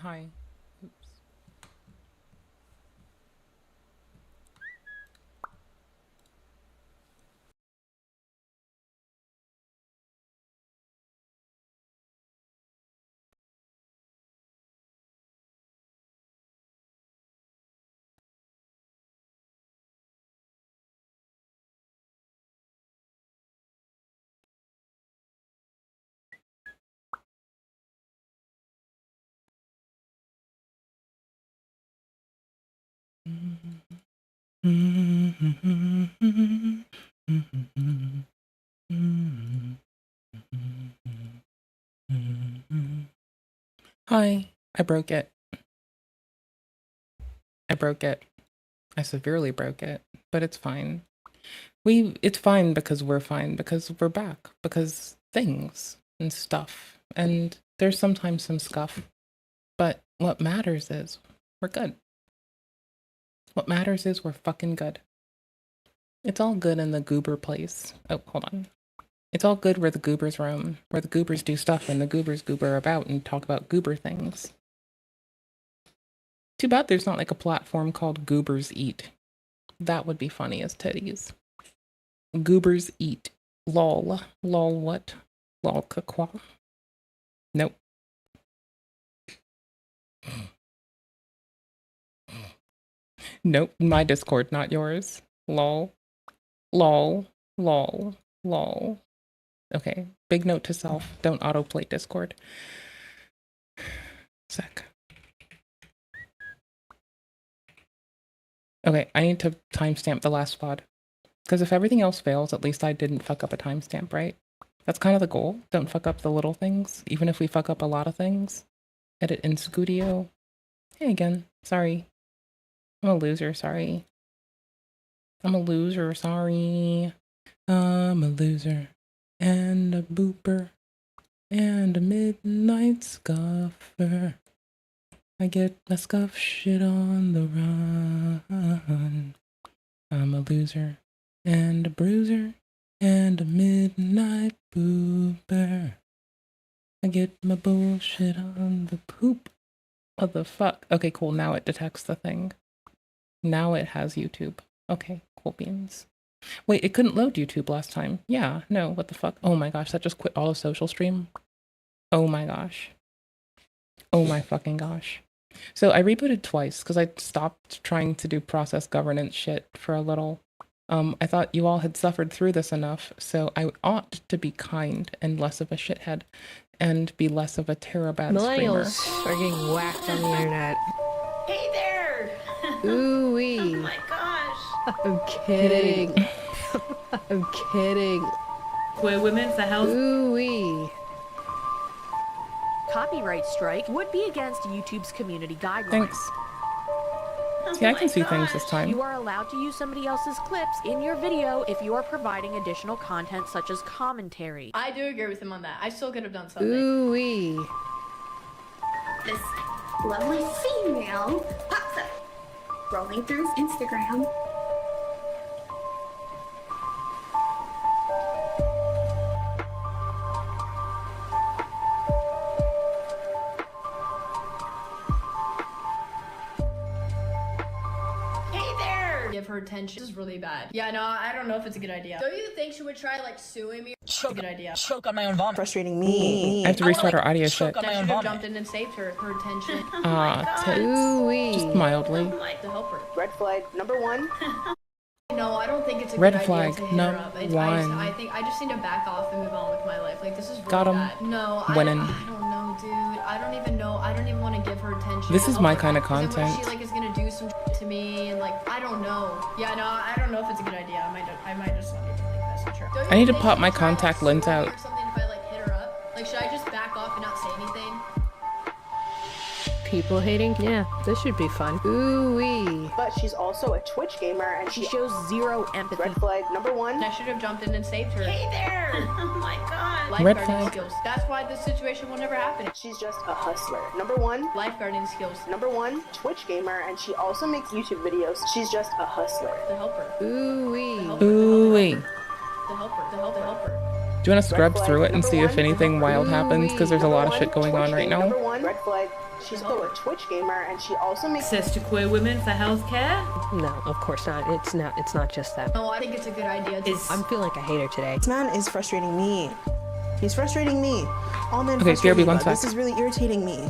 Hi. Oops. Hi. I broke it. I broke it. I severely broke it, but it's fine. It's fine because we're fine, because we're back, because things and stuff, and there's sometimes some scuff, but what matters is we're good. What matters is we're fucking good. It's all good in the goober place. Oh, hold on. It's all good where the goobers roam, where the goobers do stuff and the goobers goober about and talk about goober things. Too bad there's not like a platform called Goobers Eat. That would be funny as titties. Goobers Eat. Lol. Lol what? Lol kakwa? Nope. Nope. My Discord, not yours. Lol. Lol. Lol. Lol. Okay. Big note to self. Don't autoplay Discord. Sec. Okay, I need to timestamp the last pod. Because if everything else fails, at least I didn't fuck up a timestamp, right? That's kind of the goal. Don't fuck up the little things, even if we fuck up a lot of things. Edit in Studio. Hey again. Sorry. I'm a loser, sorry. I'm a loser, sorry. I'm a loser. And a booper. And a midnight scuffer. I get my scuff shit on the run. I'm a loser. And a bruiser. And a midnight booper. I get my bullshit on the poop. What the fuck? Okay, cool. Now it detects the thing. Now it has YouTube. Okay, cool beans. Wait, it couldn't load YouTube last time. Yeah, no, what the fuck? Oh my gosh, that just quit all of social stream. Oh my gosh. Oh my fucking gosh. So I rebooted twice because I stopped trying to do process governance shit for a little. I thought you all had suffered through this enough, so I ought to be kind and less of a shithead and be less of a terabad screamer. Millennials are getting whacked on the internet. Hey there! Ooh-wee. Oh my gosh! I'm kidding. I'm kidding. Wait, women's the house. Ooh-wee. Copyright strike would be against YouTube's community guidelines. Thanks. See, I can see things this time. You are allowed to use somebody else's clips in your video if you are providing additional content such as commentary. I do agree with him on that. I still could have done something. Ooh-wee. This lovely female pops up, scrolling through his Instagram. Give her attention. This is really bad. Yeah, no, I don't know if it's a good idea. Don't you think she would try like suing me? Choke. Good idea. Choke on my own vomit. Frustrating me. I have to restart our audio shit. I should have jumped in and saved her attention. Tits. Ooh-wee. Just mildly. To help her. Red flag number 1. No, I don't think it's a Red good flag idea to hit her up. I think I just need to back off and move on with my life. Like, this is really Got him. bad. No, Winning. I don't know, dude. I don't even know. I don't even want to give her attention. This is my Help her. kind of 'Cause then content. what if she like is gonna do some shit to me and like I don't know. Yeah, no, I don't know if it's a good idea. I might just not even like message her. Don't you I need to think pop she my would try, contact sue lens me out. Or something if I like hit her up? Like, should I just back off and not say anything? People hating? Yeah, this should be fun. Ooh-wee. But she's also a Twitch gamer and She shows zero empathy. Red flag number 1. I should have jumped in and saved her. Hey there! Oh my god! Red Lifeguarding flag. skills. That's why this situation will never happen. She's just a hustler. Number 1. Lifeguarding skills. Number 1, Twitch gamer, and she also makes YouTube videos. She's just a hustler. To help her. Ooh-wee. Ooh-wee. To help her. To help her. Do you want to scrub Red flag through it and number see if 1. anything wild happens? Because there's a lot of shit going on right now. Number 1, red flag She's also a Twitch gamer, and she also makes Access to queer women for healthcare. No, of course not. It's not just that. No, I think it's a good idea. I'm feeling like a hater today. This man is frustrating me. He's frustrating me. All men Okay, frustrate BRB, me, one but sec. this is really irritating me.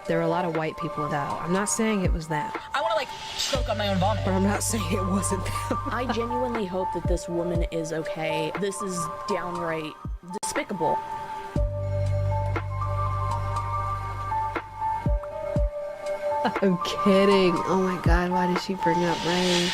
There are a lot of white people out. I'm not saying it was that. I want to like choke on my own vomit. But I'm not saying it wasn't them. I genuinely hope that this woman is okay. This is downright despicable. I'm kidding. Oh my god, why did she bring up Ray?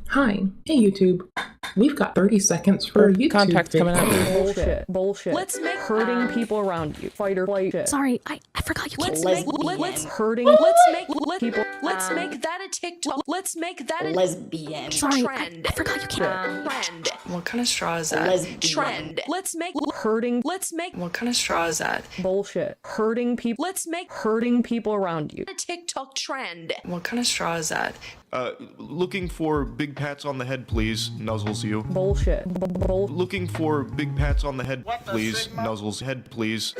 Hi. Hey, YouTube. We've got 30 seconds for a YouTube Contacts coming video. up. Bullshit. Let's make hurting people around you. Fight or flight shit. Sorry, I forgot you let's can't. make let's Hurting people. Let's make that a TikTok. Let's make that a Lesbian. Sorry, trend. I forgot you can't. Trend. What kind of straw is that? Lesbian. Trend. Let's make hurting let's make What kind of straw is that? bullshit. Hurting people. let's make Hurting people around you. a TikTok trend. What kind of straw is that? Looking for big pats on the head, please. Nuzzles you. Bullshit. Looking for big pats on the head, please. Nuzzles head, please.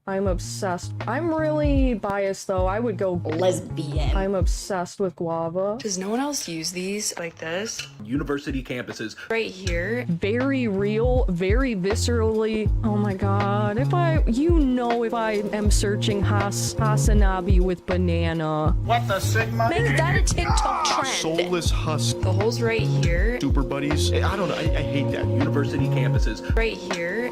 I'm obsessed. I'm really biased though. I would go Lesbian. I'm obsessed with guava. Does no one else use these like this? University campuses. Right here. Very real, very viscerally. Oh my god. If I am searching Hasanabi with banana. What the sigma? Make that a TikTok trend. Soulless husk. The hole's right here. Super buddies. I don't know. I hate that. University campuses. Right here.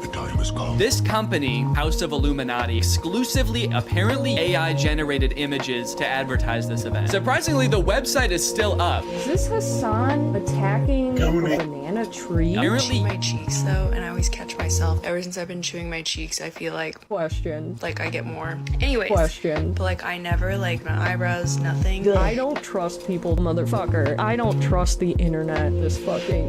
This company, House of Illuminati, exclusively apparently AI generated images to advertise this event. Surprisingly, the website is still up. Is this Hassan attacking a banana tree? Apparently, My cheeks though, and I always catch myself. Ever since I've been chewing my cheeks, I feel like Question. I get more. Anyways. Question. But like I never like my eyebrows, nothing. I don't trust people, motherfucker. I don't trust the internet,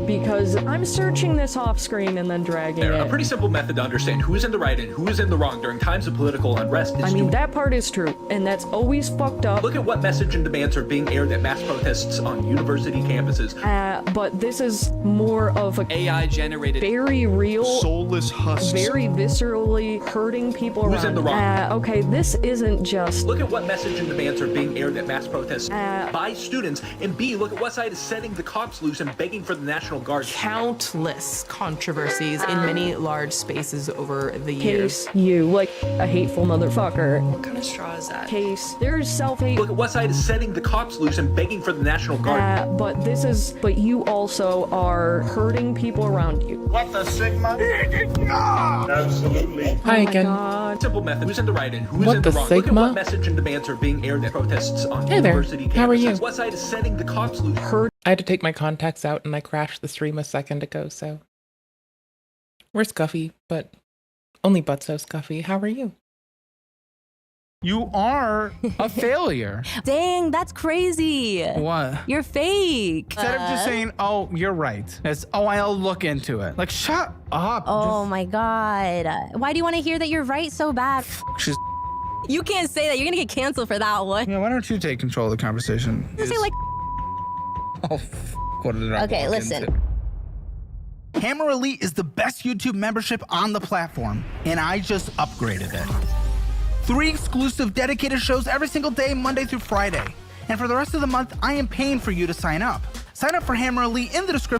because I'm searching this off screen and then dragging A it. pretty simple method to understand who is in the right and who is in the wrong during times of political unrest is I mean, that part is true, and that's always fucked up. look at what message and demands are being aired at mass protests on university campuses. But this is more of a AI generated very real, Soulless husks. very viscerally hurting people Who's around. in the wrong? Okay, this isn't just. Look at what message and demands are being aired at mass protests by students, and B, look at what side is setting the cops loose and begging for the National Guard. Countless controversies in many large spaces over the years. Case you, like a hateful motherfucker. What kind of straw is that? Case, there's self-hate. Look at what side is setting the cops loose and begging for the National Guard. But you also are hurting people around you. What the sigma? Absolutely. Hi again. God. Simple method. Who's in the right and who's What in the the wrong? Look at sigma? what message and demands are being aired at protests on Hey there. university campuses. How are you? What side is setting the cops loose? I had to take my contacts out and I crashed the stream a second ago, so. We're scuffy, but only but so scuffy. How are you? You are a failure. Dang, that's crazy. What? You're fake. Instead of just saying, oh, you're right. It's, oh, I'll look into it. Like, shut up. Oh my god. Why do you want to hear that you're right so bad? She's, You can't say that. You're gonna get canceled for that one. yeah, why don't you take control of the conversation? You say like. Oh, what did I Okay, walk listen. into? Hammer Elite is the best YouTube membership on the platform, and I just upgraded it. 3 exclusive dedicated shows every single day, Monday through Friday. And for the rest of the month, I am paying for you to sign up. Sign up for Hammer Elite in the description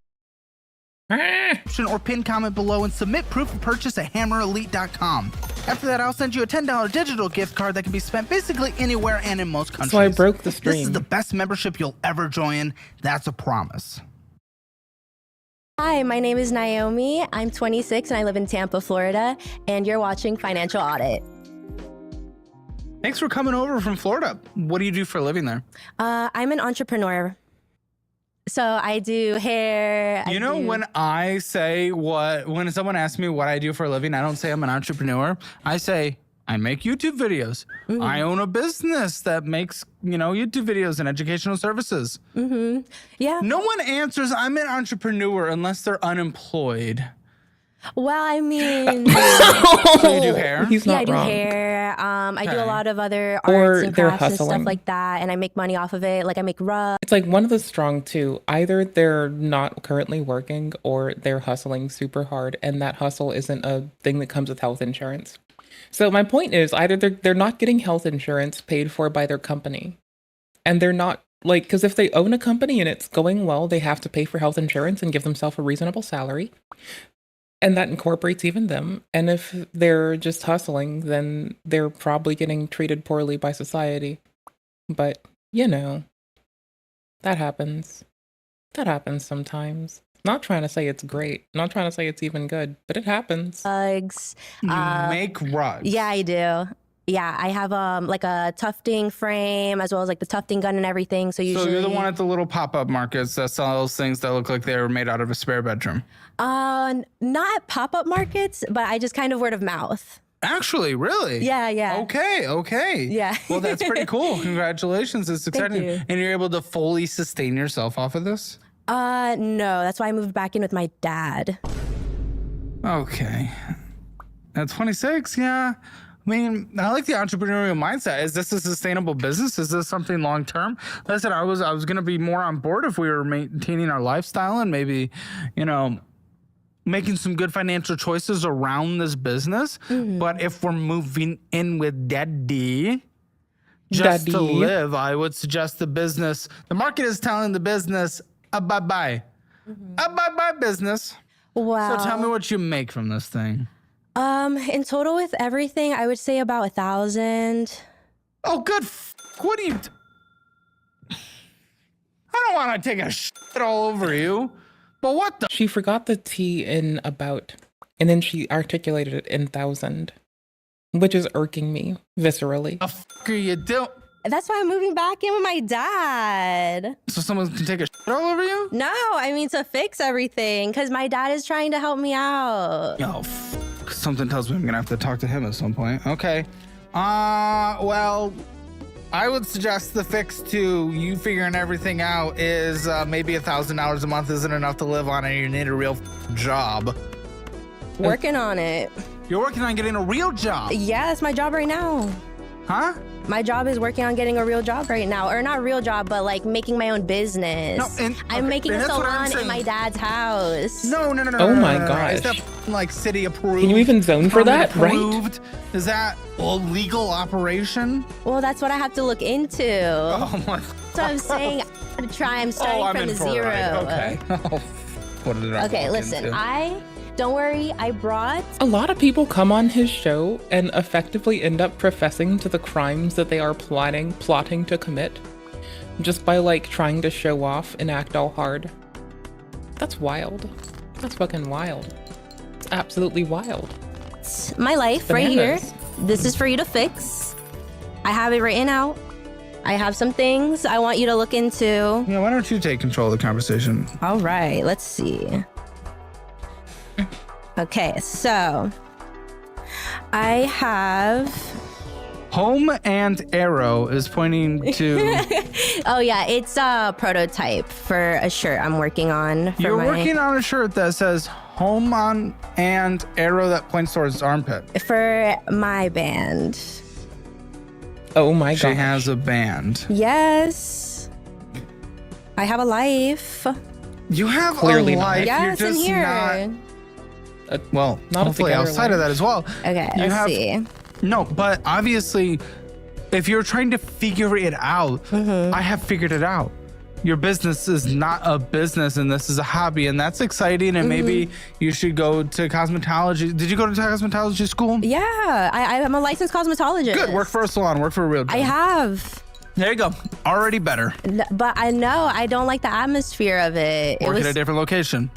or pinned comment below and submit proof of purchase at hammerelite.com. After that, I'll send you a $10 digital gift card that can be spent basically anywhere and in most countries. So I broke the This stream. is the best membership you'll ever join. That's a promise. Hi, my name is Naomi. I'm 26 and I live in Tampa, Florida, and you're watching Financial Audit. Thanks for coming over from Florida. What do you do for a living there? I'm an entrepreneur. So I do hair. When I say when someone asks me what I do for a living, I don't say I'm an entrepreneur. I say I make YouTube videos. Mm-hmm. I own a business that makes, YouTube videos and educational services. Mm-hmm. Yeah. No one answers I'm an entrepreneur unless they're unemployed. Well, I mean, So you do hair? He's not I do wrong. hair. I do Okay. a lot of other Or arts and they're crafts and hustling. stuff like that, and I make money off of it. Like I make rugs. It's like one of the strong two. Either they're not currently working or they're hustling super hard, and that hustle isn't a thing that comes with health insurance. So my point is either they're not getting health insurance paid for by their company, and they're not like, because if they own a company and it's going well, they have to pay for health insurance and give themselves a reasonable salary. And that incorporates even them. And if they're just hustling, then they're probably getting treated poorly by society. But, you know, that happens. That happens sometimes. Not trying to say it's great. Not trying to say it's even good, but it happens. Rugs. You make rugs. Yeah, I do. Yeah, I have like a tufting frame as well as like the tufting gun and everything. So usually, So you're the one at the little pop-up markets that sells things that look like they were made out of a spare bedroom. Not at pop-up markets, but I just kind of word of mouth. Actually, really? Yeah. Okay. Yeah. Well, that's pretty cool. Congratulations. It's exciting. you. And you're able to fully sustain yourself off of this? No, that's why I moved back in with my dad. Okay. At 26, yeah. I mean, I like the entrepreneurial mindset. Is this a sustainable business? Is this something long term? Listen, I was gonna be more on board if we were maintaining our lifestyle and maybe, you know, making some good financial choices around this business. But if we're moving in with Daddy just to live, I would suggest the market is telling the business a bye-bye. A bye-bye business. Wow. So tell me what you make from this thing. In total with everything, I would say about 1,000. Oh, good. What do you? I don't want to take a shit all over you, but what the? She forgot the T in about, and then she articulated it in 1,000, which is irking me viscerally. The fuck are you doing? That's why I'm moving back in with my dad. So someone can take a shit all over you? No, I mean to fix everything, because my dad is trying to help me out. Oh, something tells me I'm gonna have to talk to him at some point. Okay. Well, I would suggest the fix to you figuring everything out is maybe $1,000 a month isn't enough to live on, and you need a real job. Working on it. You're working on getting a real job? Yeah, that's my job right now. Huh? My job is working on getting a real job right now. Or not real job, but like making my own business. No, I'm making a salon in my dad's house. No. Oh my gosh. Is that like city approved? Can you even zone for that? Approved? Right? Is that a legal operation? Well, that's what I have to look into. Oh my. So I'm saying I'm gonna try. I'm starting from zero. Okay. What did I Okay, listen. Don't worry, I brought... A lot of people come on his show and effectively end up professing to the crimes that they are plotting to commit just by like trying to show off and act all hard. That's wild. That's fucking wild. It's absolutely wild. It's my life right here. This is for you to fix. I have it written out. I have some things I want you to look into. Yeah, why don't you take control of the conversation? All right, let's see. Okay, so I have Home and arrow is pointing to. Oh yeah, it's a prototype for a shirt I'm working on. You're working on a shirt that says home on and arrow that points towards his armpit. For my band. Oh my god. She has a band. Yes. I have a life. You have Clearly a life. Yes, You're just in here. Well, not hopefully outside of that as well. Okay, let's see. No, but obviously, if you're trying to figure it out, I have figured it out. Your business is not a business, and this is a hobby, and that's exciting. And maybe you should go to cosmetology. Did you go to cosmetology school? Yeah, I'm a licensed cosmetologist. Good. Work for a salon. Work for a real job. I have. There you go. Already better. But I know I don't like the atmosphere of it. Work at a different location.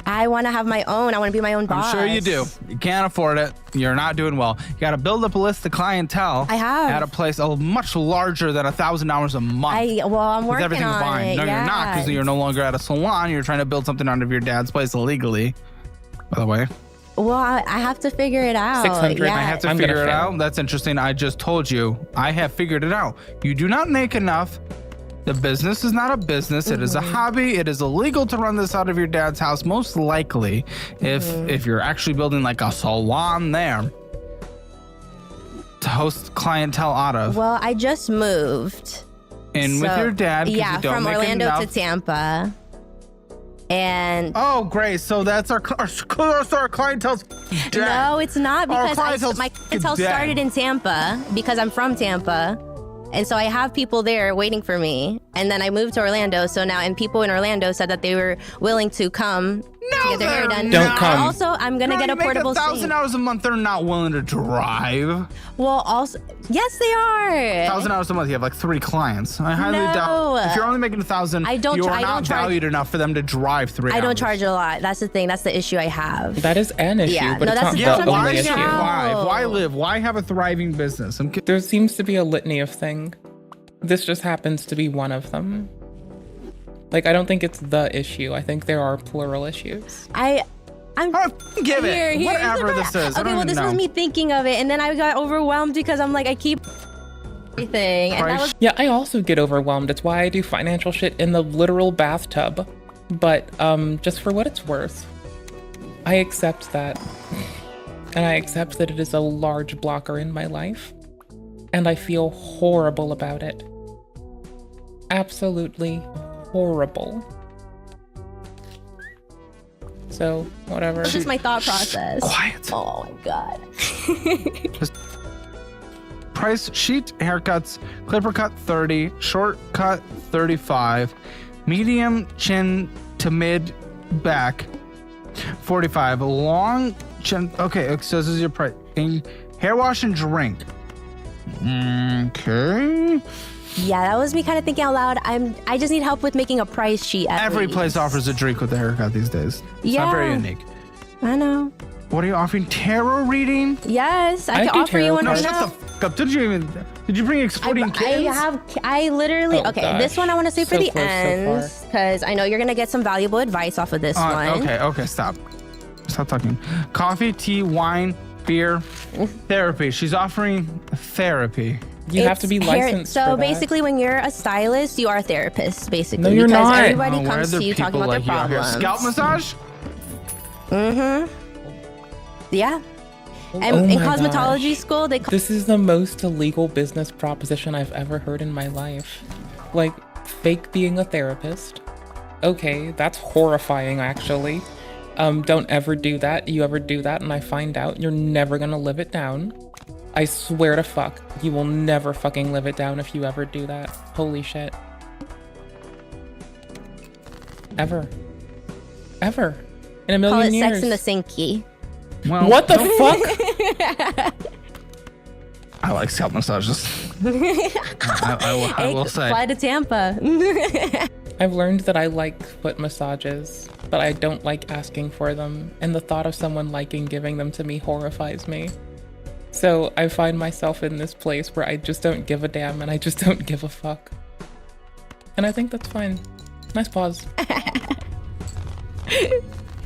I want to have my own. I want to be my own boss. I'm sure you do. You can't afford it. You're not doing well. You got to build up a list of clientele. I have. At a place much larger than $1,000 a month. I'm working everything on fine. it. No, yeah. you're not, because you're no longer at a salon. You're trying to build something out of your dad's place illegally, by the way. Well, I have to figure it out. 600. Yeah. I have to figure it out. That's interesting. I just told you. I have figured it out. You do not make enough. The business is not a business. It is a hobby. It is illegal to run this out of your dad's house, most likely, if you're actually building like a salon there to host clientele out of. Well, I just moved. And with your dad, yeah, you don't from make Orlando enough. to Tampa. And oh, great. So that's our clientele's dead. no, it's not, because my clientele dead. started in Tampa because I'm from Tampa. And so I have people there waiting for me. And then I moved to Orlando. So now, and people in Orlando said that they were willing to come to get their hair done. Don't come. And also, I'm going to get a portable $1,000 a month. They're not willing to drive. Well, also, yes, they are. $1,000 a month. You have like 3 clients. I highly No. doubt. If you're only making $1,000, you are not valued enough for them to drive 3 hours. I don't charge a lot. That's the thing. That's the issue I have. That is an issue, Yeah, but no, it's that's- not that's the what I'm only saying. issue. Why live? Why have a thriving business? There seems to be a litany of things. This just happens to be one of them. Like, I don't think it's the issue. I think there are plural issues. I'm give it. here, Whatever this is. I Okay, don't well, even this know. was me thinking of it, and then I got overwhelmed because I'm like, I keep everything. And that was Yeah, I also get overwhelmed. It's why I do financial shit in the literal bathtub. But just for what it's worth, I accept that. And I accept that it is a large blocker in my life. And I feel horrible about it. Absolutely horrible. So, whatever. That's just my thought process. Quiet. Oh my god. Price sheet haircuts, clipper cut 30, short cut 35, medium chin to mid back 45, long chin. Okay, so this is your price. Hair wash and drink. Okay. Yeah, that was me kind of thinking out loud. I just need help with making a price sheet. Every place offers a drink with a haircut these days. It's not very unique. I know. What are you offering? Tarot reading? Yes, I can offer you one right shut now. the fuck up. Did you bring exploding kids? I literally, Oh, okay, gosh. this one I want to save So for the close so ends because I know you're going to get some valuable advice off of this one. Okay, stop. Stop talking. Coffee, tea, wine, beer, therapy. She's offering therapy. You have to be licensed So for that. basically, when you're a stylist, you are a therapist, basically. No, you're because not. everybody Oh, why comes are to there you talking people about like their you out here? problems. Scalp massage? Mm-hmm. Yeah. And Oh in my cosmetology gosh. school, they This is the most illegal business proposition I've ever heard in my life. Like, fake being a therapist. Okay, that's horrifying, actually. Don't ever do that. You ever do that and I find out, you're never gonna live it down. I swear to fuck, you will never fucking live it down if you ever do that. Holy shit. Ever. Ever. In a call million it years. sex in the sinky. Well, What the fuck? I like scalp massages. I will say. Fly to Tampa. I've learned that I like foot massages, but I don't like asking for them, and the thought of someone liking giving them to me horrifies me. So I find myself in this place where I just don't give a damn and I just don't give a fuck. And I think that's fine. Nice pause.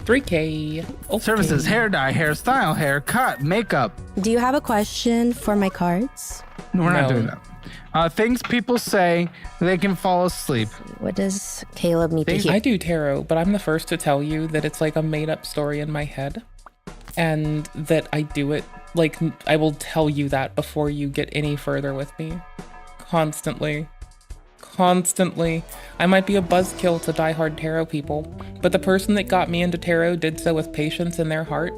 3K. Okay. Services, hair dye, hairstyle, haircut, makeup. Do you have a question for my cards? No, we're not No. doing that. Things people say they can fall asleep. What does Caleb need to hear? I do tarot, but I'm the first to tell you that it's like a made up story in my head. And that I do it, like, I will tell you that before you get any further with me. Constantly. Constantly. I might be a buzzkill to diehard tarot people, but the person that got me into tarot did so with patience in their heart.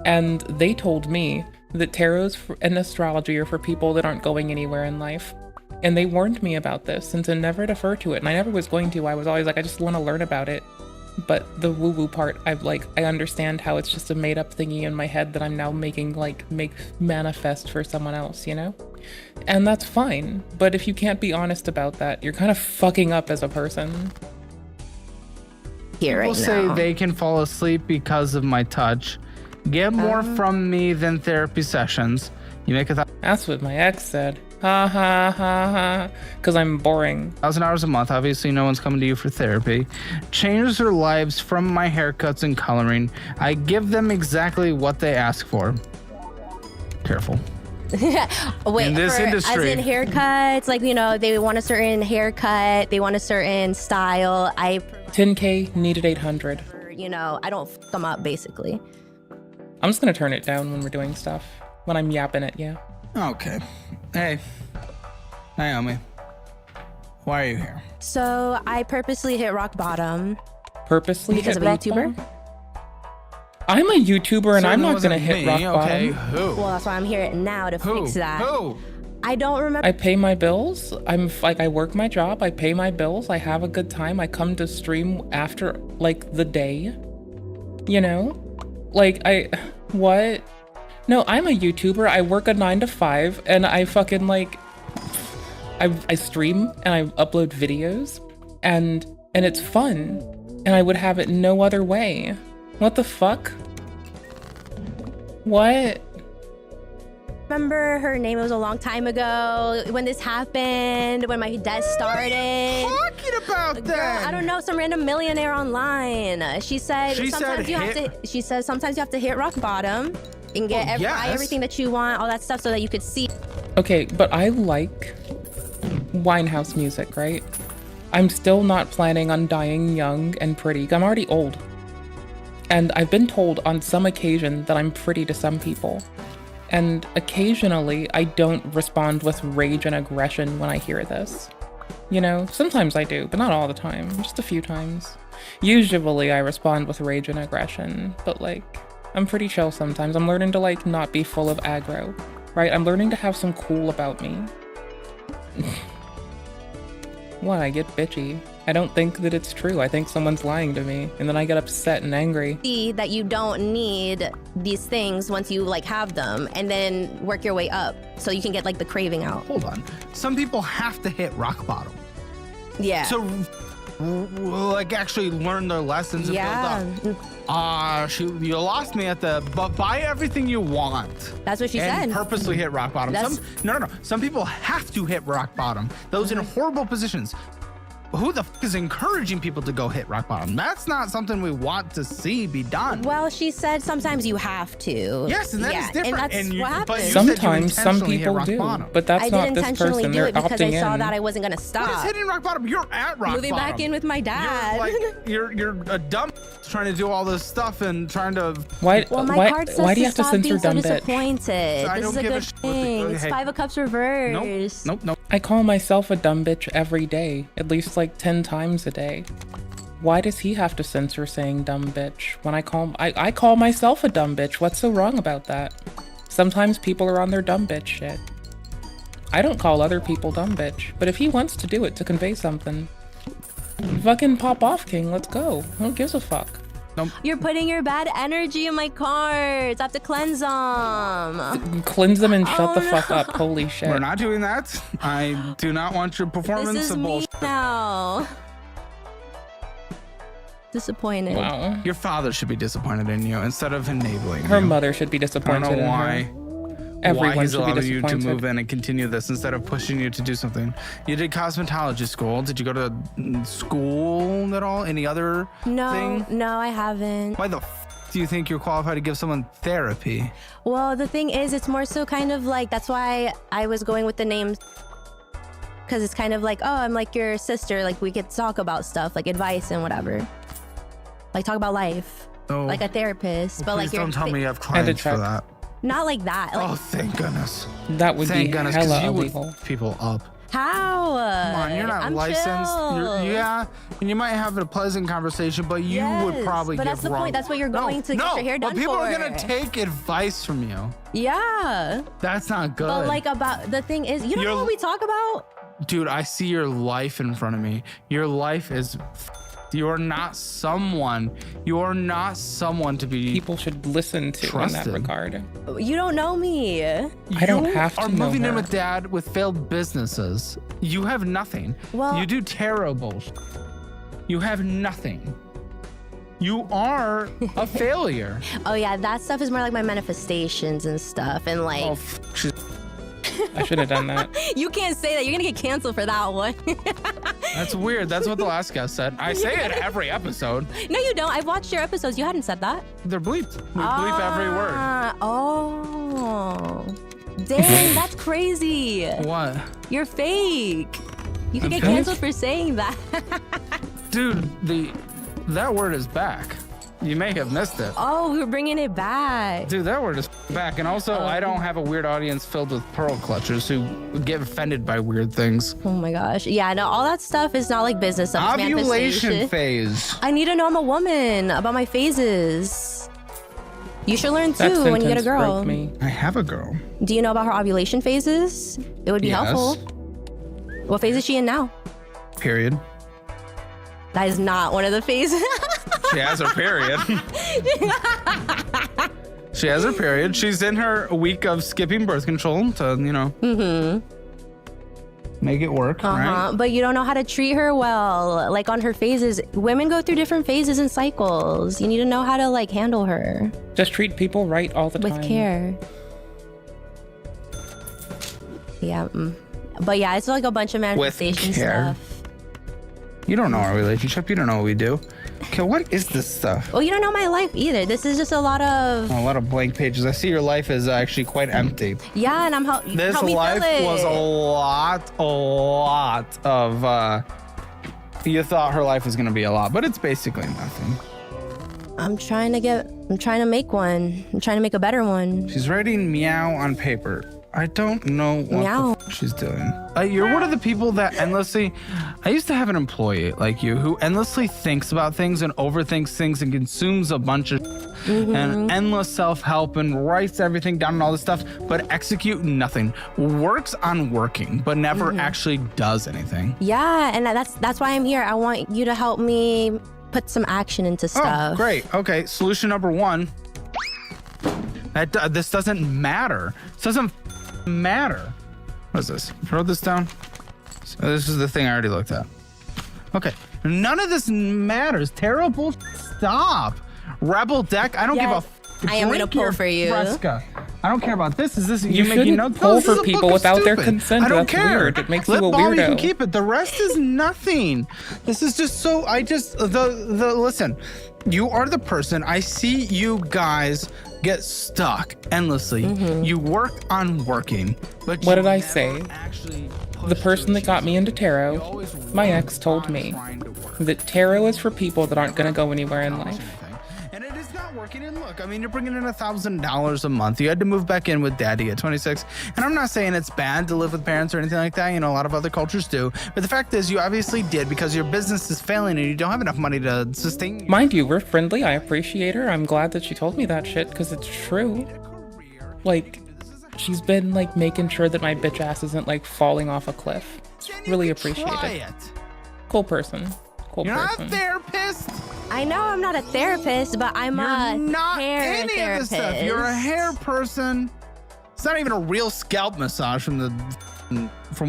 And they told me that tarots and astrology are for people that aren't going anywhere in life. And they warned me about this and to never defer to it. And I never was going to. I was always like, I just want to learn about it. But the woo-woo part, I understand how it's just a made-up thingy in my head that I'm now making, make manifest for someone else, you know? And that's fine. But if you can't be honest about that, you're kind of fucking up as a person. Here People say they can fall asleep because of my touch. Get more from me than therapy sessions. You make That's what my ex said. Ha ha ha ha. Because I'm boring. $1,000 a month. Obviously, no one's coming to you for therapy. Changes their lives from my haircuts and coloring. I give them exactly what they ask for. Careful. Wait, in this industry. As in haircuts, like, you know, they want a certain haircut, they want a certain style. 10K, needed 800. You know, I don't f them up, basically. I'm just gonna turn it down when we're doing stuff. When I'm yapping it, yeah. Okay. Hey, Naomi. Why are you here? So I purposely hit rock bottom purposely Because hit of a rock YouTuber? bottom? I'm a YouTuber and I'm Certainly not gonna wasn't hit me. rock Okay, bottom. who? Well, that's why I'm here now to fix that. Who? I don't remember. I pay my bills. I work my job. I pay my bills. I have a good time. I come to stream after like the day. You know? Like what? No, I'm a YouTuber. I work a 9 to 5 and I fucking like I stream and I upload videos and it's fun. And I would have it no other way. What the fuck? What? Remember her name? It was a long time ago when this happened, when my debt started. What are you talking about Girl, then? I don't know, some random millionaire online. She said She sometimes said you have to. She says sometimes you have to hit rock bottom and get buy everything that you want, all that stuff, so that you could see. Okay, but I like Winehouse music, right? I'm still not planning on dying young and pretty. I'm already old. And I've been told on some occasion that I'm pretty to some people. And occasionally, I don't respond with rage and aggression when I hear this. You know, sometimes I do, but not all the time, just a few times. Usually I respond with rage and aggression, but like, I'm pretty chill sometimes. I'm learning to like not be full of aggro, right? I'm learning to have some cool about me. What, I get bitchy. I don't think that it's true. I think someone's lying to me, and then I get upset and angry. See that you don't need these things once you like have them, and then work your way up so you can get like the craving out. Hold on. Some people have to hit rock bottom. Yeah. So, like, actually learn their lessons and build up. Shoot, you lost me at the, but buy everything you want. That's what she and said. Purposely hit rock bottom. No. Some people have to hit rock bottom. Those in horrible positions. Who the f is encouraging people to go hit rock bottom? That's not something we want to see be done. Well, she said sometimes you have to. Yes, and that is different. And that's what happens. Sometimes some people do, but that's not this person. They're because opting I saw in. that I wasn't gonna stop. What is hitting rock bottom? You're at rock Moving bottom. back in with my dad. You're a dumb trying to do all this stuff and trying to. Why Well, my card says why do you to have to stop censor being so dumb bitch? disappointed. I This don't is a give a good shit what they- thing. It's hey. 5 of Cups reversed. Nope. I call myself a dumb bitch every day, at least like 10 times a day. Why does he have to censor saying dumb bitch when I call myself a dumb bitch? What's so wrong about that? Sometimes people are on their dumb bitch shit. I don't call other people dumb bitch, but if he wants to do it to convey something, fucking pop off, King. Let's go. Who gives a fuck? You're putting your bad energy in my cards. I have to cleanse them. Cleanse them and shut the fuck up. Holy shit. We're not doing that. I do not want your performance This is of me bullshit. now. Disappointed. Wow. Your father should be disappointed in you instead of enabling Her you. mother should be I disappointed don't know in why. her. Everyone why he's should be allowing you to disappointed. move in and continue this instead of pushing you to do something. You did cosmetology school. Did you go to school at all? Any other thing? No, I haven't. Why the f do you think you're qualified to give someone therapy? Well, the thing is, it's more so kind of like, that's why I was going with the name, because it's kind of like, oh, I'm like your sister. Like, we could talk about stuff, like advice and whatever. Like, talk about life. Oh. Like a therapist. Well, but please like, don't tell me you have clients for that. Not like that. Like, Oh, thank goodness. That would Thank be goodness, 'cause hella you would illegal. f people up. how? Come on, you're not I'm licensed. chill. Yeah, and you might have a pleasant conversation, but you would Yes, probably but give that's the wrong. point. That's what you're going to get your hair done but people are for. gonna take advice from you. Yeah. That's not good. But like about, the thing is, you don't know what we talk about? Dude, I see your life in front of me. Your life is. You're not someone. You're not someone to be. People should listen to trusted. in that regard. You don't know me. I don't have to are know moving in her. with dad with failed businesses. You have nothing. Well- you do terrible. You have nothing. You are a failure. Oh yeah, that stuff is more like my manifestations and stuff, and like. Oh, she's I should have done that. You can't say that. You're gonna get canceled for that one. That's weird. That's what the last guy said. I say it every episode. No, you don't. I've watched your episodes. You hadn't said that. They're bleeped. We bleep every word. Oh. Dang, that's crazy. What? You're fake. You could I'm get fake? canceled for saying that. Dude, that word is back. You may have missed it. Oh, we were bringing it back. Dude, that word is back. And also, I don't have a weird audience filled with pearl clutchers who get offended by weird things. Oh my gosh. Yeah, no, all that stuff is not like business stuff. It's Ovulation manifestation. phase. I need to know I'm a woman about my phases. You should learn That too when you get a sentence girl. broke me. I have a girl. Do you know about her ovulation phases? It would be Yes. helpful. What phase is she in now? Period. That is not one of the phases. She has her period. She has her period. She's in her week of skipping birth control to, you know, make it work, right? But you don't know how to treat her well. Like on her phases, women go through different phases and cycles. You need to know how to like handle her Just treat people right all the time. with care. Yeah. But yeah, it's like a bunch of manifestation care. stuff. You don't know our relationship. You don't know what we do. Okay, what is this stuff? Well, you don't know my life either. This is just a lot of... A lot of blank pages. I see your life is actually quite empty. Yeah, and I'm This help me life fill it. was a lot of, you thought her life was going to be a lot, but it's basically nothing. I'm trying to make one. I'm trying to make a better one. She's writing meow on paper. I don't know what Meow. the she's doing. You're one of the people that endlessly... I used to have an employee like you who endlessly thinks about things and overthinks things and consumes a bunch of and endless self-help and writes everything down and all this stuff, but execute nothing. Works on working, but never actually does anything. Yeah, and that's why I'm here. I want you to help me put some action into stuff. Oh, great. Okay, solution number one. This doesn't matter. This doesn't matter. What is this? Wrote this down. So this is the thing I already looked at. Okay, none of this matters. Terrible. Stop. Rebel deck. I don't give a. I am gonna pull for you. Fresca. I don't care about this. Is this You making shouldn't notes? pull this is for a people book of without their stupid. consent. I don't That's care. weird. It makes Lip you a balm, you can weirdo. keep it. The rest is nothing. This is just so. I just listen. You are the person. I see you guys get stuck endlessly. You work on working, but What did I say? The person that got me into tarot, my ex told me that tarot is for people that aren't going to go anywhere in life. And it is not working. And look, I mean, you're bringing in $1,000 a month. You had to move back in with daddy at 26. And I'm not saying it's bad to live with parents or anything like that. You know, a lot of other cultures do. But the fact is, you obviously did because your business is failing and you don't have enough money to sustain. Mind you, we're friendly. I appreciate her. I'm glad that she told me that shit because it's true. Like, she's been like making sure that my bitch ass isn't like falling off a cliff. It's really appreciated. Cool person. Cool You're person. not a therapist. I know I'm not a therapist, but I'm You're a not hair any therapist. of this stuff. You're a hair person. It's not even a real scalp massage from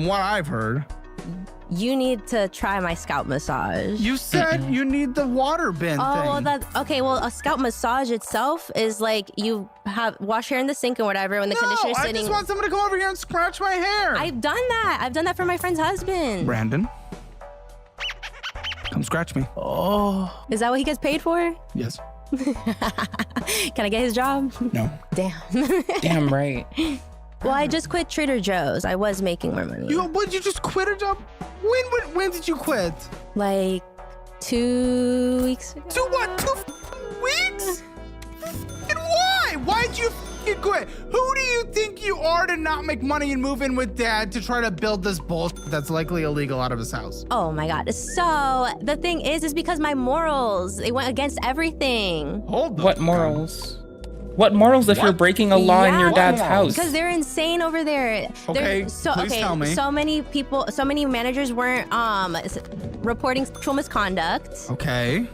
what I've heard. You need to try my scalp massage. You said you need the water bin thing. Well, okay. Well, a scalp massage itself is like you wash hair in the sink and whatever. When the conditioner's I sitting. just want someone to go over here and scratch my hair. I've done that. I've done that for my friend's husband. Brandon, come scratch me. Oh. Is that what he gets paid for? Yes. Can I get his job? No. Damn. Damn right. Well, I just quit Trader Joe's. I was making more money. Would you just quit a job? When did you quit? Like 2 weeks ago. 2 weeks? And why? Why'd you quit? Who do you think you are to not make money and move in with dad to try to build this bullshit that's likely illegal out of his house? Oh my God. So the thing is because my morals, they went against everything. What morals? What morals if you're breaking a law in your dad's house? Because they're insane over there. Okay, please tell me. So many people, so many managers weren't reporting sexual misconduct. Okay.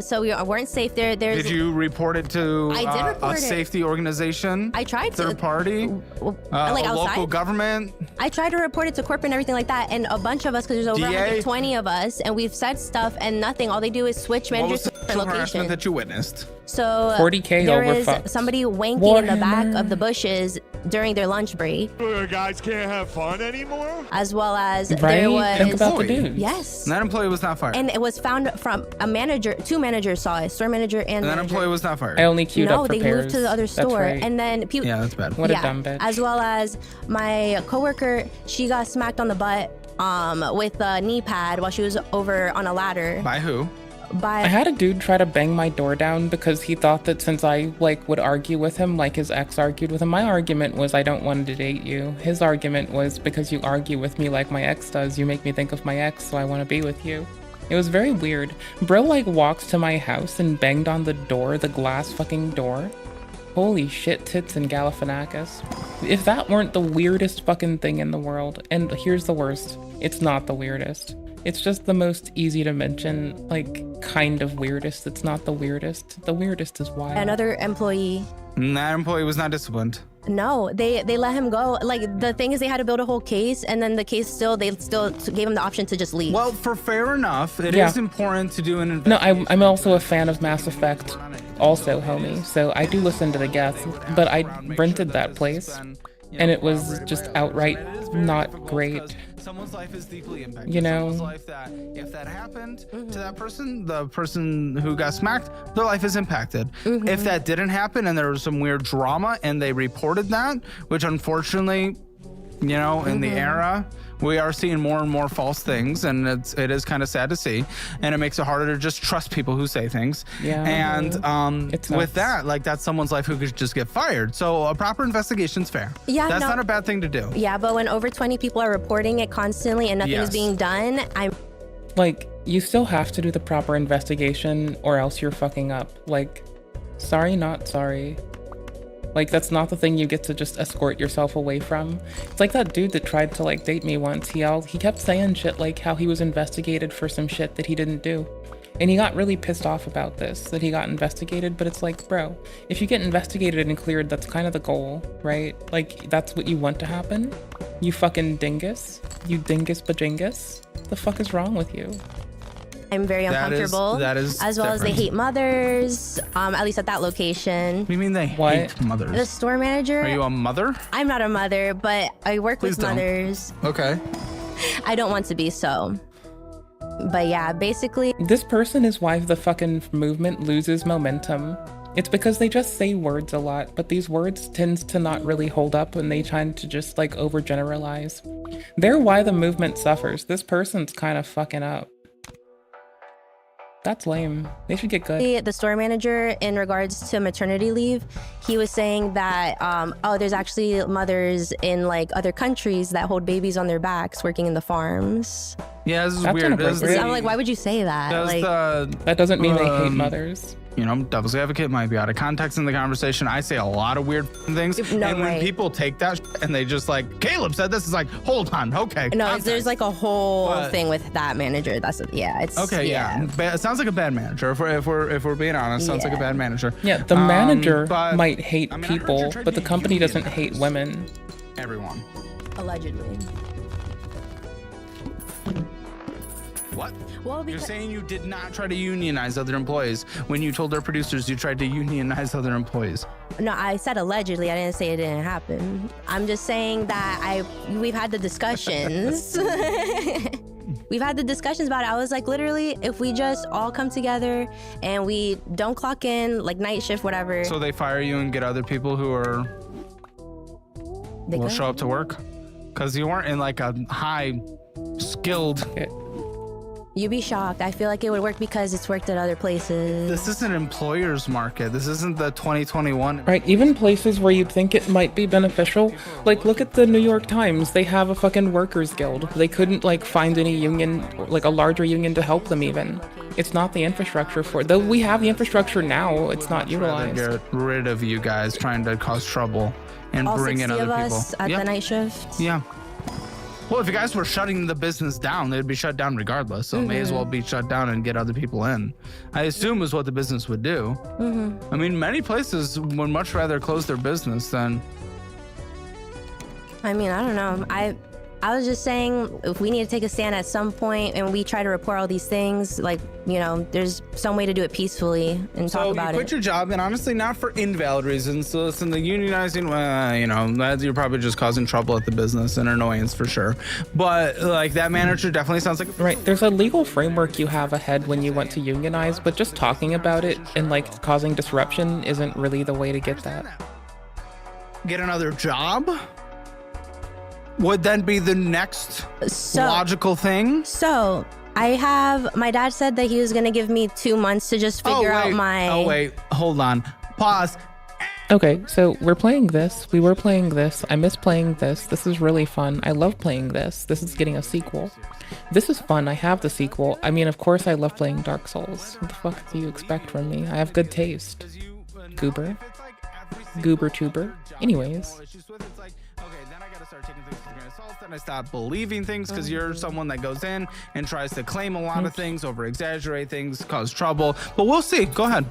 So we weren't safe there. Did you report it to I did report a safety organization? I tried to. Third party? Like a outside? local government? I tried to report it to corporate and everything like that, and a bunch of us, because there's over DA? 120 of us, and we've said stuff and nothing. All they do is switch managers to What was the different harassment locations. that you witnessed? So 40K there over is fucked. somebody wanking in the back of the bushes during their lunch break. You guys can't have fun anymore? As well as Right? there was Think about the dudes. Yes. And that employee was not fired. And it was found from a manager. Two managers saw it, store manager and And that manager. employee was not fired. I only queued No, up for they pairs. moved to the other That's store, right. and then people. Yeah, that's bad. What a dumb bitch. As well as my coworker, she got smacked on the butt with a knee pad while she was over on a ladder. By who? But I had a dude try to bang my door down because he thought that since I like would argue with him like his ex argued with him. My argument was I don't want to date you. His argument was because you argue with me like my ex does, you make me think of my ex, so I want to be with you. It was very weird. Bro like walked to my house and banged on the door, the glass fucking door. Holy shit, tits and Galifianakis. If that weren't the weirdest fucking thing in the world, and here's the worst, it's not the weirdest. It's just the most easy to mention, like, kind of weirdest. It's not the weirdest. The weirdest is wild. another employee, And that employee was not disciplined. no, they let him go. Like, the thing is, they had to build a whole case, and then the case they still gave him the option to just leave. Well, for fair enough, it Yeah. is important to do an No, I'm also a fan of Mass Effect, also, homie. So I do listen to the guests, but I rented that place, and it was just outright not great. Someone's life is deeply impacted. You know? Someone's life that if that happened to that person, the person who got smacked, their life is impacted. If that didn't happen and there was some weird drama and they reported that, which unfortunately, you know, in the era, we are seeing more and more false things, and it is kind of sad to see, and it makes it harder to just trust people who say things. Yeah. And It's with nuts. that, like, that's someone's life who could just get fired. So a proper investigation's fair. Yeah, that's no. not a bad thing to do. Yeah, but when over 20 people are reporting it constantly and nothing Yes. is being done, I'm Like, you still have to do the proper investigation or else you're fucking up. Like, sorry, not sorry. Like, that's not the thing you get to just escort yourself away from. It's like that dude that tried to, like, date me once. He kept saying shit like how he was investigated for some shit that he didn't do. And he got really pissed off about this, that he got investigated. But it's like, bro, if you get investigated and cleared, that's kind of the goal, right? Like, that's what you want to happen. You fucking dingus. You dingus bajingus. The fuck is wrong with you? very uncomfortable. that is as well as they different. hate mothers, at least at that location. What do you mean they What? hate mothers? The store manager. Are you a mother? I'm not a mother, but I work Please with don't. mothers. Okay. I don't want to be so. But yeah, basically, This person is why the fucking movement loses momentum. It's because they just say words a lot, but these words tends to not really hold up when they try to just like overgeneralize. They're why the movement suffers. This person's kind of fucking up. That's lame. They should get good. the store manager, in regards to maternity leave, he was saying that, there's actually mothers in like other countries that hold babies on their backs working in the farms. Yeah, this is That's weird. inappropriate. I'm like, why would you say that? Like, That doesn't mean they hate mothers. You know, devil's advocate might be out of context in the conversation. I say a lot of weird things. No and when way. people take that and they just like, Caleb said this, is like, hold on, okay. no, context. there's like a whole But- thing with that manager. It's Okay, yeah. It sounds like a bad manager. If we're being honest, sounds like a bad manager. Yeah, the manager but- might hate I mean, I heard people, you're trying but the to company doesn't unionize hate women. Everyone. Allegedly. What? Well, You're because saying you did not try to unionize other employees when you told their producers you tried to unionize other employees. no, I said allegedly. I didn't say it didn't happen. I'm just saying that we've had the discussions. We've had the discussions about it. I was like, literally, if we just all come together and we don't clock in, like night shift, whatever. So they fire you and get other people who will show up to work? Because you weren't in like a high skilled. You'd be shocked. I feel like it would work because it's worked at other places. This is an employer's market. This isn't the 2021. Right, even places where you'd think it might be beneficial. Like, look at the New York Times. They have a fucking workers guild. They couldn't, like, find any union, like a larger union to help them even. It's not the infrastructure for it. Though we have the infrastructure now, it's not utilized. Get rid of you guys trying to cause trouble and All bring in 60 other of people. us at the night shift. Yeah. Well, if you guys were shutting the business down, they'd be shut down regardless. So it may as well be shut down and get other people in. I assume is what the business would do. I mean, many places would much rather close their business than. I mean, I don't know. I was just saying, if we need to take a stand at some point and we try to report all these things, like, you know, there's some way to do it peacefully and talk about you quit it. your job, and honestly, not for invalid reasons. So listen, the unionizing, you know, that you're probably just causing trouble at the business and annoyance for sure. But like that manager definitely sounds like Right, there's a legal framework you have ahead when you want to unionize, but just talking about it and like causing disruption isn't really the way to get that. get another job. Would then be the next logical thing. So My dad said that he was gonna give me 2 months to just figure out my. Oh wait, hold on. Pause. Okay, so we're playing this. We were playing this. I miss playing this. This is really fun. I love playing this. This is getting a sequel. This is fun. I have the sequel. I mean, of course I love playing Dark Souls. What the fuck do you expect from me? I have good taste. Goober. Goober tuber. Anyways. And I stop believing things because you're someone that goes in and tries to claim a lot of things, over exaggerate things, cause trouble. But we'll see. Go ahead.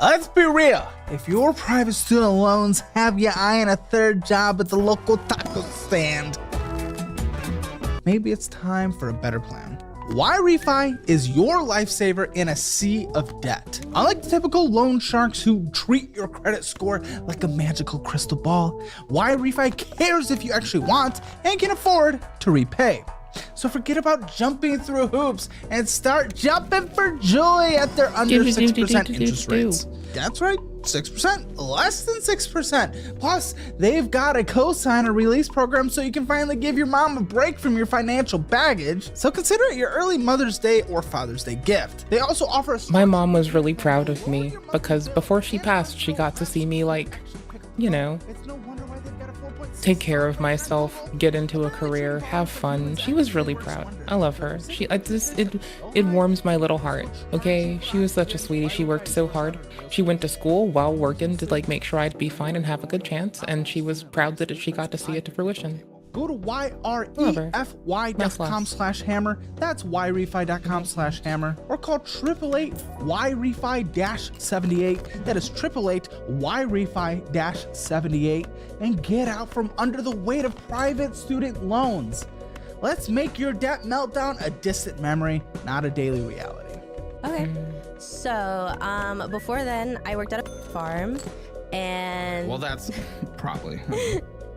Let's be real. If your private student loans have you eyeing a third job at the local taco stand, maybe it's time for a better plan. Y-Refi is your lifesaver in a sea of debt. Unlike the typical loan sharks who treat your credit score like a magical crystal ball, Y-Refi cares if you actually want and can afford to repay. So forget about jumping through hoops and start jumping for joy at their under 6% interest rates. That's right, 6%, less than 6%. Plus, they've got a co-signer release program so you can finally give your mom a break from your financial baggage. So consider it your early Mother's Day or Father's Day gift. They also offer My mom was really proud of me because before she passed, she got to see me, like, you know, take care of myself, get into a career, have fun. She was really proud. I love her. It warms my little heart. Okay, she was such a sweetie. She worked so hard. She went to school while working to like make sure I'd be fine and have a good chance. And she was proud that she got to see it to fruition. Go to yrefy.com/hammer. That's yrefy.com/hammer. Or call 888-YREFI-78. That is 888-YREFI-78. And get out from under the weight of private student loans. Let's make your debt meltdown a distant memory, not a daily reality. Okay. So, before then, I worked at a farm, and... Well, that's probably...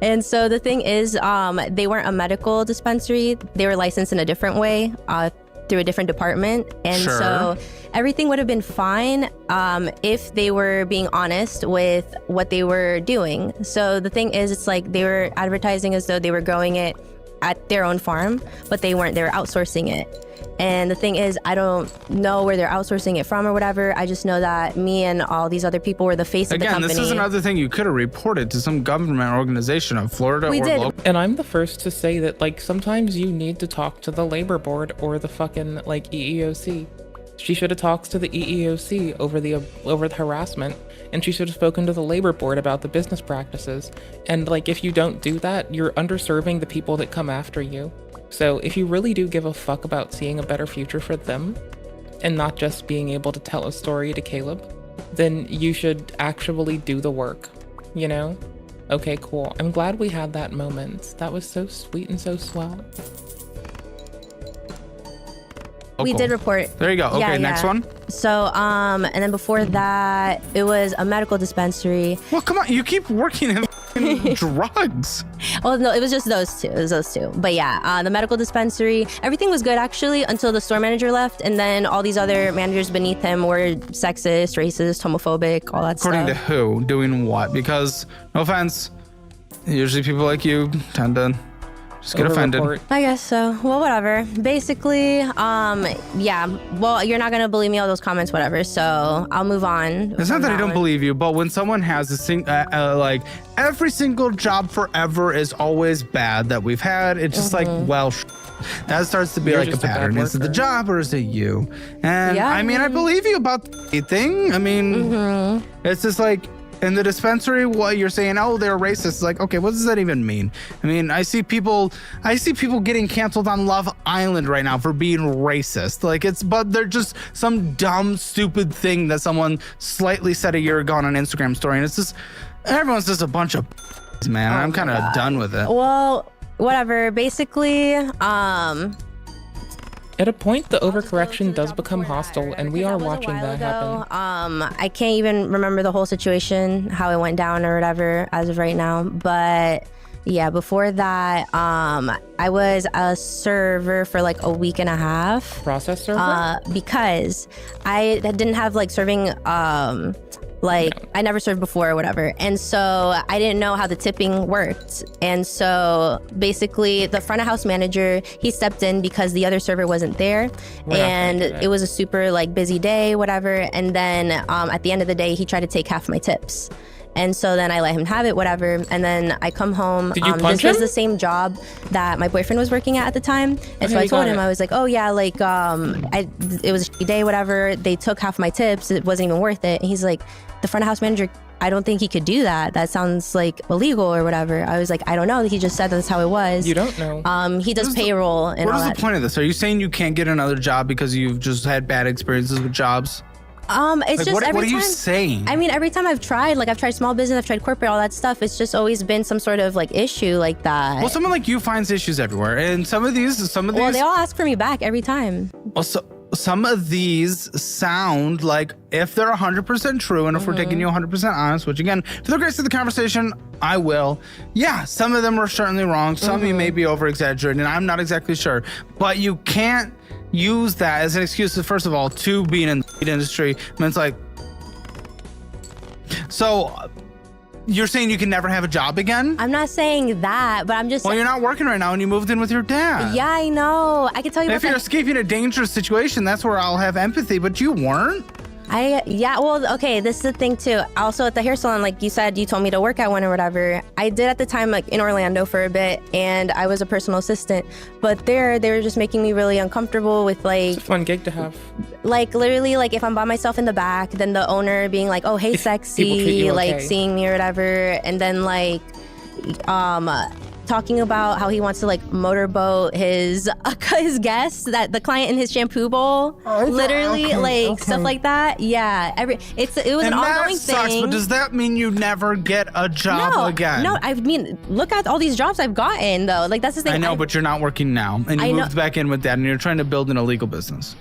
And so the thing is, they weren't a medical dispensary. They were licensed in a different way, through a different department. And so everything would have been fine if they were being honest with what they were doing. So the thing is, it's like they were advertising as though they were growing it at their own farm, but they weren't. They were outsourcing it. And the thing is, I don't know where they're outsourcing it from or whatever. I just know that me and all these other people were the face of the company. Again, this is another thing you could have reported to some government organization of Florida We or did. local. And I'm the first to say that, like, sometimes you need to talk to the labor board or the fucking, like, EEOC. She should have talked to the EEOC over the harassment, and she should have spoken to the labor board about the business practices. And, like, if you don't do that, you're underserving the people that come after you. So if you really do give a fuck about seeing a better future for them and not just being able to tell a story to Caleb, then you should actually do the work, you know? Okay, cool. I'm glad we had that moment. That was so sweet and so swell. We did report. There you go. Okay, next one. So, and then before that, it was a medical dispensary. Well, come on, you keep working in drugs. Well, no, it was just those two. It was those two. But yeah, the medical dispensary, everything was good actually until the store manager left, and then all these other managers beneath him were sexist, racist, homophobic, all that According stuff. to who? Doing what? Because, no offense, usually people like you tend to just get offended. I guess so. Well, whatever. Basically, yeah. Well, you're not gonna believe me all those comments, whatever. So I'll move on. It's not that I don't believe you, but when someone has a like every single job forever is always bad that we've had, it's just like, well, that starts to be You're like a just a bad pattern. Is it the worker. job or is it you? And Yeah. I mean, I believe you about the thing. I mean, it's just like, in the dispensary, what you're saying, oh, they're racist. It's like, okay, what does that even mean? I mean, I see people getting canceled on Love Island right now for being racist. Like but they're just some dumb, stupid thing that someone slightly said a year ago on an Instagram story. And it's just, everyone's just a bunch of man. I'm kind of done with it. Well, whatever. Basically, At a point, the overcorrection does become hostile, and we are watching that happen. I can't even remember the whole situation, how it went down or whatever as of right now. But yeah, before that, I was a server for like a week and a half. Process server? Because I didn't have like serving Like, I never served before or whatever. And so I didn't know how the tipping worked. And so basically the front of house manager, he stepped in because the other server wasn't there. And it was a super like busy day, whatever. And then at the end of the day, he tried to take half my tips. And so then I let him have it, whatever. And then I come home. Did you punch this was him? the same job that my boyfriend was working at the time. And so I told him, I was like, oh yeah, like it was a shitty day, whatever. They took half my tips. It wasn't even worth it. And he's like, the front of house manager, I don't think he could do that. That sounds like illegal or whatever. I was like, I don't know. He just said that's how it was. You don't know. He does payroll and all that. What is the point of this? Are you saying you can't get another job because you've just had bad experiences with jobs? It's Like, just what every are you time- saying? I mean, every time I've tried small business, I've tried corporate, all that stuff. It's just always been some sort of like issue like that. Well, someone like you finds issues everywhere, and some of these. Well, they all ask for me back every time. Also, some of these sound like if they're 100% true, and if we're taking you 100% honest, which again, for the grace of the conversation, I will. Yeah, some of them are certainly wrong. Some you may be over exaggerating. I'm not exactly sure, but you can't use that as an excuse. First of all, to being in the industry, I mean, it's like. So, you're saying you can never have a job again? I'm not saying that, but I'm just. Well, you're not working right now, and you moved in with your dad. Yeah, I know. I can tell you. If you're escaping a dangerous situation, that's where I'll have empathy, but you weren't. Well, okay, this is the thing too. Also at the hair salon, like you said, you told me to work at one or whatever. I did at the time, like in Orlando for a bit, and I was a personal assistant. But there, they were just making me really uncomfortable with like. It's a fun gig to have. Like literally, like if I'm by myself in the back, then the owner being like, "Oh, hey, sexy," like seeing me or whatever, and then like, talking about how he wants to like motorboat his guests, that the client in his shampoo bowl, literally stuff like that. Yeah, it was an ongoing sucks, thing. but does that mean you never get a job again? No, I mean, look at all these jobs I've gotten though. Like that's the thing. I know, but you're not working now, and you moved back in with that, and you're trying to build an illegal business.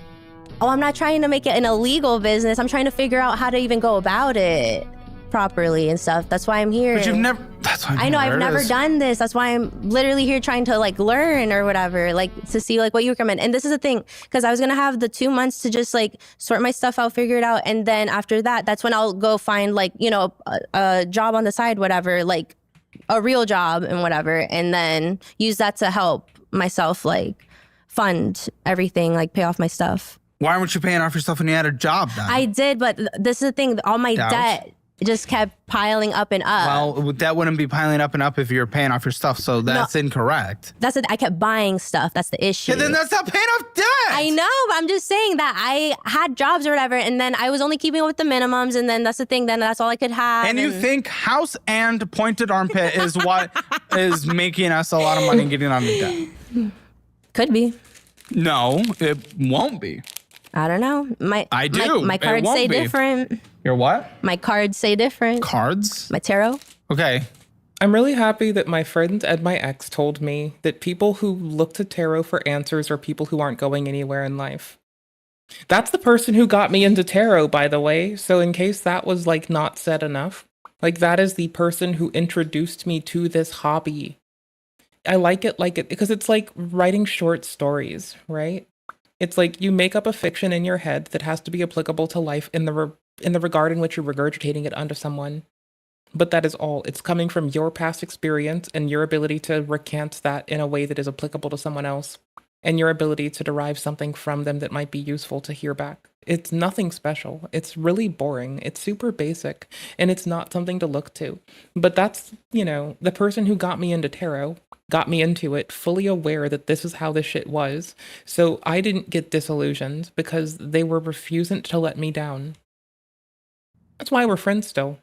Oh, I'm not trying to make it an illegal business. I'm trying to figure out how to even go about it properly and stuff. That's why I'm here. But you've never. That's why I know I've never done this. That's why I'm literally here trying to like learn or whatever, like to see like what you recommend. And this is the thing, because I was gonna have the 2 months to just like sort my stuff out, figure it out, and then after that, that's when I'll go find like a job on the side, whatever, like a real job and whatever, and then use that to help myself like fund everything, like pay off my stuff. Why weren't you paying off your stuff when you had a job then? I did, but this is the thing. All my debt just kept piling up and up. Well, that wouldn't be piling up and up if you're paying off your stuff, so that's incorrect. That's it. I kept buying stuff. That's the issue. And then that's not paying off debt. I know, but I'm just saying that I had jobs or whatever, and then I was only keeping up with the minimums, and then that's the thing. Then that's all I could have. And you think house and pointed armpit is what is making us a lot of money and getting on the debt? Could be. No, it won't be. I don't know. I do. My cards say different. Your what? My cards say different. Cards? My tarot. Okay. I'm really happy that my friends and my ex told me that people who look to tarot for answers are people who aren't going anywhere in life. That's the person who got me into tarot, by the way. So in case that was like not said enough, like that is the person who introduced me to this hobby. I like it because it's like writing short stories, right? It's like you make up a fiction in your head that has to be applicable to life in the regard in which you're regurgitating it onto someone. But that is all. It's coming from your past experience and your ability to recant that in a way that is applicable to someone else, and your ability to derive something from them that might be useful to hear back. It's nothing special. It's really boring. It's super basic, and it's not something to look to. But that's, the person who got me into tarot got me into it fully aware that this is how this shit was. So I didn't get disillusioned because they were refusing to let me down. That's why we're friends still.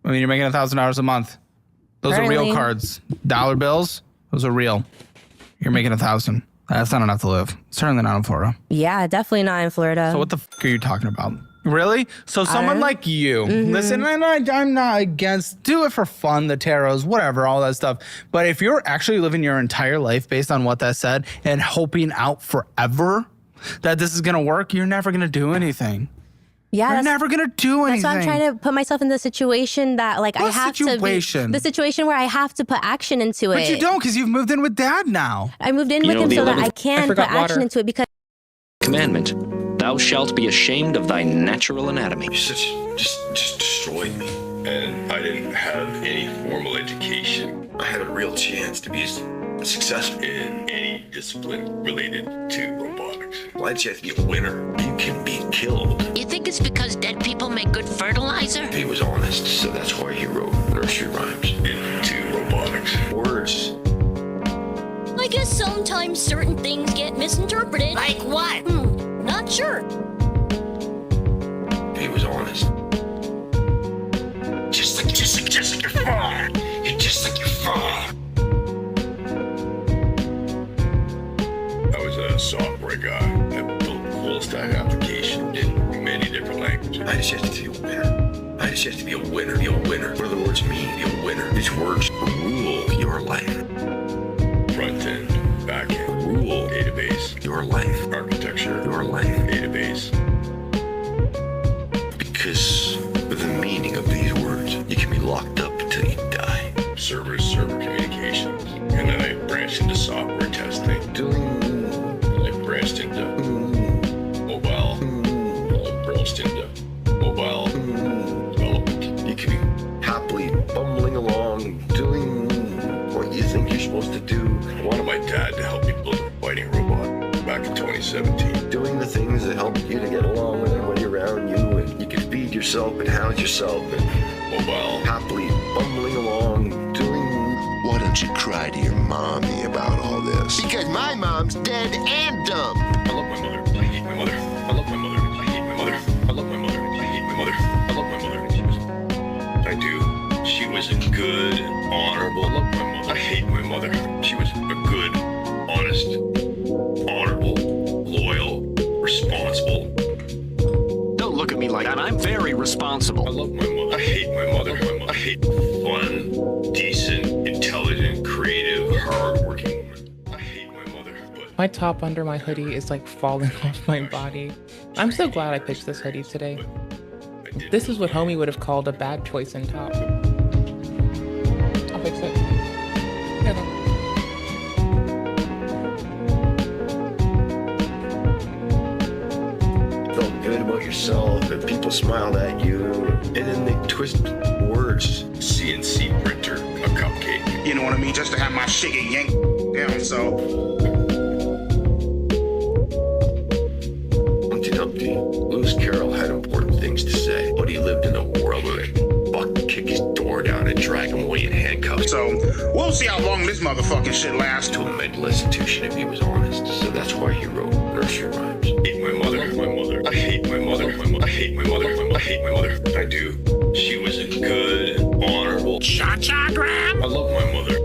I mean, you're making $1,000 a month. Those are real cards. Dollar bills, those are real. You're making 1,000. That's not enough to live. Certainly not in Florida. Yeah, definitely not in Florida. So what the fuck are you talking about? Really? So someone like you, listen, and I'm not against, do it for fun, the tarots, whatever, all that stuff. But if you're actually living your entire life based on what that said and hoping out forever that this is going to work, you're never going to do anything. Yeah, you're never going to do anything. That's why I'm trying to put myself in the situation that like I have to be, the situation where I have to put action into it. But you don't, because you've moved in with dad now. I moved in with him so that I can put action into it because commandment. thou shalt be ashamed of thy natural anatomy. Just destroyed me. And I didn't have any formal education. I had a real chance to be successful in any discipline related to robotics. Why did you have to be a winner? You can be killed. You think it's because dead people make good fertilizer? He was honest, so that's why he wrote nursery rhymes into robotics. Words. I guess sometimes certain things get misinterpreted. Like what? Not sure. He was honest. Just like your father. You're just like your father. I was a software guy. I built full-stack applications in many different languages. I just have to be a winner. I just have to be a winner. Be a winner. What do the words mean? Be a winner. These words rule your life. Front end, back end, rule, database, your life. Architecture, your life, database. Because with the meaning of these words, you can be locked up until you die. Server communications. And then I branched into software testing. And I branched into mobile. I branched into mobile development. You can be happily bumbling along, doing what you think you're supposed to do. I wanted my dad to help me build a fighting robot back in 2017. Doing the things that help you to get along with everybody around you, and you can feed yourself and house yourself, and mobile, happily bumbling along, doing... Why don't you cry to your mommy about all this? Because my mom's dead and dumb. I love my mother. I hate my mother. I love my mother. I hate my mother. I love my mother. I hate my mother. I love my mother. I do. She was a good, honorable... I love my mother. I hate my mother. She was a good, honest, honorable, loyal, responsible. Don't look at me like that. I'm very responsible. I love my mother. I hate my mother. I hate fun, decent, intelligent, creative, hardworking woman. I hate my mother. But My top under my hoodie is like falling off my body. I'm so glad I picked this hoodie today. This is what homie would have called a bad choice in top. I'll fix it. Here, look. felt good about yourself, and people smiled at you, and then they twist words. CNC printer, a cupcake. You know what I mean? Just to have my shit get yanked down, so. Humpty Dumpty, Lewis Carroll had important things to say, but he lived in a world where Buck could kick his door down and drag him away in handcuffs. So, we'll see how long this motherfucking shit lasts. To a mental institution if he was honest, so that's why he wrote nursery rhymes. I hate my mother, I hate my mother, I hate my mother, I hate my mother. I do. She was a good, honorable cha-cha-gram. I love my mother.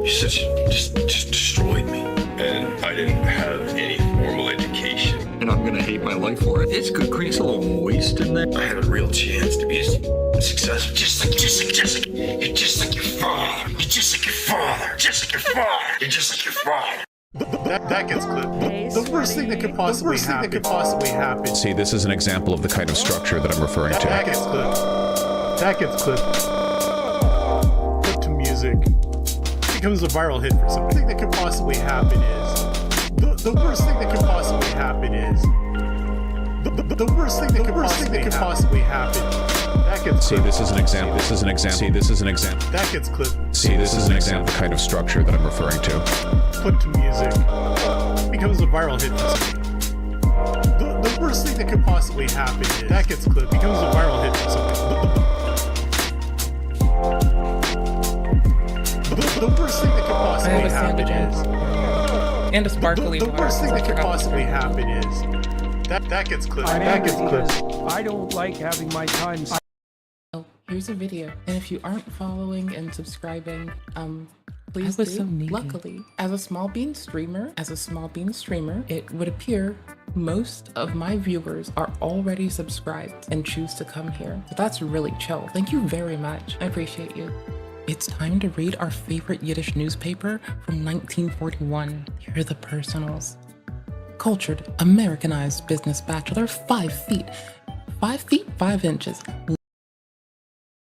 You just destroyed me. And I didn't have any formal education. And I'm gonna hate my life for it. It's good green, it's a little moist in there. I had a real chance to be successful. Just like, you're just like your father. You're just like your father. Just like your father. You're just like your father. That gets clipped. The worst thing that could possibly happen. See, this is an example of the kind of structure that I'm referring to. That gets clipped. That gets clipped. Clip to music. Becomes a viral hit for something. The thing that could possibly happen is the worst thing that could possibly happen is the worst thing that could possibly happen. That gets See, this is an example. This is an example. See, this is an example. That gets clipped. See, this is an example of the kind of structure that I'm referring to. Clip to music. Becomes a viral hit for something. The worst thing that could possibly happen is that gets clipped. Becomes a viral hit for something. The worst thing that could possibly happen is and a sparkly the worst thing that could possibly happen is that gets clipped. That gets clipped. I don't like having my time. Oh, here's a video, and if you aren't following and subscribing, please do. So luckily, as a small bean streamer, it would appear most of my viewers are already subscribed and choose to come here. So that's really chill. Thank you very much. I appreciate you. It's time to read our favorite Yiddish newspaper from 1941. Here are the personals. Cultured, Americanized business bachelor, 5 feet 5 inches.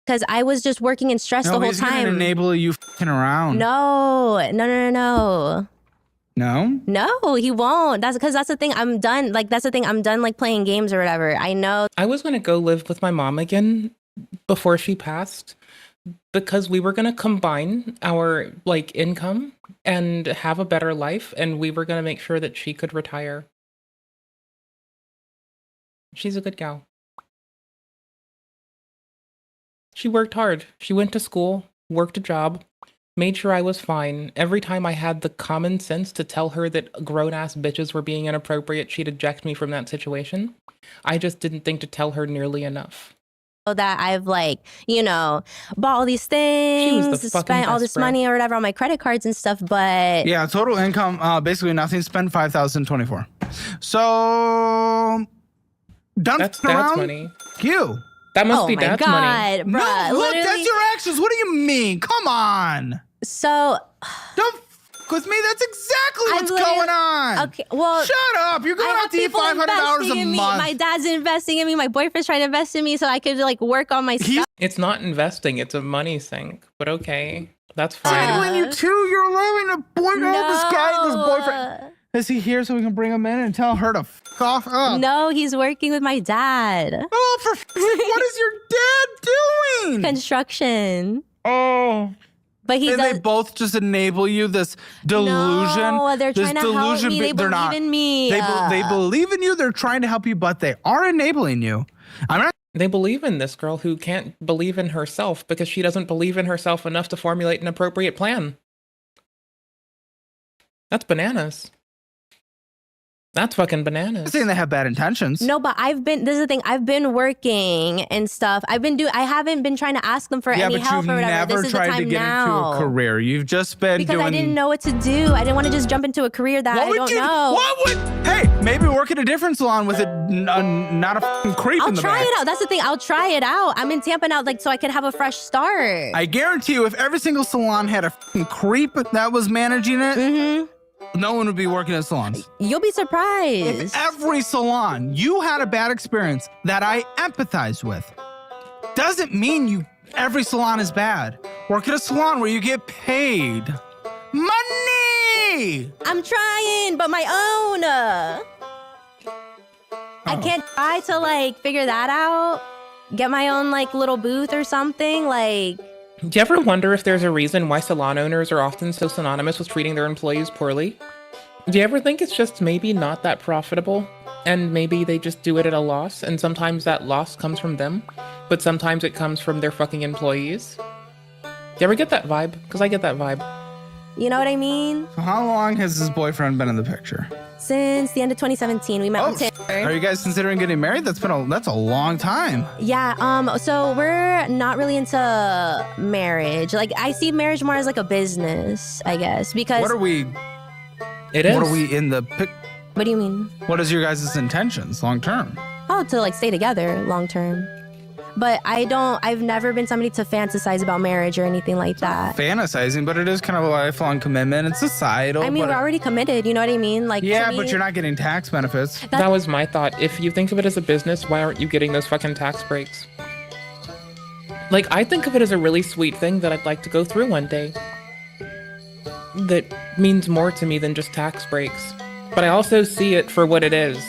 Because I was just working and stressed the whole He's gonna time. enable you f***ing around. No. No? No, he won't. That's because that's the thing. I'm done. Like, that's the thing. I'm done, like, playing games or whatever. I know. I was going to go live with my mom again before she passed because we were going to combine our, like, income and have a better life, and we were going to make sure that she could retire. She's a good gal. She worked hard. She went to school, worked a job, made sure I was fine. Every time I had the common sense to tell her that grown-ass bitches were being inappropriate, she'd eject me from that situation. I just didn't think to tell her nearly enough. That I've, like, you know, bought all these things, spent all this money or whatever on my credit cards and stuff, but... Yeah, total income, basically nothing, spend $5,024. So... Done That's around? dad's money. You. That must be dad's money. Bruh, No, look, literally. that's your actions. What do you mean? Come on. So... Don't f with me. That's exactly what's going on. Okay, well... Shut up. You're going out to eat $500 a month. My dad's investing in me. My boyfriend's trying to invest in me so I could, like, work on my stuff. It's not investing, it's a money sink. But okay, that's fine. Angling you too. You're allowing a boy, this guy, this boyfriend. Is he here so we can bring him in and tell her to f off? No, he's working with my dad. Oh, what is your dad doing? Construction. Oh. But he and does. They both just enable you this delusion. No, they're this trying to help me. They they're believe not. in me. They believe in you. They're trying to help you, but they are enabling you. I'm not. They believe in this girl who can't believe in herself because she doesn't believe in herself enough to formulate an appropriate plan. That's bananas. That's fucking bananas. I'm saying they have bad intentions. No, but this is the thing. I've been working and stuff. I haven't been trying to ask them for any help or whatever. Never This is the tried time to get now. into a career. You've just been because doing... I didn't know what to do. I didn't want to just jump into a career that I don't know. What would... Hey, maybe work at a different salon with not a fucking creep in the back. I'll try it out. That's the thing. I'll try it out. I'm in Tampa now, like, so I can have a fresh start. I guarantee you, if every single salon had a fucking creep that was managing it, no one would be working at salons. You'll be surprised. If every salon you had a bad experience that I empathize with, doesn't mean every salon is bad. Work at a salon where you get paid money. I'm trying, but my own. I can't try to, like, figure that out. Get my own, like, little booth or something, like... Do you ever wonder if there's a reason why salon owners are often so synonymous with treating their employees poorly? Do you ever think it's just maybe not that profitable? And maybe they just do it at a loss, and sometimes that loss comes from them, but sometimes it comes from their fucking employees? Do you ever get that vibe? Because I get that vibe. You know what I mean? So how long has his boyfriend been in the picture? Since the end of 2017, we met on Tinder. Are you guys considering getting married? That's a long time. Yeah, so we're not really into marriage. Like, I see marriage more as like a business, I guess, because... What are we... It is. What are we in the... What do you mean? What is your guys' intentions long term? Oh, to, like, stay together long term. But I've never been somebody to fantasize about marriage or anything like that. Fantasizing, but it is kind of a lifelong commitment. It's societal. I mean, we're already committed, you know what I mean? Like, yeah, to me, but you're not getting tax benefits. That was my thought. If you think of it as a business, why aren't you getting those fucking tax breaks? Like, I think of it as a really sweet thing that I'd like to go through one day. That means more to me than just tax breaks. But I also see it for what it is.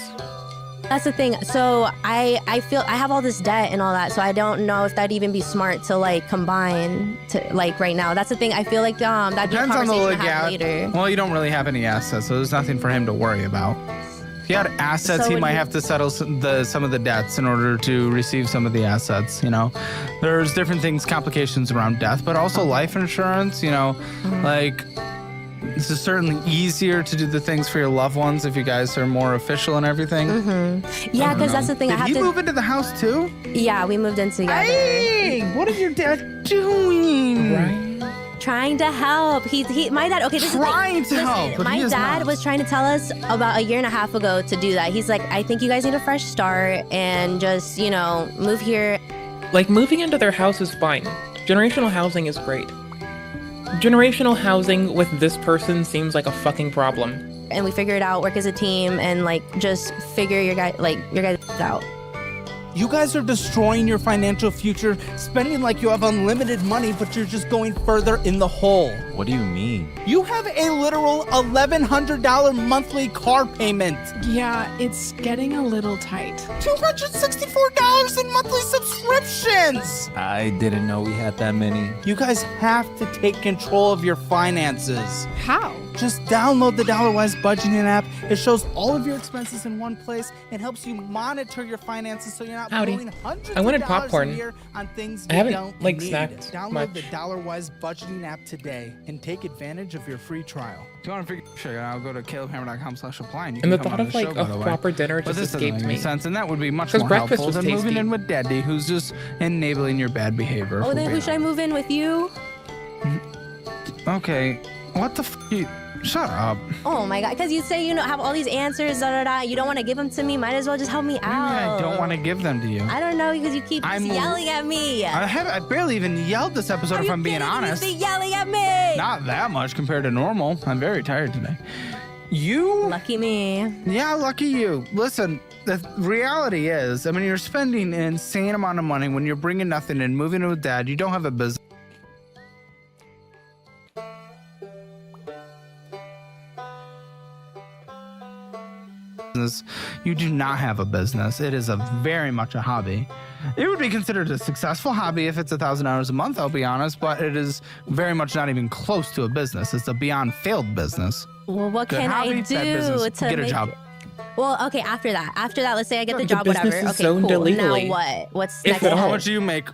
That's the thing. So I feel I have all this debt and all that, so I don't know if that'd even be smart to, like, combine to, like, right now. That's the thing. I feel like that'd be a conversation to have later. Well, you don't really have any assets, so there's nothing for him to worry about. If he had assets, he might have to settle some of the debts in order to receive some of the assets, you know. There's different things, complications around death, but also life insurance, you know, like... This is certainly easier to do the things for your loved ones if you guys are more official and everything. Yeah, because that's the thing. Did he move into the house too? Yeah, we moved in together. Hey, what is your dad doing? Right. Trying to help. My dad. Okay, this is trying to help. But my dad was trying to tell us about a year and a half ago to do that. He's like, I think you guys need a fresh start and just, you know, move here. Like, moving into their house is fine. Generational housing is great. Generational housing with this person seems like a fucking problem. And we figure it out, work as a team, and, like, just figure your guys out. You guys are destroying your financial future, spending like you have unlimited money, but you're just going further in the hole. What do you mean? You have a literal $1,100 monthly car payment. Yeah, it's getting a little tight. $264 in monthly subscriptions. I didn't know we had that many. You guys have to take control of your finances. How? Just download the Dollarwise budgeting app. It shows all of your expenses in one place and helps you monitor your finances so you're not blowing hundreds I wanted of dollars popcorn. a year on things I you haven't, don't like, need. snacked Download much. the Dollarwise budgeting app today and take advantage of your free trial. If you want to figure shit out, go to calebhammer.com/apply and you And the can come thought on of the like show, by the a way. proper dinner But just this doesn't escaped make any me. sense, and that would be much 'Cause more breakfast helpful was than moving tasty. in with Daddy, who's just enabling your bad behavior. Oh, for then who being should I move in with you? Okay, what the you... Shut up. Oh my god, because you say you know have all these answers, you don't want to give them to me. Might as well just help me out. I don't want to give them to you. I don't know because you keep just yelling at me. I barely even yelled this episode, if I'm being honest. You keep yelling at me. Not that much compared to normal. I'm very tired today. You? Lucky me. Yeah, lucky you. Listen, the reality is, I mean, you're spending an insane amount of money when you're bringing nothing in, moving in with Dad. You don't have a business. You do not have a business. It is very much a hobby. It would be considered a successful hobby if it's $1,000 a month, I'll be honest, but it is very much not even close to a business. It's a beyond failed business. Well, what Good can hobby, I bad do business. to Get a make job. it? Well, okay, after that, let's say I get the The job, business whatever. is Okay, zoned cool. illegally. Now what? What's If next? how much do you make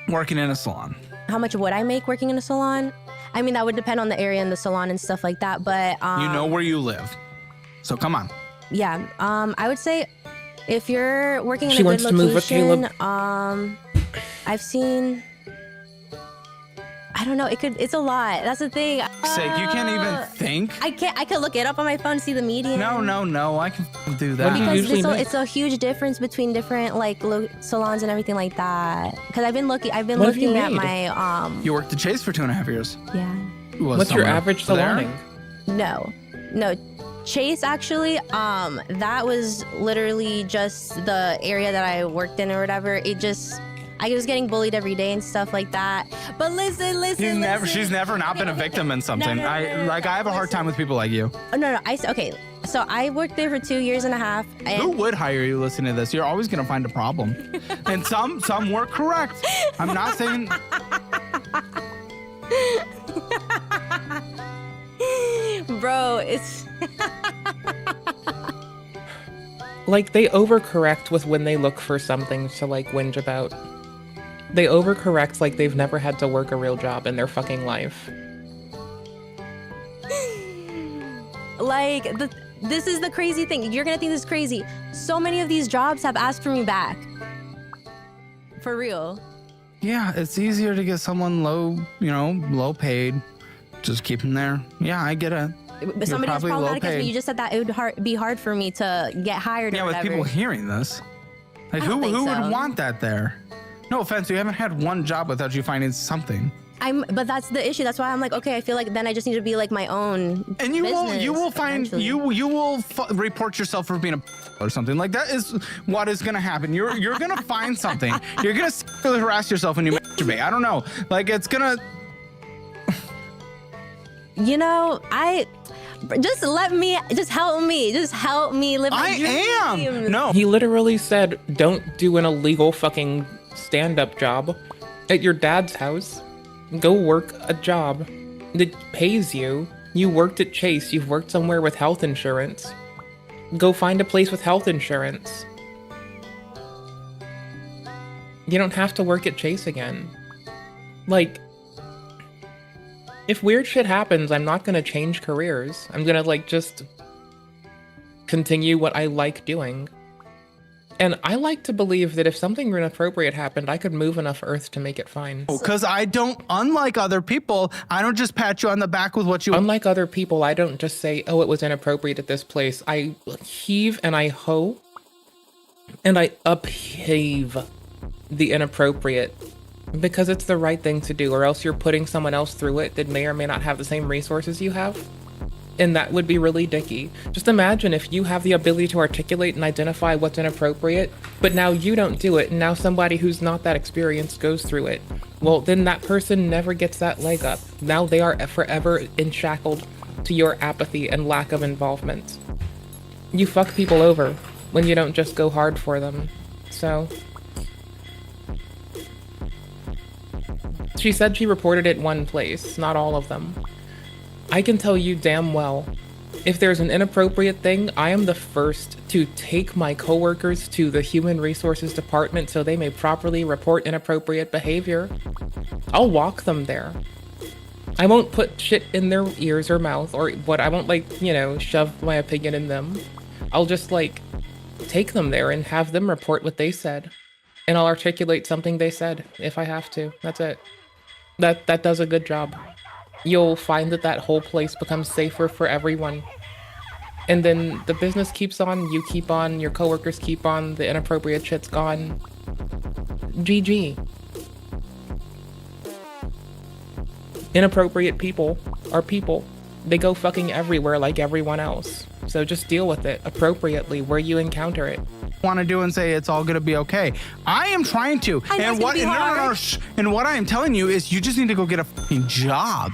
working in a salon? How much would I make working in a salon? I mean, that would depend on the area and the salon and stuff like that. But You know where you live. So come on. yeah, I would say if you're working in She a good wants to move with location, Caleb. I've seen. I don't know. It's a lot. That's the thing. Sake, you can't even think. I could look it up on my phone, see the median. No. I can do that. Because it's a huge difference between different like salons and everything like that. Because I've been looking at my You worked at Chase for 2.5 years. Yeah. What's your average saloning? No. Chase actually, that was literally just the area that I worked in or whatever. I was getting bullied every day and stuff like that. But listen. She's never not been a victim in something. No, I have a hard time with people like you. Oh, no. Okay. So I worked there for 2 years and a half. Who would hire you listening to this? You're always gonna find a problem. And some work correct. I'm not saying. Bro, it's Like, they overcorrect with when they look for something to, like, whinge about. They overcorrect like they've never had to work a real job in their fucking life. like this is the crazy thing. You're gonna think this is crazy. So many of these jobs have asked for me back. For real. Yeah, it's easier to get someone low paid. Just keep them there. Yeah, I get it. But somebody that's problematic as me, you just said that it would be hard for me to get hired or Yeah, with whatever. people hearing this. Like, I who don't think would so. want that there? No offense, you haven't had one job without you finding something. But that's the issue. That's why I'm like, okay, I feel like then I just need to be like my own. And you will find eventually. you will report yourself for being a or something. Like, that is what is gonna happen. You're gonna find something. You're gonna sexually harass yourself when you masturbate. I don't know. Like, it's gonna. You know, just help me live my dream. No. He literally said, don't do an illegal fucking stand-up job at your dad's house. Go work a job that pays you. You worked at Chase. You've worked somewhere with health insurance. Go find a place with health insurance. You don't have to work at Chase again. Like, if weird shit happens, I'm not gonna change careers. I'm gonna, like, just continue what I like doing. And I like to believe that if something inappropriate happened, I could move enough earth to make it fine. Because unlike other people, I don't just pat you on the back with what you... Unlike other people, I don't just say, oh, it was inappropriate at this place. I heave and I hoe, and I upheave the inappropriate. Because it's the right thing to do, or else you're putting someone else through it that may or may not have the same resources you have. And that would be really dicky. Just imagine if you have the ability to articulate and identify what's inappropriate, but now you don't do it, and now somebody who's not that experienced goes through it. Well, then that person never gets that leg up. Now they are forever enshackled to your apathy and lack of involvement. You fuck people over when you don't just go hard for them. So... She said she reported it one place, not all of them. I can tell you damn well, if there's an inappropriate thing, I am the first to take my coworkers to the Human Resources Department so they may properly report inappropriate behavior. I'll walk them there. I won't put shit in their ears or mouth, or what, I won't like, you know, shove my opinion in them. I'll just like take them there and have them report what they said. And I'll articulate something they said if I have to. That's it. That does a good job. You'll find that that whole place becomes safer for everyone. And then the business keeps on, you keep on, your coworkers keep on, the inappropriate shit's gone. GG. Inappropriate people are people. They go fucking everywhere like everyone else. So just deal with it appropriately where you encounter it. Want to do and say it's all going to be okay. I am trying to. And what and what I am telling you is you just need to go get a fucking job.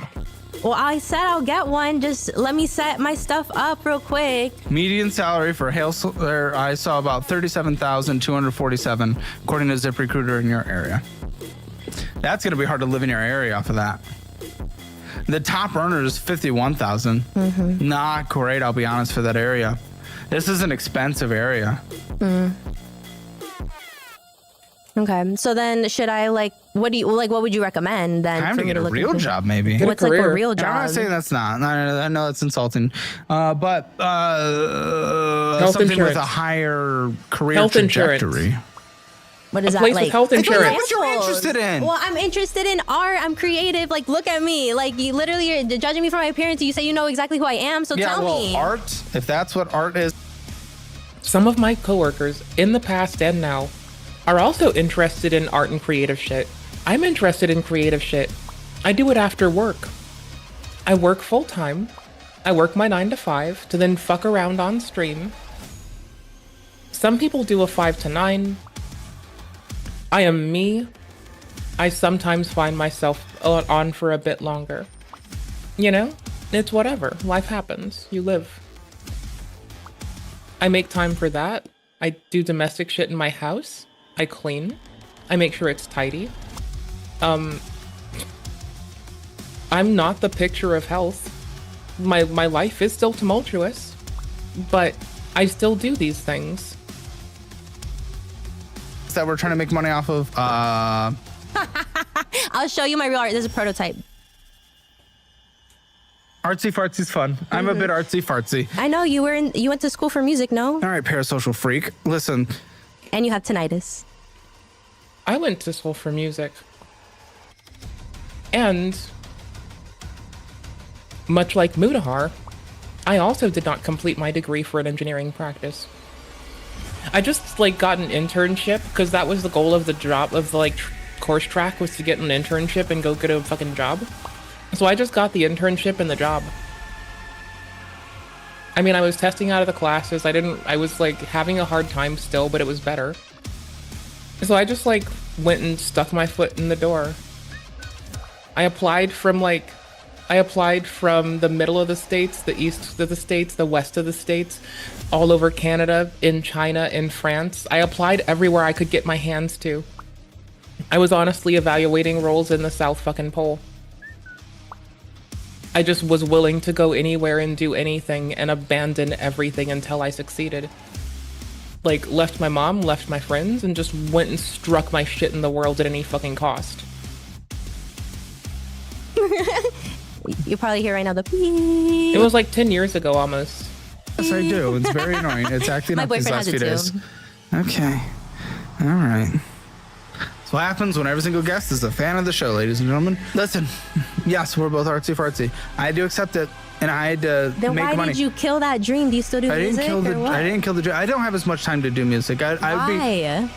Well, I said I'll get one. Just let me set my stuff up real quick. Median salary for I saw about 37,247 according to ZipRecruiter in your area. That's going to be hard to live in your area off of that. The top earner is 51,000. Not great, I'll be honest, for that area. This is an expensive area. Okay, so then should I like? What would you recommend then? Time to get a real job, maybe. What's like a real job? I'm not saying that's not. I know it's insulting, but health something insurance. with a higher career Health trajectory. Insurance. What is a that place like? with health insurance. What you're interested in? Well, I'm interested in art. I'm creative. Like, look at me. Like, you literally are judging me for my appearance. You say you know exactly who I am, so tell me. Art. If that's what art is. Some of my coworkers, in the past and now, are also interested in art and creative shit. I'm interested in creative shit. I do it after work. I work full time. I work my 9 to 5 to then fuck around on stream. Some people do a 5 to 9. I am me. I sometimes find myself on for a bit longer. You know? It's whatever. Life happens. You live. I make time for that. I do domestic shit in my house. I clean. I make sure it's tidy. I'm not the picture of health. My life is still tumultuous, but I still do these things. That we're trying to make money off of. I'll show you my real art. There's a prototype. Artsy fartsy's fun. I'm a bit artsy fartsy. I know you went to school for music, no? All right, parasocial freak. Listen. And you have tinnitus. I went to school for music. And much like Mudahar, I also did not complete my degree for an engineering practice. I just like got an internship because that was the goal of the job of the like course track was to get an internship and go get a fucking job. So I just got the internship and the job. I mean, I was testing out of the classes. I was like having a hard time still, but it was better. So I just like went and stuck my foot in the door. I applied from the middle of the states, the east of the states, the west of the states, all over Canada, in China, in France. I applied everywhere I could get my hands to. I was honestly evaluating roles in the South fucking Pole. I just was willing to go anywhere and do anything and abandon everything until I succeeded. Like, left my mom, left my friends, and just went and struck my shit in the world at any fucking cost. You probably hear right now the beep. It was like 10 years ago almost. Yes, I do. It's very annoying. It's acting My up these boyfriend last few has it days. Okay. All right. That's what happens when every single guest is a fan of the show, ladies and gentlemen. Listen, yes, we're both artsy fartsy. I had to accept it, and I had to Then make why money. did you kill that dream? Do you still do music or what? I didn't kill the dream. I don't have as much time to do music. Why?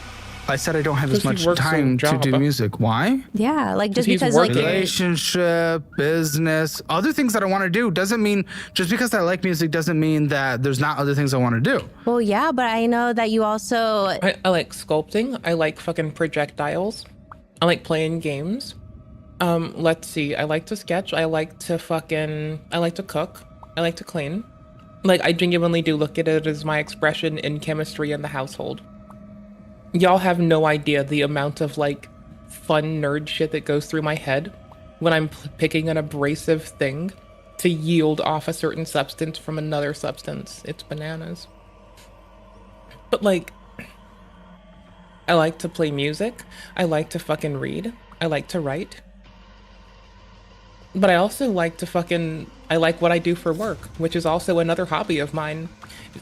I said I don't have as 'Cause he much works a time to do job. music. Why? Yeah, like just He's because like working. Relationship, business, other things that I want to do doesn't mean just because I like music doesn't mean that there's not other things I want to do. well, yeah, but I know that you also I like sculpting. I like fucking projectiles. I like playing games. Let's see. I like to sketch. I like to cook. I like to clean. Like, I genuinely do look at it as my expression in chemistry in the household. Y'all have no idea the amount of, like, fun nerd shit that goes through my head when I'm picking an abrasive thing to yield off a certain substance from another substance. It's bananas. But, like, I like to play music. I like to fucking read. I like to write. But I also like to I like what I do for work, which is also another hobby of mine.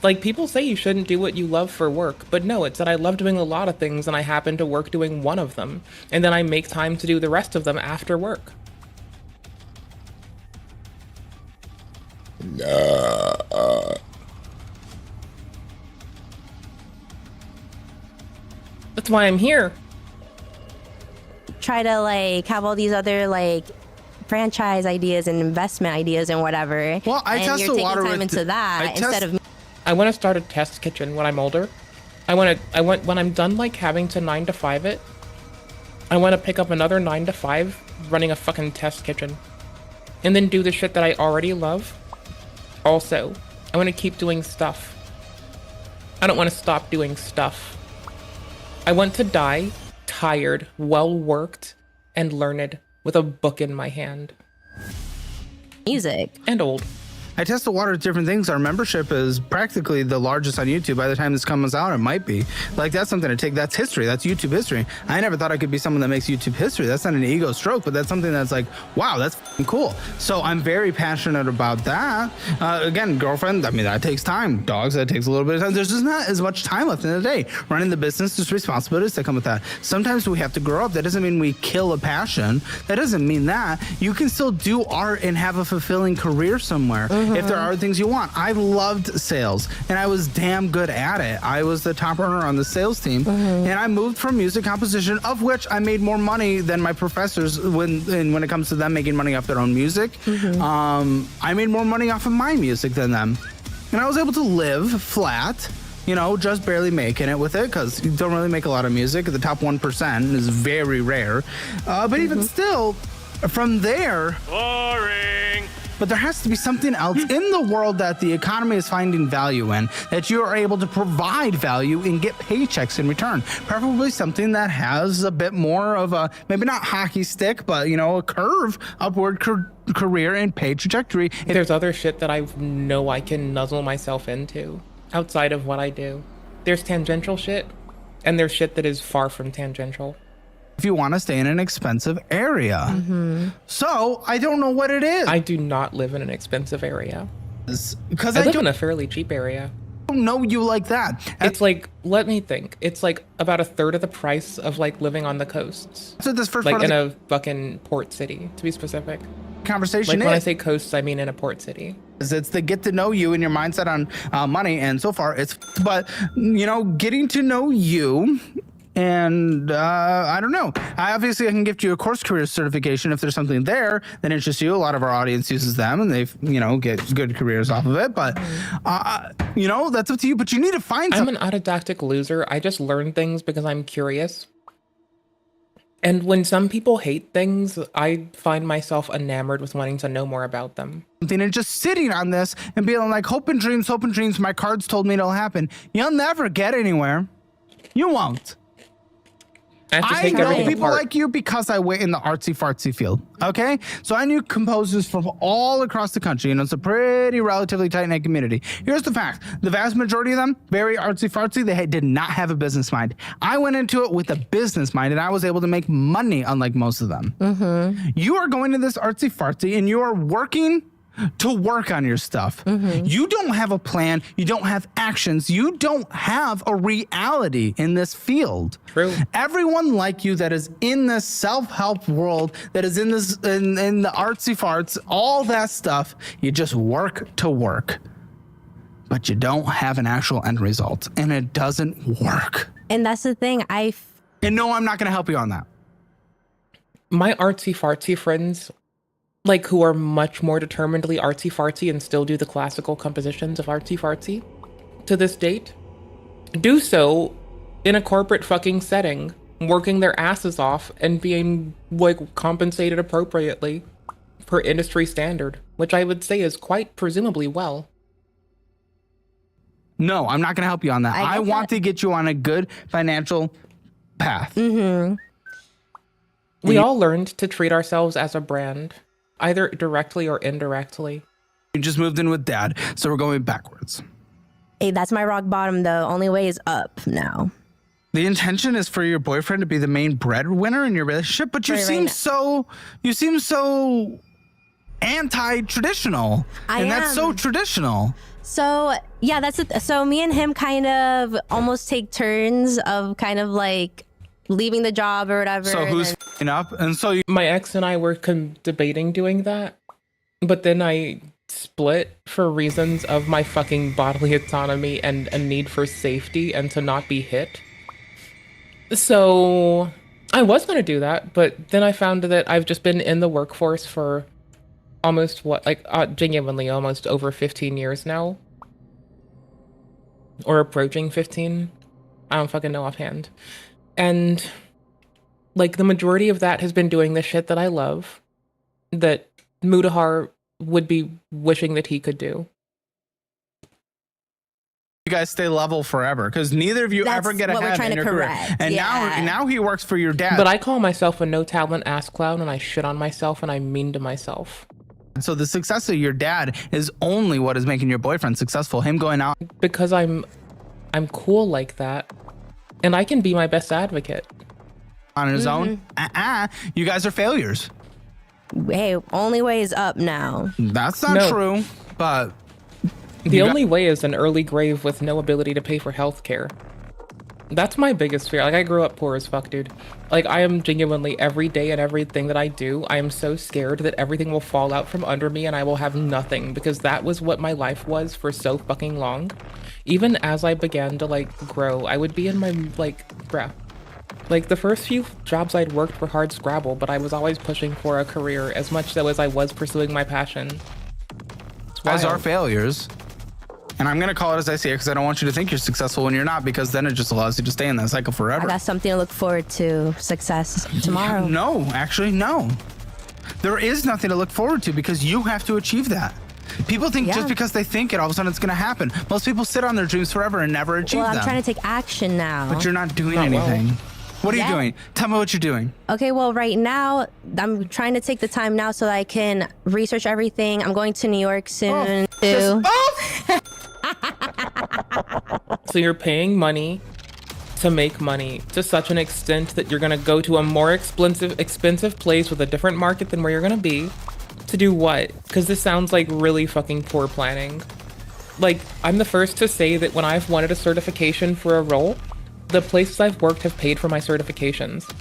Like, people say you shouldn't do what you love for work, but no, it's that I love doing a lot of things and I happen to work doing one of them. And then I make time to do the rest of them after work. That's why I'm here. try to like have all these other like franchise ideas and investment ideas and whatever. Well, I and test you're the taking water time with into the- that instead of I want to start a test kitchen when I'm older. I want when I'm done like having to 9 to 5 it, I want to pick up another 9 to 5 running a fucking test kitchen. And then do the shit that I already love. Also, I want to keep doing stuff. I don't want to stop doing stuff. I want to die tired, well worked, and learned with a book in my hand. Music. And old. I test the water with different things. Our membership is practically the largest on YouTube. By the time this comes out, it might be. Like, that's something to take. That's history. That's YouTube history. I never thought I could be someone that makes YouTube history. That's not an ego stroke, but that's something that's like, wow, that's f***ing cool. So I'm very passionate about that. Again, girlfriend, I mean, that takes time. Dogs, that takes a little bit of time. There's just not as much time left in the day. Running the business, there's responsibilities that come with that. Sometimes we have to grow up. That doesn't mean we kill a passion. That doesn't mean that. You can still do art and have a fulfilling career somewhere. If there are things you want. I loved sales and I was damn good at it. I was the top earner on the sales team and I moved from music composition, of which I made more money than my professors when it comes to them making money off their own music. I made more money off of my music than them. And I was able to live flat, you know, just barely making it with it because you don't really make a lot of music. The top 1% is very rare. But even still, from there... Boring. But there has to be something else in the world that the economy is finding value in, that you are able to provide value and get paychecks in return. Preferably something that has a bit more of a, maybe not hockey stick, but, you know, a curve, upward career and pay trajectory. There's other shit that I know I can nuzzle myself into outside of what I do. There's tangential shit, and there's shit that is far from tangential. If you want to stay in an expensive area. So I don't know what it is. I do not live in an expensive area. Because I live in a fairly cheap area. I don't know you like that. It's like, let me think. It's like about a third of the price of like living on the coasts. So this first like part of in a fucking port city, to be specific. Conversation like when I say coasts, I mean in a port city. It's the get to know you and your mindset on money, and so far it's, but you know, getting to know you. And I don't know. I can gift you a course career certification if there's something there that interests you. A lot of our audience uses them, and they've get good careers off of it. But that's up to you. But you need to find. I'm an autodidactic loser. I just learn things because I'm curious. And when some people hate things, I find myself enamored with wanting to know more about them. And just sitting on this and being like, hope and dreams. My cards told me it'll happen. You'll never get anywhere. You won't. I know people like you because I went in the artsy fartsy field. Okay, so I knew composers from all across the country, and it's a pretty relatively tight knit community. Here's the fact: the vast majority of them, very artsy fartsy, they did not have a business mind. I went into it with a business mind, and I was able to make money, unlike most of them. You are going to this artsy fartsy, and you are working to work on your stuff. You don't have a plan. You don't have actions. You don't have a reality in this field. True. Everyone like you that is in this self-help world, that is in this in the artsy farts, all that stuff, you just work to work. But you don't have an actual end result, and it doesn't work. And that's the thing. I And no, I'm not going to help you on that. My artsy fartsy friends, like who are much more determinedly artsy fartsy and still do the classical compositions of artsy fartsy to this date, do so in a corporate fucking setting, working their asses off and being like compensated appropriately per industry standard, which I would say is quite presumably well. No, I'm not going to help you on that. I want to get you on a good financial path. We all learned to treat ourselves as a brand, either directly or indirectly. You just moved in with dad, so we're going backwards. Hey, that's my rock bottom though. Only way is up now. The intention is for your boyfriend to be the main breadwinner in your relationship, but you seem so anti-traditional. And that's so traditional. So yeah, that's it. So me and him kind of almost take turns of kind of like leaving the job or whatever. So who's f***ing up? And so my ex and I were debating doing that, but then I split for reasons of my fucking bodily autonomy and a need for safety and to not be hit. So I was going to do that, but then I found that I've just been in the workforce for almost genuinely almost over 15 years now, or approaching 15. I don't fucking know offhand. And like the majority of that has been doing the shit that I love, that Mudahar would be wishing that he could do. You guys stay level forever because neither of you ever get ahead in your career. And now he works for your dad. But I call myself a no talent ass clown, and I shit on myself, and I'm mean to myself. So the success of your dad is only what is making your boyfriend successful. Him going out because I'm cool like that, and I can be my best advocate on his own. You guys are failures. Hey, only way is up now. That's not true, but the only way is an early grave with no ability to pay for health care. That's my biggest fear. Like, I grew up poor as fuck, dude. Like, I am genuinely, every day and everything that I do, I am so scared that everything will fall out from under me and I will have nothing, because that was what my life was for so fucking long. Even as I began to, like, grow, I would be in my, like, bruh. Like, the first few jobs I'd worked were hard scrabble, but I was always pushing for a career as much so as I was pursuing my passion. Guys are failures. And I'm going to call it as I see it because I don't want you to think you're successful when you're not, because then it just allows you to stay in that cycle forever. I got something to look forward to. Success tomorrow. No, actually, no. There is nothing to look forward to because you have to achieve that. People think just because they think it, all of a sudden it's going to happen. Most people sit on their dreams forever and never achieve them. Well, I'm trying to take action now. But you're not doing anything. What are you doing? Tell me what you're doing. Okay, well, right now, I'm trying to take the time now so that I can research everything. I'm going to New York soon, too. So you're paying money to make money to such an extent that you're going to go to a more expensive place with a different market than where you're going to be to do what? Because this sounds like really fucking poor planning. Like, I'm the first to say that when I've wanted a certification for a role, the places I've worked have paid for my certifications.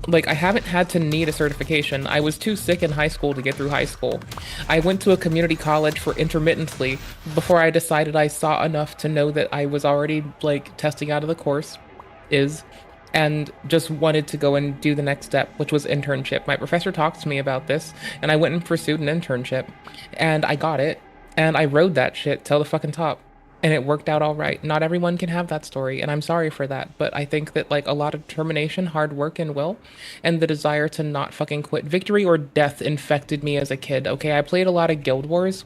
Like, I haven't had to need a certification. I was too sick in high school to get through high school. I went to a community college for intermittently before I decided I saw enough to know that I was already, like, testing out of the course, and just wanted to go and do the next step, which was internship. My professor talked to me about this, and I went and pursued an internship, and I got it, and I rode that shit till the fucking top. And it worked out all right. Not everyone can have that story, and I'm sorry for that. But I think that, like, a lot of determination, hard work, and will, and the desire to not fucking quit. Victory or death infected me as a kid, okay? I played a lot of Guild Wars,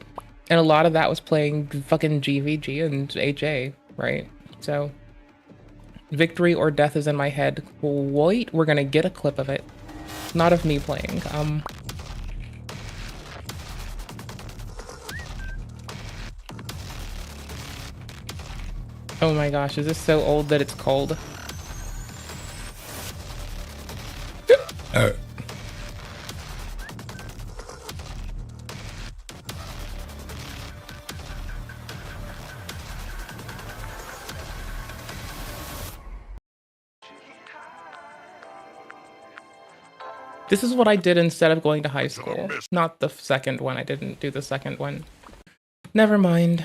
and a lot of that was playing fucking GVG and HA, right? So, victory or death is in my head. Wait, we're gonna get a clip of it. Not of me playing. Oh my gosh, is this so old that it's cold? This is what I did instead of going to high school. Not the second one. I didn't do the second one. Never mind.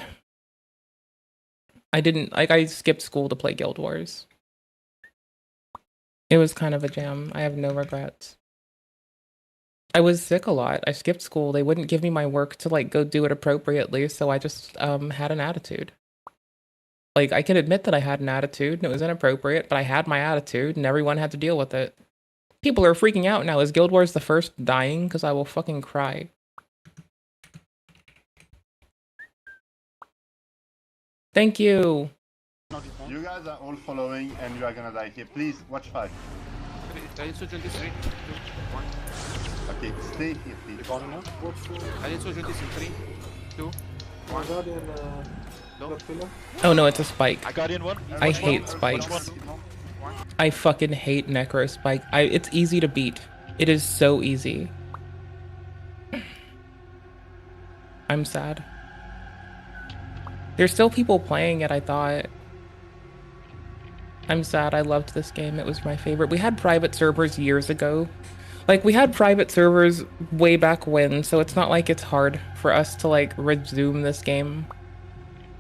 I skipped school to play Guild Wars. It was kind of a jam. I have no regrets. I was sick a lot. I skipped school. They wouldn't give me my work to like go do it appropriately, so I just had an attitude. Like, I can admit that I had an attitude and it was inappropriate, but I had my attitude and everyone had to deal with it. People are freaking out now. Is Guild Wars the first dying? Because I will fucking cry. Thank you. You guys are all following and you are gonna die here. Please, watch 5. Okay, stay here, please. Oh no, it's a spike. I got in one. I hate spikes. I fucking hate Necro Spike. It's easy to beat. It is so easy. I'm sad. There's still people playing it, I thought. I'm sad. I loved this game. It was my favorite. We had private servers years ago. Like, we had private servers way back when, so it's not like it's hard for us to, like, resume this game.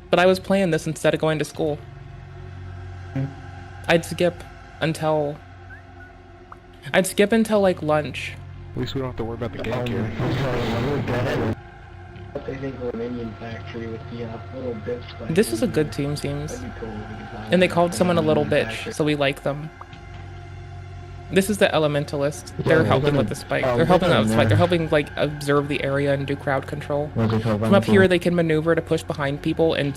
But I was playing this instead of going to school. I'd skip until like lunch. At least we don't have to worry about the gank here. This is a good team, seems. And they called someone a little bitch, so we like them. This is the Elementalist. They're helping with the spike. They're helping out with the spike. They're helping, like, observe the area and do crowd control. From up here, they can maneuver to push behind people and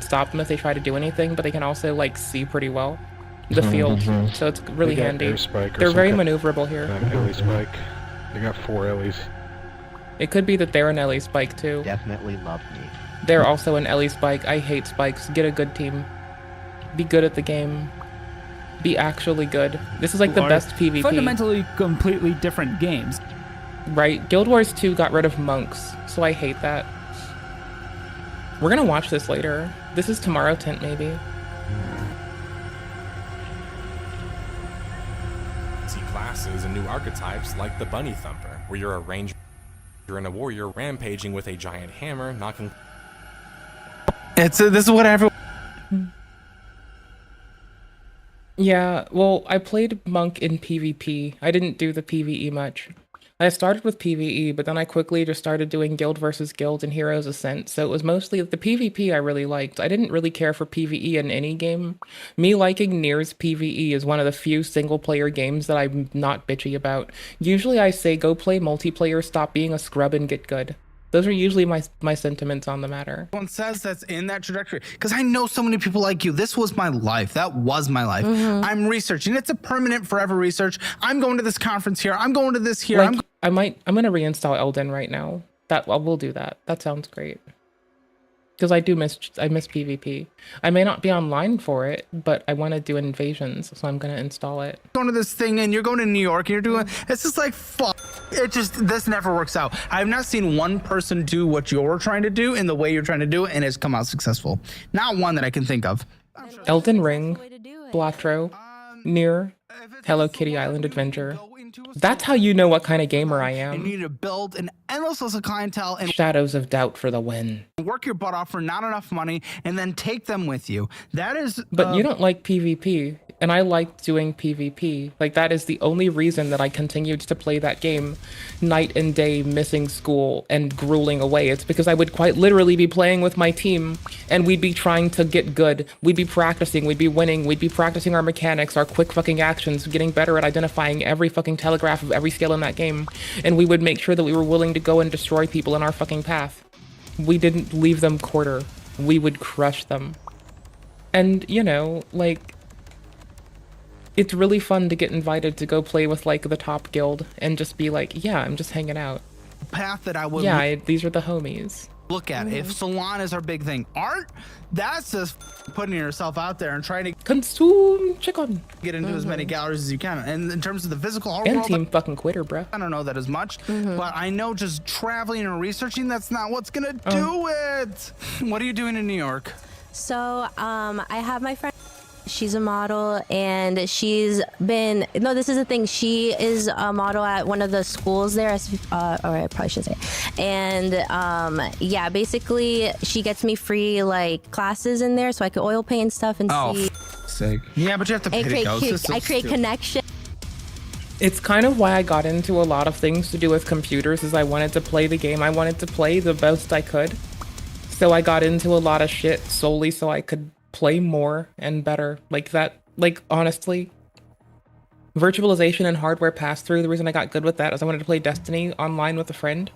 stop them if they try to do anything, but they can also, like, see pretty well the field. So it's really handy. They're very maneuverable here. Ellie spike. They got 4 Ellies. It could be that they're an Ellie spike, too. Definitely love me. They're also an Ellie spike. I hate spikes. Get a good team. Be good at the game. Be actually good. This is like the best PvP. Fundamentally completely different games. Right. Guild Wars 2 got rid of monks, so I hate that. We're gonna watch this later. This is tomorrow tent, maybe. See classes and new archetypes like the Bunny Thumper, where you're a ranger and a warrior rampaging with a giant hammer, knocking. This is what everyone. Yeah, well, I played Monk in PvP. I didn't do the PvE much. I started with PvE, but then I quickly just started doing Guild versus Guild and Heroes Ascent, so it was mostly the PvP I really liked. I didn't really care for PvE in any game. Me liking Nier's PvE is one of the few single-player games that I'm not bitchy about. Usually I say go play multiplayer, stop being a scrub, and get good. Those are usually my sentiments on the matter. Everyone says that's in that trajectory because I know so many people like you. This was my life. That was my life. I'm researching. It's a permanent, forever research. I'm going to this conference here. I'm going to this here. Like, I'm gonna reinstall Elden right now. We'll do that. That sounds great. Because I miss PvP. I may not be online for it, but I want to do invasions, so I'm gonna install it. Going to this thing and you're going to New York and you're doing. It's just like fuck. This never works out. I've not seen one person do what you're trying to do in the way you're trying to do it, and it's come out successful. Not one that I can think of. Elden Ring, Blatro, Nier, Hello Kitty Island Adventure. That's how you know what kind of gamer I am. You need to build an endless list of clientele and Shadows of Doubt for the win. Work your butt off for not enough money and then take them with you. That is. But you don't like PvP, and I like doing PvP. Like, that is the only reason that I continued to play that game night and day, missing school and grueling away. It's because I would quite literally be playing with my team and we'd be trying to get good. We'd be practicing, we'd be winning, we'd be practicing our mechanics, our quick fucking actions, getting better at identifying every fucking telegraph of every skill in that game. And we would make sure that we were willing to go and destroy people in our fucking path. We didn't leave them quarter. We would crush them. And, you know, like, it's really fun to get invited to go play with, like, the top guild and just be like, yeah, I'm just hanging out. Path that I would. Yeah, these are the homies. Look at if salon is our big thing. Art, that's just putting yourself out there and trying to consume chicken. Get into as many galleries as you can. And in terms of the physical art and world, team fucking quitter, bro. I don't know that as much, but I know just traveling and researching, that's not what's gonna do it. What are you doing in New York? So I have my friend. She's a model, and she's been, no, this is the thing, she is a model at one of the schools there, or I probably should say. And yeah, basically she gets me free like classes in there so I can oil paint stuff and see. Sake. Yeah, but you have to pay to go. I create connection. It's kind of why I got into a lot of things to do with computers, is I wanted to play the game I wanted to play the best I could. So I got into a lot of shit solely so I could play more and better. Like that, like honestly, virtualization and hardware pass-through, the reason I got good with that is I wanted to play Destiny online with a friend.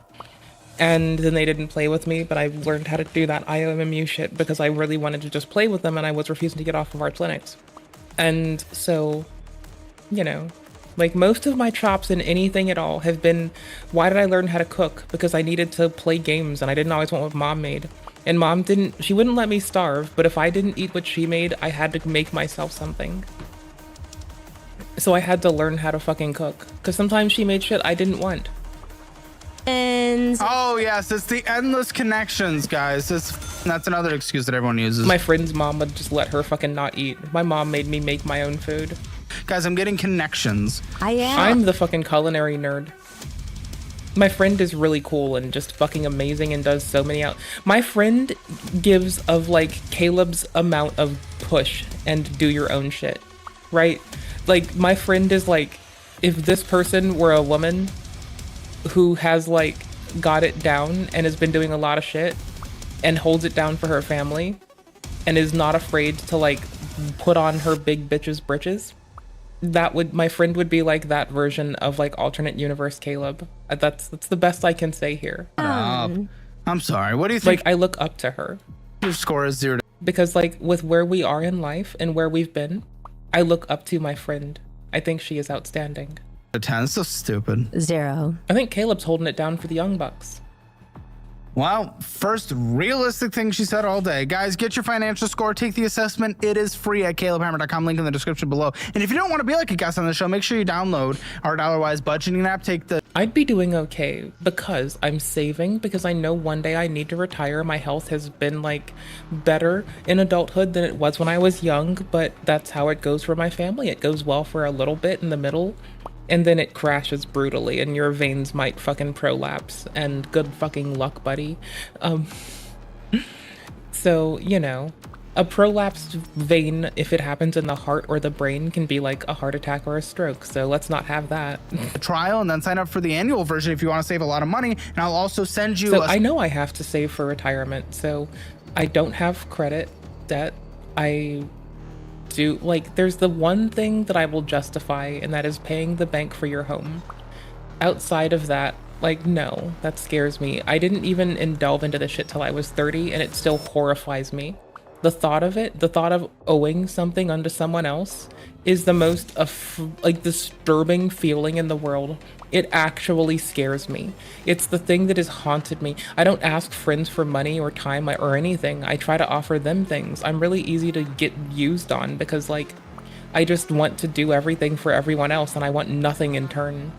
And then they didn't play with me, but I learned how to do that IOMMU shit because I really wanted to just play with them and I was refusing to get off of Arch Linux. And so, you know, like most of my chops in anything at all have been, why did I learn how to cook? Because I needed to play games and I didn't always want what mom made. And mom she wouldn't let me starve, but if I didn't eat what she made, I had to make myself something. So I had to learn how to fucking cook. Because sometimes she made shit I didn't want. And oh yes, it's the endless connections, guys. That's another excuse that everyone uses. My friend's mom would just let her fucking not eat. My mom made me make my own food. Guys, I'm getting connections. I am. I'm the fucking culinary nerd. My friend is really cool and just fucking amazing and does so many My friend gives of like Caleb's amount of push and do your own shit, right? Like my friend is like, if this person were a woman who has like got it down and has been doing a lot of shit and holds it down for her family and is not afraid to like put on her big bitch's britches, my friend would be like that version of like alternate universe Caleb. That's the best I can say here. I'm sorry. What do you think? Like I look up to her. Your score is 0 because like with where we are in life and where we've been, I look up to my friend. I think she is outstanding. to 10. It's so stupid. 0. I think Caleb's holding it down for the Young Bucks. Well, first realistic thing she said all day. Guys, get your financial score. Take the assessment. It is free at calebhammer.com. Link in the description below. And if you don't want to be like a guest on the show, make sure you download our Dollarwise budgeting app. I'd be doing okay because I'm saving, because I know one day I need to retire. My health has been like better in adulthood than it was when I was young, but that's how it goes for my family. It goes well for a little bit in the middle, and then it crashes brutally and your veins might fucking prolapse, and good fucking luck, buddy. So, you know, a prolapsed vein, if it happens in the heart or the brain, can be like a heart attack or a stroke. So let's not have that. Trial, and then sign up for the annual version if you want to save a lot of money. And I'll also send you. So I know I have to save for retirement. So I don't have credit debt. I do, like, there's the one thing that I will justify, and that is paying the bank for your home. Outside of that, like, no, that scares me. I didn't even delve into this shit till I was 30, and it still horrifies me. The thought of it, the thought of owing something unto someone else, is the most like disturbing feeling in the world. It actually scares me. It's the thing that has haunted me. I don't ask friends for money or time or anything. I try to offer them things. I'm really easy to get used on because, like, I just want to do everything for everyone else and I want nothing in turn.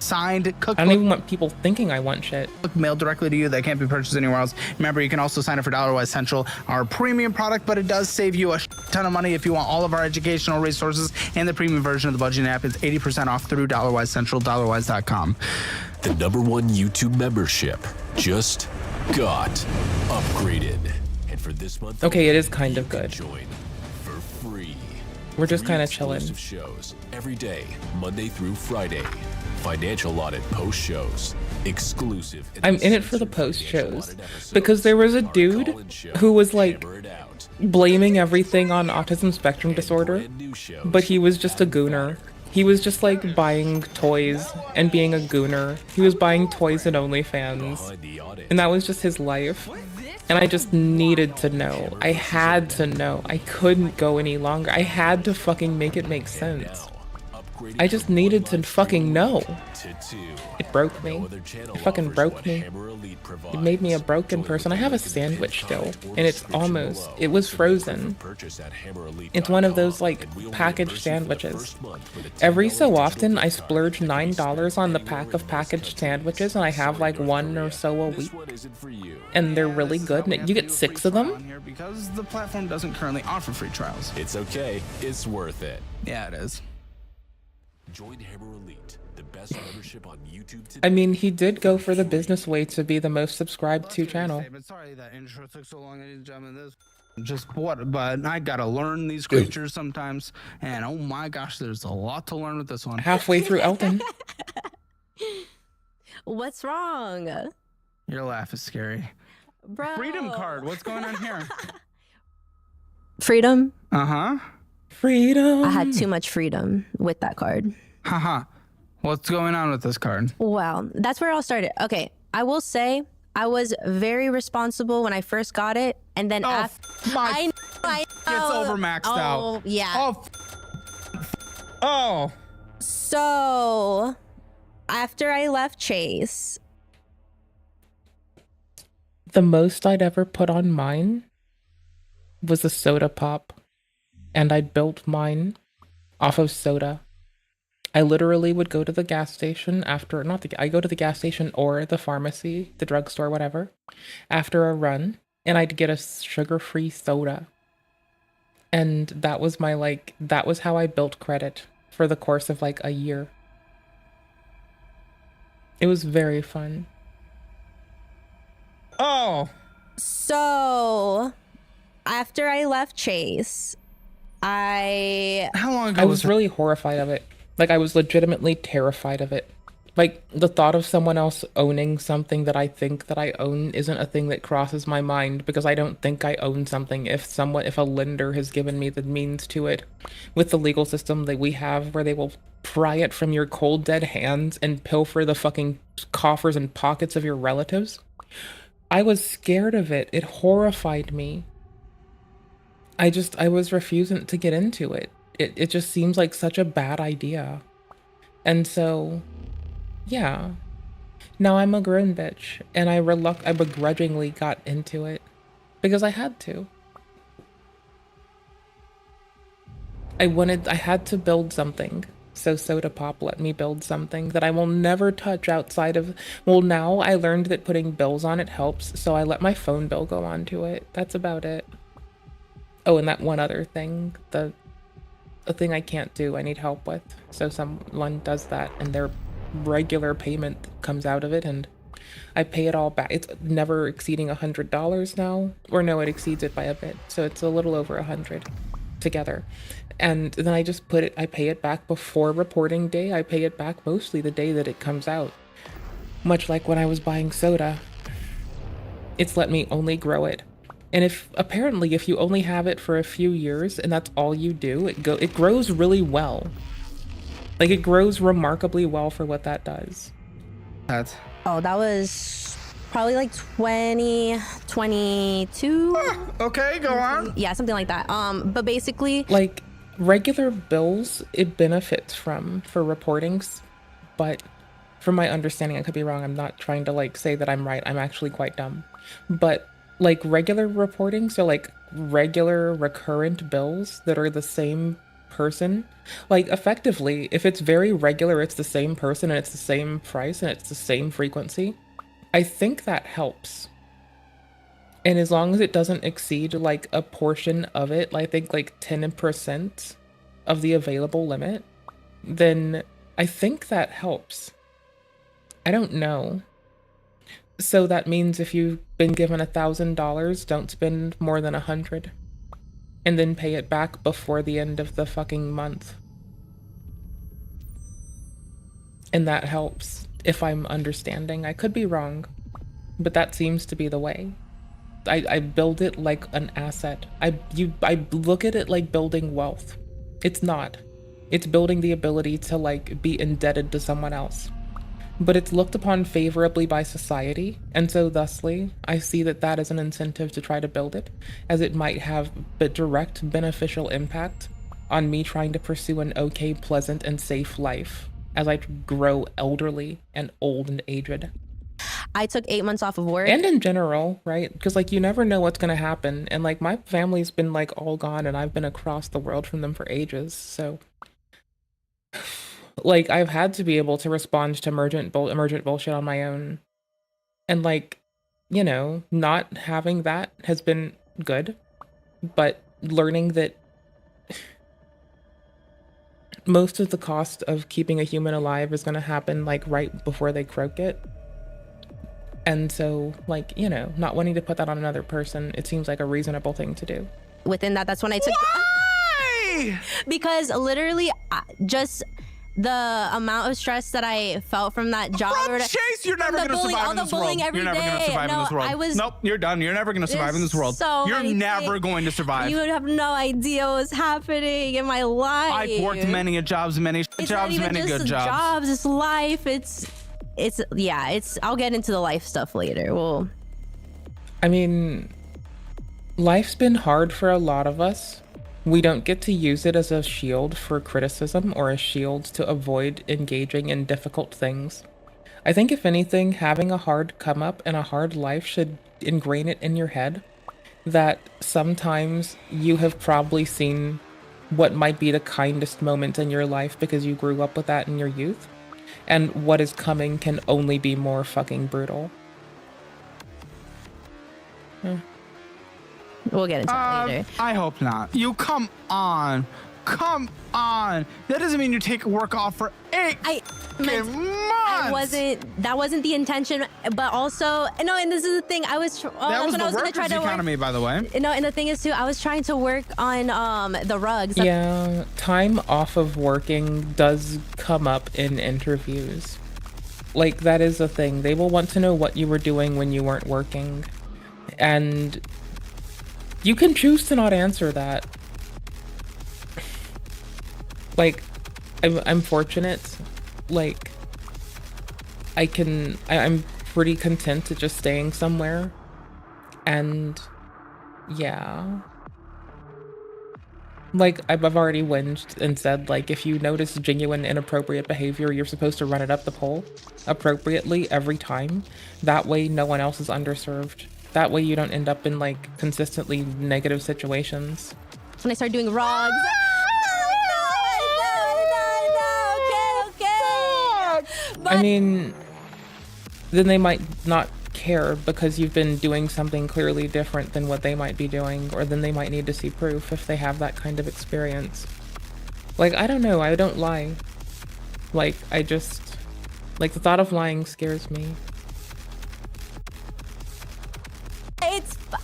Signed cookbook. I don't even want people thinking I want shit. Mailed directly to you that can't be purchased anywhere else. Remember, you can also sign up for Dollarwise Central, our premium product, but it does save you a ton of money if you want all of our educational resources, and the premium version of the budgeting app is 80% off through Dollarwise Central, dollarwise.com. The #1 YouTube membership just got upgraded. And for this month, okay, it is kind of good. Join for free. We're just kind of chilling. Shows every day, Monday through Friday. Financial audit post shows, exclusive. I'm in it for the post shows because there was a dude who was like blaming everything on autism spectrum disorder, but he was just a gooner. He was just like buying toys and being a gooner. He was buying toys and OnlyFans, and that was just his life. And I just needed to know. I had to know. I couldn't go any longer. I had to fucking make it make sense. I just needed to fucking know. It broke me. It fucking broke me. It made me a broken person. I have a sandwich still, and it was frozen. It's one of those like packaged sandwiches. Every so often I splurge $9 on the pack of packaged sandwiches, and I have like one or so a week. And they're really good, and you get 6 of them. Because the platform doesn't currently offer free trials. It's okay. It's worth it. Yeah, it is. Join Hammer Elite, the best membership on YouTube today. I mean, he did go for the business way to be the most subscribed to channel. Sorry that intro took so long, ladies and gentlemen. just what, but I gotta learn these creatures sometimes, and oh my gosh, there's a lot to learn with this one. Halfway through Elton. What's wrong? Your laugh is scary. Bro. Freedom card, what's going on here? Freedom? Uh-huh. Freedom. I had too much freedom with that card. Haha. What's going on with this card? Well, that's where it all started. Okay, I will say I was very responsible when I first got it, and then after I It's over maxed out. Oh, yeah. Oh. So, after I left Chase, The most I'd ever put on mine was a soda pop, and I built mine off of soda. I literally would go to the gas station after, I go to the gas station or the pharmacy, the drugstore, whatever, after a run, and I'd get a sugar-free soda. And that was my, that was how I built credit for the course of, a year. It was very fun. Oh. So, after I left Chase, How long ago I was really horrified of it. I was legitimately terrified of it. The thought of someone else owning something that I think that I own isn't a thing that crosses my mind, because I don't think I own something if a lender has given me the means to it. With the legal system that we have, where they will pry it from your cold dead hands and pilfer the fucking coffers and pockets of your relatives. I was scared of it. It horrified me. I was refusing to get into it. It just seems like such a bad idea. And so, yeah. Now I'm a grown bitch, and I begrudgingly got into it because I had to. I had to build something. So Soda Pop let me build something that I will never touch outside of, well, now I learned that putting bills on it helps, so I let my phone bill go onto it. That's about it. Oh, and that one other thing, a thing I can't do, I need help with. So someone does that, and their regular payment comes out of it, and I pay it all back. It's never exceeding $100 now, or no, it exceeds it by a bit. So it's a little over 100 together. And then I pay it back before reporting day. I pay it back mostly the day that it comes out. Much like when I was buying soda. It's let me only grow it. And apparently if you only have it for a few years and that's all you do, it grows really well. It grows remarkably well for what that does. Oh, that was probably 2022. Okay, go on. Yeah, something like that. But basically, regular bills, it benefits for reportings, but from my understanding, I could be wrong. I'm not trying to say that I'm right. I'm actually quite dumb. But regular reporting, so regular recurrent bills that are the same person, effectively, if it's very regular, it's the same person and it's the same price and it's the same frequency, I think that helps. And as long as it doesn't exceed a portion of it, I think 10% of the available limit, then I think that helps. I don't know. So that means if you've been given $1,000, don't spend more than 100, and then pay it back before the end of the fucking month. And that helps, if I'm understanding. I could be wrong, but that seems to be the way. I build it like an asset. I look at it like building wealth. It's not. It's building the ability to be indebted to someone else. But it's looked upon favorably by society, and so thusly, I see that is an incentive to try to build it, as it might have a direct beneficial impact on me trying to pursue an okay, pleasant, and safe life as I grow elderly and old and aged. I took 8 months off of work. And in general, right? Because you never know what's going to happen. And my family's been all gone, and I've been across the world from them for ages. So I've had to be able to respond to emergent bullshit on my own. And not having that has been good. But learning that most of the cost of keeping a human alive is going to happen right before they croak it. And so, like, you know, not wanting to put that on another person, it seems like a reasonable thing to do. Within that, that's when I took. Why? Because literally, just the amount of stress that I felt from that job. Chase, you're never going to survive in this world. You're never going to survive in this world. Nope, you're done. You're never going to survive in this world. You're never going to survive. You would have no idea what was happening in my life. I've worked many jobs, many jobs, many good jobs. It's life. I'll get into the life stuff later. Well, I mean, life's been hard for a lot of us. We don't get to use it as a shield for criticism or a shield to avoid engaging in difficult things. I think if anything, having a hard come up and a hard life should ingrain it in your head that sometimes you have probably seen what might be the kindest moment in your life because you grew up with that in your youth, and what is coming can only be more fucking brutal. We'll get into that later. I hope not. You come on. Come on. That doesn't mean you take work off for 8 months. That wasn't the intention, but also, no, and this is the thing, that was the workers economy, by the way. No, and the thing is too, I was trying to work on the rugs. Yeah, time off of working does come up in interviews. Like, that is a thing. They will want to know what you were doing when you weren't working. And you can choose to not answer that. Like, I'm fortunate. Like, I'm pretty content to just staying somewhere. And yeah. Like, I've already whinged and said, like, if you notice genuine inappropriate behavior, you're supposed to run it up the pole appropriately every time. That way no one else is underserved. That way you don't end up in, like, consistently negative situations. When I started doing rugs. I mean, then they might not care because you've been doing something clearly different than what they might be doing, or then they might need to see proof if they have that kind of experience. Like, I don't know, I don't lie. Like, like, the thought of lying scares me.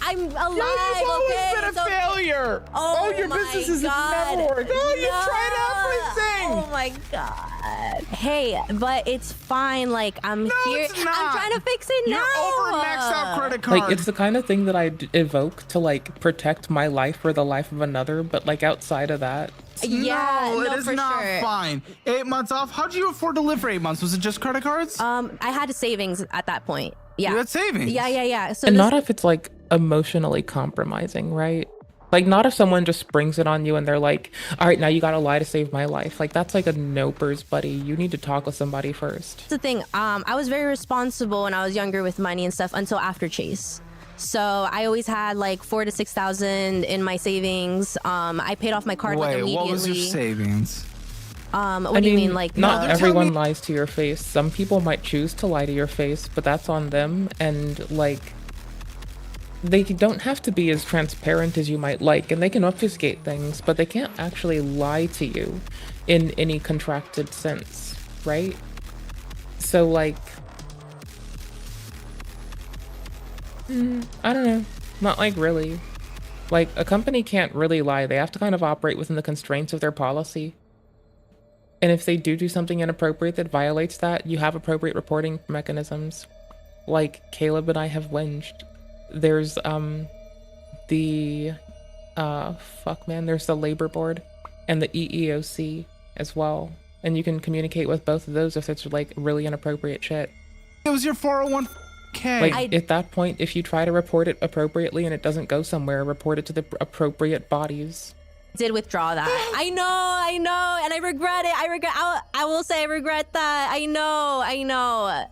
I'm alive. You've always been a failure. Oh, your businesses have never worked. Oh, you tried everything. Oh my god. Hey, but it's fine. Like, I'm here. It's not. I'm trying to fix it now. You're over maxed out credit card. Like, it's the kind of thing that I evoke to, like, protect my life or the life of another, but, like, outside of that. Yeah, no, no, it is for not sure. fine. 8 months off. How'd you afford to live for 8 months? Was it just credit cards? I had savings at that point. Yeah. You had savings? Yeah. So And not if it's, like, emotionally compromising, right? Like, not if someone just springs it on you and they're like, all right, now you gotta lie to save my life. Like, that's like a nopers, buddy. You need to talk with somebody first. That's the thing. I was very responsible when I was younger with money and stuff until after Chase. So I always had like 4,000 to 6,000 in my savings. I paid off my card like immediately. What was your savings? What do you mean? Like, not everyone lies to your face. Some people might choose to lie to your face, but that's on them. And like, they don't have to be as transparent as you might like, and they can obfuscate things, but they can't actually lie to you in any contracted sense, right? So like, I don't know, not like really. Like, a company can't really lie. They have to kind of operate within the constraints of their policy. And if they do something inappropriate that violates that, you have appropriate reporting mechanisms. Like, Caleb and I have whinged. There's there's the labor board and the EEOC as well, and you can communicate with both of those if it's like really inappropriate shit. It was your 401k. Like, at that point, if you try to report it appropriately and it doesn't go somewhere, report it to the appropriate bodies. Did withdraw that. I know, and I regret it. I will say I regret that. I know.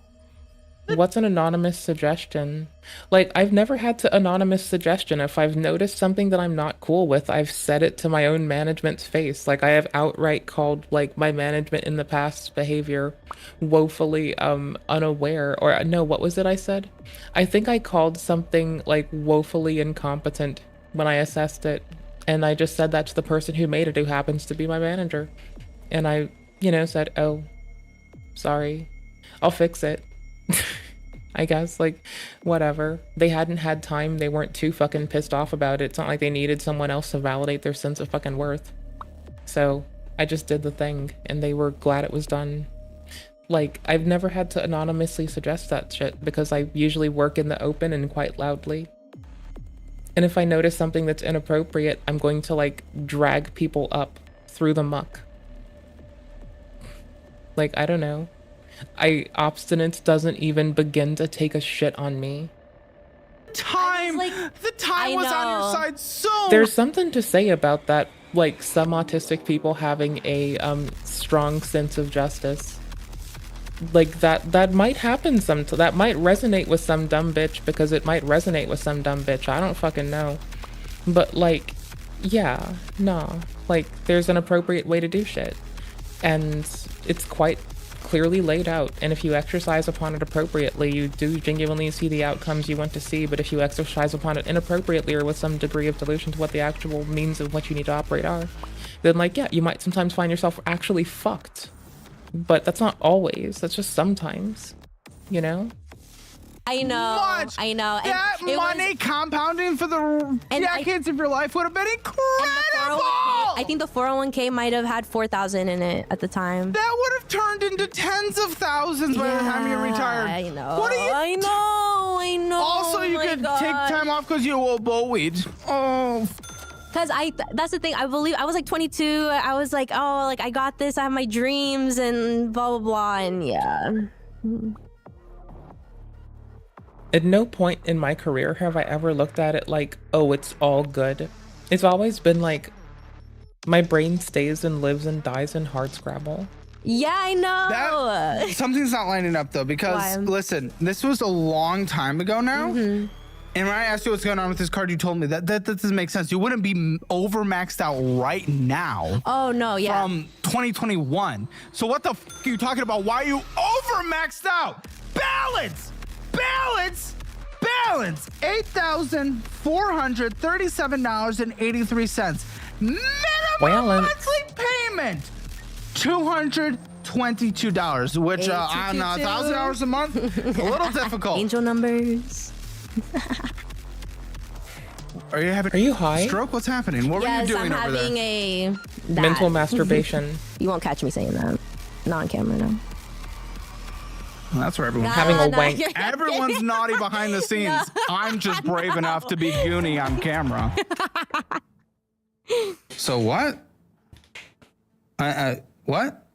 What's an anonymous suggestion? Like, I've never had to anonymous suggestion. If I've noticed something that I'm not cool with, I've said it to my own management's face. Like, I have outright called, like, my management in the past behavior woefully unaware. Or no, what was it I said? I think I called something like woefully incompetent when I assessed it. And I just said that to the person who made it, who happens to be my manager. And I, said, oh, sorry, I'll fix it. I guess, like, whatever. They hadn't had time. They weren't too fucking pissed off about it. It's not like they needed someone else to validate their sense of fucking worth. So I just did the thing, and they were glad it was done. Like, I've never had to anonymously suggest that shit because I usually work in the open and quite loudly. And if I notice something that's inappropriate, I'm going to, like, drag people up through the muck. Like, I don't know. Obstinance doesn't even begin to take a shit on me. The time was on your side so. There's something to say about that, like some autistic people having a strong sense of justice. Like that might happen that might resonate with some dumb bitch because it might resonate with some dumb bitch. I don't fucking know. But like, yeah, nah. Like there's an appropriate way to do shit. And it's quite clearly laid out, and if you exercise upon it appropriately, you do genuinely see the outcomes you want to see. But if you exercise upon it inappropriately or with some degree of delusion to what the actual means of what you need to operate are, then like, yeah, you might sometimes find yourself actually fucked. But that's not always, that's just sometimes, you know? I know. Much. I know. And that money compounding for the decades of your life would have been incredible. I think the 401k might have had 4,000 in it at the time. That would have turned into tens of thousands by the time you retired. I know. What are you? I know. Also, you could take time off because you will bow weed. Oh. Because that's the thing. I believe I was like 22. I was like, oh, like I got this. I have my dreams and blah, blah, blah. And yeah. At no point in my career have I ever looked at it like, oh, it's all good. It's always been like, my brain stays and lives and dies in hardscrabble. Yeah, I know. Something's not lining up though, because listen, this was a long time ago now. And when I asked you what's going on with this card, you told me that doesn't make sense. You wouldn't be over maxed out right now. Oh no, yeah. From 2021. So what the f are you talking about? Why are you over maxed out? Balance! Balance! Balance! $8,437.83. Minimum monthly payment! $222, which on $1,000 a month, a little difficult. Angel numbers. Are you high? Stroke? What's happening? What were you doing over there? I'm having mental masturbation. You won't catch me saying that. Not on camera, no. Well, that's where everyone's having a wank. Everyone's naughty behind the scenes. I'm just brave enough to be Goonie on camera. So what? What?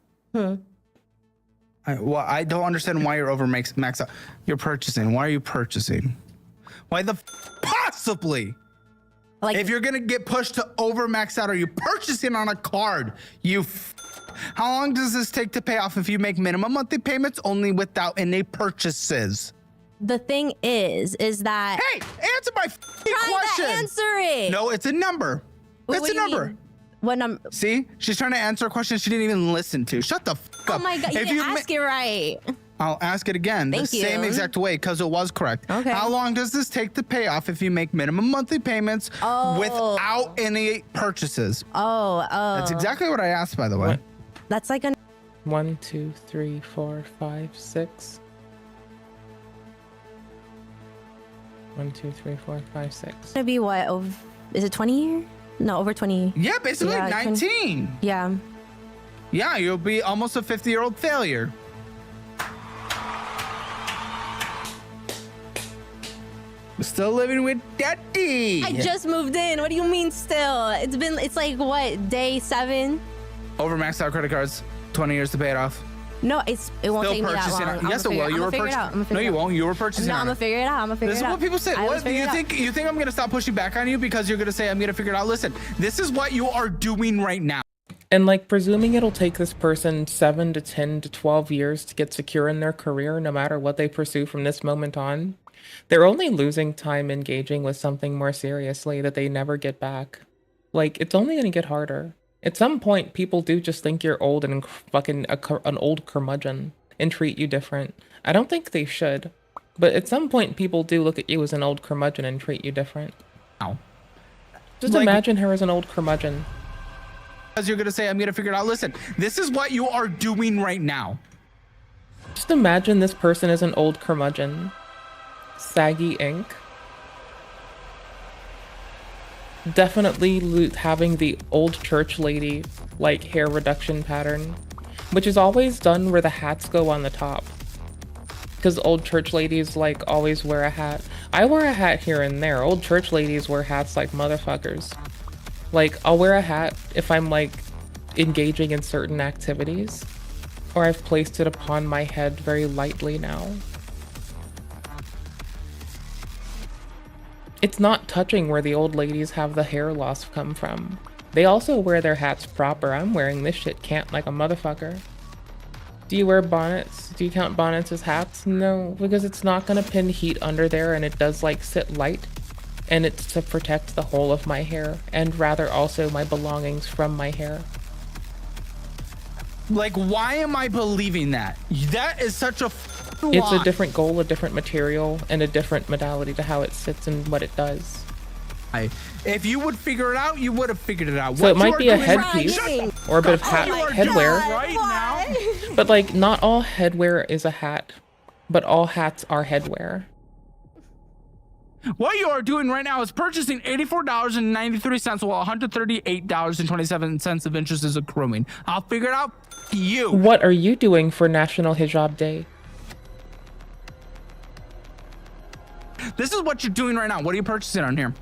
I don't understand why you're over max out. You're purchasing. Why are you purchasing? Why the possibly? Like, if you're gonna get pushed to over max out, are you purchasing on a card? How long does this take to pay off if you make minimum monthly payments only without any purchases? The thing is that hey, answer my question. To answer it. No, it's a number. It's a number. What number? See, she's trying to answer a question she didn't even listen to. Shut the fuck up. Oh my god, you didn't ask it right. I'll ask it again the same exact way because it was correct. Okay. How long does this take to pay off if you make minimum monthly payments without any purchases? Oh. That's exactly what I asked, by the way. What? That's like a 1, 2, 3, 4, 5, 6. 1, 2, 3, 4, 5, 6. It's gonna be what? Is it 20 years? No, over 20. Yeah, basically 19. 20. Yeah. Yeah, you'll be almost a 50-year-old failure. Still living with daddy. I just moved in. What do you mean still? It's like what, day 7? Over maxed out credit cards, 20 years to pay it off. No, it won't take me that long. Yes, it will. You were purchasing. No, you won't. You were purchasing. No, I'm gonna figure it out. This is what people say. What do you think? You think I'm gonna stop pushing back on you because you're gonna say I'm gonna figure it out? Listen, this is what you are doing right now. And like presuming it'll take this person 7 to 10 to 12 years to get secure in their career, no matter what they pursue from this moment on, they're only losing time engaging with something more seriously that they never get back. Like, it's only gonna get harder. At some point, people do just think you're old and fucking an old curmudgeon and treat you different. I don't think they should, but at some point, people do look at you as an old curmudgeon and treat you different. Ow. Just imagine her as an old curmudgeon. As you're gonna say, I'm gonna figure it out. Listen, this is what you are doing right now. Just imagine this person as an old curmudgeon. saggy ink. Definitely having the old church lady like hair reduction pattern, which is always done where the hats go on the top. Because old church ladies like always wear a hat. I wear a hat here and there. Old church ladies wear hats like motherfuckers. Like, I'll wear a hat if I'm like engaging in certain activities, or I've placed it upon my head very lightly now. It's not touching where the old ladies have the hair loss come from. They also wear their hats proper. I'm wearing this shit cant like a motherfucker. Do you wear bonnets? Do you count bonnets as hats? No, because it's not gonna pin heat under there, and it does like sit light, and it's to protect the whole of my hair, and rather also my belongings from my hair. Like, why am I believing that? That is such a It's a different goal, a different material, and a different modality to how it sits and what it does. If you would figure it out, you would have figured it out. So it might be a headpiece or a bit of headwear. Right now. But like, not all headwear is a hat, but all hats are headwear. What you are doing right now is purchasing $84.93 while $138.27 of interest is accruing. I'll figure it out. You. What are you doing for National Hijab Day? This is what you're doing right now. What are you purchasing on here?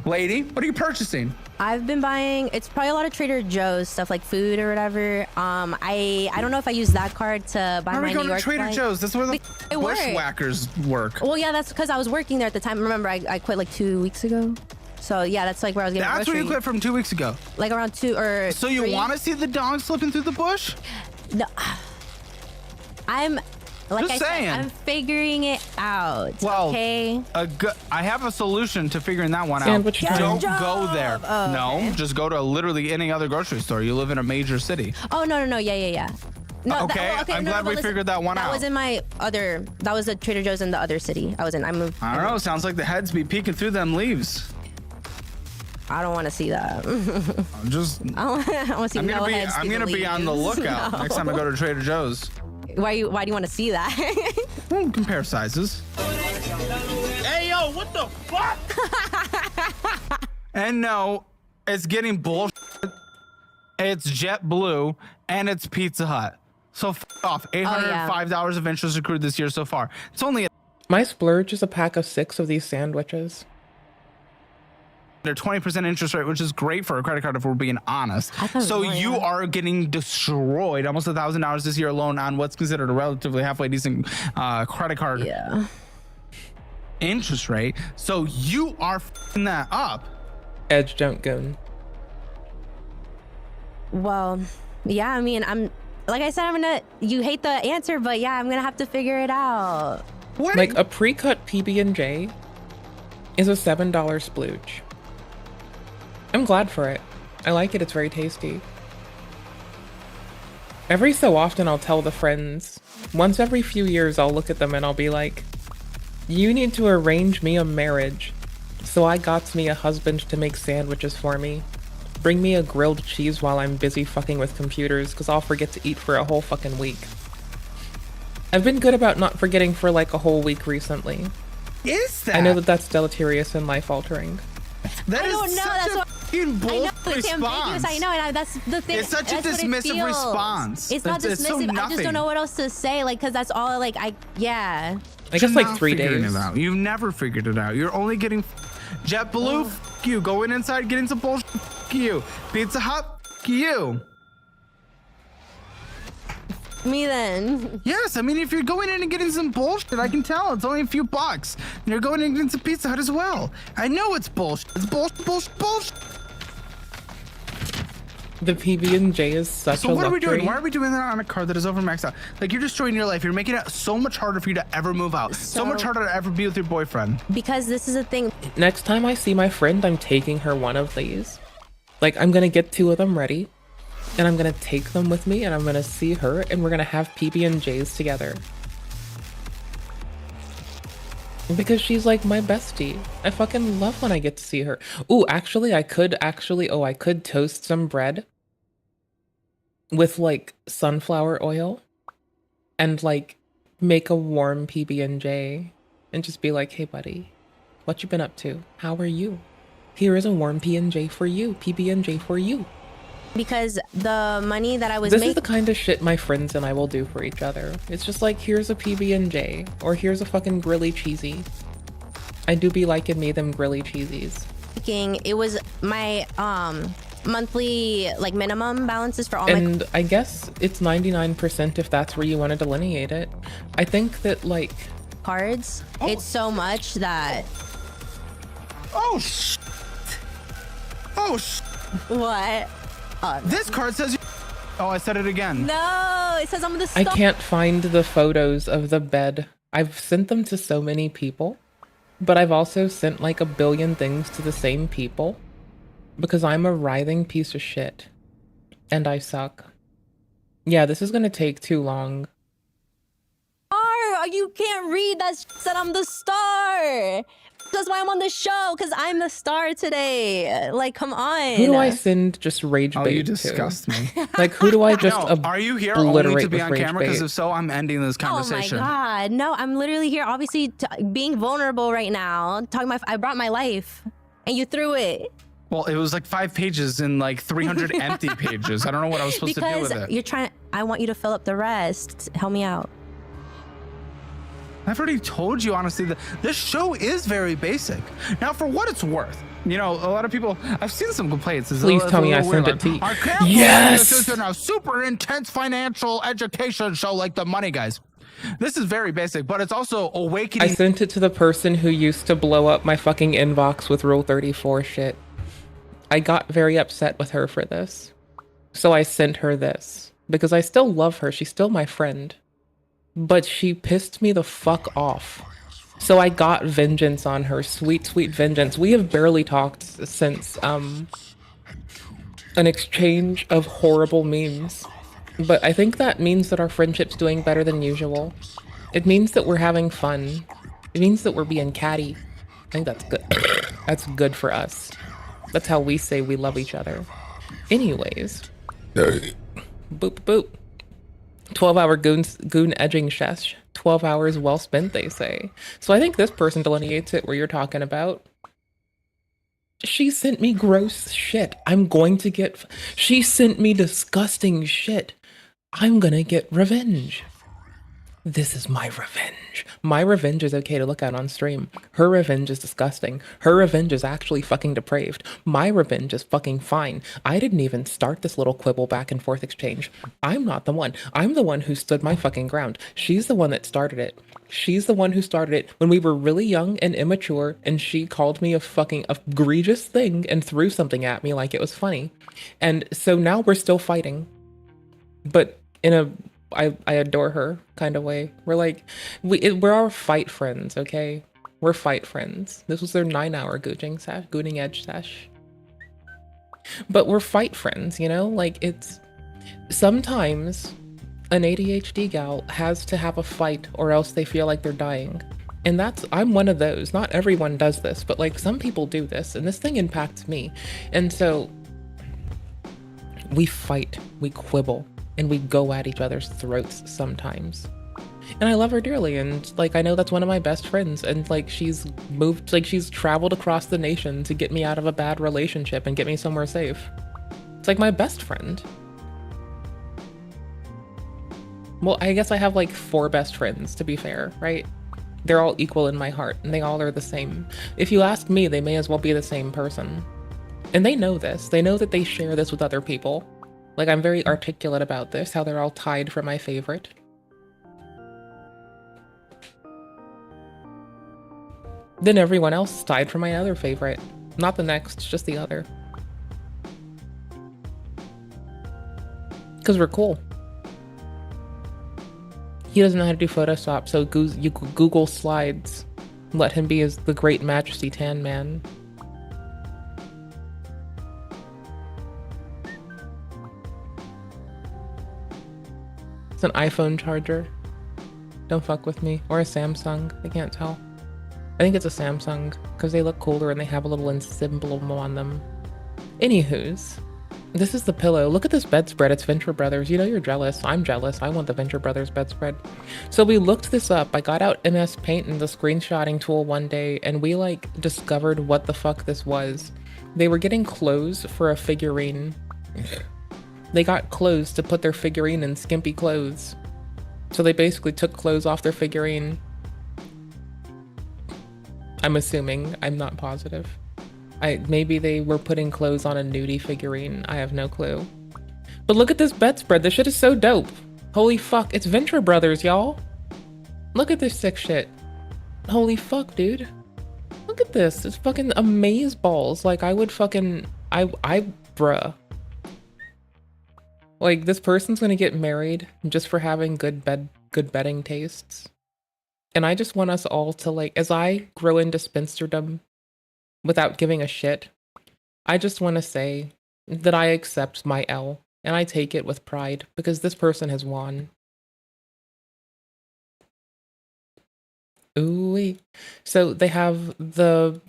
Lady, what are you purchasing? I've been buying, it's probably a lot of Trader Joe's stuff like food or whatever. I don't know if I use that card to buy my New York to Trader flight. Joe's? That's where the bushwhackers work. Well, yeah, that's because I was working there at the time. Remember, I quit like 2 weeks ago. So yeah, that's like where I was getting That's where you quit from 2 weeks ago. Like around 2 or So you 3. want to see the dog slipping through the bush? No. I'm, like Just I saying. said, I'm figuring it out. Well, okay. I have a solution to figuring that one Sandwich out. time. Don't go there. Oh, no, okay. just go to literally any other grocery store. You live in a major city. Oh no, yeah. No, Okay, I'm glad we figured that one out. That was in my other. That was the Trader Joe's in the other city I was in. I moved. I don't know. Sounds like the heads be peeking through them leaves. I don't want to see that. I'm just. I want to see no heads. I'm gonna be on the lookout No. next time I go to Trader Joe's. Why do you want to see that? We'll compare sizes. Hey, yo, what the fuck? And no, it's getting bullshit. It's JetBlue and it's Pizza Hut. So off. $805 of interest accrued this year so far. It's only My splurge is a pack of 6 of these sandwiches. They're 20% interest rate, which is great for a credit card if we're being honest. So you are getting destroyed almost $1,000 this year alone on what's considered a relatively halfway decent credit card interest rate. So you are f***ing that up. Edge, don't goon. Well, yeah. I mean, I'm like I said, You hate the answer, but yeah, I'm gonna have to figure it out. Like a pre-cut PB&J is a $7 splooge. I'm glad for it. I like it, it's very tasty. Every so often I'll tell the friends, once every few years I'll look at them and I'll be like, you need to arrange me a marriage. So I got me a husband to make sandwiches for me. Bring me a grilled cheese while I'm busy fucking with computers, because I'll forget to eat for a whole fucking week. I've been good about not forgetting for like a whole week recently. Is that? I know that that's deleterious and life-altering. That I is don't know. such That's a what fucking bullshit it's ambiguous. response. I know, and that's the thing. It's such a That's what it dismissive feels. response. It's not It's so dismissive. I just nothing. don't know what else to say. Like, cause that's all. Like, yeah. I guess You're like not 3 figuring days. it out. You've never figured it out. You're only getting JetBlue. F you. Going inside, getting some bullshit. F you. Pizza Hut. F you. Me then. Yes, I mean, if you're going in and getting some bullshit, I can tell. It's only a few bucks. And you're going in and getting some Pizza Hut as well. I know it's bullshit. It's bullshit. The PB&J is such So a what are we luxury. doing? Why are we doing that on a card that is over maxed out? Like, you're destroying your life. You're making it so much harder for you to ever move out. So much harder to ever be with your boyfriend. Because this is a thing. Next time I see my friend, I'm taking her one of these. Like, I'm gonna get 2 of them ready, and I'm gonna take them with me, and I'm gonna see her, and we're gonna have PB&Js together. Because she's like my bestie. I fucking love when I get to see her. Ooh, I could toast some bread with like sunflower oil and like make a warm PB&J and just be like, hey buddy, what you been up to? How are you? Here is a warm PNJ for you, PBNJ for you. Because the money that I was This making. is the kind of shit my friends and I will do for each other. It's just like, here's a PB&J, or here's a fucking grilly cheesy. I do be liking me them grilly cheesies. It was my monthly like minimum balances for all and my. I guess it's 99% if that's where you want to delineate it. I think that like cards, it's so much that. Oh What? This card says. Oh, I said it again. No, it says I'm the. I can't find the photos of the bed. I've sent them to so many people, but I've also sent like a billion things to the same people because I'm a writhing piece of shit and I suck. Yeah, this is gonna take too long. You can't read that said I'm the star. That's why I'm on the show, because I'm the star today. Like, come on. Who do I send just rage bait you disgust me. Like, who do I just No, are you here only to be on with rage camera? Because bait? if so, I'm ending this conversation. Oh my god, no! I'm literally here, obviously being vulnerable right now. Talking I brought my life, and you threw it. Well, it was like 5 pages and like 300 empty pages. I don't know what I was supposed to do with it. Because you're trying. I want you to fill up the rest. Help me out. I've already told you, honestly, that this show is very basic. Now, for what it's worth, you know, a lot of people, I've seen some complaints. Please tell me I sent it to you. I can't believe this isn't a super intense financial education show like the Money Guys. This is very basic, but it's also awakening. I sent it to the person who used to blow up my fucking inbox with Rule 34 shit. I got very upset with her for this. So I sent her this. Because I still love her. She's still my friend. But she pissed me the fuck off. So I got vengeance on her. Sweet, sweet vengeance. We have barely talked since an exchange of horrible memes. But I think that means that our friendship's doing better than usual. It means that we're having fun. It means that we're being catty. I think that's good. That's good for us. That's how we say we love each other. Anyways. Boop, boop. 12-hour goon edging sesh. 12 hours well spent, they say. So I think this person delineates it where you're talking about. She sent me gross shit. I'm going to get... She sent me disgusting shit. I'm gonna get revenge. This is my revenge. My revenge is okay to look at on stream. Her revenge is disgusting. Her revenge is actually fucking depraved. My revenge is fucking fine. I didn't even start this little quibble back and forth exchange. I'm not the one. I'm the one who stood my fucking ground. She's the one that started it. She's the one who started it when we were really young and immature, and she called me a fucking egregious thing and threw something at me like it was funny. And so now we're still fighting. But in a... I adore her kind of way. We're like, we're our fight friends, okay? We're fight friends. This was their 9-hour gooning edge sesh. But we're fight friends, you know? Like, it's... Sometimes an ADHD gal has to have a fight or else they feel like they're dying. And I'm one of those. Not everyone does this, but like some people do this, and this thing impacts me. And so we fight, we quibble, and we go at each other's throats sometimes. And I love her dearly, and like I know that's one of my best friends, and like she's traveled across the nation to get me out of a bad relationship and get me somewhere safe. It's like my best friend. Well, I guess I have like 4 best friends, to be fair, right? They're all equal in my heart, and they all are the same. If you ask me, they may as well be the same person. And they know this. They know that they share this with other people. Like, I'm very articulate about this, how they're all tied for my favorite. Then everyone else is tied for my other favorite. Not the next, just the other. Because we're cool. He doesn't know how to do Photoshop, so you Google Slides. Let him be as the Great Majesty Tan Man. It's an iPhone charger. Don't fuck with me. Or a Samsung. I can't tell. I think it's a Samsung, because they look cooler and they have a little emblem on them. Anywho's, This is the pillow. Look at this bedspread. It's Venture Brothers. You know you're jealous. I'm jealous. I want the Venture Brothers bedspread. So we looked this up. I got out MS Paint and the screenshotting tool one day, and we like discovered what the fuck this was. They were getting clothes for a figurine. They got clothes to put their figurine in skimpy clothes. So they basically took clothes off their figurine. I'm assuming. I'm not positive. Maybe they were putting clothes on a nudie figurine. I have no clue. But look at this bedspread. This shit is so dope. Holy fuck. It's Venture Brothers, y'all. Look at this sick shit. Holy fuck, dude. Look at this. It's fucking amaze balls. Like, I would fucking... bruh. Like, this person's gonna get married just for having good bedding tastes. And I just want us all to, like, as I grow into spinsterdom, without giving a shit, I just want to say that I accept my L and I take it with pride because this person has won. Ooh-wee. So they have the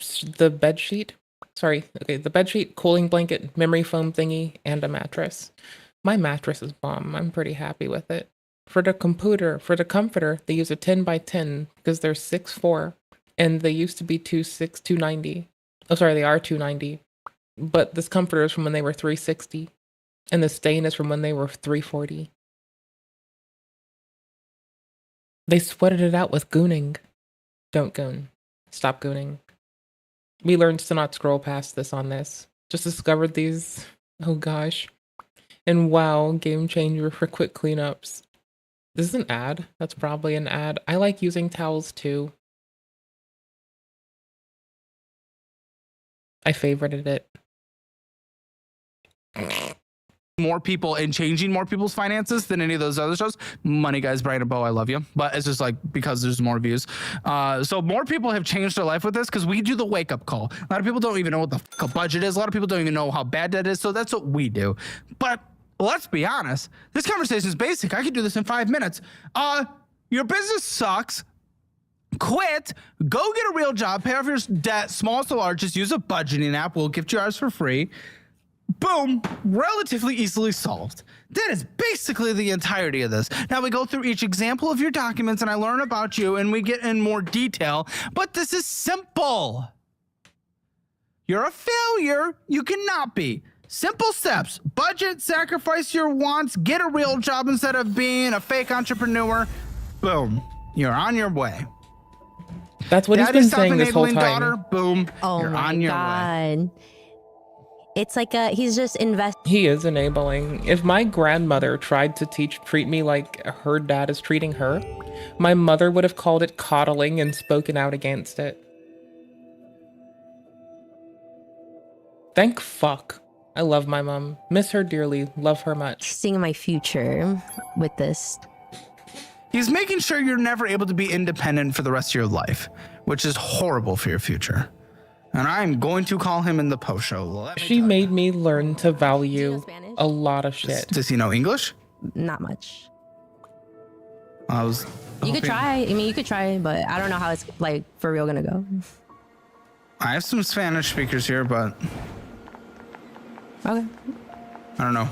bed sheet. Sorry, okay, the bed sheet, cooling blanket, memory foam thingy, and a mattress. My mattress is bomb. I'm pretty happy with it. For the comforter, they use a 10 by 10 because they're 6'4", and they used to be 290. Oh, sorry, they are 290. But this comforter is from when they were 360. And the stain is from when they were 340. They sweated it out with gooning. Don't goon. Stop gooning. We learned to not scroll past this on this. Just discovered these. Oh gosh. And wow, game changer for quick cleanups. This is an ad. That's probably an ad. I like using towels too. I favorited it. More people and changing more people's finances than any of those other shows. Money Guys, Brian and Bo, I love you. But it's just like because there's more views. So more people have changed their life with this because we do the wake up call. A lot of people don't even know what the fuck a budget is. A lot of people don't even know how bad that is. So that's what we do. But let's be honest. This conversation is basic. I could do this in 5 minutes. Your business sucks. Quit, go get a real job, pay off your debt, small to large, just use a budgeting app. We'll gift you ours for free. Boom, relatively easily solved. That is basically the entirety of this. Now we go through each example of your documents and I learn about you and we get in more detail, but this is simple. You're a failure, you cannot be. Simple steps, budget, sacrifice your wants, get a real job instead of being a fake entrepreneur. Boom, you're on your way. That's what he's been saying this whole time. Daughter, boom, oh you're my on your God. way. It's like he's just investing. He is enabling. If my grandmother tried to treat me like her dad is treating her, my mother would have called it coddling and spoken out against it. Thank fuck. I love my mom. Miss her dearly. Love her much. Seeing my future with this. He's making sure you're never able to be independent for the rest of your life, which is horrible for your future. And I'm going to call him in the post show. She made me learn to value a lot of shit. Does he know English? Not much. You could try. I mean, you could try, but I don't know how it's like for real gonna go. I have some Spanish speakers here, but okay. I don't know.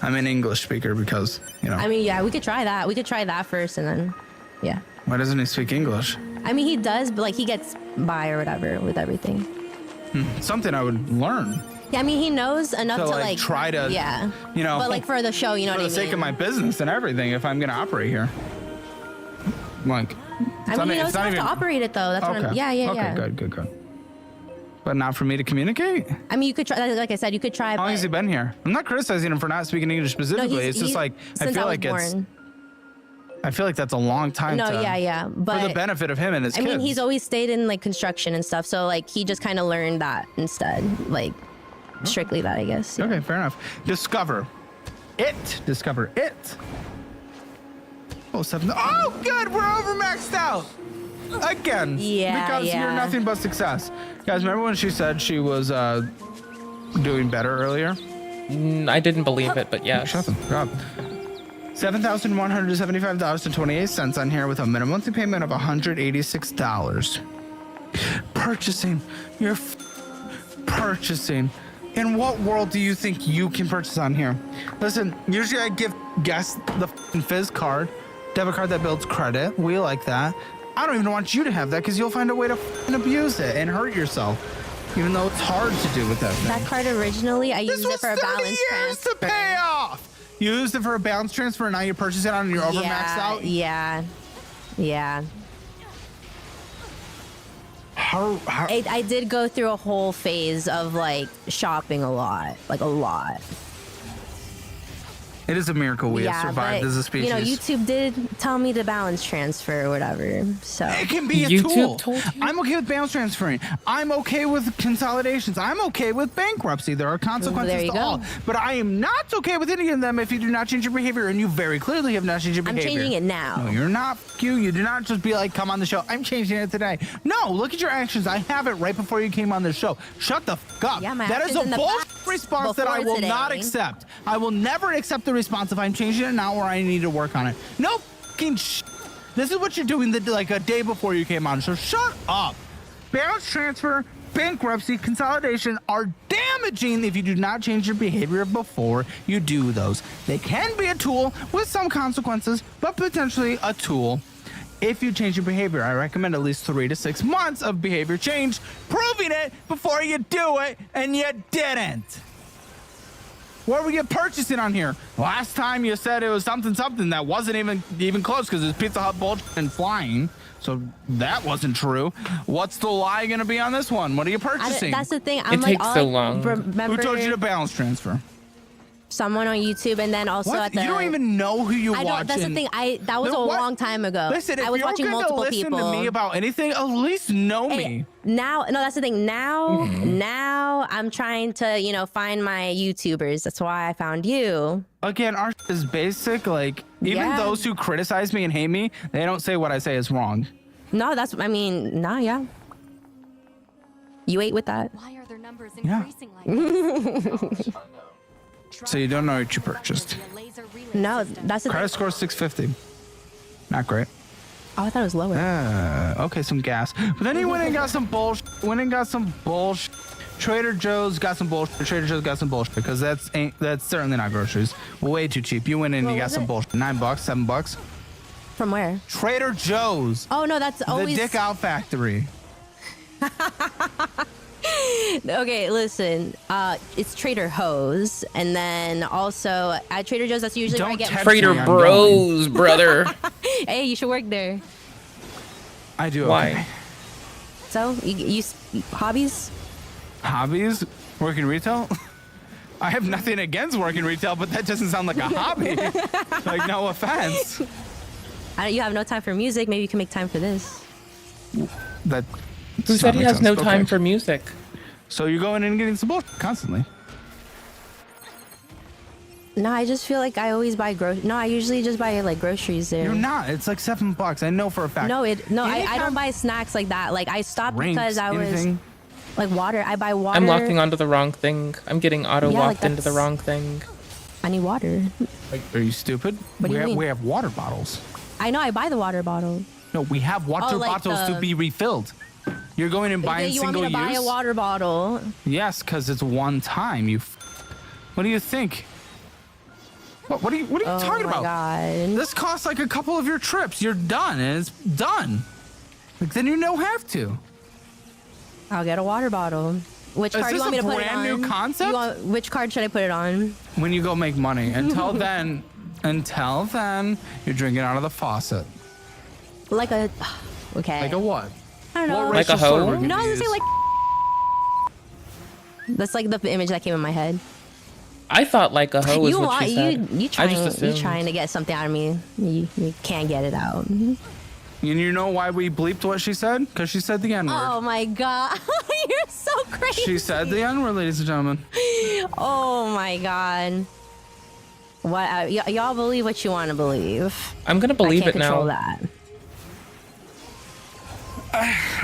I'm an English speaker because, you know. I mean, yeah, we could try that. We could try that first and then, yeah. Why doesn't he speak English? I mean, he does, but like he gets by or whatever with everything. Something I would learn. Yeah, I mean, he knows enough to like try to, yeah, you know, but like for the show, you know what I mean? For the sake of my business and everything, if I'm going to operate here. Like, I mean, he knows how to operate it though. That's what I'm, yeah. Okay, good. But not for me to communicate? I mean, you could try, like I said, you could try. How long has he been here? I'm not criticizing him for not speaking English specifically. No, it's just like, I feel like that's a long time. No, yeah. But for the benefit of him and his kids. I mean, he's always stayed in like construction and stuff. So like, he just kind of learned that instead, like strictly that, I guess. Yeah. Okay, fair enough. Discover it. Oh, 7. Oh, good. We're over maxed out. Again. Yeah. Because you're nothing but success. Guys, remember when she said she was doing better earlier? I didn't believe it, but yes. Shut the fuck up. $7,175.28 on here with a minimum monthly payment of $186. Purchasing In what world do you think you can purchase on here? Listen, usually I give guests the Fizz card, debit card that builds credit. We like that. I don't even want you to have that because you'll find a way to abuse it and hurt yourself, even though it's hard to do with that thing. That card originally, I used it for a balance transfer. To pay off. You used it for a balance transfer, and now you purchase it on and you're over maxed out. Yeah. I did go through a whole phase of like shopping a lot. It is a miracle we have survived as a species. You know, YouTube did tell me to balance transfer or whatever. So it can be a tool. I'm okay with balance transferring. I'm okay with consolidations. I'm okay with bankruptcy. There are consequences to all. But I am not okay with any of them if you do not change your behavior, and you very clearly have not changed your behavior. I'm changing it now. No, you're not. You do not just be like, come on the show. I'm changing it today. No, look at your actions. I have it right before you came on the show. Shut the fuck up. Yeah, my that is a actions in the bullshit past response that I will before not today. accept. I will never accept the response if I'm changing it now or I need to work on it. No fucking shit. This is what you're doing like a day before you came on. So shut up. Balance transfer, bankruptcy, consolidation are damaging if you do not change your behavior before you do those. They can be a tool with some consequences, but potentially a tool if you change your behavior. I recommend at least 3 to 6 months of behavior change, proving it before you do it, and you didn't. What were you purchasing on here? Last time you said it was something that wasn't even close because it's Pizza Hut bullshit and flying. So that wasn't true. What's the lie going to be on this one? What are you purchasing? That's the thing. It takes so long. Who told you to balance transfer? Someone on YouTube, and then also What? at the. You don't even know who you're I watching. don't. That's the thing. That was No, a what? long time ago. Listen, if I was you're watching gonna multiple listen people. to me about anything, at least know me. Now, no, that's the thing. Now I'm trying to, find my YouTubers. That's why I found you. Again, our is basic. Like, even those who criticize me and hate me, they don't say what I say is wrong. No, yeah. You ate with that. Why are their numbers Yeah. increasing like this? So you don't know what you purchased. No, that's the Credit score 650. Not great. Oh, I thought it was lower. Okay, some gas. But then he went and got some bullshit. Trader Joe's got some bullshit. Trader Joe's got some bullshit because that's certainly not groceries. Way too cheap. You went in and you got some bullshit. $9, $7. From where? Trader Joe's. Oh no, that's always the Dick Out Factory. Okay, listen. It's Trader Joe's, and then also at Trader Joe's, that's usually where I get Trader Bros, brother. Hey, you should work there. I do. Why? Okay. So, you hobbies? Hobbies? Working retail? I have nothing against working retail, but that doesn't sound like a hobby. Like, no offense. You have no time for music. Maybe you can make time for this. That. Who said he has no time for music? So you're going in and getting some bullshit constantly. No, I just feel like I always buy No, I usually just buy like groceries there. You're not. It's like $7. I know for a fact. No, I don't buy snacks like that. Like I stopped because I was anything. like water. I buy water. I'm locking onto the wrong thing. I'm getting auto-locked into the that's- wrong thing. I need water. Are you stupid? What do you mean? We have water bottles. I know. I buy the water bottle. No, we have water like bottles to be refilled. You're going and buying You want single me to use? buy a water bottle? Yes, because it's one time. What do you think? What are you talking about? God. This costs like a couple of your trips. You're done, and it's done. Like then you don't have to. I'll get a water bottle. Which Is card do you this want me a to put it brand on? new concept? Which card should I put it on? When you go make money. Until then, you're drinking out of the faucet. Like a. Okay. Like a what? I don't know. What Like a racial slur hoe? we're gonna No, I was use? gonna say like. That's like the image that came in my head. I thought like a hoe is what she said. You I just assumed. trying to get something out of me. You can't get it out. And you know why we bleeped what she said? Because she said the N-word. Oh my god, you're so crazy. She said the N-word, ladies and gentlemen. Oh my god. What? Y'all believe what you want to believe. I'm gonna believe I can't it now. control that.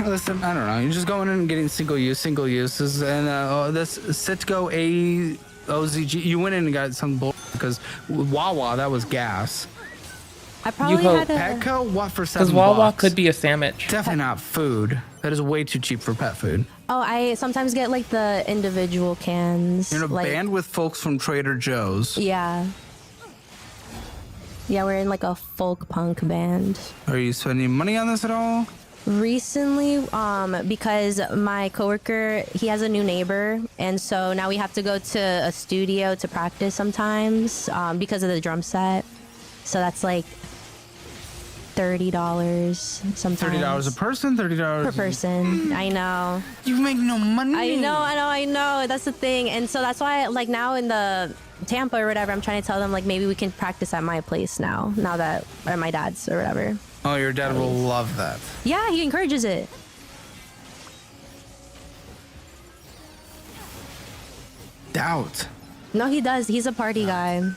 Listen, I don't know. You're just going in and getting single uses, and this Citgo AOZG. You went in and got some bull because Wawa, that was gas. I probably hope. had a... Petco, what for $7? Because Wawa could be a sandwich. Definitely not food. That is way too cheap for pet food. Oh, I sometimes get like the individual cans. You're in a like, band with folks from Trader Joe's. Yeah. Yeah, we're in like a folk punk band. Are you spending money on this at all? Recently, because my coworker, he has a new neighbor, and so now we have to go to a studio to practice sometimes because of the drum set. So that's like $30 sometimes. $30 a person, $30 per person. I know. You make no money. I know. That's the thing, and so that's why, like now in the Tampa or whatever, I'm trying to tell them like maybe we can practice at my place now that or my dad's or whatever. Oh, your dad will love that. Yeah, he encourages it. Doubt. No, he does. He's a party guy.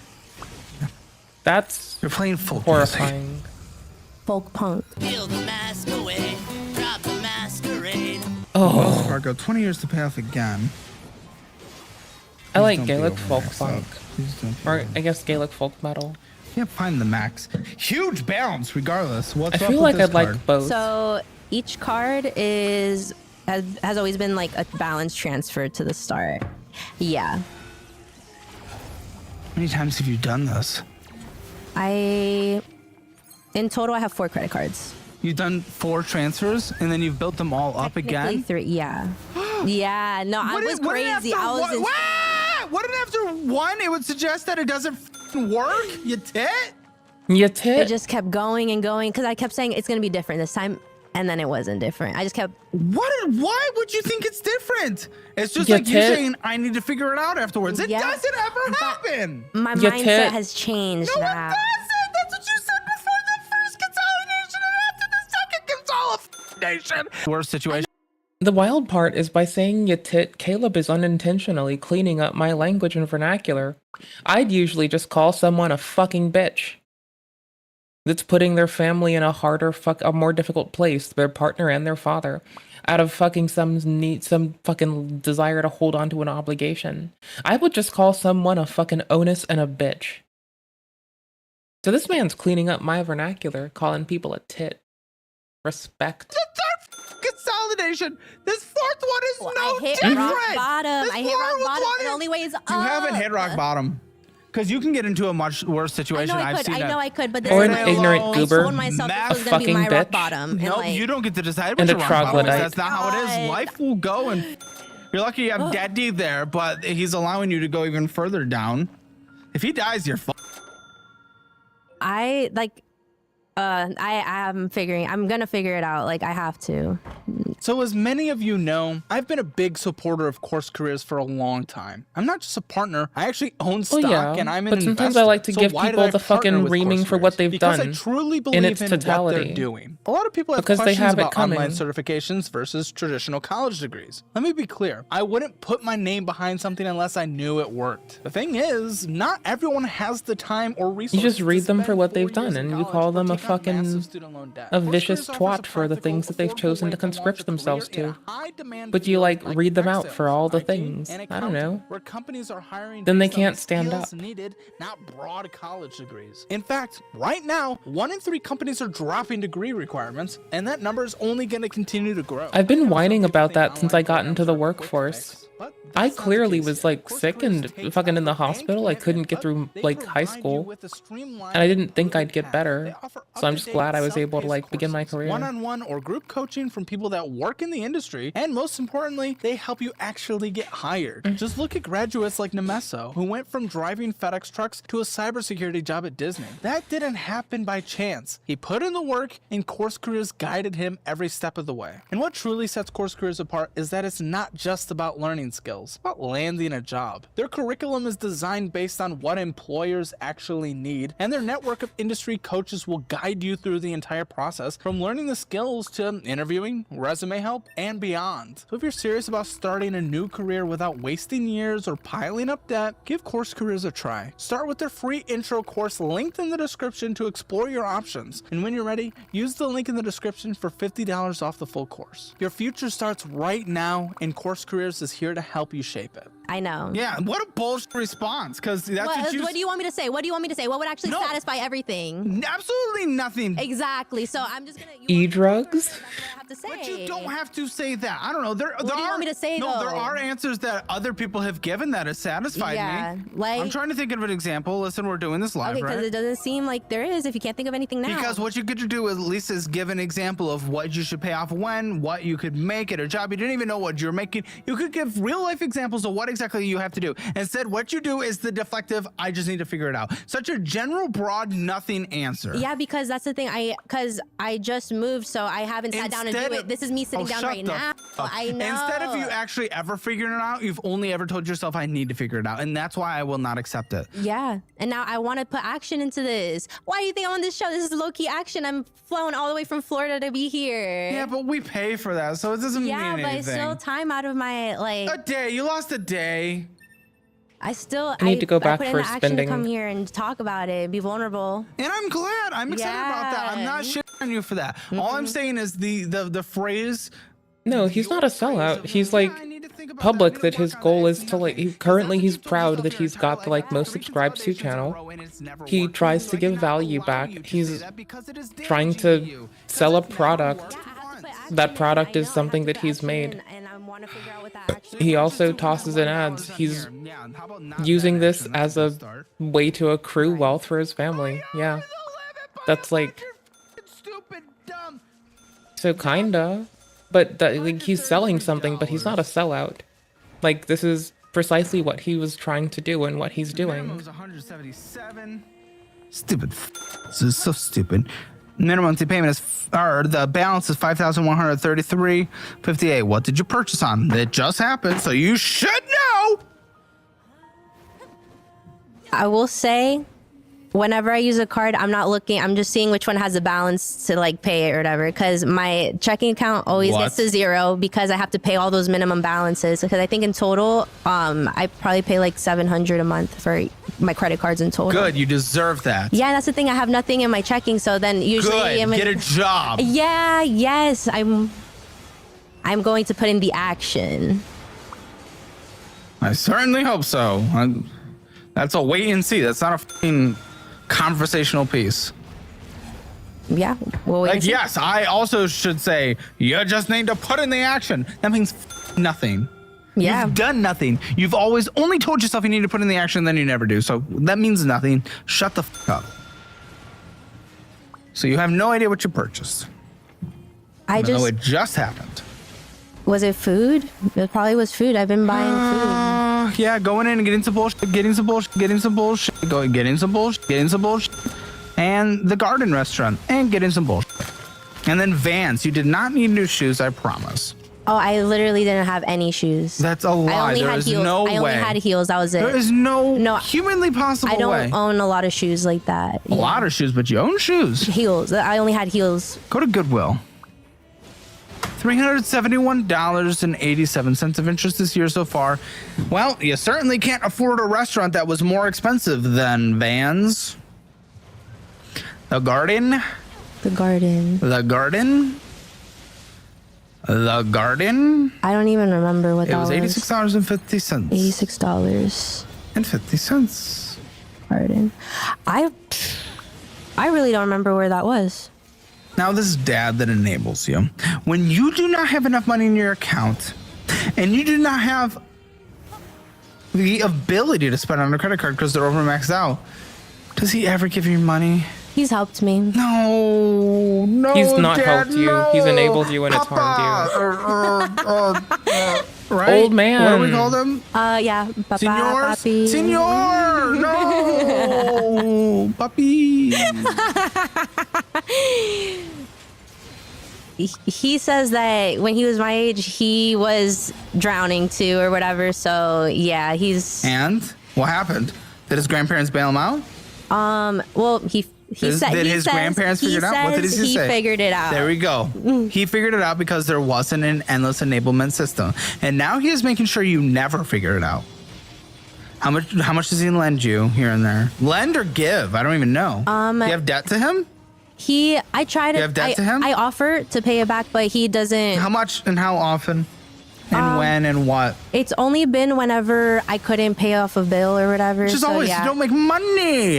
That's You're playing folk horrifying. music. Folk punk. Peel the mask away, drop the masquerade. Oh, Fargo, 20 years to pay off again. I like don't be Gaelic over folk maxed funk. out. Please don't be Or over- I guess Gaelic folk metal. Can't find the max. Huge balance, regardless. What's I up feel with like this I'd card? like both. So each card has always been like a balance transfer to the start. Yeah. How many times have you done this? In total, I have 4 credit cards. You've done 4 transfers, and then you've built them all up again? 3, yeah. Yeah, no, I was crazy. I was in... Wouldn't after 1 it would suggest that it doesn't work? You tit? You It tit? just kept going and going because I kept saying it's going to be different this time, and then it wasn't different. I just kept... Why would you think it's different? It's just You like you tit? saying, I need to figure it out afterwards. It Yeah. doesn't ever happen. My You mindset tit? has changed No, now. it doesn't. That's what you said before the first consolidation and after the second consolidation. Worst situation. The wild part is by saying you tit, Caleb is unintentionally cleaning up my language and vernacular. I'd usually just call someone a fucking bitch. That's putting their family in a more difficult place, their partner and their father, out of fucking some fucking desire to hold on to an obligation. I would just call someone a fucking onus and a bitch. So this man's cleaning up my vernacular, calling people a tit. Respect. Consolidation. This fourth one is Well, no I hit different. rock bottom. This I hit rock fourth bottom. one The is- only way is up. You haven't hit rock bottom. Because you can get into a much worse situation. I know I I've could. seen I that. know I could, but this Or is an my ignorant goal. goober. I told myself this was gonna be Fucking my rock bitch. bottom. And No, like, you don't get to decide And what a your rock bottom is. troglodyte. That's not how it is. God. Life will go, and you're lucky you have Daddy there, but he's allowing you to go even further down. If he dies, you're fucked. I am figuring. I'm gonna figure it out. Like I have to. So as many of you know, I've been a big supporter of course careers for a long time. I'm not just a partner, I actually own stock and I'm an but sometimes investor. I like to So give why did people I the partner fucking with reaming course for what careers? they've because done I truly believe in its in what totality. they're doing. A lot of people have Because they questions have it about online coming. certifications versus traditional college degrees. Let me be clear, I wouldn't put my name behind something unless I knew it worked. The thing is, not everyone has the time or resources. You just read to them for spend what 4 they've years done, in and you college call or them a take on massive fucking student loan debt. a Course vicious careers offers twat a for the practical, things that they've affordable chosen way to launch conscript a themselves career in to. a high-demand But you field like like read them tech out sales, for all the marketing, things. and I don't accounting, know. where companies are hiring Then they based on can't the stand skills up. needed, not broad college degrees. In fact, right now, 1 in 3 companies are dropping degree requirements, and that number is only going to continue to grow. I've been whining about that since I got into the workforce. I clearly was like sick and fucking in the hospital. I couldn't get through like high school, and I didn't think I'd get better. So I'm just glad I was able to like begin my career. One-on-one or group coaching from people that work in the industry, and most importantly, they help you actually get hired. Just look at graduates like Nemeso, who went from driving FedEx trucks to a cybersecurity job at Disney. That didn't happen by chance. He put in the work, and Course Careers guided him every step of the way. And what truly sets Course Careers apart is that it's not just about learning skills, it's about landing a job. Their curriculum is designed based on what employers actually need, and their network of industry coaches will guide you through the entire process, from learning the skills to interviewing, resume help, and beyond. So if you're serious about starting a new career without wasting years or piling up debt, give Course Careers a try. Start with their free intro course linked in the description to explore your options. And when you're ready, use the link in the description for $50 off the full course. Your future starts right now, and Course Careers is here to help you shape it. I know. Yeah, what a bullshit response. Because that's what do you want me to say? What do you want me to say? What would actually satisfy everything? Absolutely nothing. Exactly. So I'm just gonna. E-drugs? To say. But you don't have to say that. I don't know. There do you are, want me to say, no, there though? are answers that other people have given that has satisfied me. Like I'm trying to think of an example. Listen, we're doing this live, okay, because right? it doesn't seem like there is. If you can't think of anything now. Because what you get to do at least is give an example of what you should pay off when, what you could make at a job you didn't even know what you're making. You could give real life examples of what exactly you have to do. Instead, what you do is the deflective, I just need to figure it out. Such a general, broad, nothing answer. Yeah, because that's the thing. Because I just moved, so I haven't sat down and do it. This is me sitting down right now. I know. Instead of you actually ever figuring it out, you've only ever told yourself, I need to figure it out. And that's why I will not accept it. Yeah. And now I want to put action into this. Why do you think I'm on this show? This is low-key action. I'm flown all the way from Florida to be here. Yeah, but we pay for that, so it doesn't mean anything. Yeah, but it's still time out of my, like... A day. You lost a day. I need to go back put in for the action spending. to come here and talk about it, be vulnerable. And I'm glad. I'm excited about that. I'm not shitting on you for that. All I'm saying is the phrase... No, he's not a sellout. He's like public that his goal is to like. Currently, he's proud that he's got the like most subscribed to channel. He tries to give value back. He's trying to sell a product. That product is something that he's made. He also tosses in ads. He's using this as a way to accrue wealth for his family. Yeah, that's like. So kinda. But like he's selling something, but he's not a sellout. Like this is precisely what he was trying to do and what he's doing. Minimum was 177. Stupid. This is so stupid. Minimum monthly payment is, or the balance is 5,133.58. What did you purchase on? It just happened, so you should know. I will say, whenever I use a card, I'm not looking. I'm just seeing which one has a balance to like pay it or whatever. Because my checking account always gets to zero because I have to pay all those minimum balances. Because I think in total, I probably pay like $700 a month for my credit cards in total. Good, you deserve that. Yeah, that's the thing. I have nothing in my checking, so then usually Good, get a job. Yeah, yes, I'm going to put in the action. I certainly hope so. That's a wait and see. That's not a fucking conversational piece. Yeah, well, like yes, I also should say you just need to put in the action. That means nothing. Yeah, you've done nothing. You've always only told yourself you need to put in the action, then you never do. So that means nothing. Shut the fuck up. So you have no idea what you purchased. I know it just happened. Was it food? It probably was food. I've been buying food. Yeah, going in and getting some bullshit, getting some bullshit, getting some bullshit, getting some bullshit, getting some bullshit, and the garden restaurant, and getting some bullshit. And then Vans. You did not need new shoes, I promise. Oh, I literally didn't have any shoes. That's a lie. I only There had is heels. no I only way. had heels. That was it. There is no humanly possible I don't way. own a lot of shoes like that. A lot of shoes, but you own shoes. Heels. I only had heels. Go to Goodwill. $371.87 of interest this year so far. Well, you certainly can't afford a restaurant that was more expensive than Vans. The Garden. The Garden. The Garden. The Garden. I don't even remember what that was. It was $86.50. $86.50. Garden. I really don't remember where that was. Now, this is dad that enables you. When you do not have enough money in your account and you do not have the ability to spend on a credit card because they're over maxed out, does he ever give you money? He's helped me. No, He's not Dad, helped you. no. He's enabled you and it's harmed you. Right? Old man. What do we call them? Yeah. Papa, Senors? papi. Senor! No! Puppy! He says that when he was my age, he was drowning too or whatever. So yeah, he's. And what happened? Did his grandparents bail him out? Well, he said did his grandparents figure it out? What did he say? He figured it out. There we go. He figured it out because there wasn't an endless enablement system, and now he is making sure you never figure it out. How much does he lend you here and there? Lend or give? I don't even know. Do you have debt to him? I try to. You have debt to him? I offer to pay it back, but he doesn't. How much and how often? And when and what? It's only been whenever I couldn't pay off a bill or whatever. Which is so, always, yeah. you don't make money.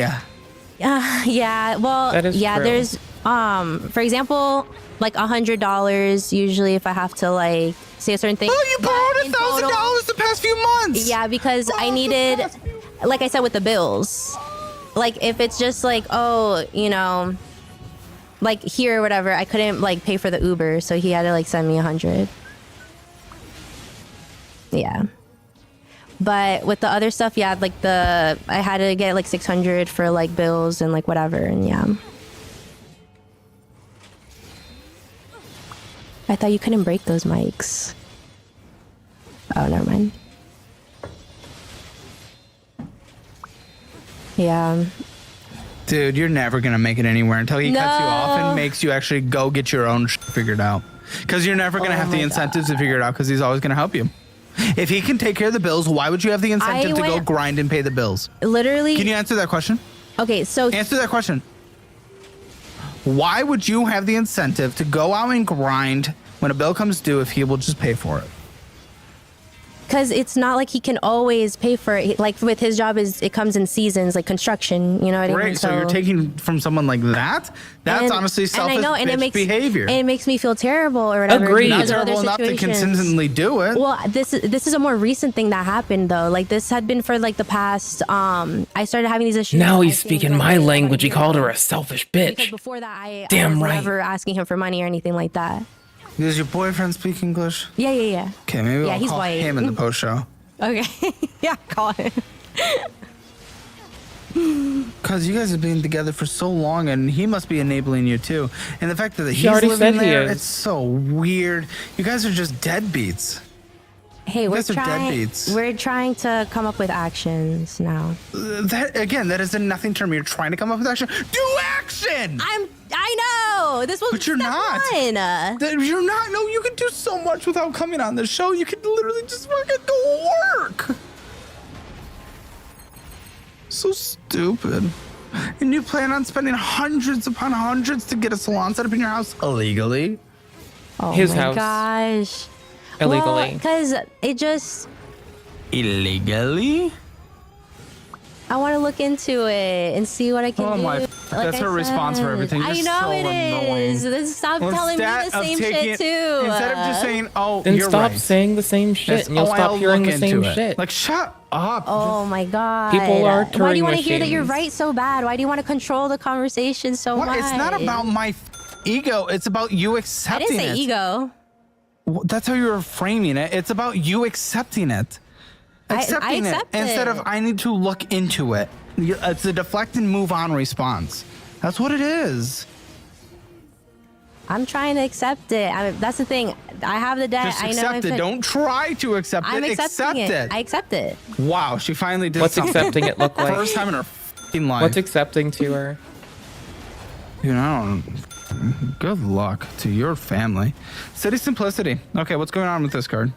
Yeah. Well, That is yeah. true. There's for example, like $100 usually if I have to like say a certain thing. Oh, you borrowed $1,000 the past few months. Yeah, because I needed, like I said, with the bills. Like if it's just like, oh, you know, like here or whatever, I couldn't like pay for the Uber, so he had to like send me 100. Yeah. But with the other stuff, yeah, like I had to get like 600 for like bills and like whatever, and yeah. I thought you couldn't break those mics. Oh, never mind. Yeah. Dude, you're never gonna make it anywhere until he cuts you off No. and makes you actually go get your own figured out. Because you're never gonna have the incentives to figure it out because he's always gonna help you. If he can take care of the bills, why would you have the incentive to go grind and pay the bills? Literally. Can you answer that question? Okay, so answer that question. Why would you have the incentive to go out and grind when a bill comes due if he will just pay for it? because it's not like he can always pay for it. Like with his job, it comes in seasons, like construction. You know what I mean? Right. So you're taking from someone like that. That's honestly selfish bitch behavior. And it makes me feel terrible or whatever. Agreed. Not because of other terrible enough to situations. consistently do it. Well, this is a more recent thing that happened though. Like this had been for like the past. I started having these issues. Now he's speaking my language. He called her a selfish bitch. Because before that, I Damn was right. never asking him for money or anything like that. Does your boyfriend speak English? Yeah. Okay, maybe Yeah, I'll he's call white. him in the post show. Okay. Yeah, call him. Because you guys have been together for so long, and he must be enabling you too. And the fact that he's already living said he there, is. it's so weird. You guys are just deadbeats. Hey, You we're guys are trying. deadbeats. We're trying to come up with actions now. That is a nothing term. You're trying to come up with action. Do action! I know. This was. But you're not. You're not. No, you can do so much without coming on the show. You can literally just fucking go work. So stupid. And you plan on spending hundreds upon hundreds to get a salon set up in your house illegally? Oh His my house. gosh. Illegally. Because it just. Illegally? I want to look into it and see what I can do. Oh my! Like That's her response for everything. I You're know so it annoying. is. Stop telling me the same shit too. Instead of just saying, "Oh, Then you're stop right," saying the same shit, and you'll stop hearing the same shit. Like, shut up. Oh my god. People are Why do you Turing want to hear that you're machines. right so bad? Why do you want to control the conversation so Well, much? it's not about my ego. It's about you I accepting didn't say it. ego. Well, that's how you're framing it. It's about you accepting it. Accepting accept it instead it. of I need to look into it. It's a deflect and move on response. That's what it is. I'm trying to accept it. that's the thing. I have the debt. Just I know. accept it. Don't try to accept I'm it. accepting Accept it. it. I accept it. Wow, she finally did What's something. accepting it look like? First time in her f***ing life. What's accepting to her? You know, good luck to your family. City simplicity. Okay, what's going on with this card?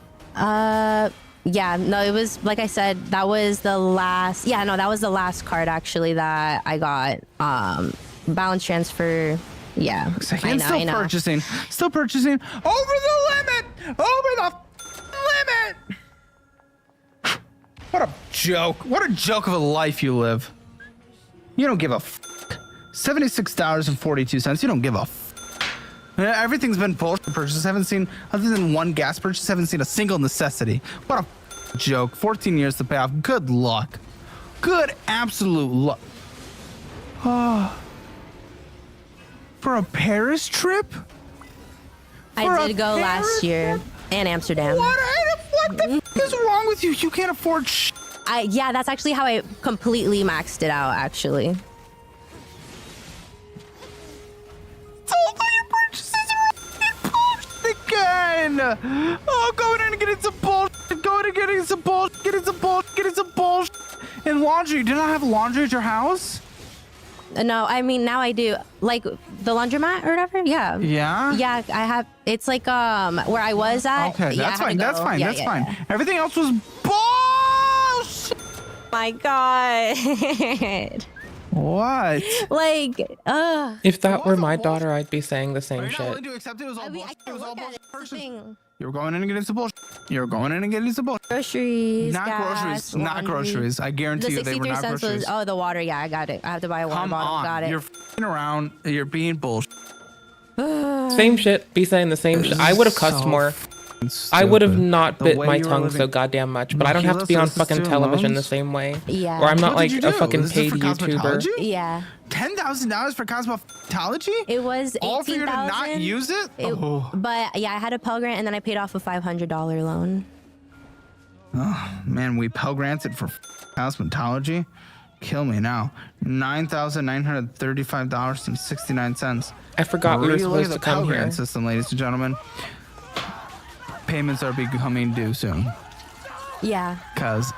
Yeah, no, it was like I said, that was the last. Yeah, no, that was the last card actually that I got. Balance transfer. Yeah, I'm still purchasing. Still purchasing. Over the limit. Over the limit. What a joke. What a joke of a life you live. You don't give a f. $76.42. You don't give a f. Everything's been bullshit purchases. Haven't seen, other than one gas purchase, haven't seen a single necessity. What a joke. 14 years to pay off. Good luck. Good absolute luck. Oh. For a Paris trip? I did go last year in Amsterdam. What the f is wrong with you? You can't afford sh. Yeah, that's actually how I completely maxed it out. Actually. Again! Oh, going in and getting some bullshit. Going and getting some bullshit. Getting some bullshit. Getting some bullshit. And laundry. Did I have laundry at your house? No, I mean now I do. Like the laundromat or whatever. Yeah. Yeah? Yeah, I have. It's like where I was at. Okay, yeah, that's I had fine. to That's go. fine. Yeah, That's yeah, fine. yeah. Everything else was bullshit. My God. What? Like, If that were my daughter, I'd be saying the same Are you not shit. willing to accept it was all bullshit? It was all bullshit. thing. You're going in and getting some bullshit. You're going in and getting some bullshit. Groceries, Not gas, groceries. Not laundry. groceries. I guarantee The you they were 63 not cents groceries. was, oh, the water. Yeah, I got it. I have to buy a water Come bottle. on. Got it. You're f***ing around. You're being bullshit. Same shit. Be saying the same shit. I would have cussed So more. I would have not The bit way my you were tongue living- so goddamn much, but I don't have to be on fucking television the same way. Yeah. Or I'm not What like did you a do? fucking This is paid for YouTuber. cosmetology? Yeah. $10,000 for cosmetology? It was All for you to not 18,000. use it? Oh. But yeah, I had a Pell Grant and then I paid off a $500 loan. Oh, man, we Pell Granted for cosmetology? Kill me now. $9,935.69. I forgot we were Really supposed the to come Pell Grant here. system, ladies and gentlemen. Payments are becoming due soon. Yeah. Because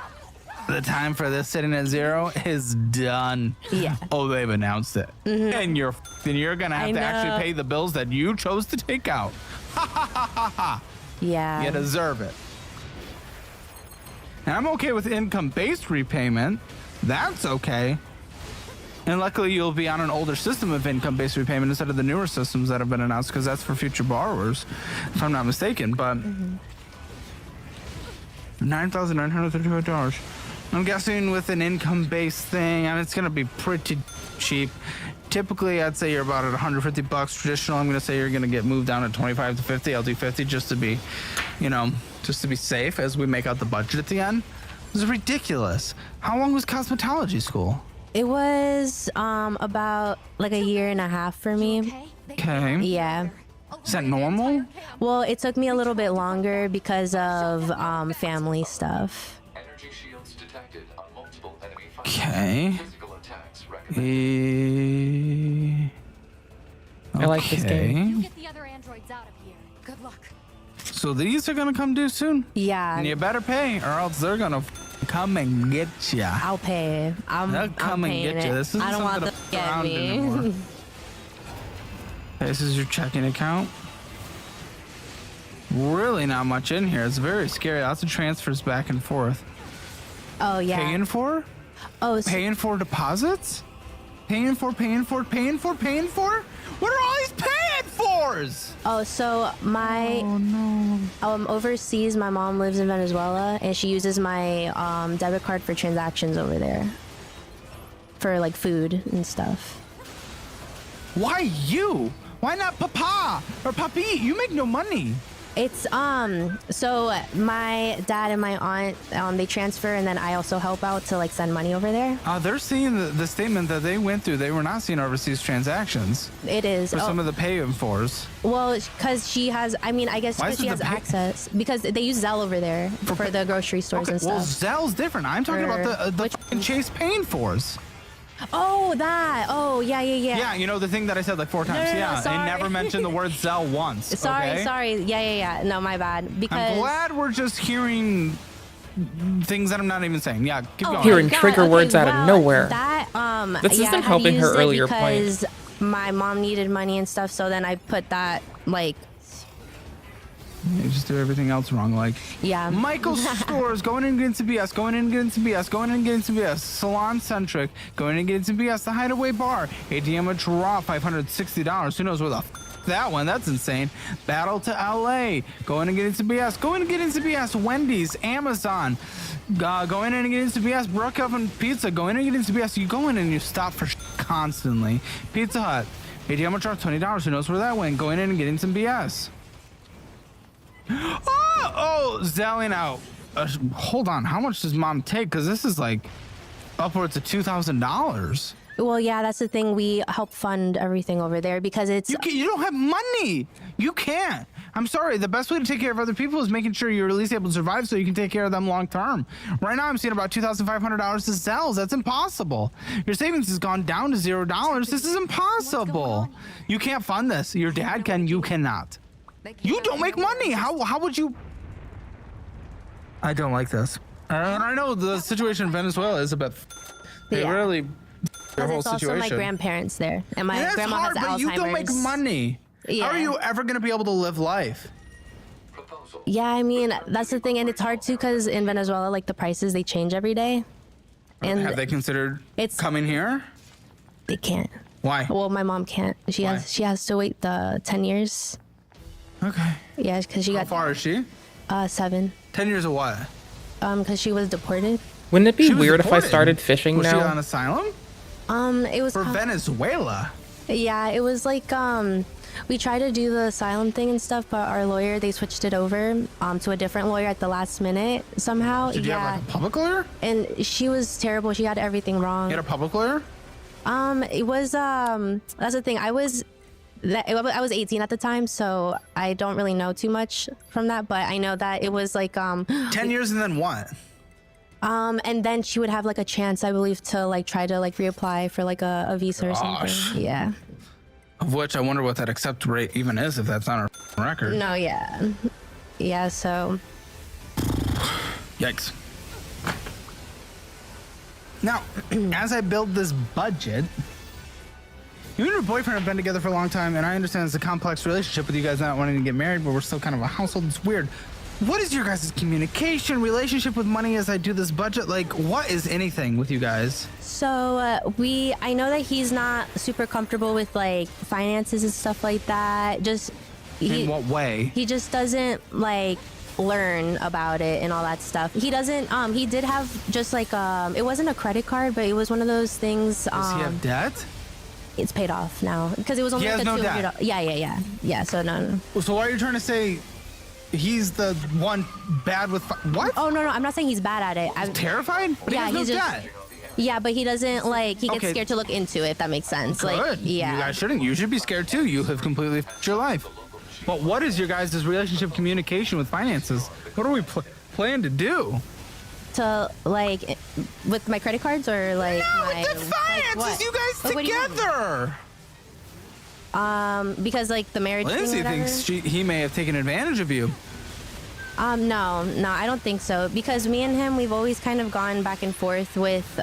the time for this sitting at 0 is done. Yeah. Oh, they've announced it. And you're going to have to actually pay the bills that you chose to take out. Ha ha ha ha ha. Yeah. You deserve it. And I'm okay with income-based repayment. That's okay. And luckily, you'll be on an older system of income-based repayment instead of the newer systems that have been announced, because that's for future borrowers, if I'm not mistaken. But $9,935. I'm guessing with an income-based thing, and it's gonna be pretty cheap. Typically, I'd say you're about at $150. Traditional, I'm gonna say you're gonna get moved down at 25 to 50. I'll do 50 just to be, just to be safe as we make out the budget at the end. This is ridiculous. How long was cosmetology school? It was about like a year and a half for me. Okay. Yeah. Is that normal? Well, it took me a little bit longer because of family stuff. Okay. I like this game. Get the other androids out of here. Good luck. So these are gonna come due soon? Yeah. And you better pay, or else they're gonna come and get ya. I'll pay. They'll come and get you. This isn't I don't want something them to to get around me. anymore. This is your checking account. Really not much in here. It's very scary. Lots of transfers back and forth. Oh yeah. Paying for? Oh, paying for deposits? Paying for? What are all these paying fors? Oh, so my overseas, my mom lives in Venezuela, and she uses my debit card for transactions over there, for like food and stuff. Why you? Why not Papa or Papi? You make no money. It's so my dad and my aunt they transfer, and then I also help out to like send money over there. They're seeing the statement that they went through. They were not seeing overseas transactions. It is for some of the pay fors. Well, because she has, I guess Why because is she it has the pay- access, because they use Zelle over there for the grocery stores and Well, stuff. Zell's different. I'm talking about the fucking Chase paying fors. Oh, that. Oh, yeah. Yeah, you know the thing that I said like 4 times. No, Yeah, sorry. they never mentioned the word Zell once. Sorry. Okay? Yeah. No, my bad. Because I'm glad we're just hearing things that I'm not even saying. Yeah, keep going. Hearing trigger words out of nowhere. That This isn't helping her earlier point. because my mom needed money and stuff, so then I put that like. You just do everything else wrong. Like, yeah. Michael's stores, going in and getting some BS, going in and getting some BS, going in and getting some BS, Salon Centric, going in and getting some BS, the Hideaway Bar, ATM at Raw, $560. Who knows where the that one? That's insane. Battle to LA, going and getting some BS, going and getting some BS, Wendy's, Amazon, going in and getting some BS, Brook Oven Pizza, going in and getting some BS. You go in and you stop for constantly. Pizza Hut, ATM at Raw, $20. Who knows where that went? Going in and getting some BS. Zelling out. Hold on. How much does mom take? Because this is like upwards of $2,000. Well, yeah, that's the thing. We help fund everything over there because it's. You don't have money. You can't. I'm sorry. The best way to take care of other people is making sure you're at least able to survive so you can take care of them long term. Right now, I'm seeing about $2,500 to Zells. That's impossible. Your savings has gone down to $0. This is impossible. You can't fund this. Your dad can. You cannot. You don't make money. How would you? I don't like this. And I know the situation in Venezuela is a bit. They really. Their whole It's also situation. my grandparents there, and my That's grandma hard, has but Alzheimer's. you don't make money. Yeah. How are you ever going to be able to live life? Yeah, that's the thing, and it's hard too because in Venezuela, like the prices they change every day. And have they considered coming here? They can't. Why? Well, my mom can't. She has to wait the 10 years. Okay. Yeah, because she How got. far is she? 7. 10 years of what? Because she was deported. Wouldn't it be She was weird if I deported. started fishing Was she now? on asylum? It was For Venezuela. Yeah, it was like we tried to do the asylum thing and stuff, but our lawyer, they switched it over to a different lawyer at the last minute somehow. Did you have like a public lawyer? And she was terrible. She had everything wrong. You had a public lawyer? It was that's the thing. I was 18 at the time, so I don't really know too much from that, but I know that it was like 10 years and then what? And then she would have like a chance, I believe, to like try to like reapply for like a visa or Gosh. something. Yeah. Of which I wonder what that accept rate even is if that's on our record. No, yeah. Yeah, so Yikes. Now, as I build this budget, you and your boyfriend have been together for a long time, and I understand it's a complex relationship with you guys not wanting to get married, but we're still kind of a household. It's weird. What is your guys' communication, relationship with money as I do this budget? Like, what is anything with you guys? So I know that he's not super comfortable with like finances and stuff like that. In what way? He just doesn't like learn about it and all that stuff. He doesn't. He did have just like it wasn't a credit card, but it was one of those things. Does he have debt? It's paid off now because it was only He like has a no $200. debt. Yeah. So no. So why are you trying to say he's the one bad with what? Oh no, I'm not saying he's bad at it. I'm terrified. But yeah, he has he's no just. debt. Yeah, but he doesn't like. He gets Okay. scared to look into it. If that makes sense. Good. Like, yeah. You guys shouldn't. You should be scared too. You have completely f***ed your life. But what is your guys' relationship communication with finances? What do we plan to do? To like with my credit cards or like my with the finances, what? you guys Like, what do you mean? together. Because like the marriage thing. Lindsay or whatever? thinks he may have taken advantage of you. No, I don't think so. Because me and him, we've always kind of gone back and forth with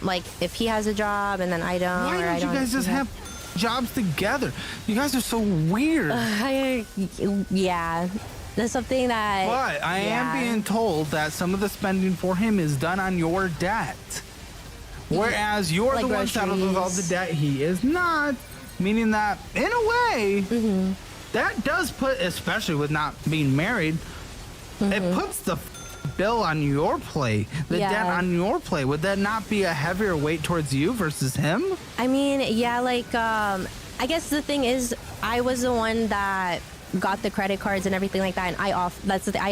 like if he has a job and then I don't. Why or don't I you don't, guys just have jobs together? You guys are so weird. Yeah, that's something that. But I yeah. am being told that some of the spending for him is done on your debt. Whereas you're Like the one saddled with all the groceries. debt, he is not. Meaning that, in a way, Mm-hmm. that does put, especially with not being married, it puts the bill on your plate, the Yeah. debt on your plate. Would that not be a heavier weight towards you versus him? I mean, yeah, like I guess the thing is, I was the one that got the credit cards and everything like that, and I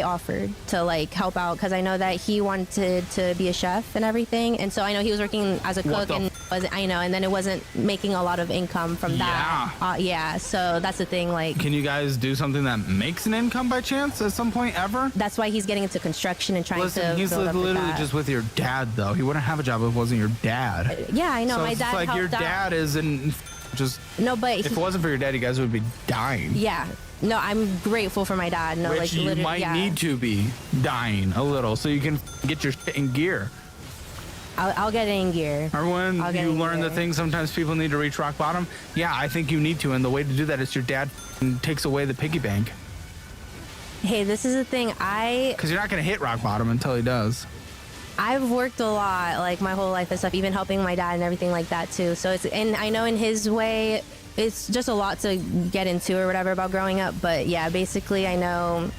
offered to like help out because I know that he wanted to be a chef and everything, and so I know he was working as a What cook the and and then it wasn't making a lot of income from that. Yeah, so that's the thing. Like, Can you guys do something that makes an income by chance at some point ever? that's why he's getting into construction and trying Listen, to. he's build up with literally that. just with your dad, though. He wouldn't have a job if it wasn't your dad. Yeah, I know. So My it's dad like your helped out. dad isn't just. No, but if it wasn't for your dad, you guys would be dying. Yeah. No, I'm grateful for my dad. No, Which like you literally, might yeah. need to be dying a little so you can get your shit in gear. I'll get it in gear. Or when I'll get you in learn the gear. thing, sometimes people need to reach rock bottom. Yeah, I think you need to, and the way to do that is your dad takes away the piggy bank. Hey, this is the thing. Because you're not going to hit rock bottom until he does. I've worked a lot, like my whole life and stuff, even helping my dad and everything like that too. So and I know in his way, it's just a lot to get into or whatever about growing up. But yeah, basically, I don't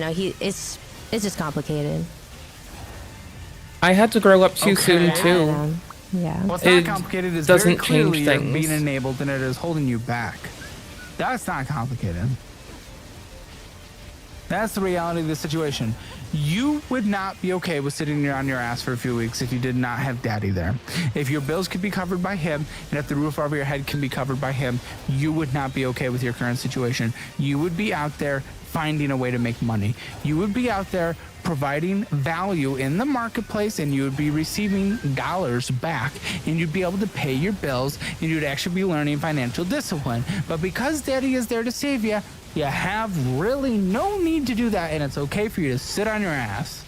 know. It's just complicated. I had to grow up too soon too. Yeah. What's not It complicated is doesn't very clearly change you're things. being enabled and it is holding you back. That's not complicated. That's the reality of the situation. You would not be okay with sitting on your ass for a few weeks if you did not have daddy there. If your bills could be covered by him and if the roof over your head can be covered by him, you would not be okay with your current situation. You would be out there finding a way to make money. You would be out there providing value in the marketplace and you would be receiving dollars back and you'd be able to pay your bills and you'd actually be learning financial discipline. But because daddy is there to save you, you have really no need to do that, and it's okay for you to sit on your ass.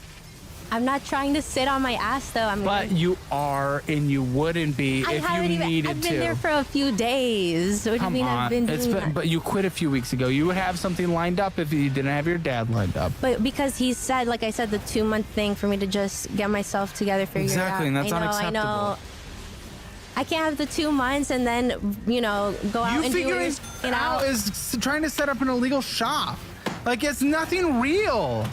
I'm not trying to sit on my ass though. But you are, and you wouldn't be if you needed I've to. been there for a few days. What do you Come mean I've on, been doing that? but you quit a few weeks ago. You would have something lined up if you didn't have your dad lined up. But because he said, like I said, the 2-month thing for me to just get myself together, figure Exactly, it out. and that's I know. I can't have the 2 months and then, you know, go out and do figuring it out is trying to set up an illegal shop. Like, it's nothing real.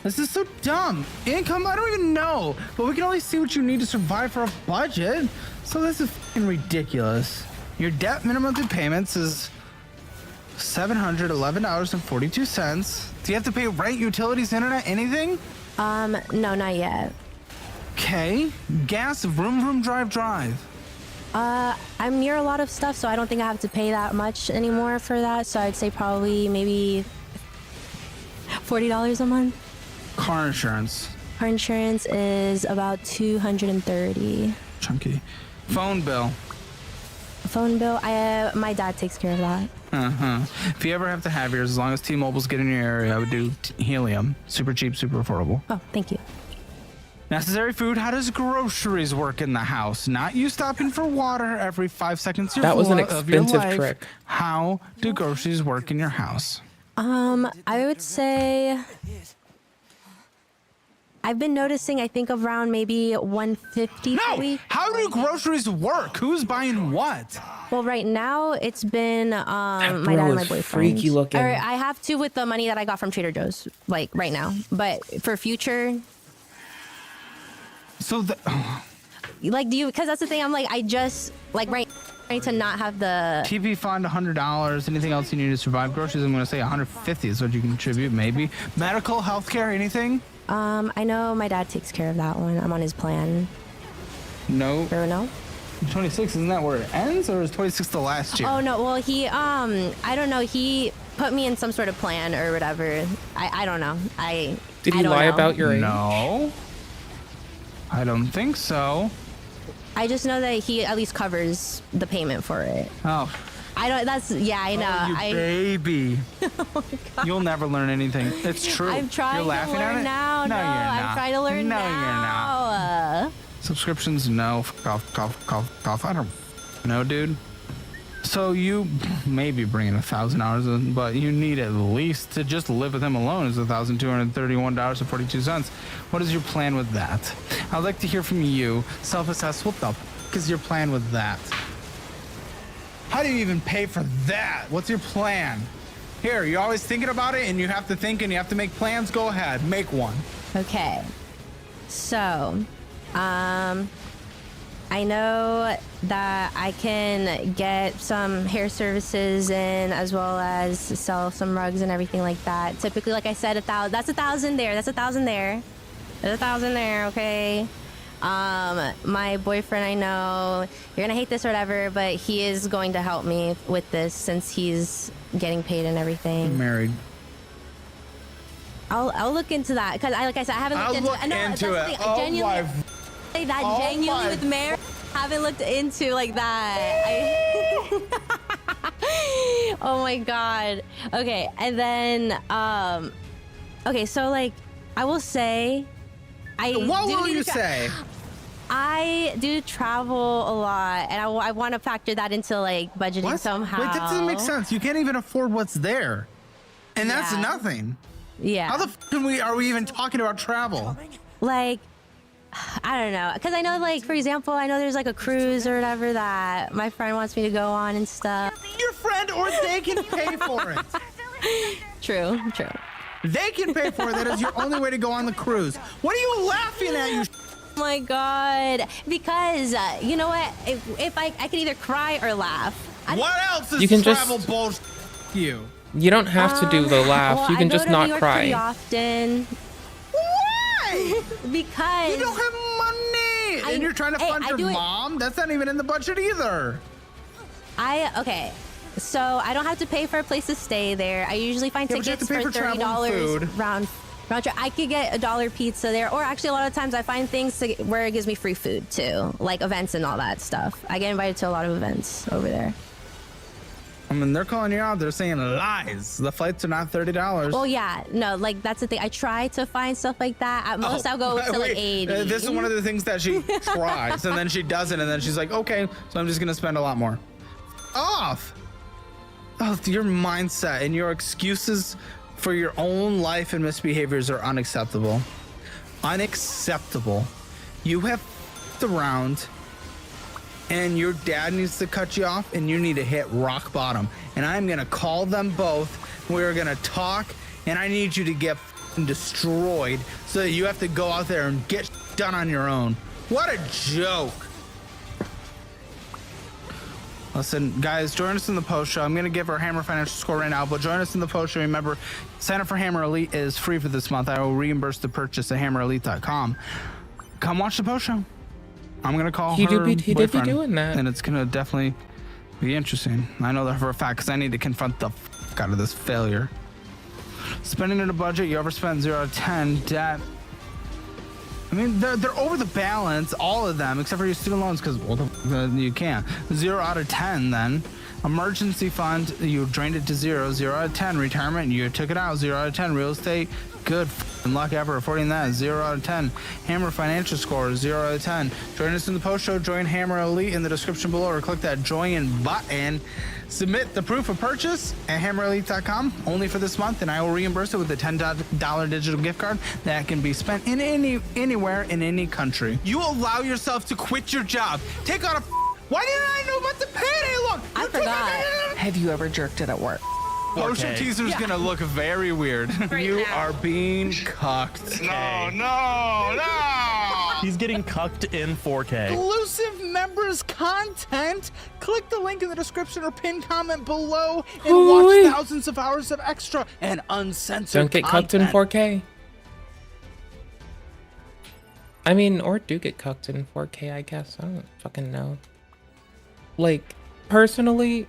This is so dumb. Income, I don't even know. But we can only see what you need to survive for a budget. So this is fucking ridiculous. Your debt minimum due payments is $711.42. Do you have to pay rent, utilities, internet, anything? No, not yet. Okay. Gas, vroom, drive. I'm near a lot of stuff, so I don't think I have to pay that much anymore for that. So I'd say probably maybe $40 a month. Car insurance. Car insurance is about $230. Chunky. Phone bill. Phone bill, my dad takes care of that. If you ever have to have yours, as long as T-Mobile's get in your area, I would do helium. Super cheap, super affordable. Oh, thank you. Necessary food. How does groceries work in the house? Not you stopping for water every 5 seconds. That was an of your expensive life. trick. How do groceries work in your house? I would say I've been noticing, I think around maybe 150 a week. How do groceries work? Who's buying what? Well, right now it's been my dad and bro my is boyfriend. freaky looking. Or I have to with the money that I got from Trader Joe's, like right now. But for future, so like, do you? Because that's the thing. I'm like, I just like right to not have the TP fund $100. Anything else you need to survive? Groceries, I'm going to say 150 is what you can contribute. Maybe medical, healthcare, anything. I know my dad takes care of that one. I'm on his plan. No. Or no? 26, isn't that where it ends, or is 26 the last year? Oh no, well he I don't know, he put me in some sort of plan or whatever. I don't know. Did he lie about your age? No. I don't think so. I just know that he at least covers the payment for it. Oh. I don't, that's, yeah, I know. Oh, you baby. Oh You'll never learn anything. It's true. I'm trying You're laughing to learn at it? now. No, No, you're not. I'm trying to learn no, now. You're not. Subscriptions, no. Cough. I don't know, dude. So you may be bringing $1,000 in, but you need at least to just live with him alone is $1,231.42. What is your plan with that? I'd like to hear from you. Self-assess. What the f is your plan with that? How do you even pay for that? What's your plan? Here, you're always thinking about it, and you have to think and you have to make plans. Go ahead, make one. Okay. So, I know that I can get some hair services in, as well as sell some rugs and everything like that. Typically, like I said, that's $1,000 there. That's $1,000 there. There's $1,000 there. Okay. My boyfriend, I know you're gonna hate this or whatever, but he is going to help me with this since he's getting paid and everything. You're married. I'll look into that because like I said, I haven't looked into it. No, that's the thing. Oh Genuinely, genuinely with Mary, haven't looked into like that. Oh my god. Okay, and then okay, so like I will say, what will you say? I do travel a lot, and I want to factor that into like budgeting somehow. Wait, that doesn't make sense. You can't even afford what's there, and that's nothing. Yeah. How the f are we even talking about travel? Like, I don't know, because I know, like, for example, I know there's like a cruise or whatever that my friend wants me to go on and stuff. Your friend, or they can pay for it. True. They can pay for it. That is your only way to go on the cruise. What are you laughing at, you? Oh my god! Because you know what? If I can either cry or laugh. What else is you can travel just, bullshit? You don't have to do the laugh. Well, you can just not cry. Pretty often. Why? Because you don't have money, and you're trying to fund your mom. That's not even in the budget either. Okay. So I don't have to pay for a place to stay there. I usually find tickets for $30 round trip. I could get $1 pizza there, or actually a lot of times I find things where it gives me free food too, like events and all that stuff. I get invited to a lot of events over there. I mean, they're calling you out. They're saying lies. The flights are not $30. Well, yeah, no, like that's the thing. I try to find stuff like that. At most, I'll go to like 80. This is one of the things that she tries, and then she doesn't, and then she's like, okay, so I'm just gonna spend a lot more. Off. Oh, your mindset and your excuses for your own life and misbehaviors are unacceptable. Unacceptable. You have f***ed around and your dad needs to cut you off, and you need to hit rock bottom. And I'm gonna call them both. We're gonna talk, and I need you to get destroyed so that you have to go out there and get done on your own. What a joke. Listen, guys, join us in the post show. I'm going to give our Hammer financial score right now, but join us in the post show. Remember, sign up for Hammer Elite is free for this month. I will reimburse the purchase at hammerelite.com. Come watch the post show. I'm going to call He her did be doing that. and it's going to definitely be interesting. I know that for a fact because I need to confront the fuck out of this failure. Spending in a budget, you overspent 0 out of 10. Debt. I mean, they're over the balance, all of them, except for your student loans, because you can't. 0 out of 10, then. Emergency fund, you drained it to 0. 0 out of 10. Retirement, you took it out. 0 out of 10. Real estate, good luck ever affording that. 0 out of 10. Hammer financial score, 0 out of 10. Join us in the post show. Join Hammer Elite in the description below, or click that join button. Submit the proof of purchase at hammerelite.com only for this month, and I will reimburse it with a $10 digital gift card that can be spent in anywhere in any country. You allow yourself to quit your job. Take out a. Why didn't I know about the payday loan? I forgot. Have you ever jerked it at work? Potion teaser's gonna look very weird. You are being cucked. No. He's getting cucked in 4K. Exclusive members content. Click the link in the description or pinned comment below and watch thousands of hours of extra and uncensored Don't get cucked in 4K. I mean, or do get cucked in 4K, I guess. I don't fucking know. Like, personally,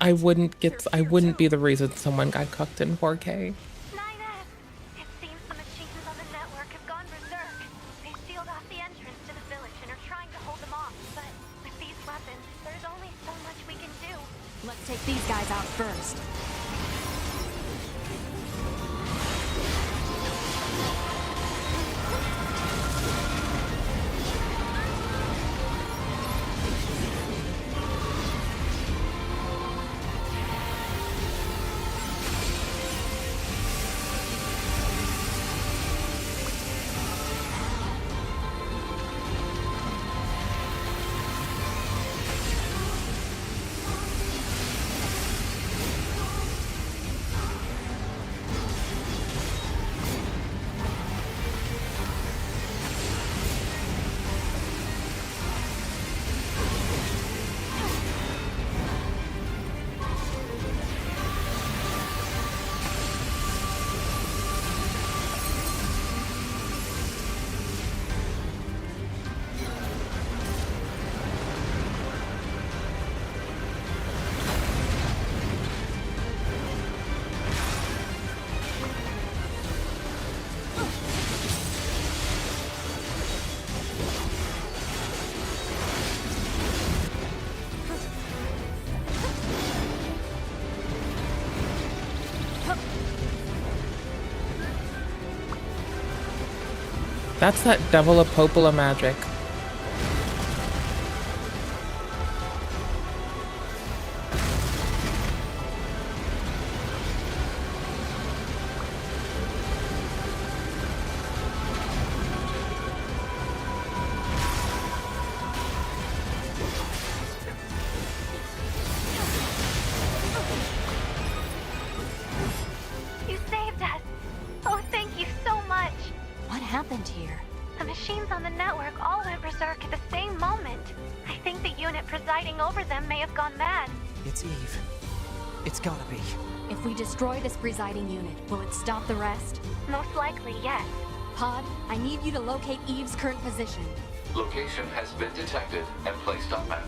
I wouldn't be the reason someone got cucked in 4K. It seems the machines on the network have gone berserk. They sealed off the entrance to the village and are trying to hold them off. But with these weapons, there's only so much we can do. Let's take these guys out first. That's that Devil of Popola magic. You saved us. Oh, thank you so much. What happened here? The machines on the network all went berserk at the same moment. I think the unit presiding over them may have gone mad. It's Eve. It's gotta be. If we destroy this presiding unit, will it stop the rest? Most likely, yes. Pod, I need you to locate Eve's current position. Location has been detected and placed on map.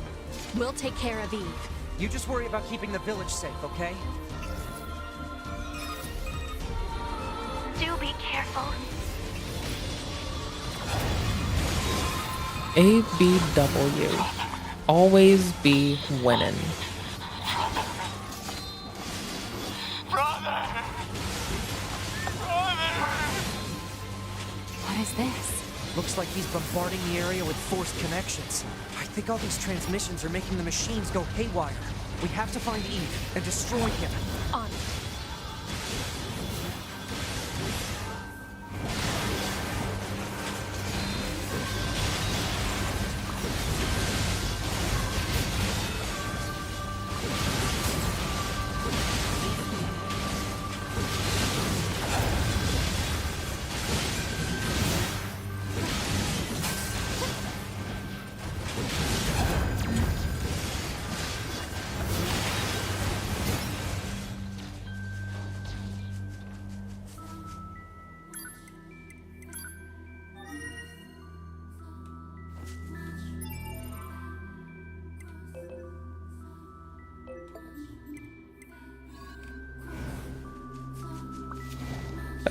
We'll take care of Eve. You just worry about keeping the village safe, okay? Do be careful. ABW. Always be winning. What is this? Looks like he's bombarding the area with forced connections. I think all these transmissions are making the machines go haywire. We have to find Eve and destroy him. On it.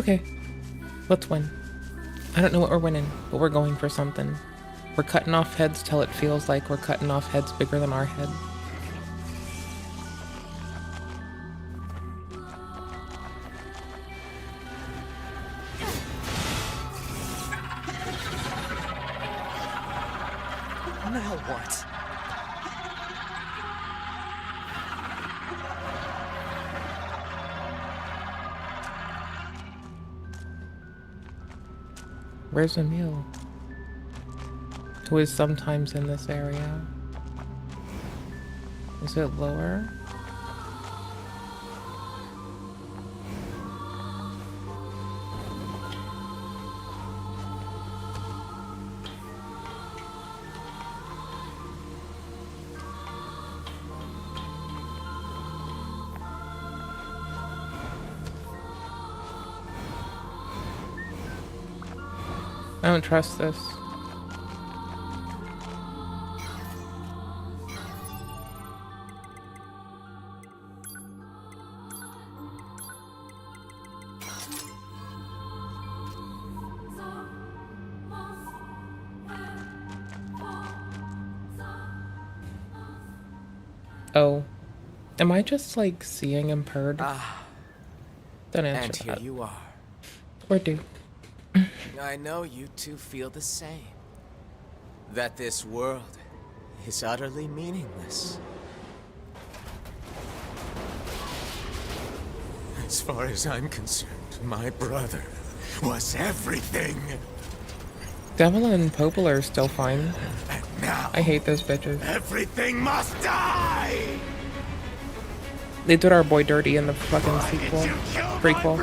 Okay, let's win. I don't know what we're winning, but we're going for something. We're cutting off heads till it feels like we're cutting off heads bigger than our head. Now what? Where's Emil? Who is sometimes in this area? Is it lower? I don't trust this. Oh. Am I just like seeing impaired? Don't answer And here that. you are. Or do. I know you two feel the same. That this world is utterly meaningless. As far as I'm concerned, my brother was everything. Devil and Popel are still fine. Now, I hate those bitches. everything must die! They did our boy dirty in the fucking sequel. Prequel.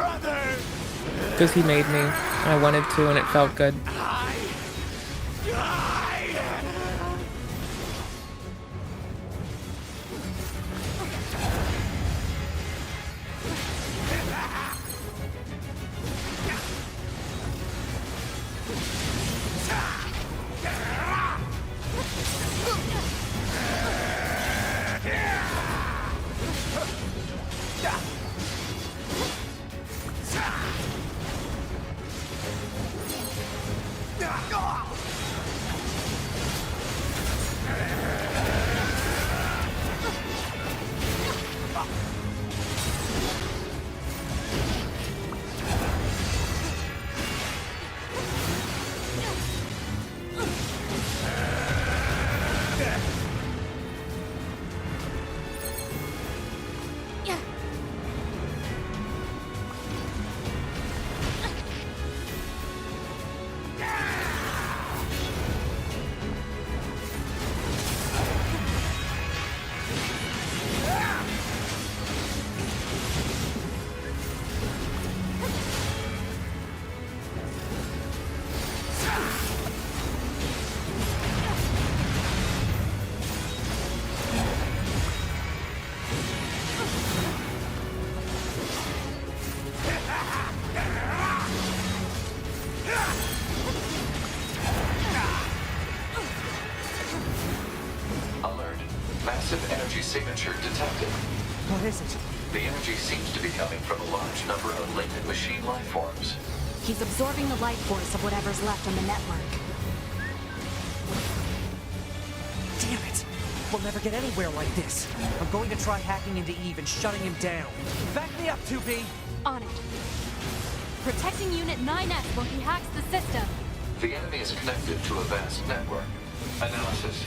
Because he made me. And I wanted to and it felt good. Massive energy signature detected. What is it? The energy seems to be coming from a large number of latent machine life forms. He's absorbing the life force of whatever's left on the network. Damn it! We'll never get anywhere like this. I'm going to try hacking into Eve and shutting him down. Back me up, 2B! On it. Protecting Unit 9S while he hacks the system. The enemy is connected to a vast network. Analysis.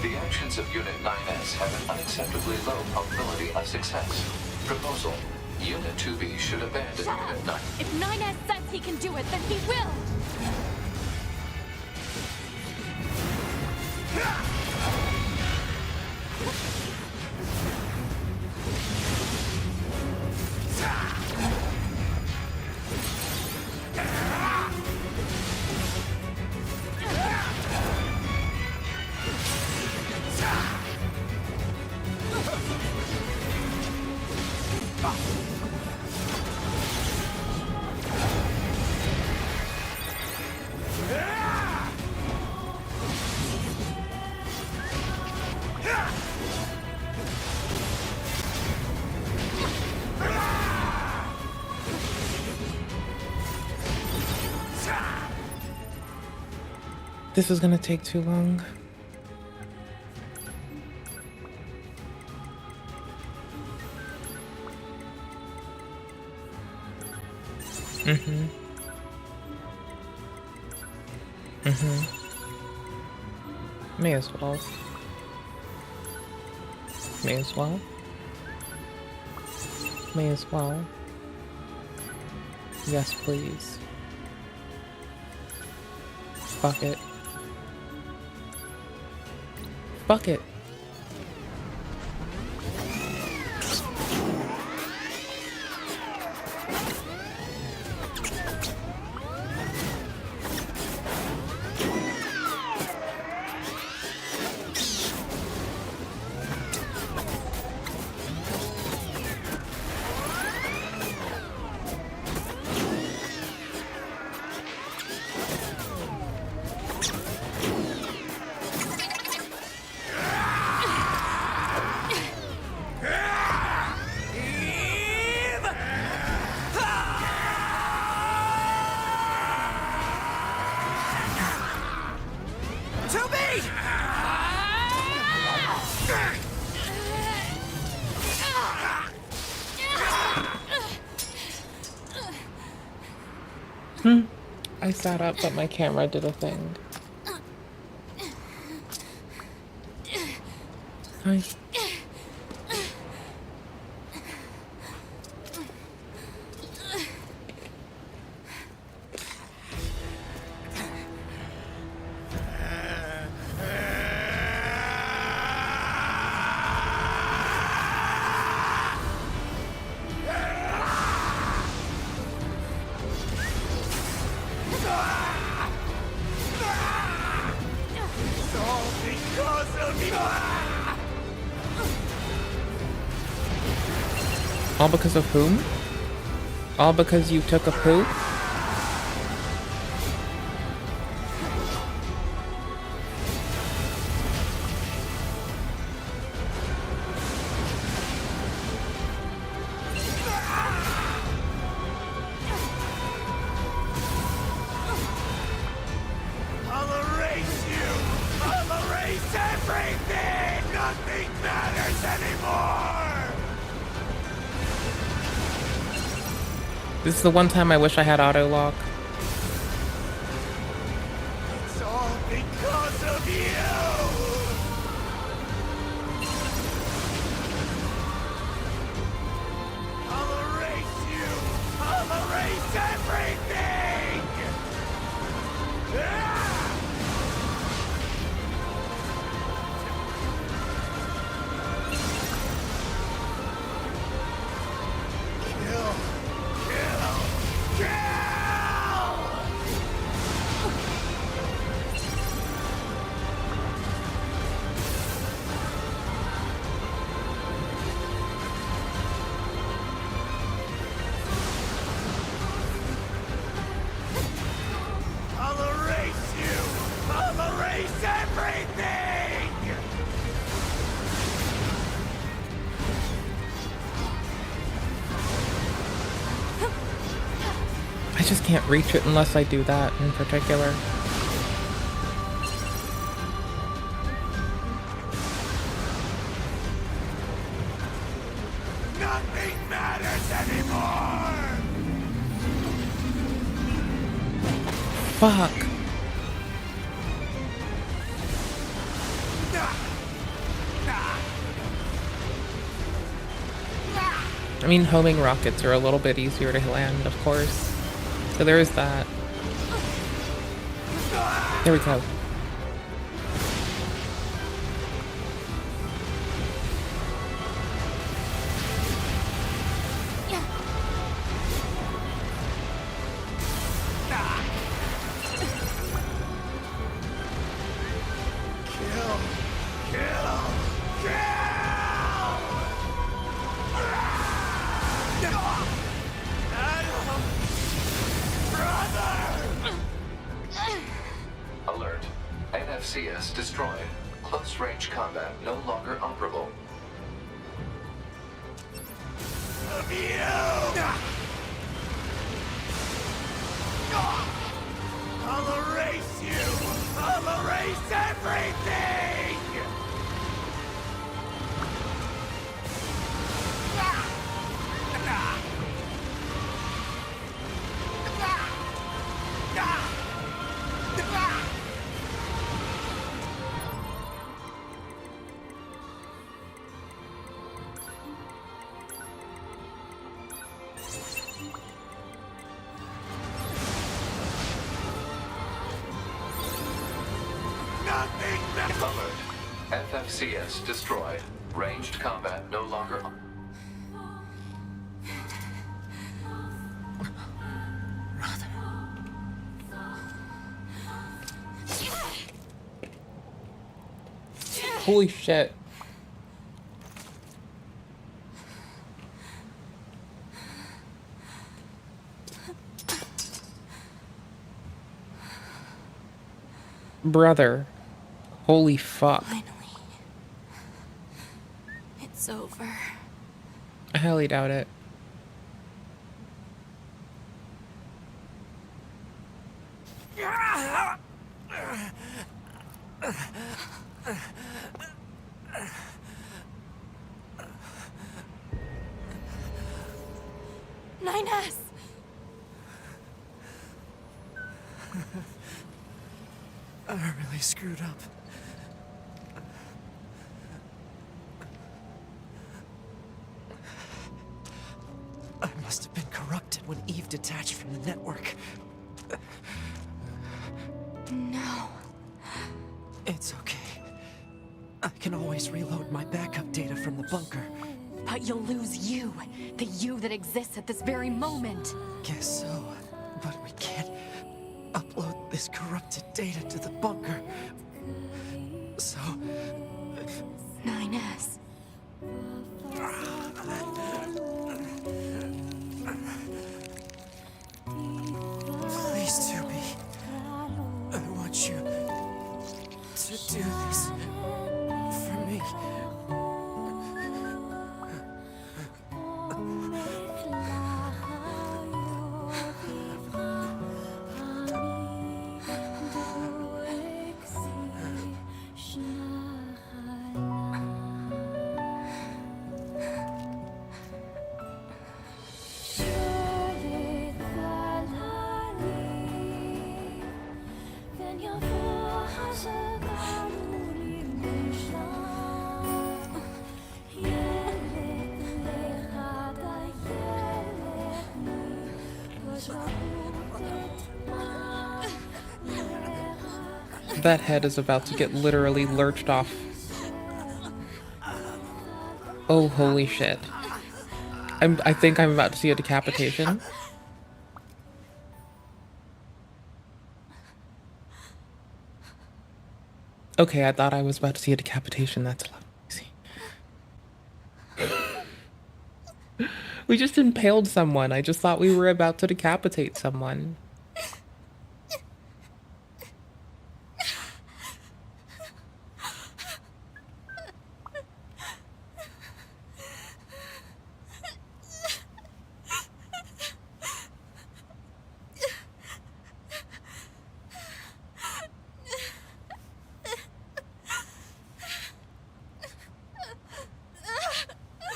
The actions of Unit 9S have an unacceptably low probability of success. Proposal. Unit 2B should abandon Unit 9. If 9S says he can do it, then he will! This is gonna take too long. Mm-hmm. Mm-hmm. May as well. May as well. May as well. Yes, please. Fuck it. Fuck it. I sat up, but my camera did a thing. Hi. All because of whom? All because you took a poop? I'll erase you! I'll erase everything! Nothing matters anymore! This is the one time I wish I had auto lock. It's all because of you! I'll erase you! I'll erase everything! Ah! Kill! I'll erase you! I'll erase everything! I just can't reach it unless I do that in particular. Nothing matters anymore! Fuck. I mean, homing rockets are a little bit easier to land, of course. So there is that. There we go. Kill! Kill! Alert. NFCS destroyed. Close range combat no longer operable. Of you! I'll erase you! I'll Alert. FFCS destroyed. Ranged combat no longer on. Holy shit. Brother. Holy fuck. Finally. It's over. I highly doubt it. Nines! I really screwed up. I must have been corrupted when Eve detached from the network. No. It's okay. I can always reload my backup data from the bunker. But you'll lose you. The you that exists at this very moment. Guess so. But we can't upload this corrupted data to the bunker. So... 9S. Please, Tubi. I want you to do this for me. That head is about to get literally lurched off. Oh, holy shit. I think I'm about to see a decapitation. Okay, I thought I was about to see a decapitation. That's a lot easy. We just impaled someone. I just thought we were about to decapitate someone.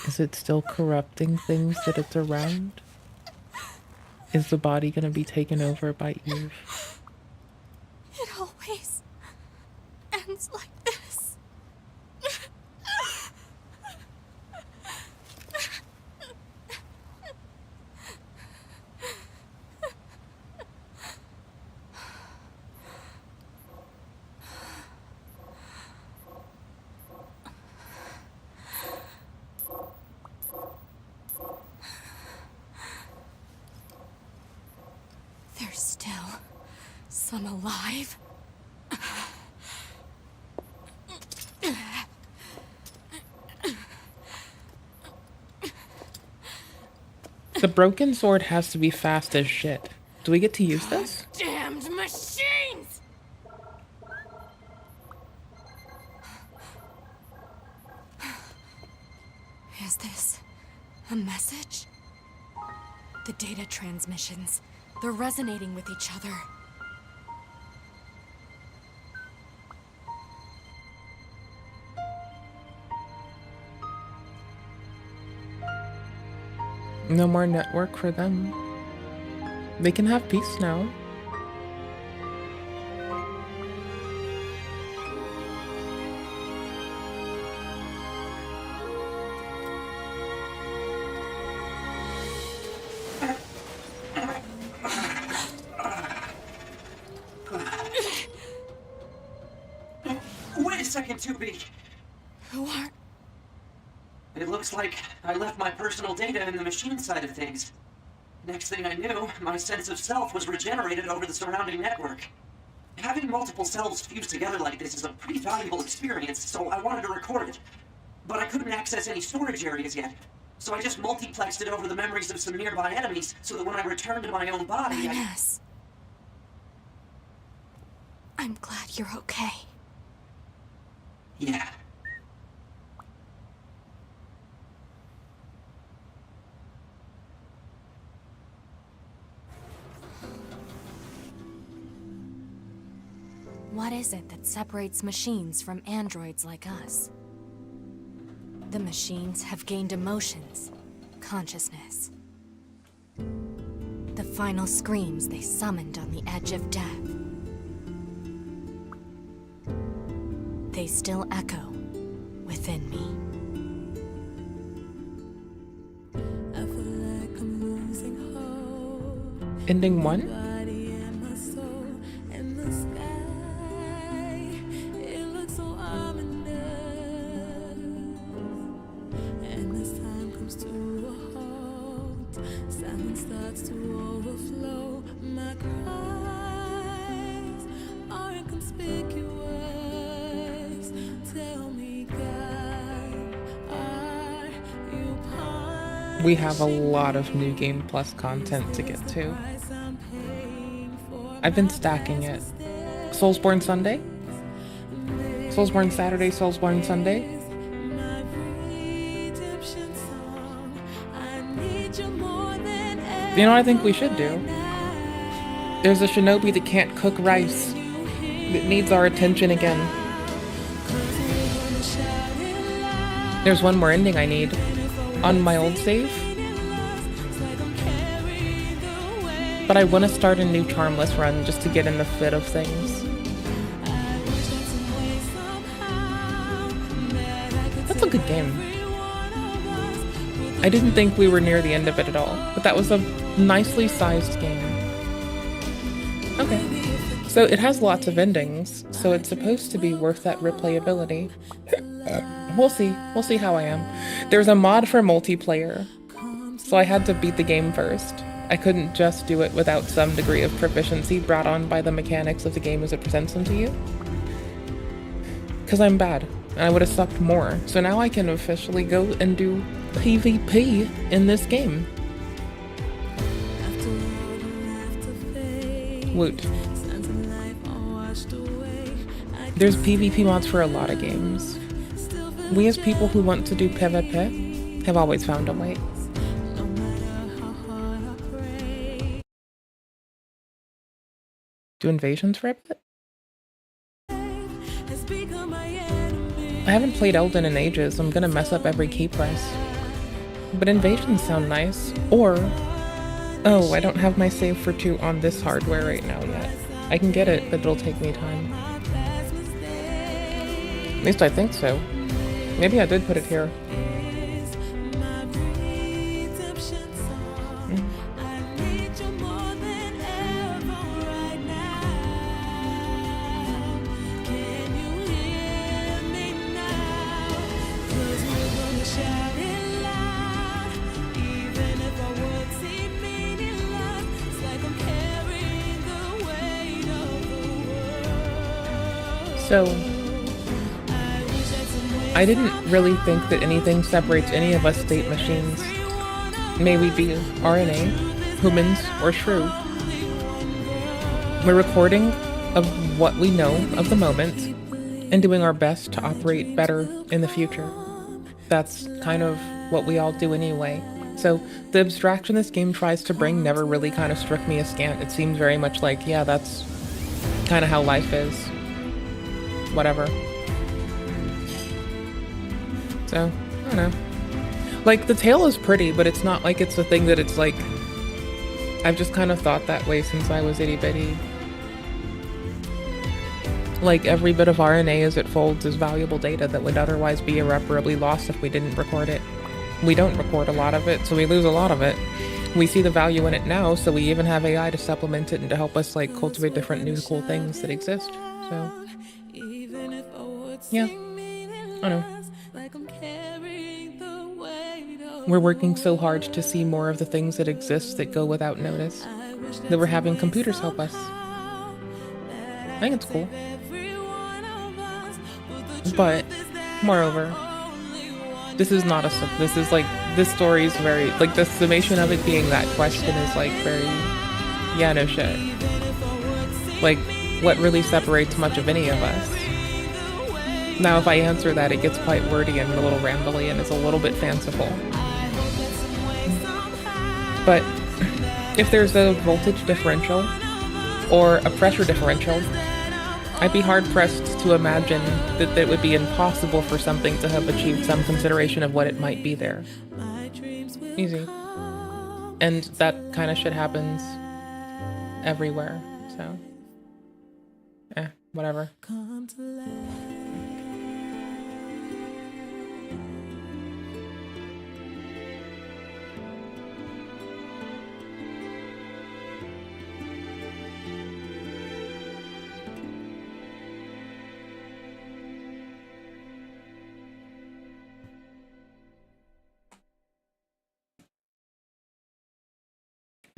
Is it still corrupting things that it's around? Is the body gonna be taken over by Eve? It always ends like this. There's still some alive. The broken sword has to be fast as shit. Do we get to use this? Damned machines! Is this a message? The data transmissions, they're resonating with each other. No more network for them. They can have peace now. Wait a second. Second 2B. Who are... It looks like I left my personal data in the machine side of things. Next thing I knew, my sense of self was regenerated over the surrounding network. Having multiple selves fused together like this is a pretty valuable experience, so I wanted to record it. But I couldn't access any storage areas yet, so I just multiplexed it over the memories of some nearby enemies so that when I returned to my own body, Yes. I'm glad you're okay. Yeah. What is it that separates machines from androids like us? The machines have gained emotions, consciousness. The final screams they summoned on the edge of death. They still echo within me. Ending 1? We have a lot of New Game Plus content to get to. I've been stacking it. Soulsborne Sunday? Soulsborne Saturday, Soulsborne Sunday? You know what I think we should do? There's a shinobi that can't cook rice, that needs our attention again. There's one more ending I need. On my old save. But I want to start a new Charmless run just to get in the fit of things. That's a good game. I didn't think we were near the end of it at all, but that was a nicely sized game. Okay. So it has lots of endings, so it's supposed to be worth that replayability. We'll see. We'll see how I am. There's a mod for multiplayer, so I had to beat the game first. I couldn't just do it without some degree of proficiency brought on by the mechanics of the game as it presents them to you. Because I'm bad, and I would have sucked more. So now I can officially go and do PvP in this game. Woot. There's PvP mods for a lot of games. We as people who want to do PvP have always found a way. Do invasions for a bit? I haven't played Elden in ages, I'm gonna mess up every key press. But invasions sound nice. Or... oh, I don't have my save for 2 on this hardware right now yet. I can get it, but it'll take me time. At least I think so. Maybe I did put it here. So, I didn't really think that anything separates any of us state machines. May we be RNA, humans, or shrew. We're recording of what we know of the moment and doing our best to operate better in the future. That's kind of what we all do anyway. So the abstraction this game tries to bring never really kind of struck me askant. It seems very much like, yeah, that's kind of how life is. Whatever. So, I don't know. Like, the tail is pretty, but it's not like it's a thing that it's like... I've just kind of thought that way since I was itty-bitty. Like, every bit of RNA as it folds is valuable data that would otherwise be irreparably lost if we didn't record it. We don't record a lot of it, so we lose a lot of it. We see the value in it now, so we even have AI to supplement it and to help us, like, cultivate different new cool things that exist. So... Yeah. I know. We're working so hard to see more of the things that exist that go without notice, that we're having computers help us. I think it's cool. But, moreover, this is not this is like, this story is very, like, the summation of it being that question is like very, yeah, no shit. Like, what really separates much of any of us? Now, if I answer that, it gets quite wordy and a little rambly and it's a little bit fanciful. But if there's a voltage differential or a pressure differential, I'd be hard-pressed to imagine that it would be impossible for something to have achieved some consideration of what it might be there. Easy. And that kind of shit happens everywhere, so... whatever.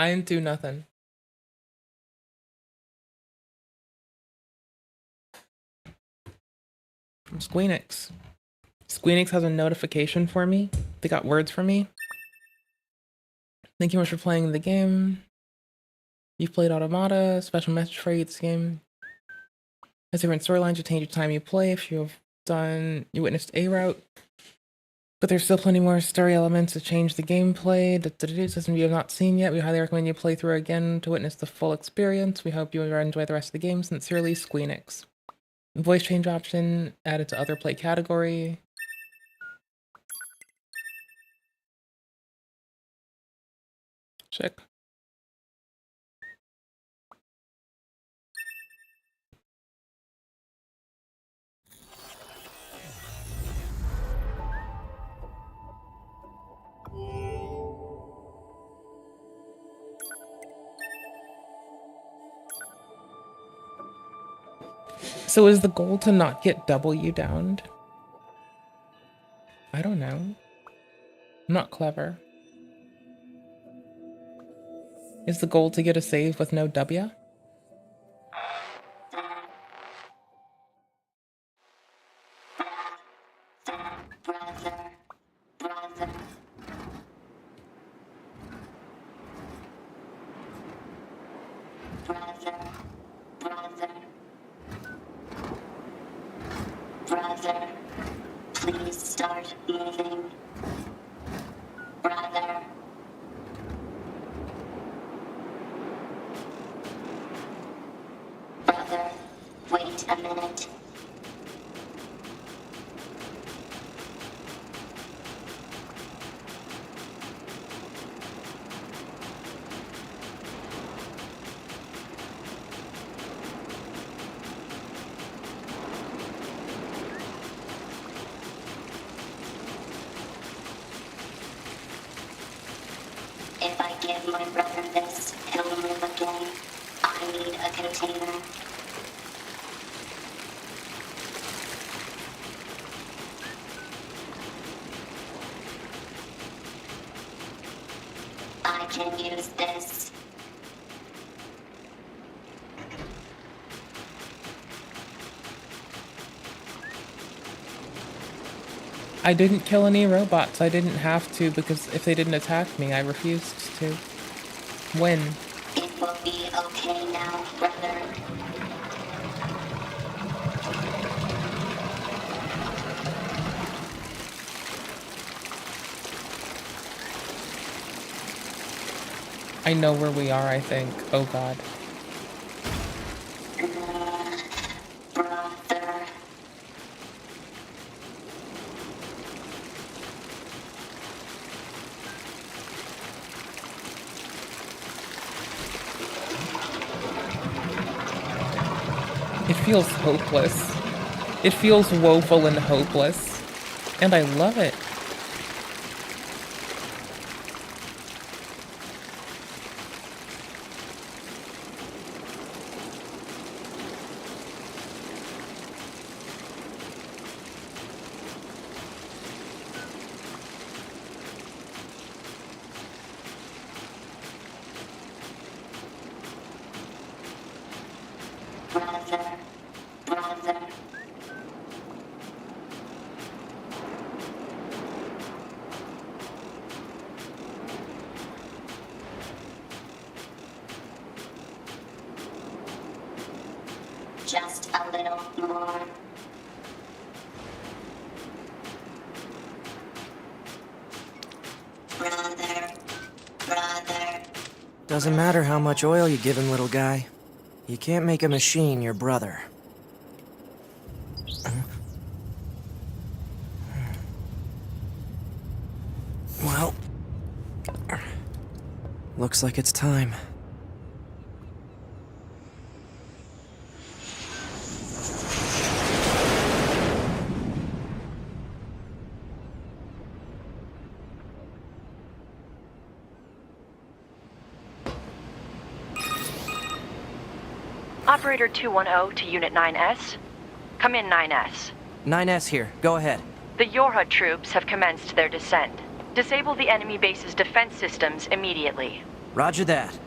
I didn't do nothing. From Squeenix. Squeenix has a notification for me. They got words for me. Thank you much for playing the game. You've played Automata. Special message for you this game. Has different storylines to change the time you play. If you witnessed a route. But there's still plenty more story elements to change the gameplay. Something you have not seen yet. We highly recommend you play through again to witness the full experience. We hope you enjoy the rest of the game. Sincerely, Squeenix. Voice change option added to other play category. Check. So is the goal to not get W downed? I don't know. I'm not clever. Is the goal to get a save with no W? Brother, please start moving. Brother. Brother, wait a minute. If I give my brother this, he'll live again. I need a container. I can use this. I didn't kill any robots. I didn't have to because if they didn't attack me, I refused to. When? It will be okay now, brother. I know where we are, I think. Oh god. Brother. It feels hopeless. It feels woeful and hopeless. And I love it. Just a little more. Brother. Doesn't matter how much oil you give him, little guy. You can't make a machine your brother. Well, looks like it's time. Operator 210 to Unit 9S. Come in, 9S. 9S here. Go ahead. The Yorha troops have commenced their descent. Disable the enemy base's defense systems immediately. Roger that.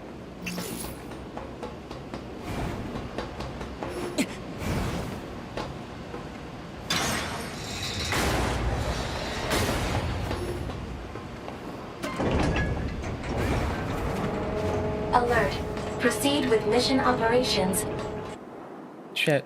Alert. Proceed with mission operations. Shit.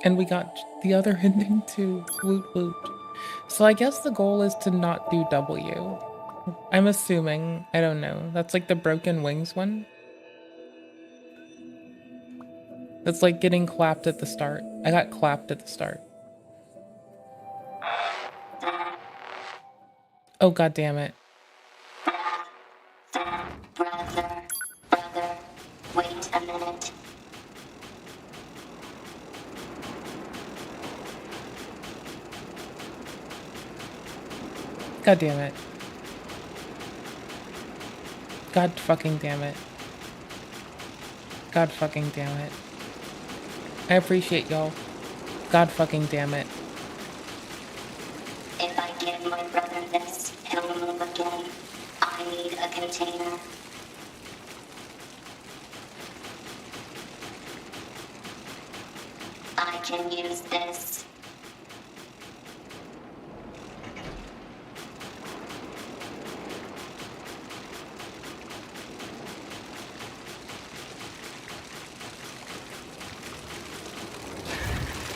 And we got the other ending too. Woot woot. So I guess the goal is to not do W. I'm assuming. I don't know. That's like the broken wings one. That's like getting clapped at the start. I got clapped at the start. Oh, god damn it. Brother, wait a minute. God damn it. God fucking damn it. God fucking damn it. I appreciate y'all. God fucking damn it. If I give my brother this, he'll move again. I need a container. I can use this.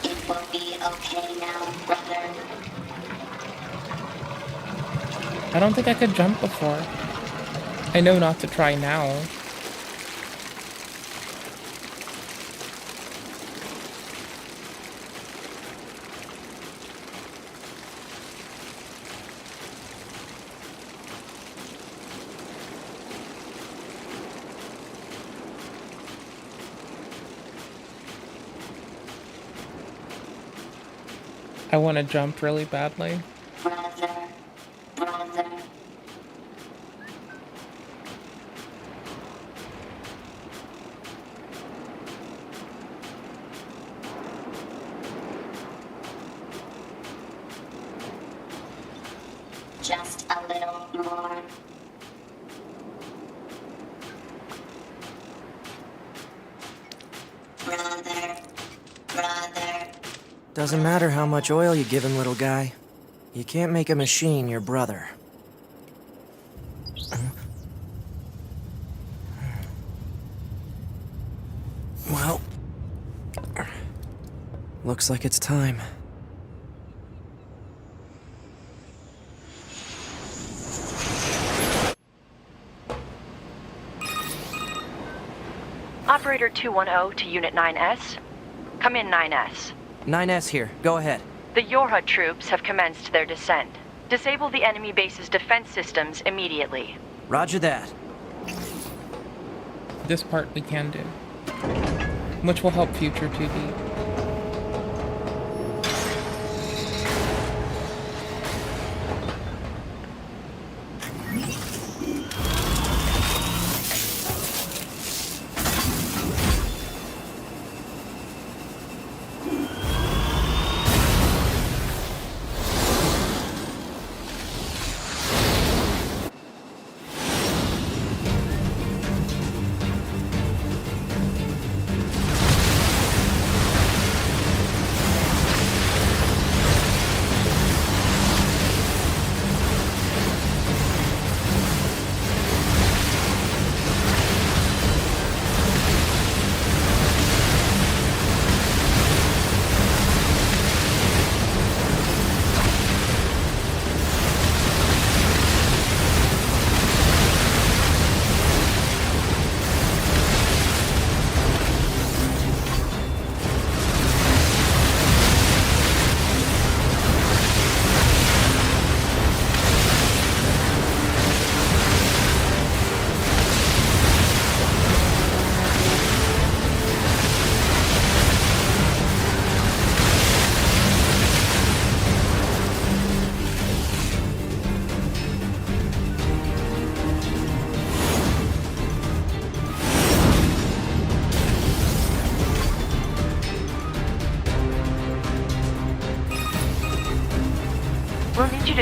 It will be okay now, brother. I don't think I could jump before. I know not to try now. I want to jump really badly. Brother. Just a little more. Brother. Doesn't matter how much oil you give him, little guy. You can't make a machine your brother. Well, looks like it's time. Operator 210 to Unit 9S. Come in, 9S. 9S here. Go ahead. The Yorha troops have commenced their descent. Disable the enemy base's defense systems immediately. Roger that. This part we can do. Which will help future 2D.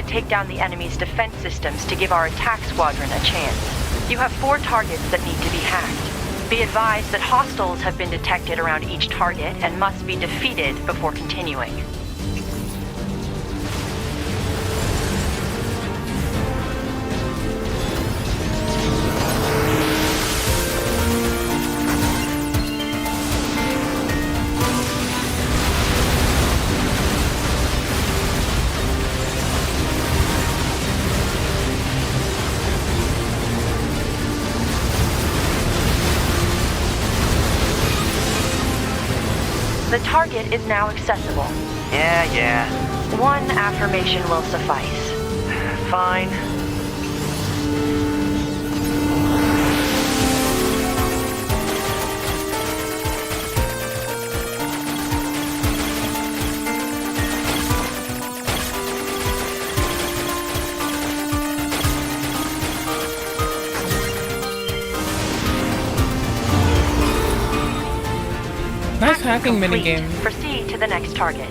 to take down the enemy's defense systems to give our attack squadron a chance. You have 4 targets that need to be hacked. Be advised that hostiles have been detected around each target and must be defeated before continuing. The target is now accessible. Yeah. 1 affirmation will suffice. Fine. Nice hacking Complete. minigame. Proceed to the next target.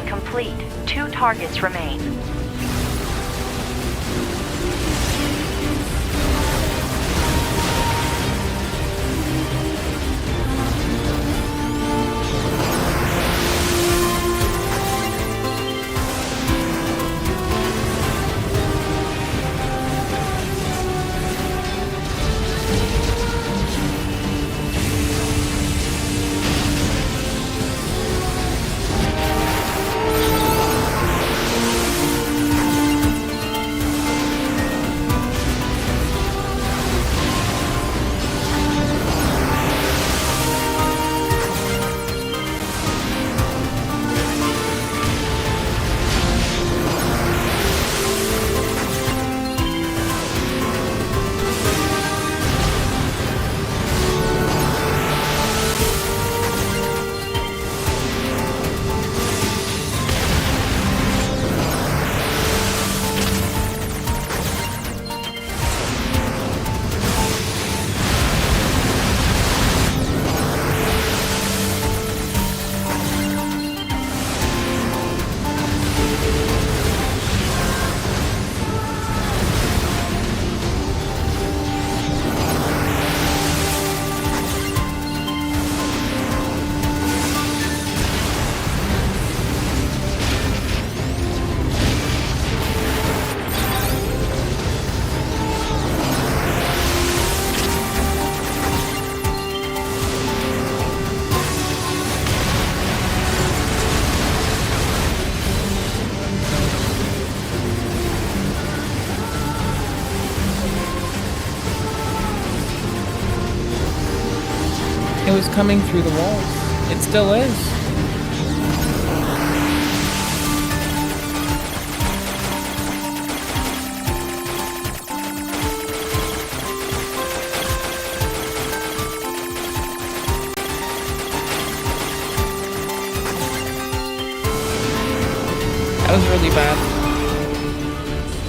Complete. 2 targets remain. It was coming through the walls. It still is. That was really bad.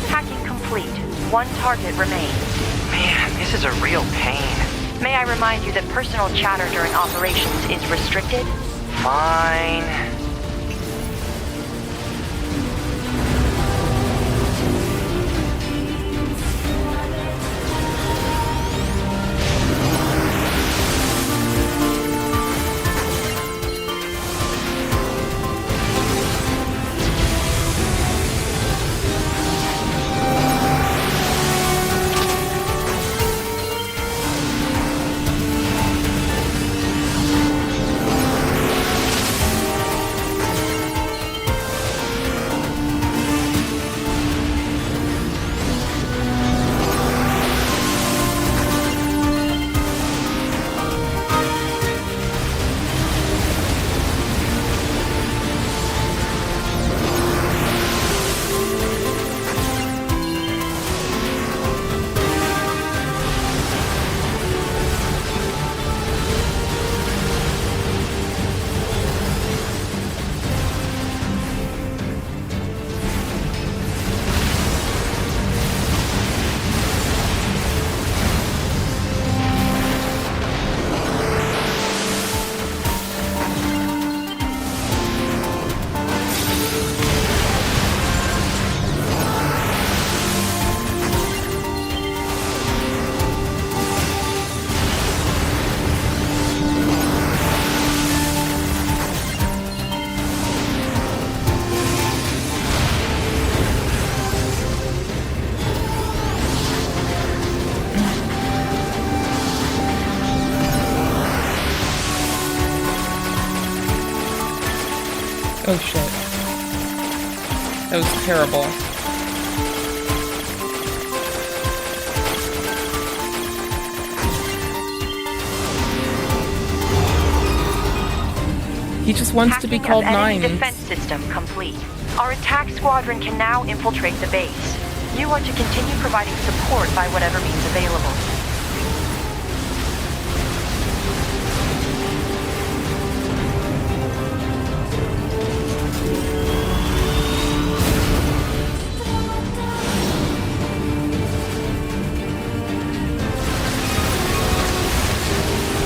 Hacking complete. One target remains. Man, this is a real pain. May I remind you that personal chatter during operations is restricted? Fine. Oh shit. That was terrible. He just wants to be Hacking called of enemy Nines. defense system complete. Our attack squadron can now infiltrate the base. You are to continue providing support by whatever means available.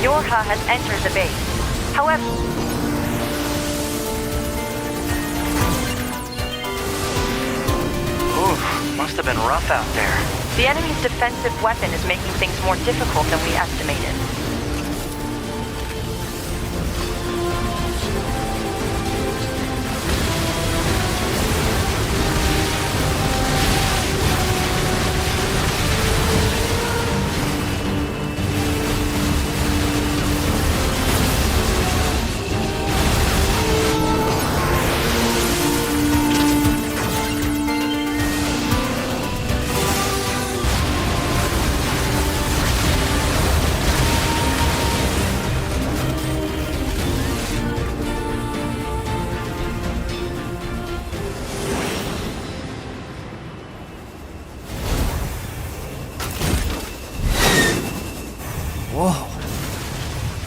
Yorha has entered the base. However, Oof, must have been rough out there. the enemy's defensive weapon is making things more difficult than we estimated. Whoa.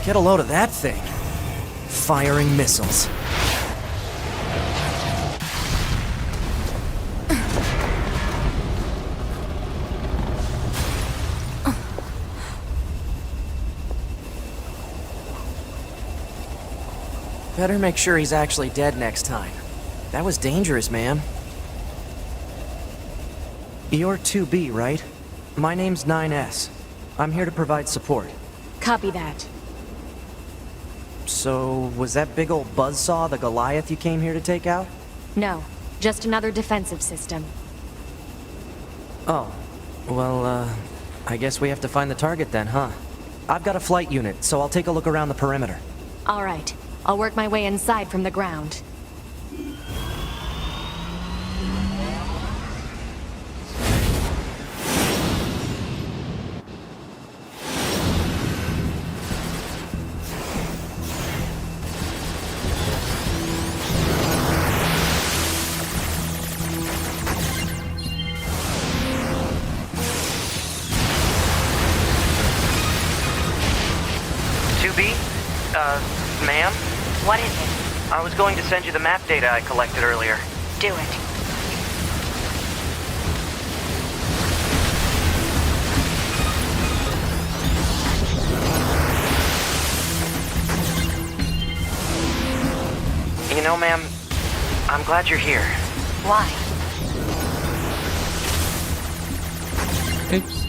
Get a load of that thing. Firing missiles. Better make sure he's actually dead next time. That was dangerous, man. You're 2B, right? My name's 9S. I'm here to provide support. Copy that. So, was that big old buzzsaw the Goliath you came here to take out? No, just another defensive system. Oh, well, I guess we have to find the target then, huh? I've got a flight unit, so I'll take a look around the perimeter. All right, I'll work my way inside from the ground. Ma'am? What is it? I was going to send you the map data I collected earlier. do it. You know, ma'am, I'm glad you're here. Why? Oops.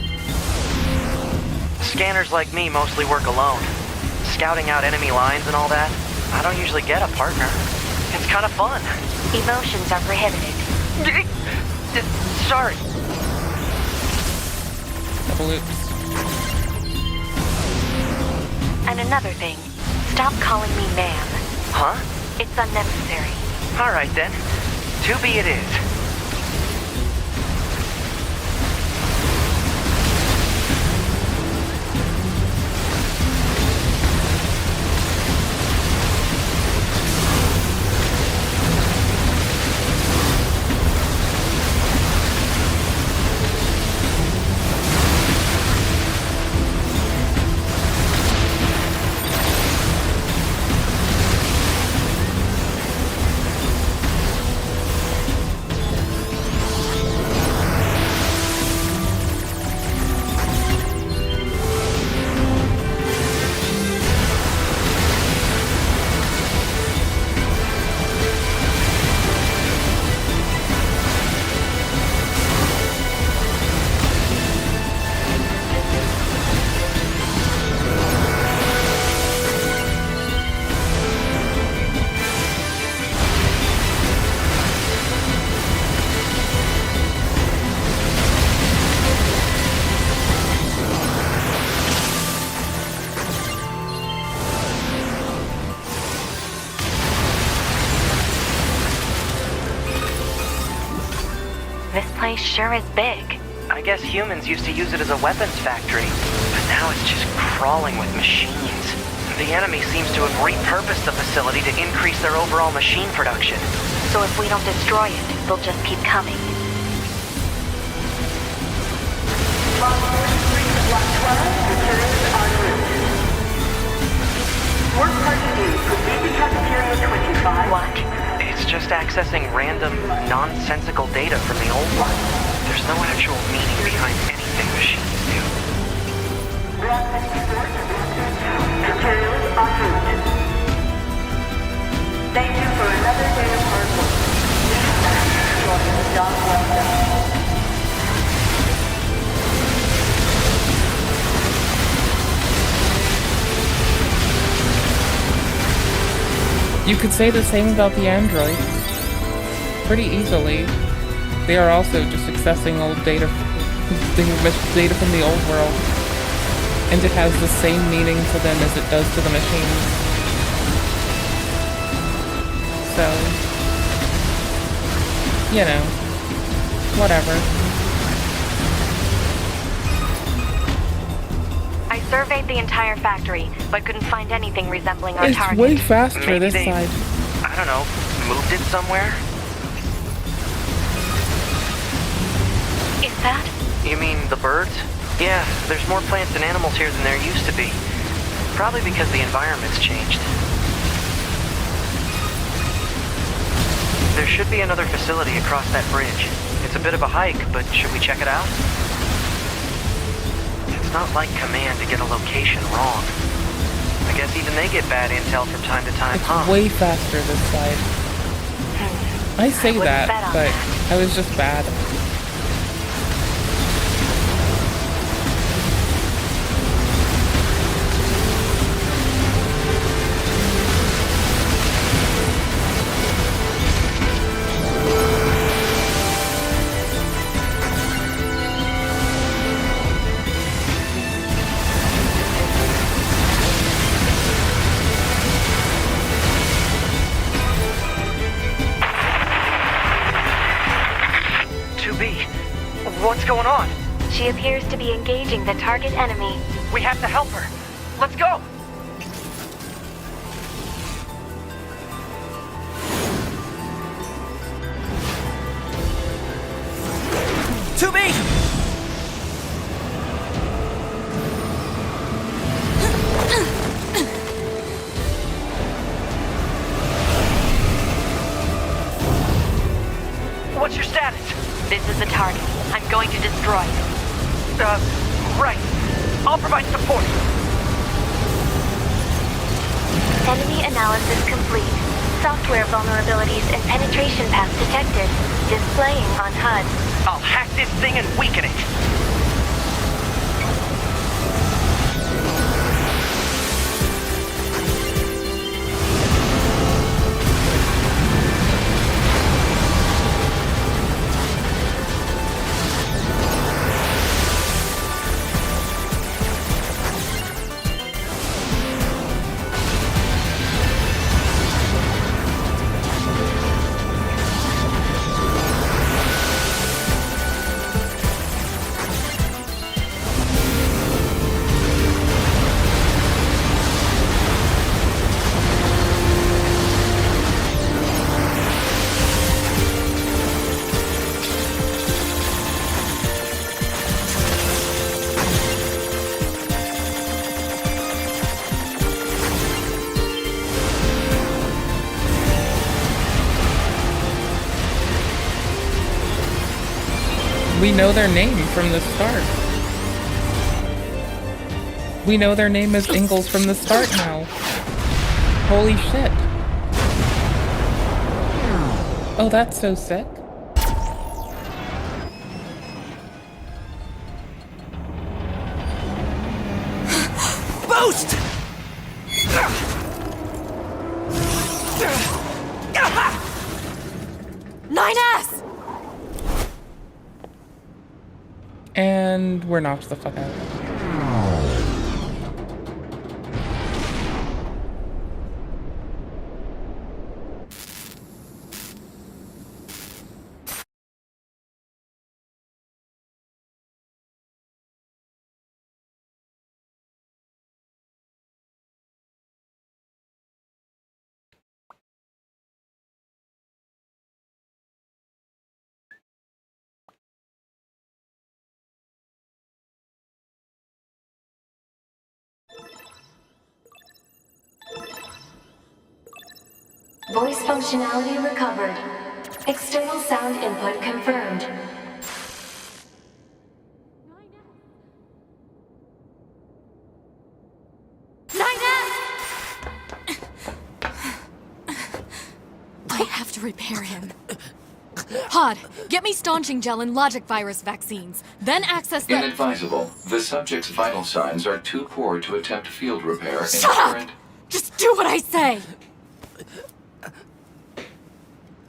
Scanners like me mostly work alone. Scouting out enemy lines and all that, I don't usually get a partner. It's kind of fun. Emotions are prohibited. Sorry. Double oops. And another thing, stop calling me ma'am. Huh? It's unnecessary. All right then. To be it is. This place sure is big. I guess humans used to use it as a weapons factory, but now it's just crawling with machines. The enemy seems to have repurposed the facility to increase their overall machine production. So if we don't destroy it, they'll just keep coming. What? It's just accessing random, nonsensical data from the old one. There's no actual meaning behind anything machines do. Thank you for another day of hard work. Job well done. You could say the same about the androids. Pretty easily. They are also just accessing old data, data from the old world. And it has the same meaning to them as it does to the machines. So, you know, whatever. I surveyed the entire factory, but couldn't find anything resembling our It's target. way faster Maybe this they, side. I don't know, moved it somewhere? Is that? You mean the birds? Yeah, there's more plants and animals here than there used to be. Probably because the environment's changed. There should be another facility across that bridge. It's a bit of a hike, but should we check it out? It's not like Command to get a location wrong. I guess even they get bad intel from time to time, huh? It's way faster this side. I say that, but I was just bad. What's going on? She appears to be engaging the target enemy. We have to help her. Let's go! To me! This is the target. I'm going to destroy it. Right. I'll provide support. Enemy analysis complete. Software vulnerabilities and penetration paths detected. Displaying on HUD. I'll hack this thing and weaken it. We know their name from the start. We know their name is Ingalls from the start now. Holy shit. Oh, that's so sick. Boost! 9S! And we're knocked the fuck out. Voice functionality recovered. External sound input confirmed. I have to repair him. Hod, get me staunching gel and logic virus vaccines. Then access the— Inadvisable. The subject's vital signs are too poor to attempt field repair in Shut up! current... Just do what I say!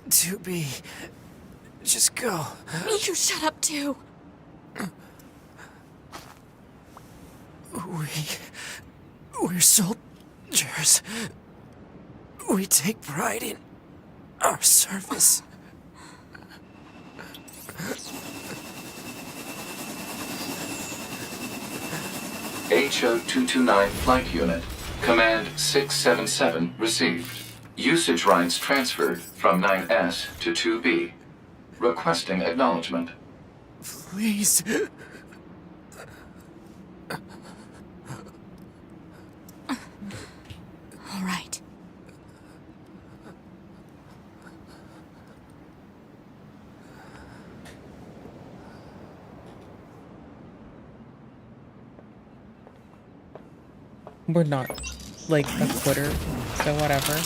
2B. Just go. You shut up too. We're soldiers. We take pride in our service. HO-229 Flight Unit. Command 677 received. Usage rights transferred from 9S to 2B. Requesting acknowledgement. Please. All right. We're not, like, a quitter, so whatever.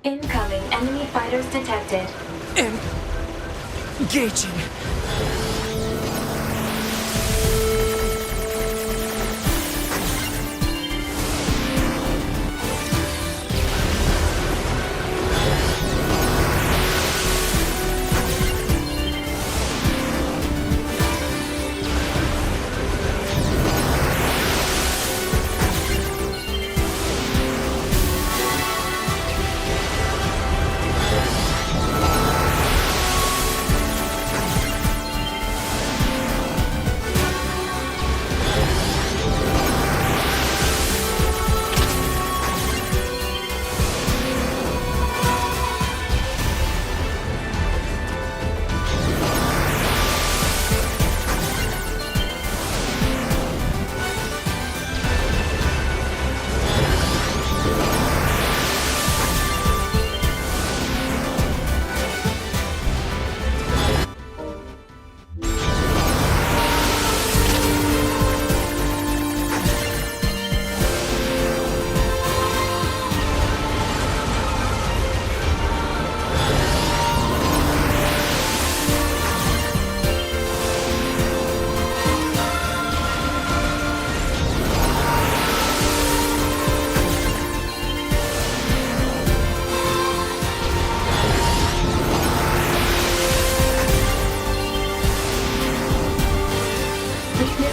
Incoming enemy fighters detected. Engaging.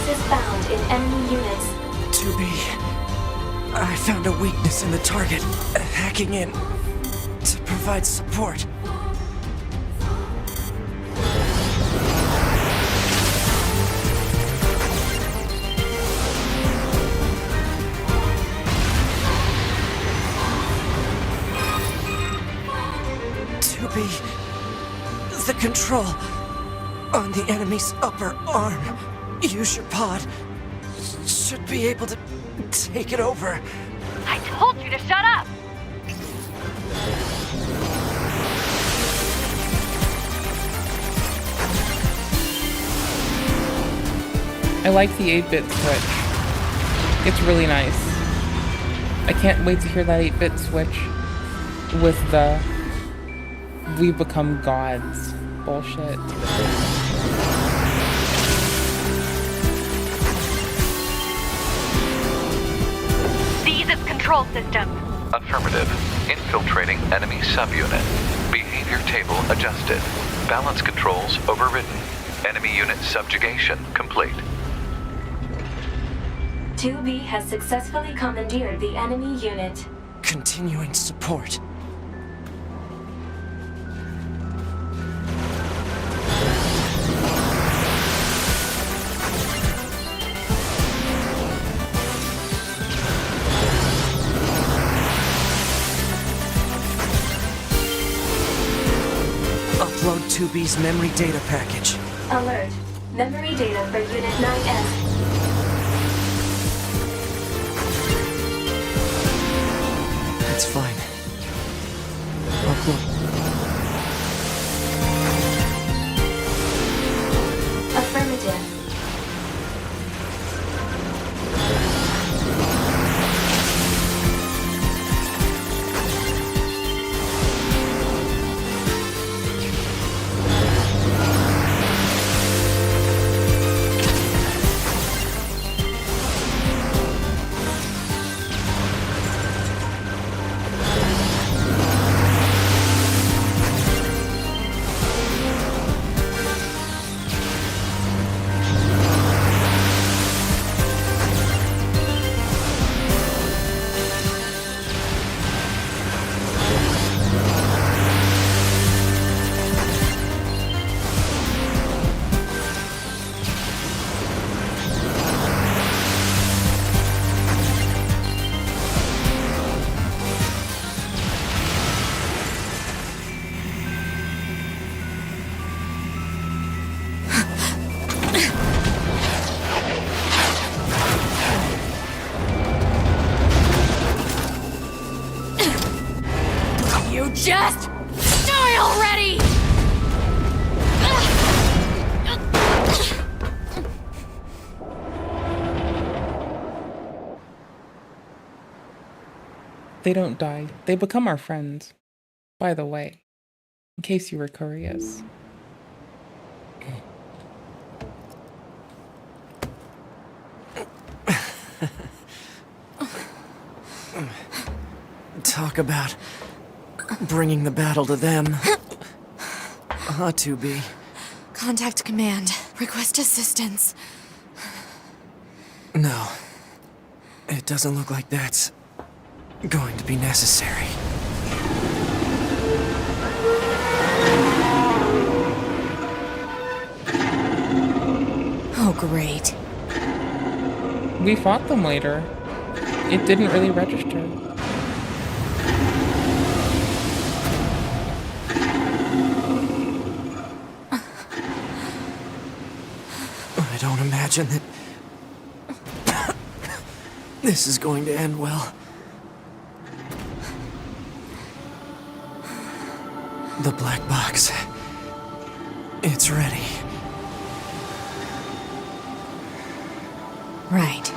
weaknesses found in enemy units. 2B, I found a weakness in the target. Hacking in to provide support. The control on the enemy's upper arm. Use your pod. Should be able to take it over. I told you to shut up! I like the 8-bit switch. It's really nice. I can't wait to hear that 8-bit switch with the "we become gods" bullshit. Seize its control system. Affirmative. Infiltrating enemy subunit. Behavior table adjusted. Balance controls overridden. Enemy unit subjugation complete. 2B has successfully commandeered the enemy unit. Continuing support. Upload 2B's memory data package. Alert. Memory data for Unit 9S. It's fine. Upload. Affirmative. Just die already! They don't die. They become our friends. By the way, in case you were curious. Talk about bringing the battle to them. 2B. Contact command. Request assistance. No. It doesn't look like that's going to be necessary. Oh, great. We fought them later. It didn't really register. I don't imagine that this is going to end well. The black box. It's ready. Right.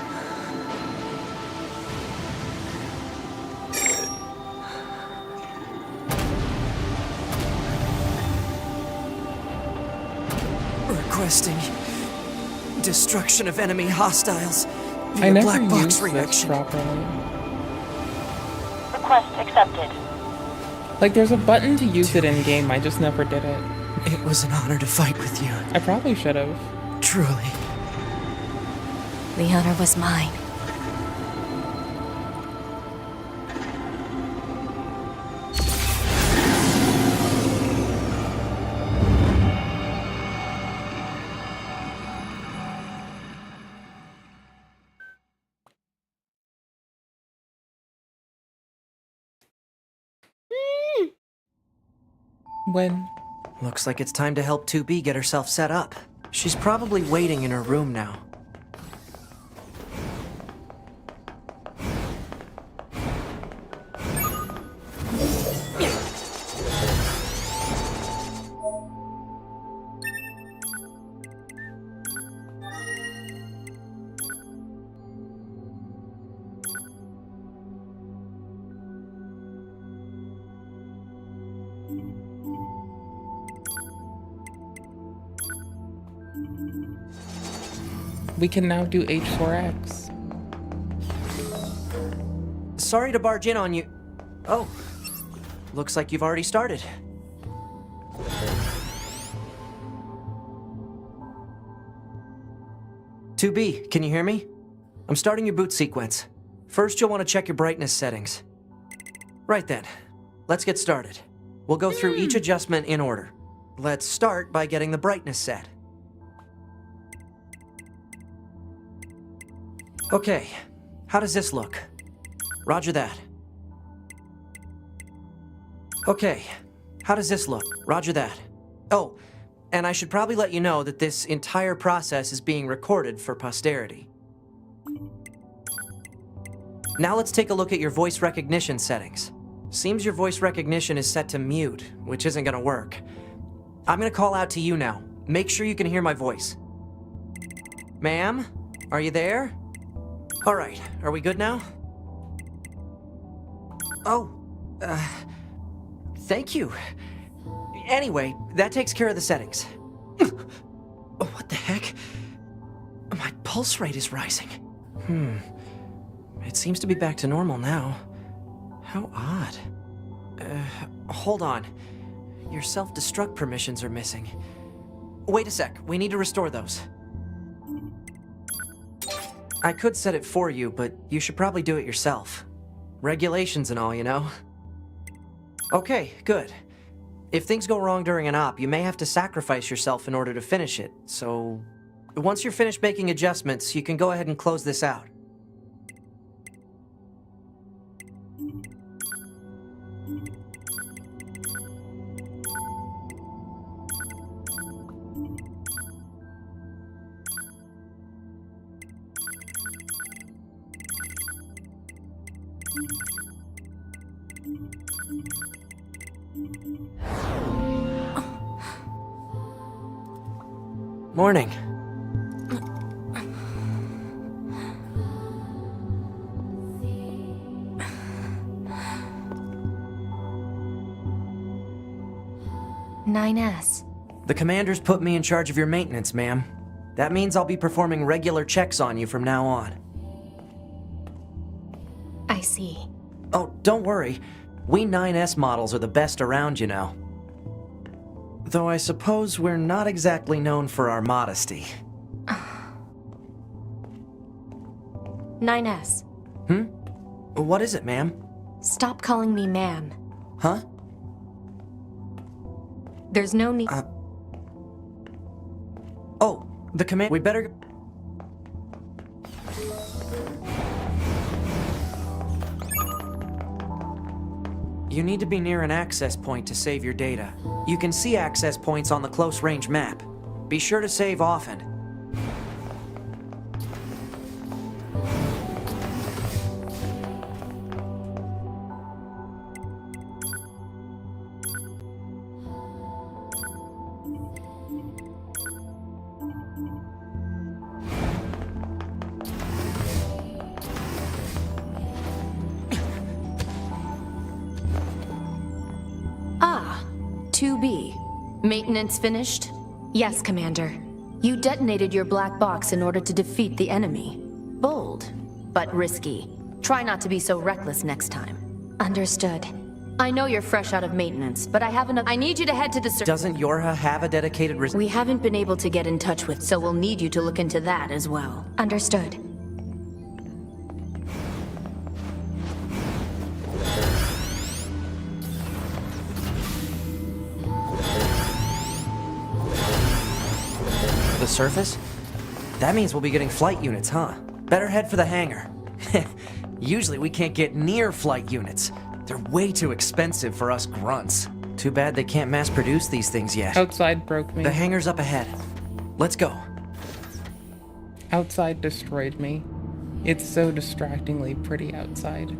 Requesting destruction of enemy hostiles I via never black box used this reaction. properly. Request accepted. Like, there's a button to use it in game. I just never did it. It was an honor to fight with you. I probably should have. Truly. The honor was mine. When? Looks like it's time to help 2B get herself set up. She's probably waiting in her room now. We can now do H4X. Sorry to barge in on you. Oh, looks like you've already started. "2B, can you hear me? I'm starting your boot sequence. First, you'll want to check your brightness settings. Right then, let's get started. We'll go through each adjustment in order. Let's start by getting the brightness set. Okay, how does this look? Roger that. Okay, how does this look? Roger that. Oh, and I should probably let you know that this entire process is being recorded for posterity. Now let's take a look at your voice recognition settings. Seems your voice recognition is set to mute, which isn't gonna work. I'm gonna call out to you now. Make sure you can hear my voice. Ma'am, are you there? All right, are we good now? Oh, thank you. Anyway, that takes care of the settings. What the heck? My pulse rate is rising. It seems to be back to normal now. How odd. Hold on. Your self-destruct permissions are missing. Wait a sec, we need to restore those. I could set it for you, but you should probably do it yourself. Regulations and all, you know. Okay, good. If things go wrong during an op, you may have to sacrifice yourself in order to finish it, so... Once you're finished making adjustments, you can go ahead and close this out. Morning. "9S. The commander's put me in charge of your maintenance, ma'am. That means I'll be performing regular checks on you from now on. I see. Oh, don't worry. We 9S models are the best around, you know. Though I suppose we're not exactly known for our modesty. 9S. What is it, ma'am? Stop calling me ma'am. Huh? There's no need. Oh, the command. We better. You need to be near an access point to save your data. You can see access points on the close range map. Be sure to save often. Ah, 2B. Maintenance finished? Yes, Commander. You detonated your black box in order to defeat the enemy. Bold, but risky. Try not to be so reckless next time. Understood. I know you're fresh out of maintenance, but I have enough. I need you to head to the Doesn't Yorha have a dedicated We haven't been able to get in touch with, so we'll need you to look into that as well. Understood. the surface? That means we'll be getting flight units, huh? Better head for the hangar. Usually we can't get near flight units. They're way too expensive for us grunts. Too bad they can't mass produce these things yet. Outside broke me. The hangar's up ahead. Let's go. Outside destroyed me. It's so distractingly pretty outside.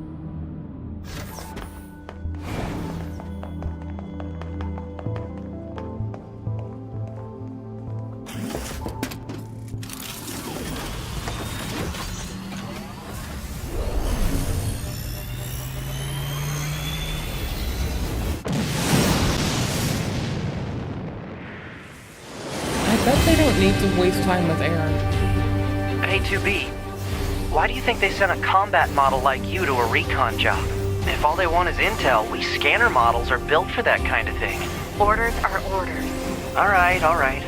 I bet they don't need to waste time with air. Hey, 2B. Why do you think they sent a combat model like you to a recon job? If all they want is intel, we scanner models are built for that kind of thing. Orders are orders. All right, all right.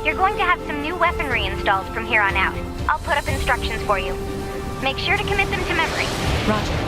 You're going to have some new weaponry installed from here on out. I'll put up instructions for you. Make sure to commit them to memory. Roger.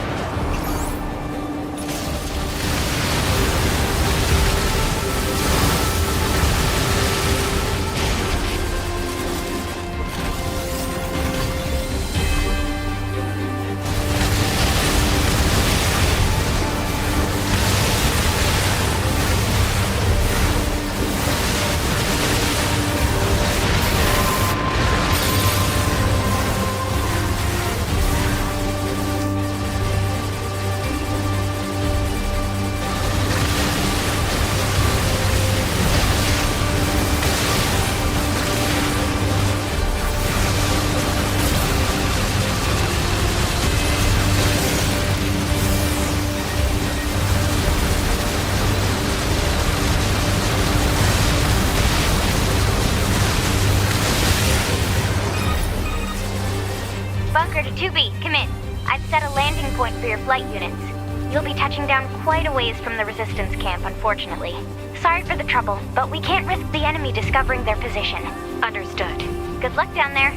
Bunker to 2B, come in. I've set a landing point for your flight units. You'll be touching down quite a ways from the resistance camp, unfortunately. Sorry for the trouble, but we can't risk the enemy discovering their position. Understood. Good luck down there.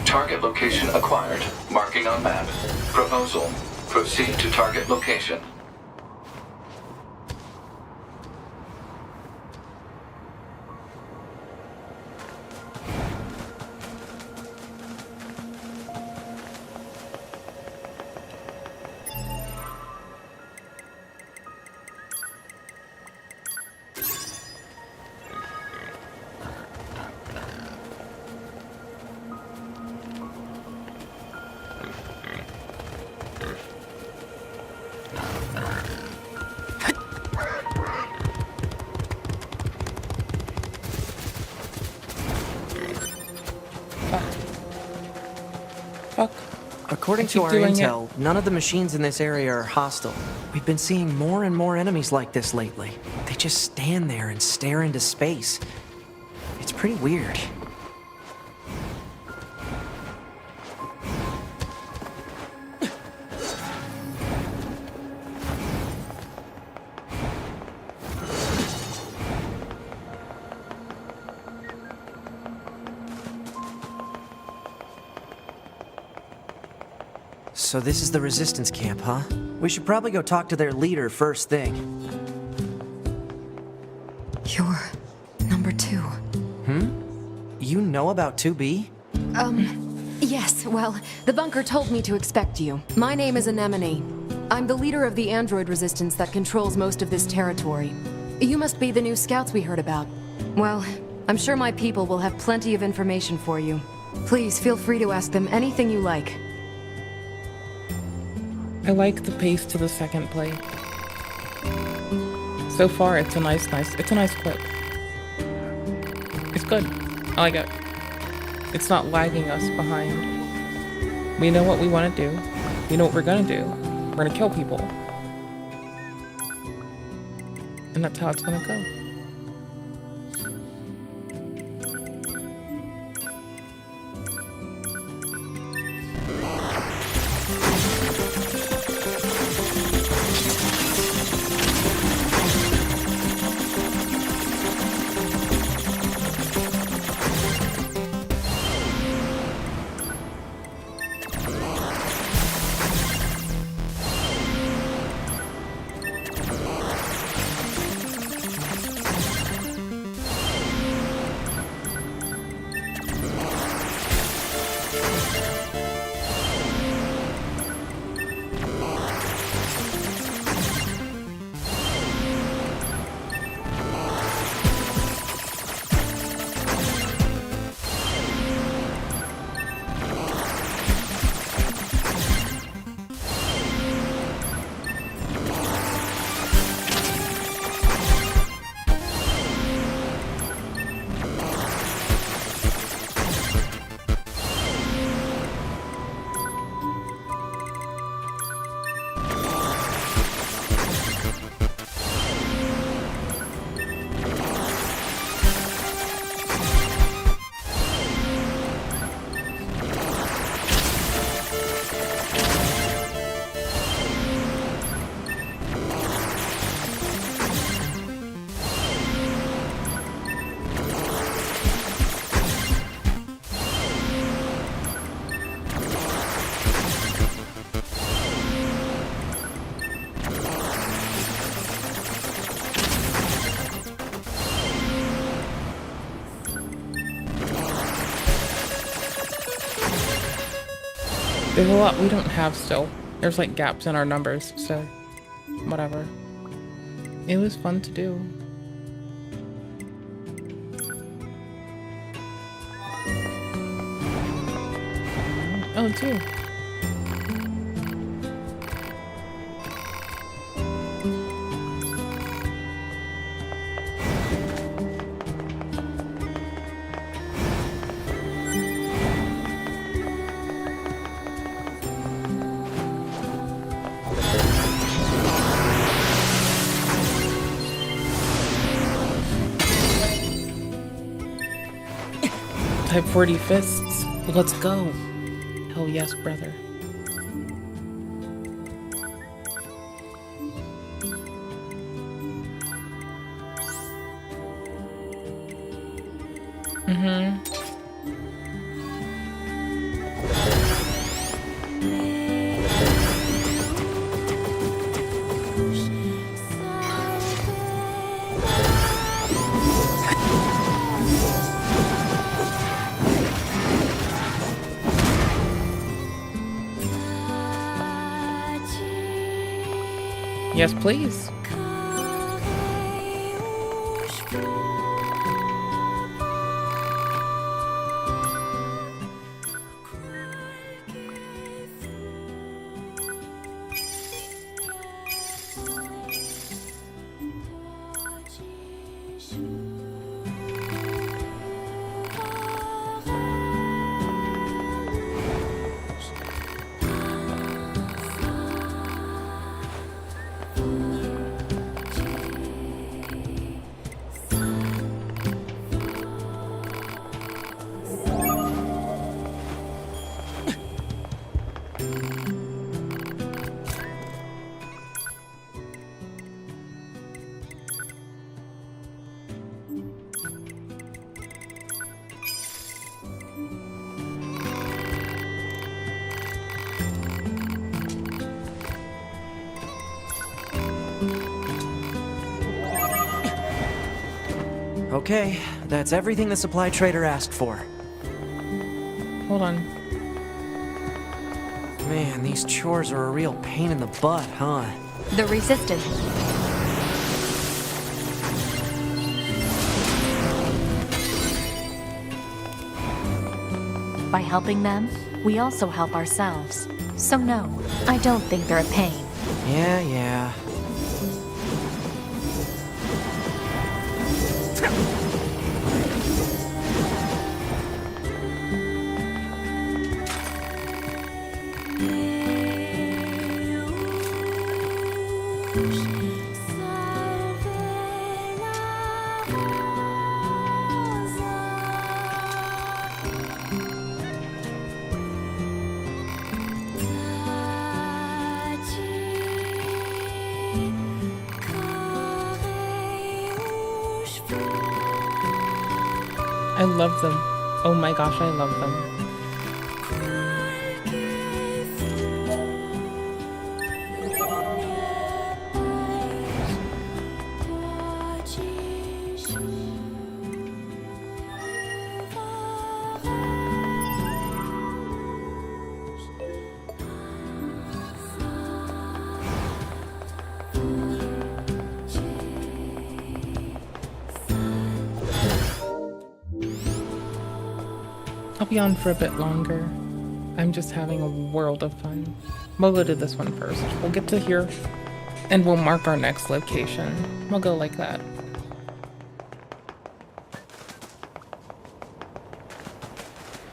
Target location acquired. Marking on map. Proposal. Proceed to target location. According to our intel, none of the machines in this area are hostile. We've been seeing more and more enemies like this lately. They just stand there and stare into space. It's pretty weird. So this is the resistance camp, huh? We should probably go talk to their leader first thing. You're number 2. You know about 2B? Yes, well, the bunker told me to expect you. My name is Anemone. I'm the leader of the android resistance that controls most of this territory. You must be the new scouts we heard about. Well, I'm sure my people will have plenty of information for you. Please feel free to ask them anything you like. I like the pace to the second play. So far, it's a nice clip. It's good. I like it. It's not lagging us behind. We know what we want to do. We know what we're gonna do. We're gonna kill people. And that's how it's gonna go. There's a lot we don't have still. There's like gaps in our numbers, so whatever. It was fun to do. Oh, too. Type 40 fists. Let's go. Hell yes, brother. Yes, please. Okay, that's everything the supply trader asked for. Hold on. Man, these chores are a real pain in the butt, huh? The Resistance. By helping them, we also help ourselves. So no, I don't think they're a pain. Yeah. I love them. Oh my gosh, I love them. I'll be on for a bit longer. I'm just having a world of fun. We'll go to this one first. We'll get to here, and we'll mark our next location. We'll go like that.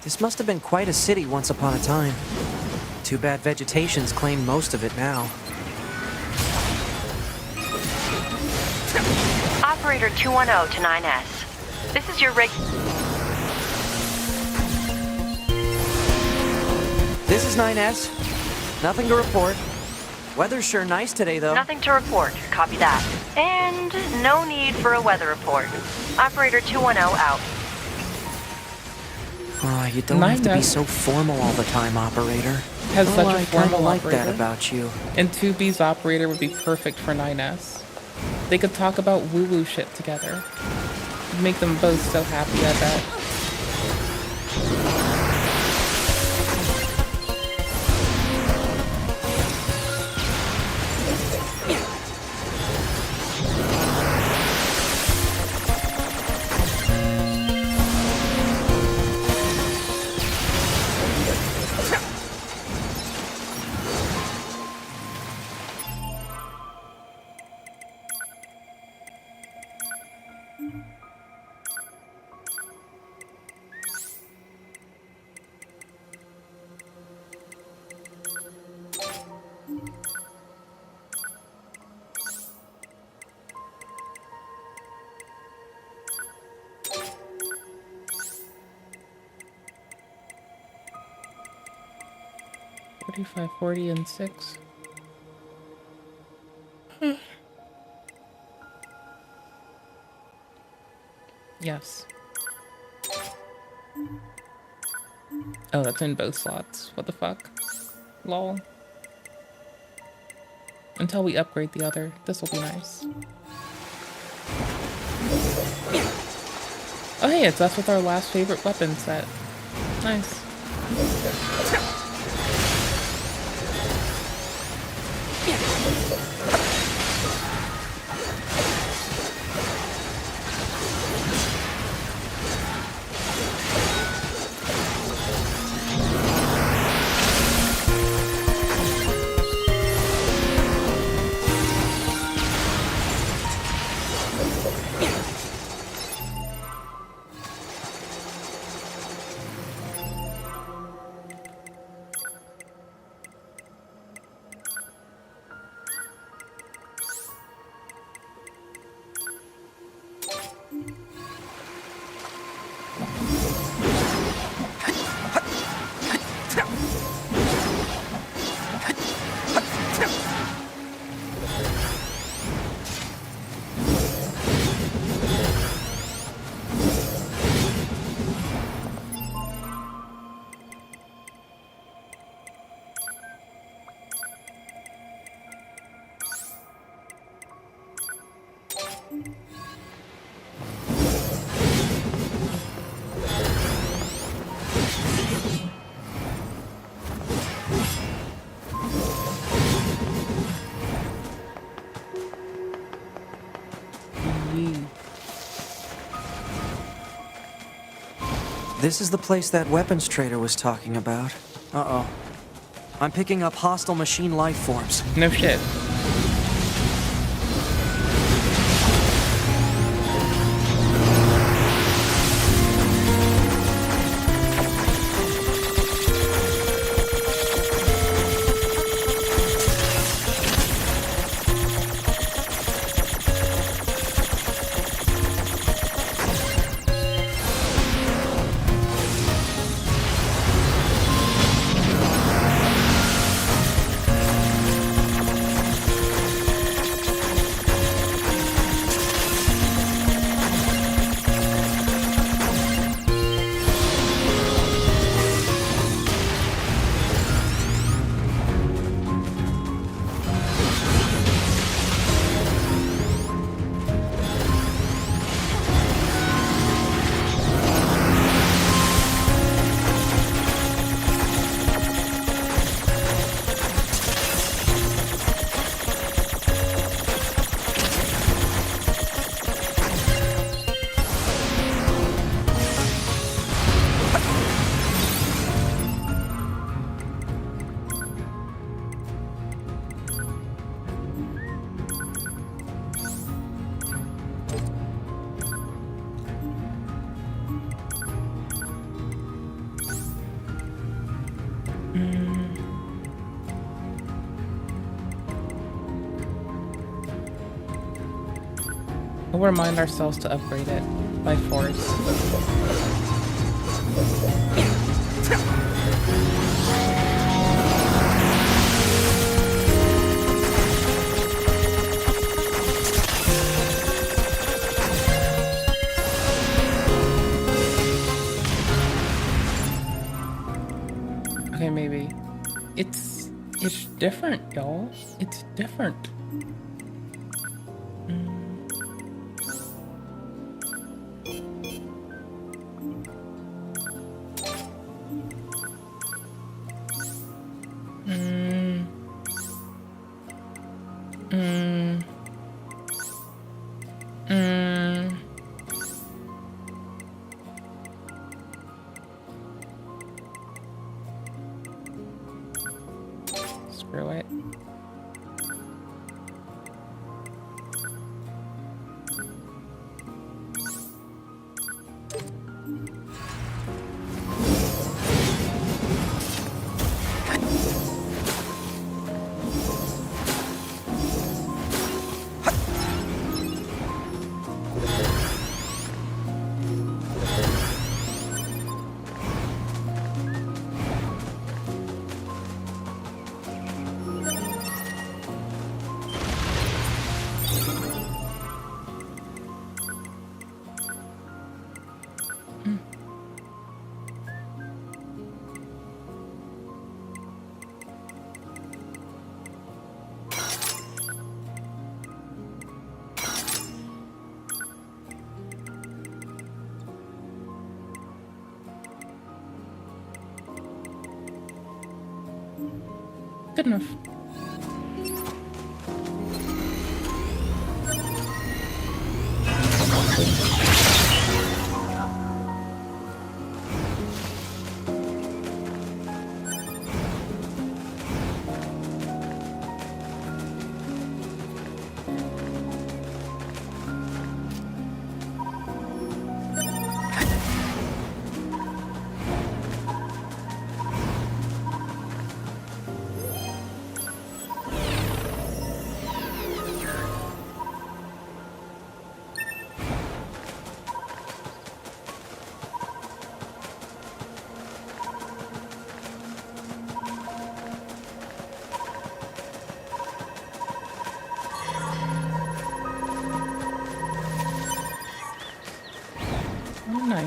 This must have been quite a city once upon a time. Too bad vegetation's claimed most of it now. Operator 210 to 9S. This is your This is 9S. Nothing to report. Weather's sure nice today, though. Nothing to report. Copy that. And no need for a weather report. Operator 210 out. You don't have to be so formal all the time, operator. Has such a I formal kinda like operator. that about you. And 2B's operator would be perfect for 9S. They could talk about woo-woo shit together. It'd make them both so happy, I bet. $45, $40, and $6. Yes. Oh, that's in both slots. What the fuck? Lol. Until we upgrade the other. This will be nice. Oh hey, it's us with our last favorite weapon set. Nice. This is the place that weapons trader was talking about. Uh-oh. I'm picking up hostile machine life forms. No shit. We'll remind ourselves to upgrade it by force. Okay, maybe. It's different, y'all. It's different. Screw it. Good enough. Oh, nice.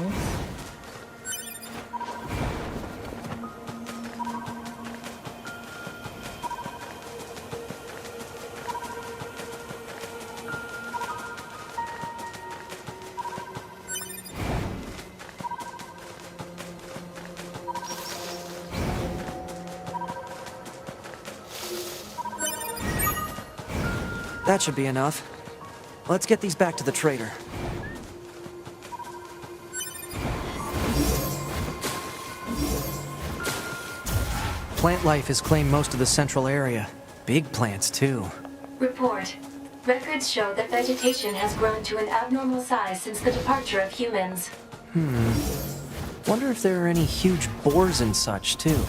That should be enough. Let's get these back to the trader. Plant life has claimed most of the central area. Big plants, too. Report. Records show that vegetation has grown to an abnormal size since the departure of humans. Wonder if there are any huge boars and such, too.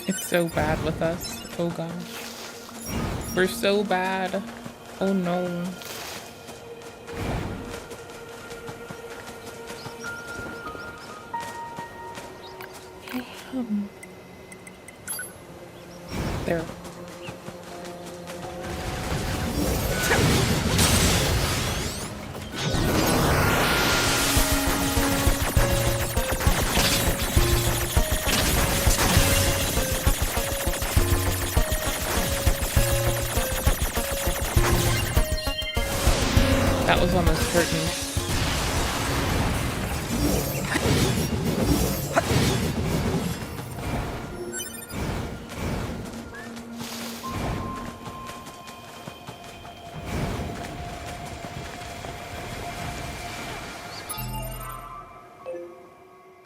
It's so bad with us. Oh gosh. We're so bad. Oh no. There. That was almost hurting.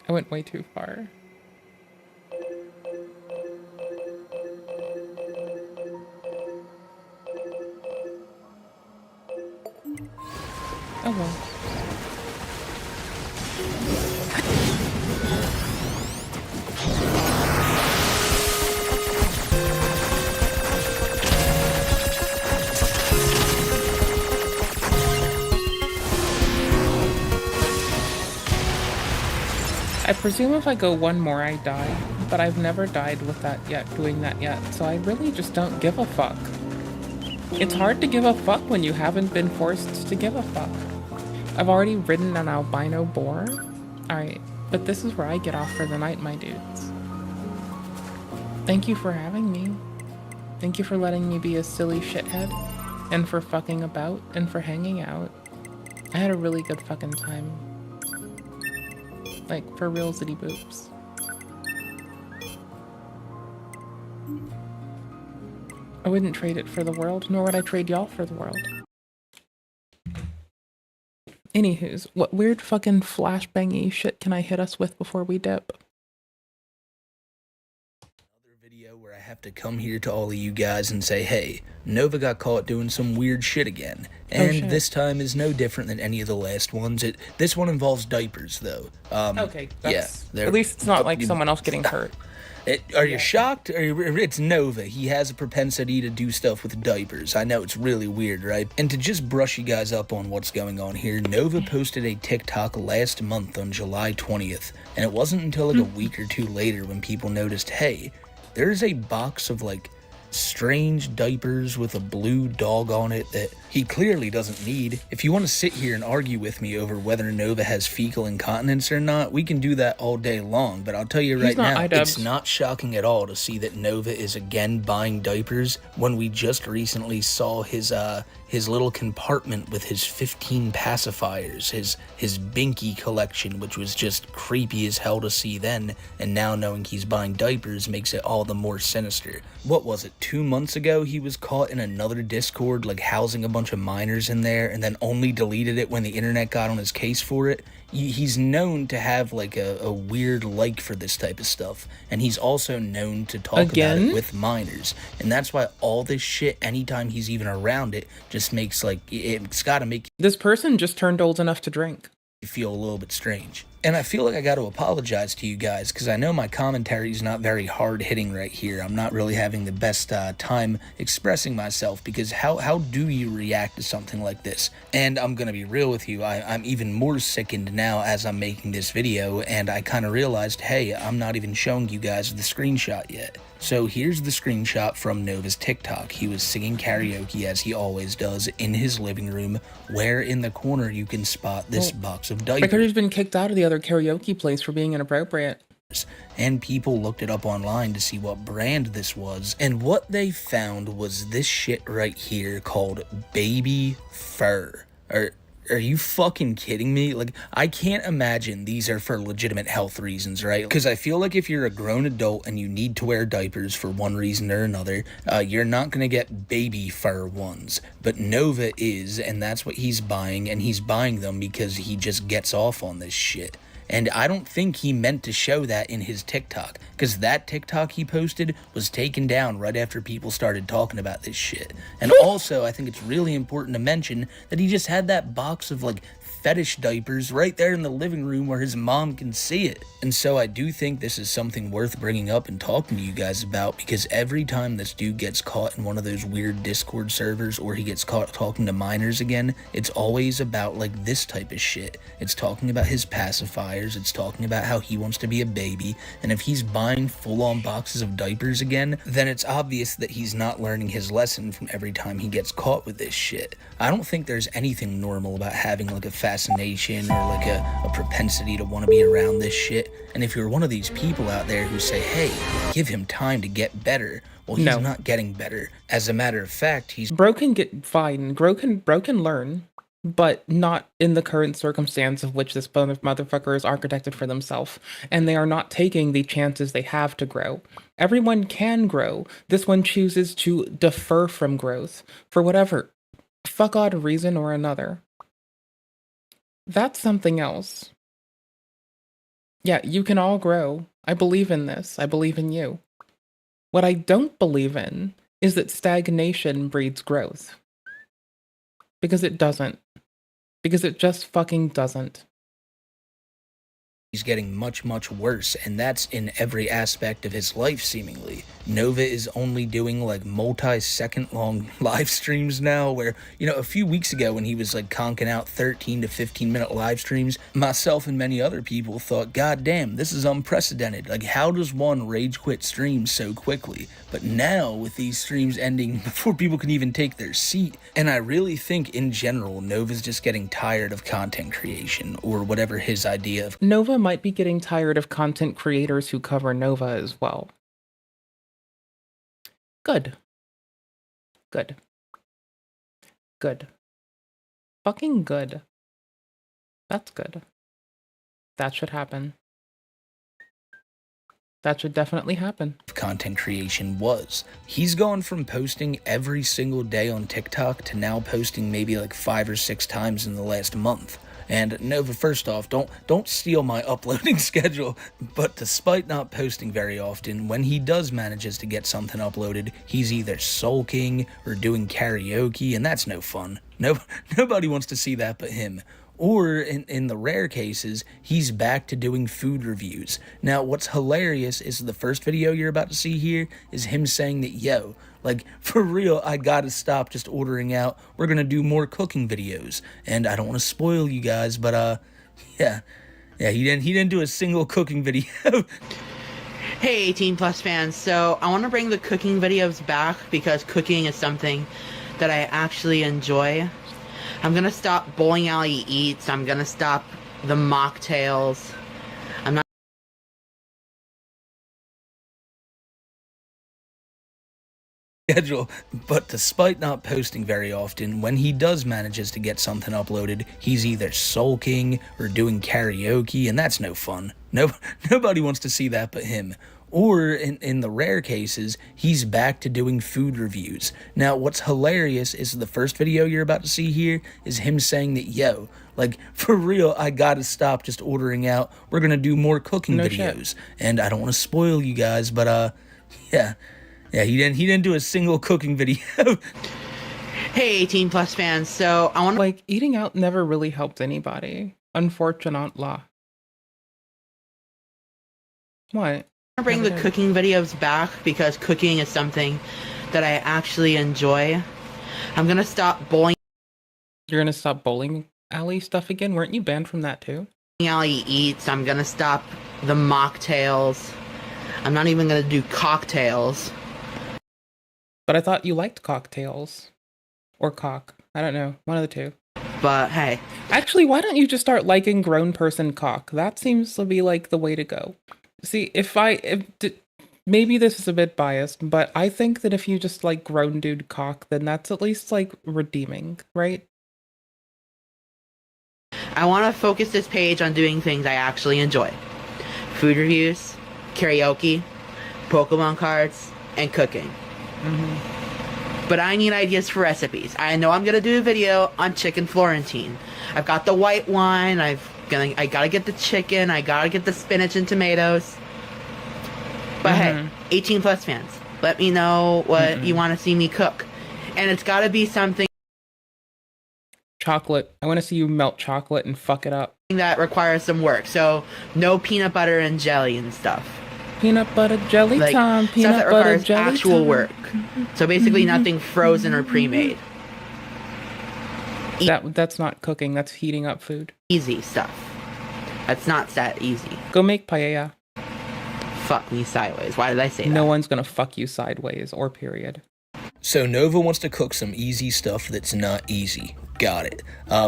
I went way too far. Oh well. I presume if I go one more I die, but I've never died with that yet, doing that yet, so I really just don't give a fuck. It's hard to give a fuck when you haven't been forced to give a fuck. I've already ridden an albino boar. Alright, but this is where I get off for the night, my dudes. Thank you for having me. Thank you for letting me be a silly shithead, and for fucking about, and for hanging out. I had a really good fucking time. Like, for real zitty boobs. I wouldn't trade it for the world, nor would I trade y'all for the world. Anywho's, what weird fucking flashbangy shit can I hit us with before we dip? Video where I have to come here to all of you guys and say, hey, Nova got caught doing some weird shit again. And this time is no different than any of the last ones. This one involves diapers, though. Okay, that's, yeah. at least it's not like someone else getting hurt. Are you shocked? It's Nova. He has a propensity to do stuff with diapers. I know it's really weird, right? And to just brush you guys up on what's going on here, Nova posted a TikTok last month on July 20th. And it wasn't until like a week or two later when people noticed, hey, there's a box of like strange diapers with a blue dog on it that he clearly doesn't need. If you want to sit here and argue with me over whether Nova has fecal incontinence or not, we can do that all day long, but I'll tell you right now, it's not shocking at all to see that Nova is again buying diapers when we just recently saw his little compartment with his 15 pacifiers, his Binky collection, which was just creepy as hell to see then, and now knowing he's buying diapers makes it all the more sinister. What was it, 2 months ago he was caught in another Discord, like housing a bunch of minors in there, and then only deleted it when the internet got on his case for it? He's known to have like a weird like for this type of stuff, and he's also known to talk about it with minors, and that's why all this shit, anytime he's even around it, just makes like, it's gotta make... This person just turned old enough to drink. feel a little bit strange. And I feel like I got to apologize to you guys because I know my commentary is not very hard-hitting right here. I'm not really having the best time expressing myself because how do you react to something like this? And I'm going to be real with you, I'm even more sickened now as I'm making this video, and I kind of realized, hey, I'm not even showing you guys the screenshot yet. So here's the screenshot from Nova's TikTok. He was singing karaoke as he always does in his living room, where in the corner you can spot this box of diapers. I could have been kicked out of the other karaoke place for being inappropriate. And people looked it up online to see what brand this was, and what they found was this shit right here called Baby Fur. Are you fucking kidding me? Like, I can't imagine these are for legitimate health reasons, right? Because I feel like if you're a grown adult and you need to wear diapers for one reason or another, you're not going to get baby fur ones. But Nova is, and that's what he's buying, and he's buying them because he just gets off on this shit. And I don't think he meant to show that in his TikTok, because that TikTok he posted was taken down right after people started talking about this shit. And also, I think it's really important to mention that he just had that box of, like, fetish diapers right there in the living room where his mom can see it. And so I do think this is something worth bringing up and talking to you guys about, because every time this dude gets caught in one of those weird Discord servers or he gets caught talking to minors again, it's always about like this type of shit. It's talking about his pacifiers, it's talking about how he wants to be a baby, and if he's buying full-on boxes of diapers again, then it's obvious that he's not learning his lesson from every time he gets caught with this shit. I don't think there's anything normal about having like a fascination or like a propensity to want to be around this shit. And if you're one of these people out there who say, hey, give him time to get better, well, he's not getting better. As a matter of fact, he's Broken get fine. Broken learn, but not in the current circumstance of which this motherfucker is architected for themselves. And they are not taking the chances they have to grow. Everyone can grow. This one chooses to defer from growth for whatever fuck odd reason or another. That's something else. Yeah, you can all grow. I believe in this. I believe in you. What I don't believe in is that stagnation breeds growth. Because it doesn't. Because it just fucking doesn't. He's getting much, much worse, and that's in every aspect of his life, seemingly. Nova is only doing, like, multi-second long live streams now, where, you know, a few weeks ago when he was, like, conking out 13 to 15-minute live streams, myself and many other people thought, God damn, this is unprecedented. Like, how does one rage quit streams so quickly? But now, with these streams ending before people can even take their seat, and I really think, in general, Nova's just getting tired of content creation, or whatever his idea of Nova might be getting tired of content creators who cover Nova as well. Good. Good. Good. Fucking good. That's good. That should happen. That should definitely happen. Content creation was. He's gone from posting every single day on TikTok to now posting maybe like 5 or 6 times in the last month. And Nova, first off, don't steal my uploading schedule, but despite not posting very often, when he does manages to get something uploaded, he's either sulking or doing karaoke, and that's no fun. Nobody wants to see that but him. Or, in the rare cases, he's back to doing food reviews. Now, what's hilarious is the first video you're about to see here is him saying that, yo, like, for real, I gotta stop just ordering out. We're gonna do more cooking videos. And I don't want to spoil you guys, but, yeah, he didn't do a single cooking video. Hey, 18 plus fans, so I want to bring the cooking videos back because cooking is something that I actually enjoy. I'm gonna stop Bowling Alley Eats, I'm gonna stop the mocktails. I'm not schedule, but despite not posting very often, when he does manages to get something uploaded, he's either sulking or doing karaoke, and that's no fun. Nobody wants to see that but him. Or, in the rare cases, he's back to doing food reviews. Now, what's hilarious is the first video you're about to see here is him saying that, yo, like, for real, I gotta stop just ordering out. We're gonna do more cooking videos. And I don't want to spoil you guys, but, yeah, he didn't do a single cooking video. Hey, 18 plus fans, so I want like, eating out never really helped anybody. Unfortunate law. What? I bring the cooking videos back because cooking is something that I actually enjoy. I'm gonna stop bowling. You're gonna stop bowling alley stuff again? Weren't you banned from that too? Alley eats. I'm gonna stop the mocktails. I'm not even gonna do cocktails. But I thought you liked cocktails. Or cock. I don't know. One of the two. But hey. Actually, why don't you just start liking grown person cock? That seems to be like the way to go. See, maybe this is a bit biased, but I think that if you just like grown dude cock, then that's at least like redeeming, right? I want to focus this page on doing things I actually enjoy. Food reviews, karaoke, Pokemon cards, and cooking. But I need ideas for recipes. I know I'm gonna do a video on chicken Florentine. I've got the white wine, I gotta get the chicken, I gotta get the spinach and tomatoes. But hey, 18 plus fans, let me know what you want to see me cook. And it's gotta be something chocolate. I want to see you melt chocolate and fuck it up. That requires some work. So no peanut butter and jelly and stuff. Peanut butter jelly like, time. Stuff Peanut that butter requires jelly actual time. work. So basically nothing frozen or pre-made. That's not cooking. That's heating up food. Easy stuff. That's not that easy. Go make paella. Fuck me sideways. Why did I say that? No one's gonna fuck you sideways or period. So Nova wants to cook some easy stuff that's not easy. Got it.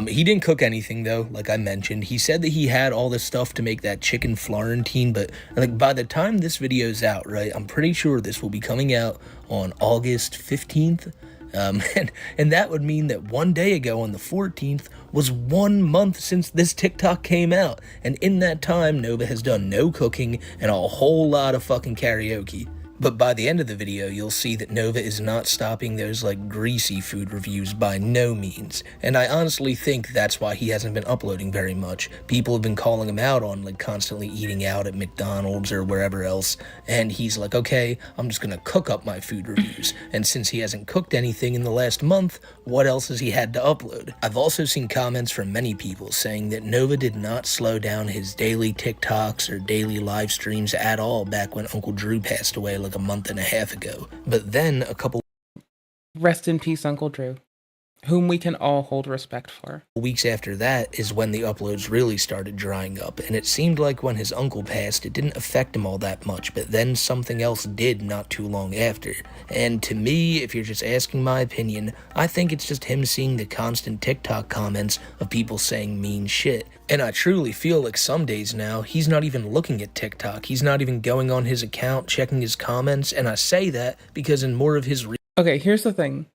He didn't cook anything though, like I mentioned. He said that he had all this stuff to make that chicken Florentine, but like by the time this video's out, right, I'm pretty sure this will be coming out on August 15th. And that would mean that one day ago on the 14th was 1 month since this TikTok came out. And in that time, Nova has done no cooking and a whole lot of fucking karaoke. But by the end of the video, you'll see that Nova is not stopping those, like, greasy food reviews by no means. And I honestly think that's why he hasn't been uploading very much. People have been calling him out on, like, constantly eating out at McDonald's or wherever else. And he's like, okay, I'm just gonna cook up my food reviews. And since he hasn't cooked anything in the last month, what else has he had to upload? I've also seen comments from many people saying that Nova did not slow down his daily TikToks or daily live streams at all back when Uncle Drew passed away like a month and a half ago. But then a couple Rest in peace, Uncle Drew, whom we can all hold respect for. weeks after that is when the uploads really started drying up, and it seemed like when his uncle passed, it didn't affect him all that much, but then something else did not too long after. And to me, if you're just asking my opinion, I think it's just him seeing the constant TikTok comments of people saying mean shit. And I truly feel like some days now, he's not even looking at TikTok. He's not even going on his account, checking his comments, and I say that because in more of his Okay, here's the thing.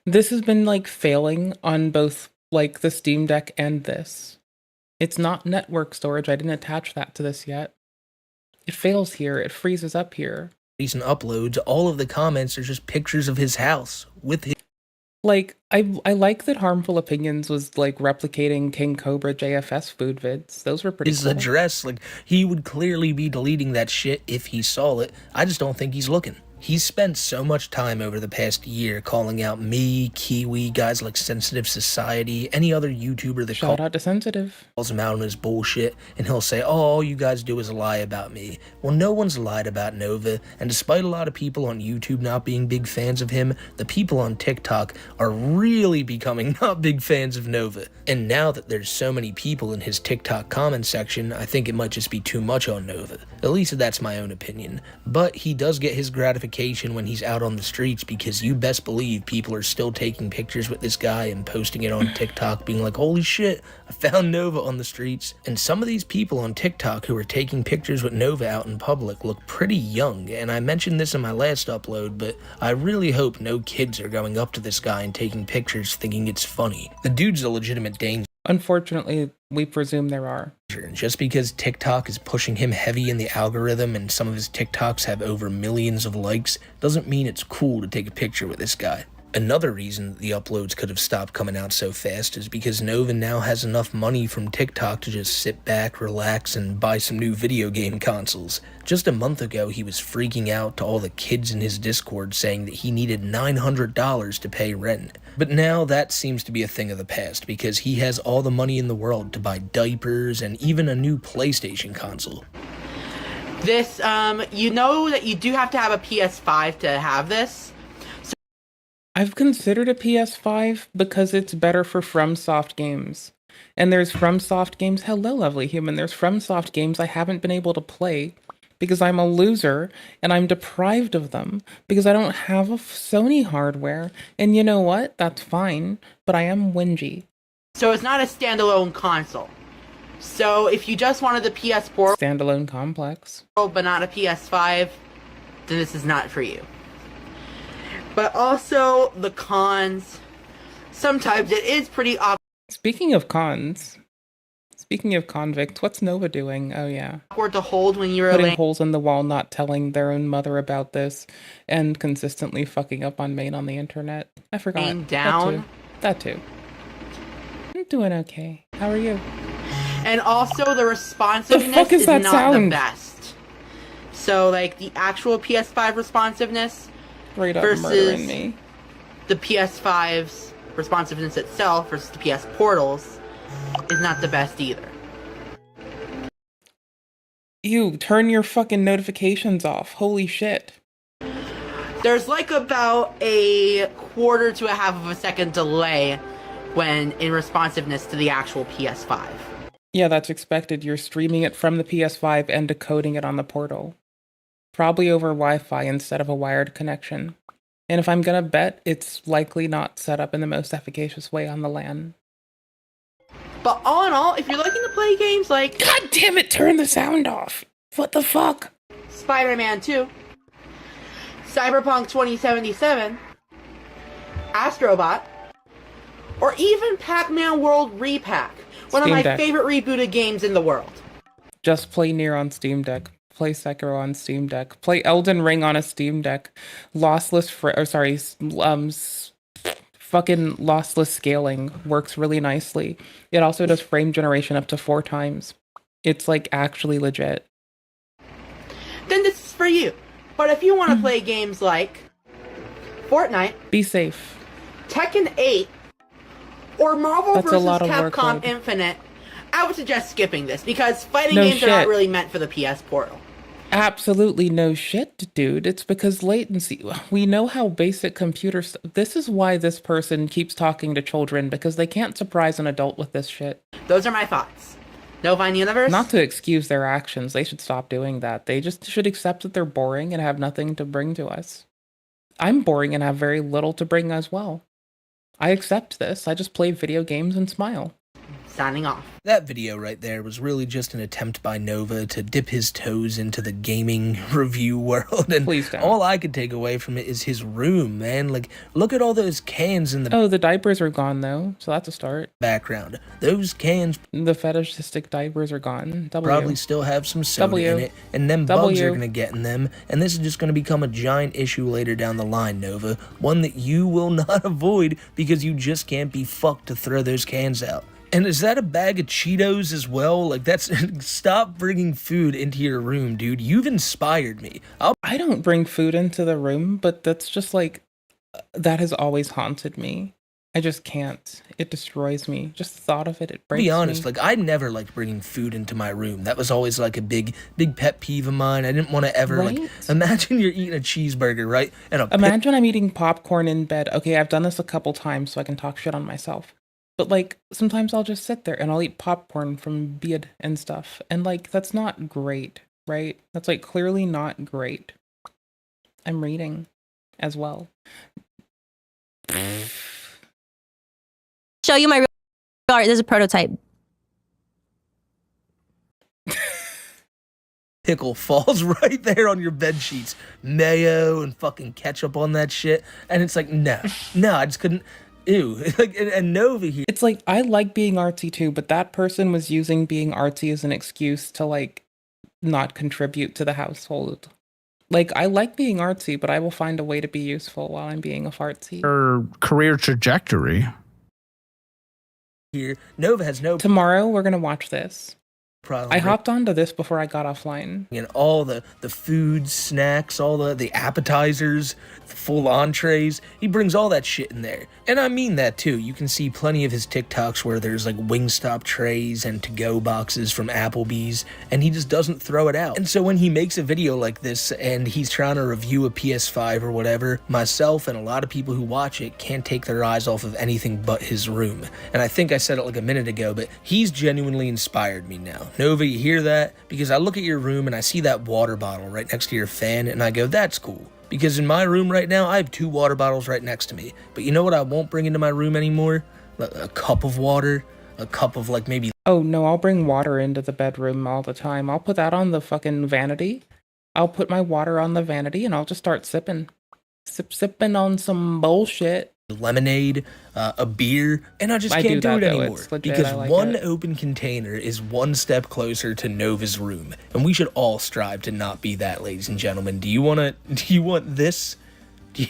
This has been, like, failing on both, like, the Steam Deck and this. It's not network storage. I didn't attach that to this yet. It fails here. It freezes up here. recent uploads, all of the comments are just pictures of his house with his... Like, I like that Harmful Opinions was, like, replicating King Cobra JFS food vids. Those were pretty his cool. address. Like, he would clearly be deleting that shit if he saw it. I just don't think he's looking. He's spent so much time over the past year calling out me, Kiwi, guys like Sensitive Society, any other YouTuber that Shout out to Sensitive. calls him out on his bullshit, and he'll say, oh, all you guys do is lie about me. Well, no one's lied about Nova, and despite a lot of people on YouTube not being big fans of him, the people on TikTok are really becoming not big fans of Nova. And now that there's so many people in his TikTok comment section, I think it might just be too much on Nova. At least that's my own opinion. But he does get his gratification when he's out on the streets, because you best believe people are still taking pictures with this guy and posting it on TikTok being like, holy shit, I found Nova on the streets. And some of these people on TikTok who are taking pictures with Nova out in public look pretty young, and I mentioned this in my last upload, but I really hope no kids are going up to this guy and taking pictures thinking it's funny. The dude's a legitimate danger. Unfortunately, we presume there are. Just because TikTok is pushing him heavy in the algorithm and some of his TikToks have over millions of likes doesn't mean it's cool to take a picture with this guy. Another reason the uploads could have stopped coming out so fast is because Nova now has enough money from TikTok to just sit back, relax, and buy some new video game consoles. Just a month ago, he was freaking out to all the kids in his Discord saying that he needed $900 to pay rent. But now that seems to be a thing of the past because he has all the money in the world to buy diapers and even a new PlayStation console. This, you know that you do have to have a PS5 to have this. I've considered a PS5 because it's better for FromSoft games. And there's FromSoft games, hello lovely human, there's FromSoft games I haven't been able to play because I'm a loser and I'm deprived of them because I don't have a Sony hardware. And you know what? That's fine, but I am whingy. So it's not a standalone console. So if you just wanted the PS Portal, standalone complex, but not a PS5, then this is not for you. But also the cons, sometimes it is pretty awkward. Speaking of cons, speaking of convicts, what's Nova doing? Oh yeah. Awkward to hold when you're putting holes in the wall, not telling their own mother about this, and consistently fucking up on main on the internet. I forgot. Down. That too. I'm doing okay. How are you? And also the responsiveness is not the best. So like the actual PS5 responsiveness Straight up versus murdering me. The PS5's responsiveness itself versus the PS Portals is not the best either. You turn your fucking notifications off. Holy shit. There's like about a quarter to a half of a second delay when in responsiveness to the actual PS5. Yeah, that's expected. You're streaming it from the PS5 and decoding it on the portal. Probably over Wi-Fi instead of a wired connection. And if I'm gonna bet, it's likely not set up in the most efficacious way on the LAN. But all in all, if you're looking to play games like... God damn it, turn the sound off! What the fuck? Spider-Man 2, Cyberpunk 2077, Astrobot, or even Pac-Man World Repack, one of my favorite rebooted games in the world. Just play Nier on Steam Deck. Play Sekiro on Steam Deck. Play Elden Ring on a Steam Deck. Fucking lossless scaling works really nicely. It also does frame generation up to 4 times. It's like actually legit. Then this is for you. But if you want to play games like Fortnite, be safe, Tekken 8, or Marvel That's vs. a lot of Capcom workload. Infinite, I would suggest skipping this because fighting games are not really meant for the PS Portal. Absolutely no shit, dude. It's because latency. We know how basic computer stuff. This is why this person keeps talking to children, because they can't surprise an adult with this shit. Those are my thoughts. Novine Universe? Not to excuse their actions. They should stop doing that. They just should accept that they're boring and have nothing to bring to us. I'm boring and have very little to bring as well. I accept this. I just play video games and smile. Signing off. That video right there was really just an attempt by Nova to dip his toes into the gaming review world, and all I could take away from it is his room, man. Like, look at all those cans in the... Oh, the diapers are gone, though, so that's a start. Background. Those cans... The fetishistic diapers are gone. Probably still have some soda in it, and them bugs are gonna get in them, and this is just gonna become a giant issue later down the line, Nova. One that you will not avoid because you just can't be fucked to throw those cans out. And is that a bag of Cheetos as well? Like, that's... Stop bringing food into your room, dude. You've inspired me. I don't bring food into the room, but that's just like... That has always haunted me. I just can't. It destroys me. Just the thought of it, it breaks me. To be honest, like, I never liked bringing food into my room. That was always, like, a big pet peeve of mine. I didn't want to ever, like... Imagine you're eating a cheeseburger, right? And imagine I'm eating popcorn in bed. Okay, I've done this a couple times so I can talk shit on myself. But, like, sometimes I'll just sit there and I'll eat popcorn from bed and stuff. And, like, that's not great, right? That's, like, clearly not great. I'm reading as well. Show you my real art. There's a prototype. Pickle falls right there on your bed sheets. Mayo and fucking ketchup on that shit. And it's like, no, I just couldn't... Ew, like, and Nova here. It's like, I like being artsy too, but that person was using being artsy as an excuse to, like, not contribute to the household. Like, I like being artsy, but I will find a way to be useful while I'm being a fartsy. Her career trajectory. Here, Nova has no Tomorrow, we're going to watch this. problem. I hopped onto this before I got offline. And all the food, snacks, all the appetizers, the full entrees. He brings all that shit in there. And I mean that too. You can see plenty of his TikToks where there's like Wingstop trays and to-go boxes from Applebee's, and he just doesn't throw it out. And so when he makes a video like this and he's trying to review a PS5 or whatever, myself and a lot of people who watch it can't take their eyes off of anything but his room. And I think I said it like a minute ago, but he's genuinely inspired me now. Nova, you hear that? Because I look at your room and I see that water bottle right next to your fan and I go, that's cool. Because in my room right now, I have 2 water bottles right next to me. But you know what I won't bring into my room anymore? A cup of water, a cup of like maybe... Oh no, I'll bring water into the bedroom all the time. I'll put that on the fucking vanity. I'll put my water on the vanity and I'll just start sipping. Sipping on some bullshit. Lemonade, a beer, and I just can't do it anymore. Because one open container is one step closer to Nova's room, and we should all strive to not be that, ladies and gentlemen. Do you want this? Do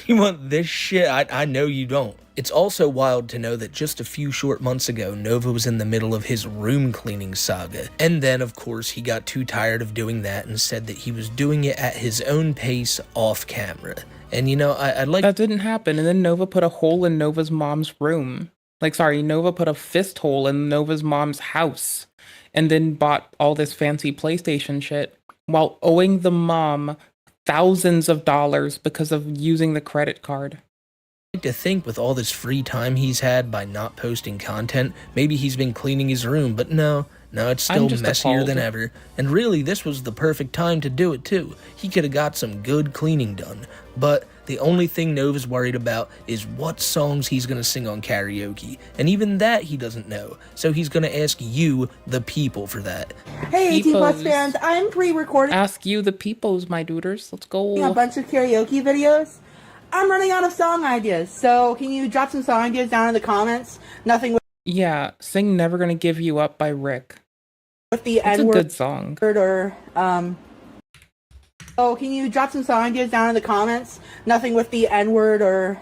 you want this shit? I know you don't. It's also wild to know that just a few short months ago, Nova was in the middle of his room cleaning saga. And then, of course, he got too tired of doing that and said that he was doing it at his own pace off camera. And you know, I'd like... That didn't happen, and then Nova put a hole in Nova's mom's room. Nova put a fist hole in Nova's mom's house. And then bought all this fancy PlayStation shit while owing the mom thousands of dollars because of using the credit card. To think with all this free time he's had by not posting content, maybe he's been cleaning his room, but no, it's still messier than ever. And really, this was the perfect time to do it too. He could have got some good cleaning done. But the only thing Nova's worried about is what songs he's gonna sing on karaoke. And even that he doesn't know. So he's gonna ask you, the people, for that. Hey, 18 Plus fans, I'm pre-recording. Ask you, the peoples, my duders. Let's go. A bunch of karaoke videos. I'm running out of song ideas, so can you drop some song ideas down in the comments? Nothing with... Yeah, sing Never Gonna Give You Up by Rick. With the N-word. It's a good song. Or, Oh, can you drop some song ideas down in the comments? Nothing with the N-word or,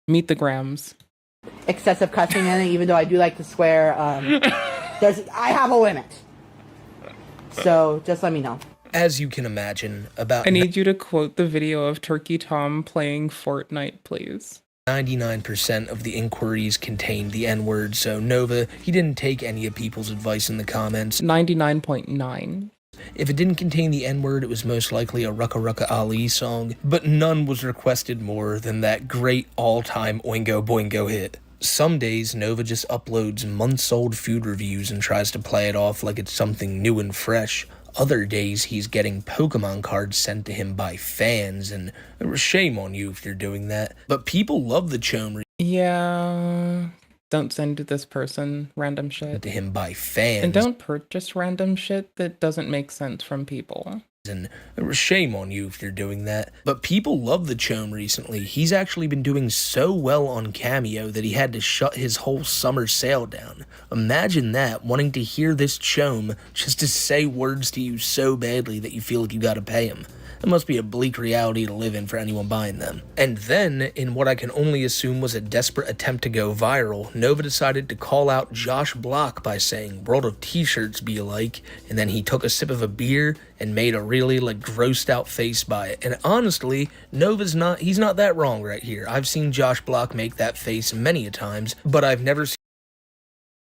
Meet the Grams. Excessive cussing in it, even though I do like to swear. I have a limit. So, just let me know. As you can imagine, about... I need you to quote the video of Turkey Tom playing Fortnite, please. 99% of the inquiries contained the N-word, so Nova, he didn't take any of people's advice in the comments. 99.9. If it didn't contain the N-word, it was most likely a Rucka Rucka Ali song, but none was requested more than that great all-time Oingo Boingo hit. Some days, Nova just uploads months-old food reviews and tries to play it off like it's something new and fresh. Other days, he's getting Pokemon cards sent to him by fans, and shame on you if you're doing that. But people love the Chomri. Yeah, don't send to this person random shit. To him by fans. And don't purchase random shit that doesn't make sense from people. And shame on you if you're doing that. But people love the Chome recently. He's actually been doing so well on Cameo that he had to shut his whole summer sale down. Imagine that, wanting to hear this Chome just to say words to you so badly that you feel like you gotta pay him. It must be a bleak reality to live in for anyone buying them. And then, in what I can only assume was a desperate attempt to go viral, Nova decided to call out Josh Block by saying, "World of T-shirts be alike," and then he took a sip of a beer and made a really, grossed out face by it. And honestly, he's not that wrong right here. I've seen Josh Block make that face many a times, but I've never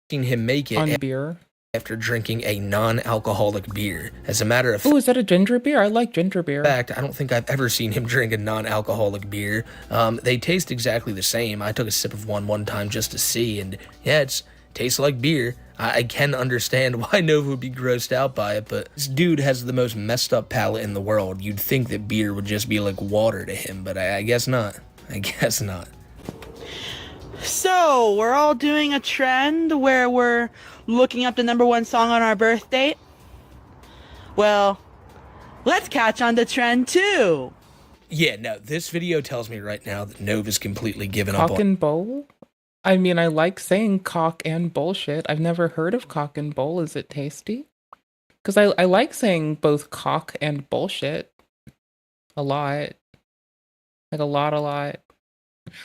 seen him make it on beer after drinking a non-alcoholic beer. As a matter of fact... Oh, is that a ginger beer? I like ginger beer. In fact, I don't think I've ever seen him drink a non-alcoholic beer. They taste exactly the same. I took a sip of one time just to see, and yeah, it tastes like beer. I can understand why Nova would be grossed out by it, but this dude has the most messed up palate in the world. You'd think that beer would just be like water to him, but I guess not. I guess not. So, we're all doing a trend where we're looking up the #1 song on our birth date? Well, let's catch on the trend too. Yeah, no, this video tells me right now that Nova's completely given up Cock and Bowl? I mean, I like saying cock and bullshit. I've never heard of cock and bull. Is it tasty? Because I like saying both cock and bullshit a lot. Like a lot.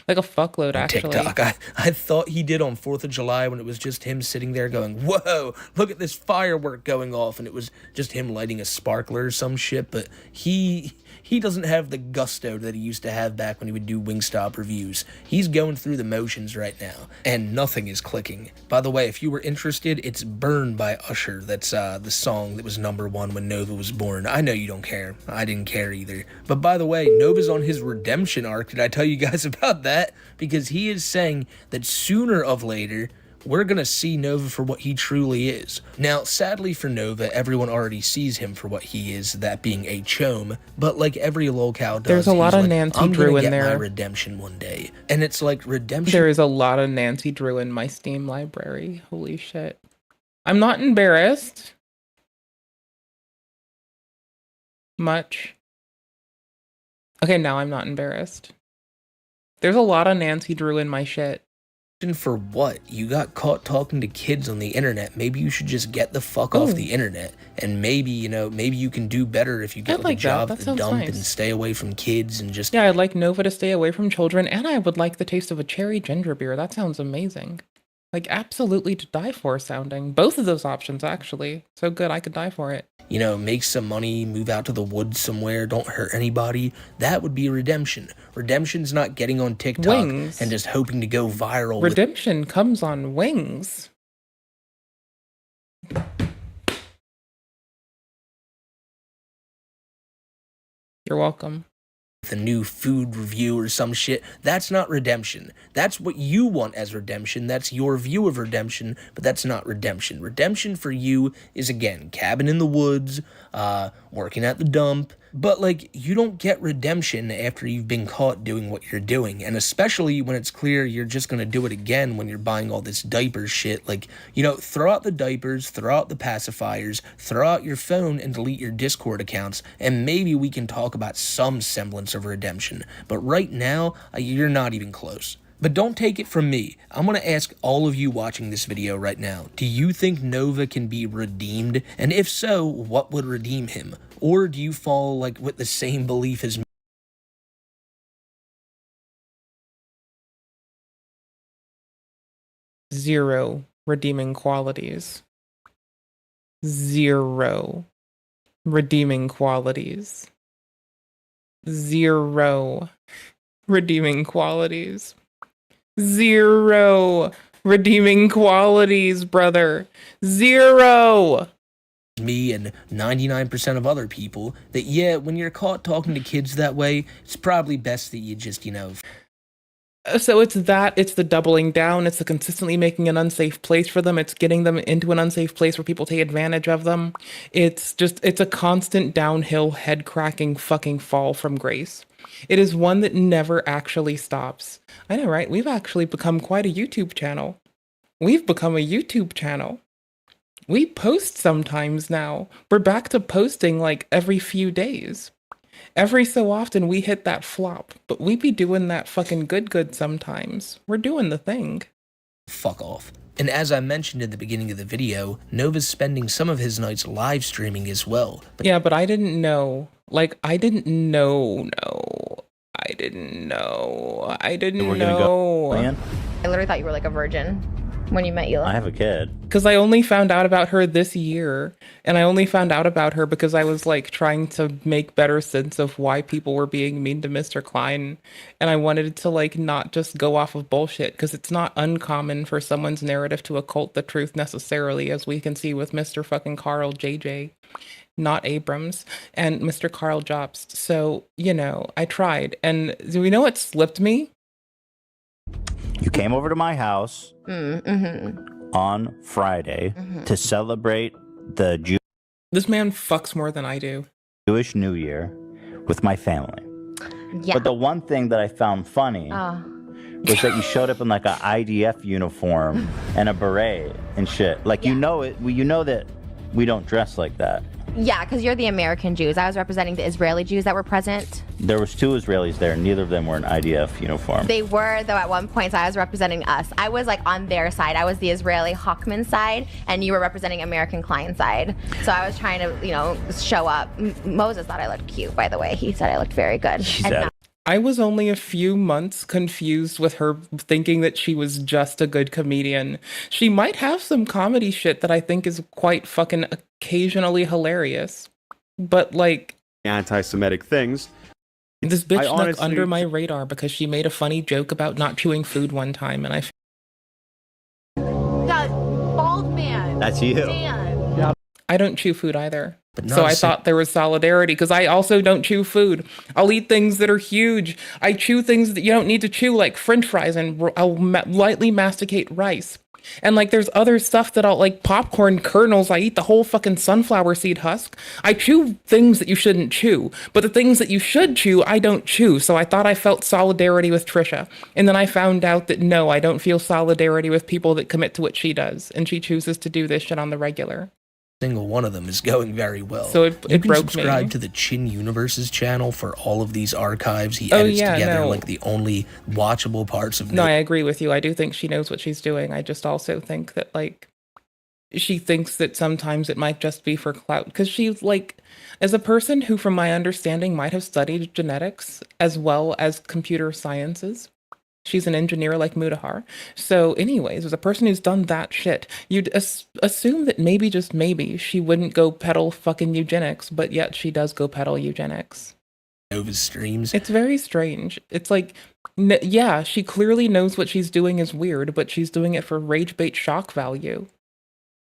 Like a fuckload, actually. TikTok. I thought he did on 4th of July when it was just him sitting there going, whoa, look at this firework going off, and it was just him lighting a sparkler or some shit, but he doesn't have the gusto that he used to have back when he would do Wingstop reviews. He's going through the motions right now, and nothing is clicking. By the way, if you were interested, it's Burn by Usher. That's the song that was #1 when Nova was born. I know you don't care. I didn't care either. But by the way, Nova's on his redemption arc. Did I tell you guys about that? Because he is saying that sooner or later, we're going to see Nova for what he truly is. Now, sadly for Nova, everyone already sees him for what he is, that being a chome, but like every lolcow does, there's a lot of like, Nancy Drew in get there. My redemption one day. And it's like redemption. There is a lot of Nancy Drew in my Steam library. Holy shit. I'm not embarrassed. Much. Okay, now I'm not embarrassed. There's a lot of Nancy Drew in my shit. For what? You got caught talking to kids on the internet. Maybe you should just get the fuck off the internet. And maybe, you know, maybe you can do better if you get like a job at the dump and stay away from kids and just... Yeah, I'd like Nova to stay away from children, and I would like the taste of a cherry ginger beer. That sounds amazing. Like, absolutely to die for sounding. Both of those options, actually. So good, I could die for it. You know, make some money, move out to the woods somewhere, don't hurt anybody. That would be redemption. Redemption's not getting on TikTok and just hoping to go viral. Redemption comes on wings. You're welcome. A new food review or some shit. That's not redemption. That's what you want as redemption. That's your view of redemption, but that's not redemption. Redemption for you is, again, cabin in the woods, working at the dump. But, like, you don't get redemption after you've been caught doing what you're doing. And especially when it's clear you're just going to do it again when you're buying all this diaper shit. Like, you know, throw out the diapers, throw out the pacifiers, throw out your phone and delete your Discord accounts. And maybe we can talk about some semblance of redemption. But right now, you're not even close. But don't take it from me. I'm going to ask all of you watching this video right now, do you think Nova can be redeemed? And if so, what would redeem him? Or do you fall like with the same belief as me? Zero redeeming qualities. Zero redeeming qualities. Zero redeeming qualities. Zero redeeming qualities, brother. Zero. Me and 99% of other people that, yeah, when you're caught talking to kids that way, it's probably best that you just, you know... So it's the doubling down, it's the consistently making an unsafe place for them, it's getting them into an unsafe place where people take advantage of them. It's a constant downhill, head-cracking fucking fall from grace. It is one that never actually stops. I know, right? We've actually become quite a YouTube channel. We've become a YouTube channel. We post sometimes now. We're back to posting like every few days. Every so often we hit that flop, but we be doing that fucking good sometimes. We're doing the thing. Fuck off. And as I mentioned in the beginning of the video, Nova's spending some of his nights live streaming as well. Yeah, but I didn't know. Like, I didn't know. I didn't know. I literally thought you were like a virgin when you met Hila. I have a kid. Because I only found out about her this year, and I only found out about her because I was like trying to make better sense of why people were being mean to Mr. Klein, and I wanted to like not just go off of bullshit, because it's not uncommon for someone's narrative to occult the truth necessarily, as we can see with Mr. fucking Carl JJ, not Abrams, and Mr. Carl Jobst. So, you know, I tried, and do we know what slipped me? You came over to my house on Friday to celebrate the This man fucks more than I do. Jewish New Year with my family. Yeah. But the one thing that I found funny was that you showed up in like an IDF uniform and a beret and shit. Like, you know it. You know that we don't dress like that. Yeah, because you're the American Jews. I was representing the Israeli Jews that were present. There was 2 Israelis there. Neither of them were in IDF uniform. They were, though, at one point, so I was representing us. I was, like, on their side. I was the Israeli Hawkman side, and you were representing American Klein side. So I was trying to, you know, show up. Moses thought I looked cute, by the way. He said I looked very good. I was only a few months confused with her thinking that she was just a good comedian. She might have some comedy shit that I think is quite fucking occasionally hilarious. But, like... anti-Semitic things. This bitch snuck under my radar because she made a funny joke about not chewing food one time, and I... That bald man. That's you. Dan. I don't chew food either. But So I thought there was solidarity because I also don't chew food. I'll eat things that are huge. I chew things that you don't need to chew, like French fries, and I'll lightly masticate rice. And like there's other stuff that I'll like popcorn kernels. I eat the whole fucking sunflower seed husk. I chew things that you shouldn't chew, but the things that you should chew, I don't chew. So I thought I felt solidarity with Trisha. And then I found out that no, I don't feel solidarity with people that commit to what she does. And she chooses to do this shit on the regular. Single one of them is going very well. So it you can broke subscribe me. to the Chin Universe's channel for all of these archives. He edits together like the only watchable parts of. No, I agree with you. I do think she knows what she's doing. I just also think that like she thinks that sometimes it might just be for clout because she's like, as a person who, from my understanding, might have studied genetics as well as computer sciences. She's an engineer like Mudahar. So anyways, as a person who's done that shit, you'd assume that maybe, just maybe, she wouldn't go peddle fucking eugenics, but yet she does go peddle eugenics. Nova's streams. It's very strange. It's like, yeah, she clearly knows what she's doing is weird, but she's doing it for rage bait shock value.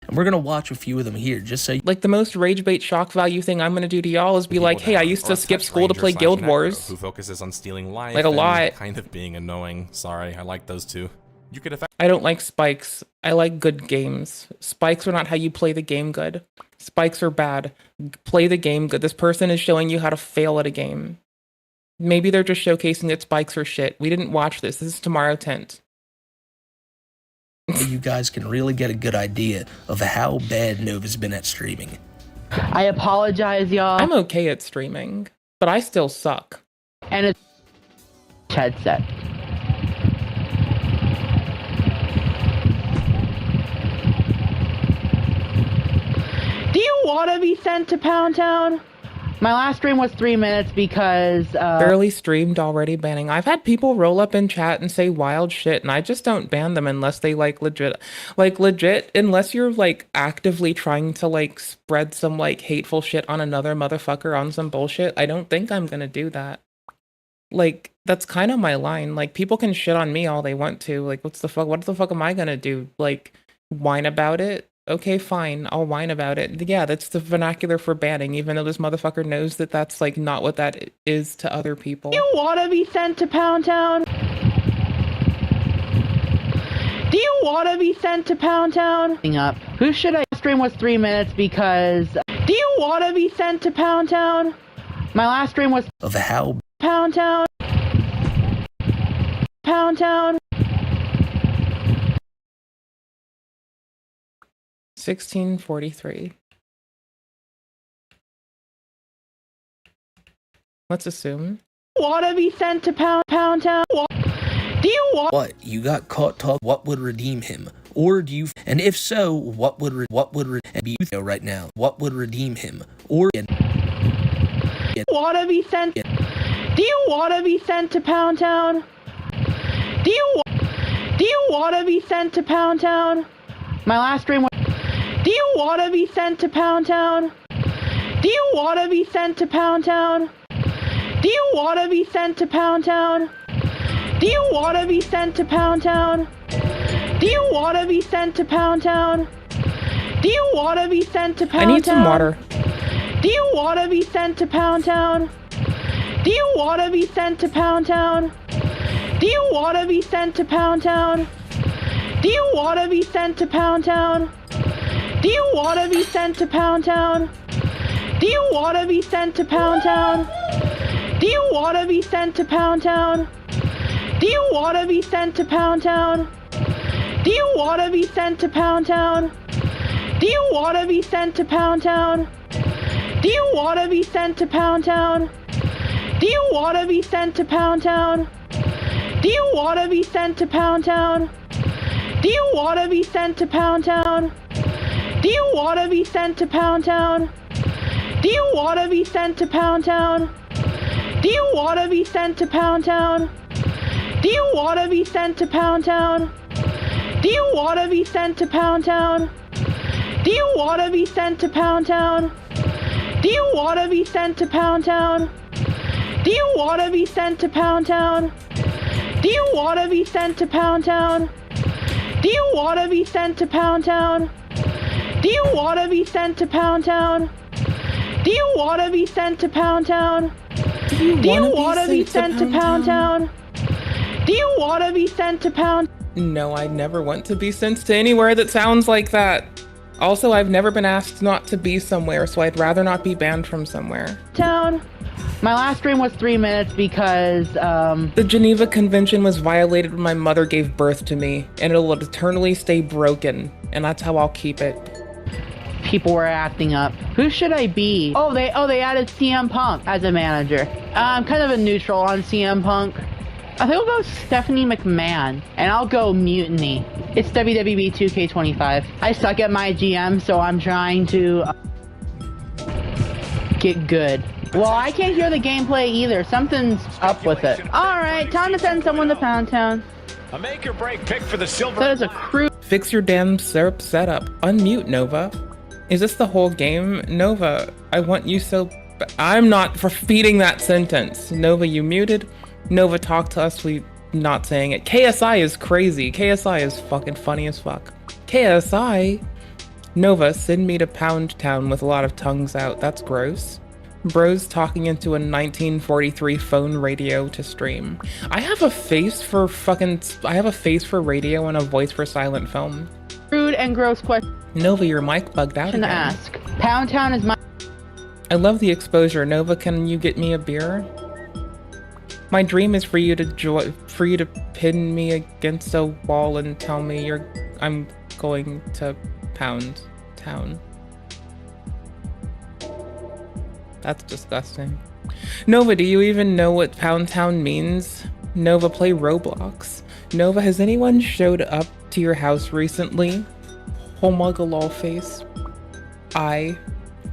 And we're going to watch a few of them here, just so like the most rage bait shock value thing I'm going to do to y'all is be like, hey, I used to skip school to play Guild Wars. Who focuses on stealing life like a and lot. kind of being annoying. Sorry, I like those two. You could affect. I don't like spikes. I like good games. Spikes are not how you play the game good. Spikes are bad. Play the game good. This person is showing you how to fail at a game. Maybe they're just showcasing that spikes are shit. We didn't watch this. This is Tomorrow Tent. you guys can really get a good idea of how bad Nova's been at streaming. I apologize, y'all. I'm okay at streaming, but I still suck. And it's headset. Do you want to be sent to Pound Town? My last stream was 3 minutes because barely streamed already banning. I've had people roll up in chat and say wild shit, and I just don't ban them unless they like legit, unless you're like actively trying to like spread some like hateful shit on another motherfucker on some bullshit. I don't think I'm gonna do that. Like that's kind of my line. Like people can shit on me all they want to. Like what the fuck am I gonna do? Like whine about it? Okay, fine, I'll whine about it. Yeah, that's the vernacular for banning, even though this motherfucker knows that that's, like, not what that is to other people. Do you want to be sent to Pound Town? Do you want to be sent to Pound Town? Up. Who should I stream was 3 minutes because... Do you want to be sent to Pound Town? My last stream was... Of how... Pound Town. Pound Town. 1643. Let's assume. Want to be sent to Pound Town? Do you want... What? You got caught talk. What would redeem him? Or do you... And if so, what would be right now? What would redeem him? Or... Want to be sent... Do you want to be sent to Pound Town? Do you want to be sent to Pound Town? My last stream was... Do you want to be sent to Pound Town? Do you want to be sent to Pound Town? Do you want to be sent to Pound Town? Do you want to be sent to Pound Town? Do you want to be sent to Pound Town? Do you want to be sent to Pound Town? I need some water. Do you want to be sent to Pound Town? Do you want to be sent to Pound Town? Do you want to be sent to Pound Town? Do you want to be sent to Pound Town? Do you want to be sent to Pound Town? Do you want to be sent to Pound Town? Do you want to be sent to Pound Town? Do you want to be sent to Pound Town? Do you want to be sent to Pound Town? Do you want to be sent to Pound Town? Do you want to be sent to Pound Town? Do you want to be sent to Pound Town? Do you want to be sent to Pound Town? Do you want to be sent to Pound Town? Do you want to be sent to Pound Town? Do you want to be sent to Pound Town? Do you want to be sent to Pound Town? Do you want to be sent to Pound Town? Do you want to be sent to Pound Town? Do you want to be sent to Pound Town? Do you want to be sent to Pound Town? Do you want to be sent to Pound Town? Do you want to be sent to Pound Town? Do you want to be sent to Pound Town? Do you want to be sent to Pound Town? Do you want to be sent to Pound Town? Do you want to be sent to Pound Town? Do you want to be sent to Pound? No, I never want to be sent to anywhere that sounds like that. Also, I've never been asked not to be somewhere, so I'd rather not be banned from somewhere. Town. My last stream was 3 minutes because, The Geneva Convention was violated when my mother gave birth to me, and it'll eternally stay broken, and that's how I'll keep it. People were acting up. Who should I be? Oh, they added CM Punk as a manager. I'm kind of a neutral on CM Punk. I think I'll go Stephanie McMahon, and I'll go Mutiny. It's WWE 2K25. I suck at my GM, so I'm trying to get good. Well, I can't hear the gameplay either. Something's up with it. Alright, time to send someone to Pound Town. A make or break pick for the silver. That is a crew. Fix your damn syrup setup. Unmute, Nova. Is this the whole game? Nova, I want you so... I'm not repeating that sentence. Nova, you muted. Nova, talk to us. We not saying it. KSI is crazy. KSI is fucking funny as fuck. KSI? Nova, send me to Pound Town with a lot of tongues out. That's gross. Bros talking into a 1943 phone radio to stream. I have a face for radio and a voice for silent film. Rude and gross question Nova, your mic bugged out to again. ask. Pound Town is my... I love the exposure. Nova, can you get me a beer? My dream is for you to pin me against a wall and tell me I'm going to Pound Town. That's disgusting. Nova, do you even know what Pound Town means? Nova, play Roblox. Nova, has anyone showed up to your house recently? Homugalol face.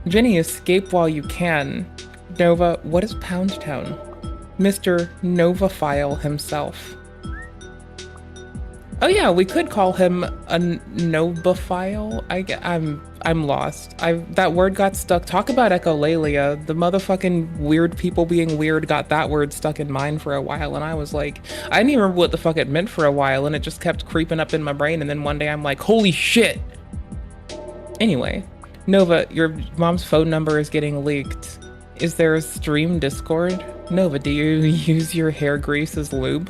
Jenny, escape while you can. Nova, what is Pound Town? Mr. Novaphile himself. Oh yeah, we could call him a Novaphile. I'm lost. That word got stuck. Talk about echolalia. The motherfucking weird people being weird got that word stuck in mine for a while, and I was like, I didn't even remember what the fuck it meant for a while, and it just kept creeping up in my brain, and then one day I'm like, holy shit! Anyway, Nova, your mom's phone number is getting leaked. Is there a stream Discord? Nova, do you use your hair grease as lube?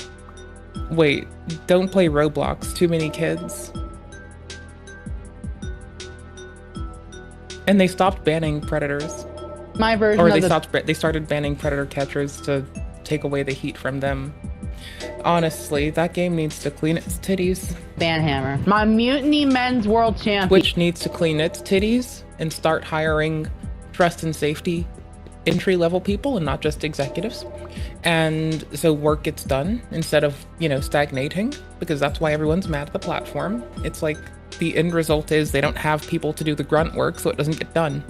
Wait, don't play Roblox. Too many kids. And they stopped banning predators. My version or of they started banning predator catchers to take away the heat from them. Honestly, that game needs to clean its titties. Banhammer. My Mutiny Men's World Champion. Which needs to clean its titties and start hiring trust and safety entry-level people and not just executives. And so work gets done instead of, stagnating, because that's why everyone's mad at the platform. It's like the end result is they don't have people to do the grunt work, so it doesn't get done.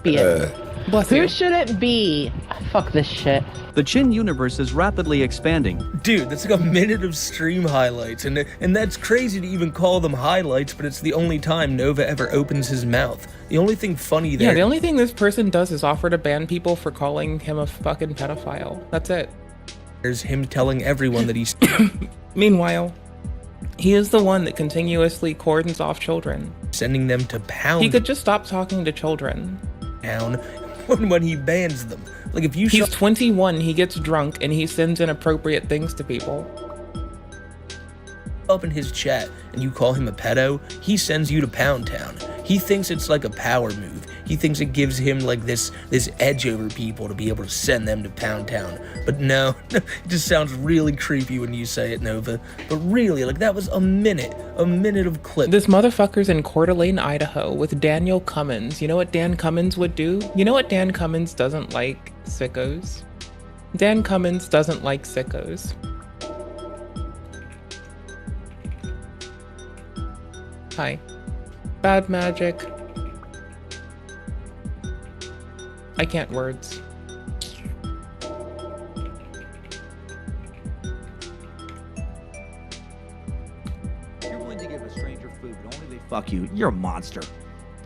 Bless you. Who should it be? Fuck this shit. The Chin universe is rapidly expanding. Dude, that's like a minute of stream highlights, and that's crazy to even call them highlights, but it's the only time Nova ever opens his mouth. The only thing funny there... Yeah, the only thing this person does is offer to ban people for calling him a fucking pedophile. That's it. There's him telling everyone that he's... Meanwhile, he is the one that continuously cordons off children. Sending them to Pound... He could just stop talking to children. Town when he bans them. Like if you... He's 21, he gets drunk, and he sends inappropriate things to people. Up in his chat and you call him a pedo, he sends you to Pound Town. He thinks it's like a power move. He thinks it gives him like this edge over people to be able to send them to Pound Town. But no, it just sounds really creepy when you say it, Nova. But really, like, that was a minute of clip. This motherfucker's in Coeur d'Alene, Idaho with Daniel Cummins. You know what Dan Cummins would do? You know what Dan Cummins doesn't like? Sickos. Dan Cummins doesn't like sickos. Hi. Bad magic. I can't words. You're willing to give a stranger food, but only they fuck you. You're a monster.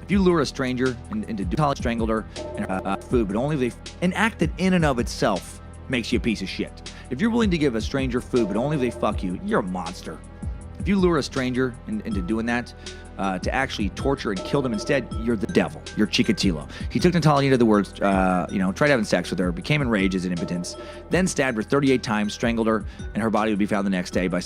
If you lure a stranger into strangled her and food, but only they an act that in and of itself makes you a piece of shit. If you're willing to give a stranger food, but only they fuck you, you're a monster. If you lure a stranger into doing that, to actually torture and kill them instead, you're the devil. You're Chikatilo. He took Natalia to the words, tried having sex with her, became enraged as an impotence, then stabbed her 38 times, strangled her, and her body would be found the next day by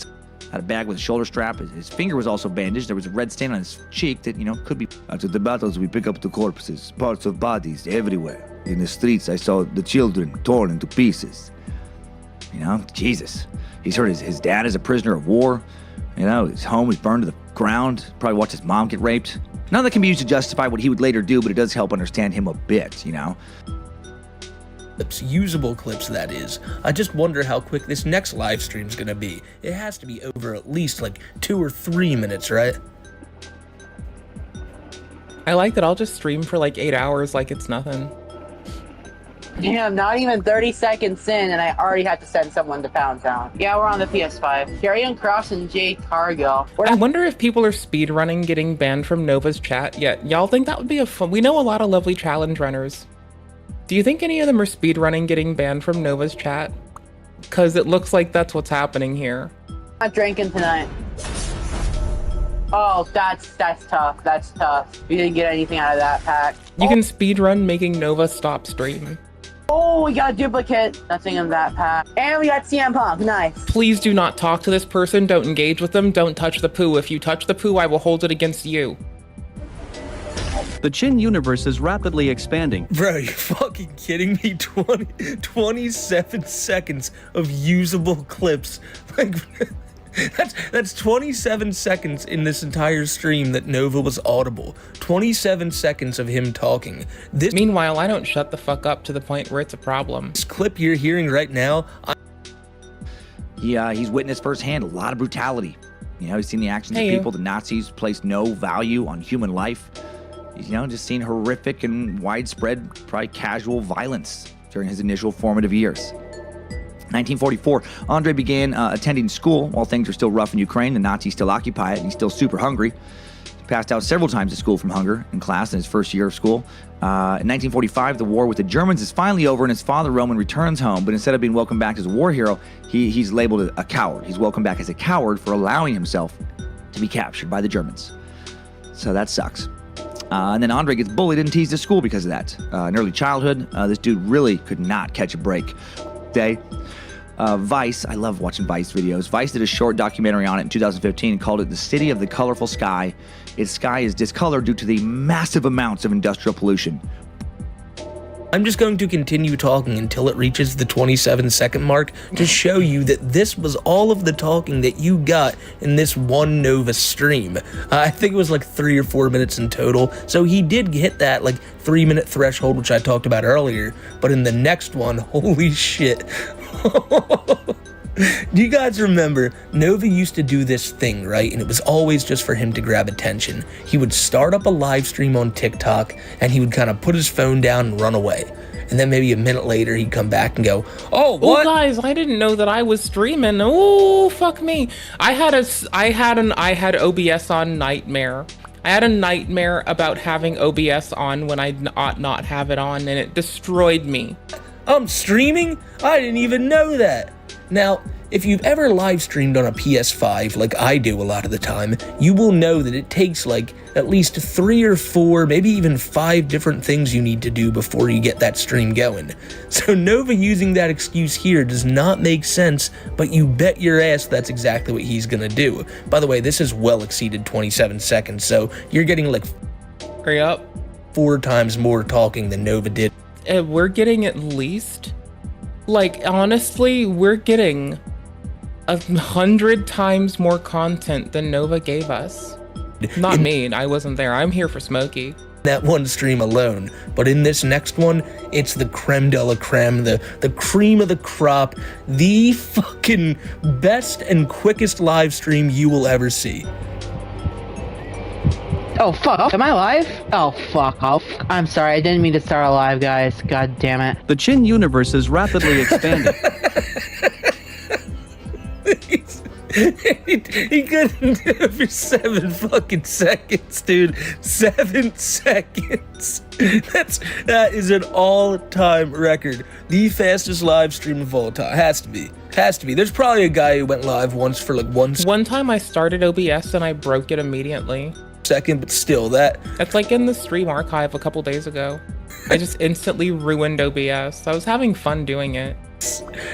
had a bag with a shoulder strap. His finger was also bandaged. There was a red stain on his cheek that, could be. After the battles, we pick up the corpses, parts of bodies everywhere. In the streets, I saw the children torn into pieces. Jesus. He's heard his dad is a prisoner of war. His home was burned to the ground. Probably watched his mom get raped. None of that can be used to justify what he would later do, but it does help understand him a bit, Clips, usable clips, that is. I just wonder how quick this next live stream's gonna be. It has to be over at least like 2 or 3 minutes, right? I like that I'll just stream for like 8 hours like it's nothing. Damn, not even 30 seconds in, and I already had to send someone to Pound Town. Yeah, we're on the PS5. Carrion Cross and Jade Cargill. I wonder if people are speedrunning getting banned from Nova's chat yet. Y'all think that would be a fun... We know a lot of lovely challenge runners. Do you think any of them are speedrunning getting banned from Nova's chat? Because it looks like that's what's happening here. Not drinking tonight. Oh, that's tough. That's tough. We didn't get anything out of that pack. You can speedrun making Nova stop stream. Oh, we got a duplicate. Nothing in that pack. And we got CM Punk. Nice. Please do not talk to this person. Don't engage with them. Don't touch the poo. If you touch the poo, I will hold it against you. The Chin universe is rapidly expanding. Bro, you fucking kidding me? 27 seconds of usable clips. Like, that's 27 seconds in this entire stream that Nova was audible. 27 seconds of him talking. Meanwhile, I don't shut the fuck up to the point where it's a problem. This clip you're hearing right now, he's witnessed firsthand a lot of brutality. He's seen the actions of people. The Nazis placed no value on human life. He's, just seen horrific and widespread, probably casual violence during his initial formative years. 1944, Andre began attending school while things were still rough in Ukraine. The Nazis still occupy it, and he's still super hungry. He passed out several times at school from hunger in class in his first year of school. In 1945, the war with the Germans is finally over, and his father, Roman, returns home. But instead of being welcomed back as a war hero, he's labeled a coward. He's welcomed back as a coward for allowing himself to be captured by the Germans. So that sucks. And then Andre gets bullied and teased at school because of that. In early childhood, this dude really could not catch a break. Vice, I love watching Vice videos. Vice did a short documentary on it in 2015 and called it The City of the Colorful Sky. Its sky is discolored due to the massive amounts of industrial pollution. I'm just going to continue talking until it reaches the 27-second mark to show you that this was all of the talking that you got in this one Nova stream. I think it was like 3 or 4 minutes in total, so he did hit that like 3-minute threshold, which I talked about earlier, but in the next one, holy shit. Do you guys remember, Nova used to do this thing, right? And it was always just for him to grab attention. He would start up a live stream on TikTok, and he would kind of put his phone down and run away. And then maybe a minute later, he'd come back and go, oh, what? Oh, guys, I didn't know that I was streaming. Oh, fuck me. I had OBS on nightmare. I had a nightmare about having OBS on when I ought not have it on, and it destroyed me. I'm streaming? I didn't even know that. Now, if you've ever live streamed on a PS5 like I do a lot of the time, you will know that it takes like at least 3 or 4, maybe even 5 different things you need to do before you get that stream going. So Nova using that excuse here does not make sense, but you bet your ass that's exactly what he's gonna do. By the way, this has well exceeded 27 seconds, so you're getting like... Hurry up. 4 times more talking than Nova did. We're getting at least, like, honestly, we're getting 100 times more content than Nova gave us. Not me, I wasn't there. I'm here for Smokey. That one stream alone, but in this next one, it's the creme de la creme, the cream of the crop, the fucking best and quickest live stream you will ever see. Oh, fuck off. Am I live? Oh, fuck off. I'm sorry, I didn't mean to start a live, guys. God damn it. The Chin universe is rapidly expanding. He couldn't do it for 7 fucking seconds, dude. 7 seconds. That is an all-time record. The fastest live stream of all time. Has to be. There's probably a guy who went live once for like one time I started OBS and I broke it immediately. Second, but still, that's like in the stream archive a couple days ago. I just instantly ruined OBS. I was having fun doing it.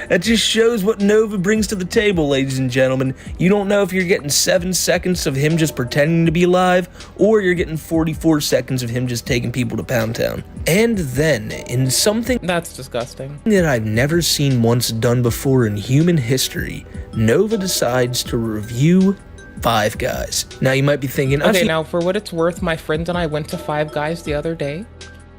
That just shows what Nova brings to the table, ladies and gentlemen. You don't know if you're getting 7 seconds of him just pretending to be live, or you're getting 44 seconds of him just taking people to Pound Town. And then, in something that's disgusting that I've never seen once done before in human history, Nova decides to review Five Guys. Now you might be thinking, okay, now for what it's worth, my friend and I went to Five Guys the other day.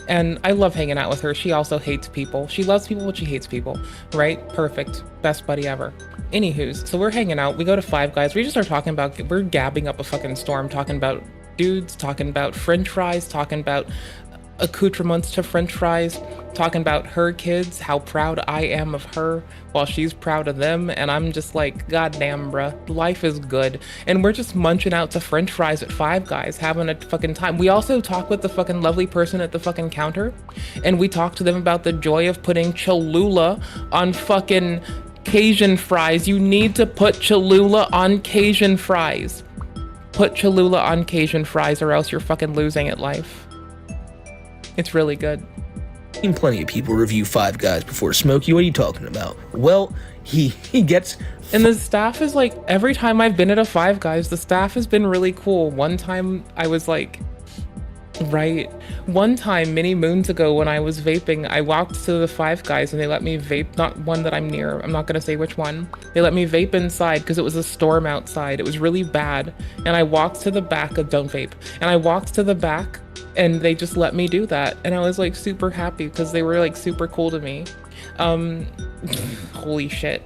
And I love hanging out with her. She also hates people. She loves people, but she hates people. Right? Perfect. Best buddy ever. Anywho's, so we're hanging out. We go to Five Guys. We just start talking about, we're gabbing up a fucking storm, talking about dudes, talking about french fries, talking about accoutrements to french fries, talking about her kids, how proud I am of her while she's proud of them. And I'm just like, God damn, bruh, life is good. And we're just munching out to french fries at Five Guys, having a fucking time. We also talk with the fucking lovely person at the fucking counter, and we talk to them about the joy of putting Cholula on fucking Cajun fries. You need to put Cholula on Cajun fries. Put Cholula on Cajun fries or else you're fucking losing at life. It's really good. I've seen plenty of people review Five Guys before. Smokey, what are you talking about? Well, he gets... And the staff is like, every time I've been at a Five Guys, the staff has been really cool. One time I was like, one time many moons ago when I was vaping, I walked to the Five Guys and they let me vape, not one that I'm near, I'm not gonna say which one. They let me vape inside because it was a storm outside. It was really bad. And I walked to the back of, don't vape. And I walked to the back and they just let me do that. And I was like super happy because they were like super cool to me. Holy shit.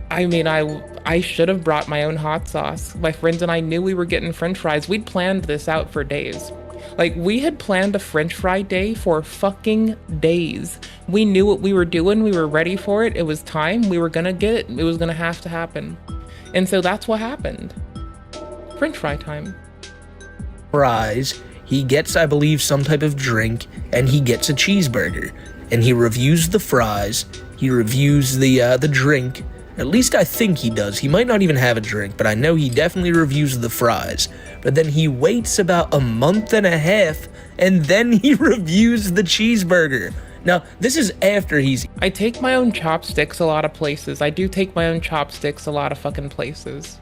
I mean, I should have brought my own hot sauce. My friends and I knew we were getting french fries. We'd planned this out for days. Like, we had planned a french fry day for fucking days. We knew what we were doing. We were ready for it. It was time. We were gonna get it. It was gonna have to happen. And so that's what happened. French fry time. Fries, he gets, I believe, some type of drink, and he gets a cheeseburger. And he reviews the fries, he reviews the drink. At least I think he does. He might not even have a drink, but I know he definitely reviews the fries. But then he waits about a month and a half, and then he reviews the cheeseburger. Now, this is after I take my own chopsticks a lot of places. I do take my own chopsticks a lot of fucking places.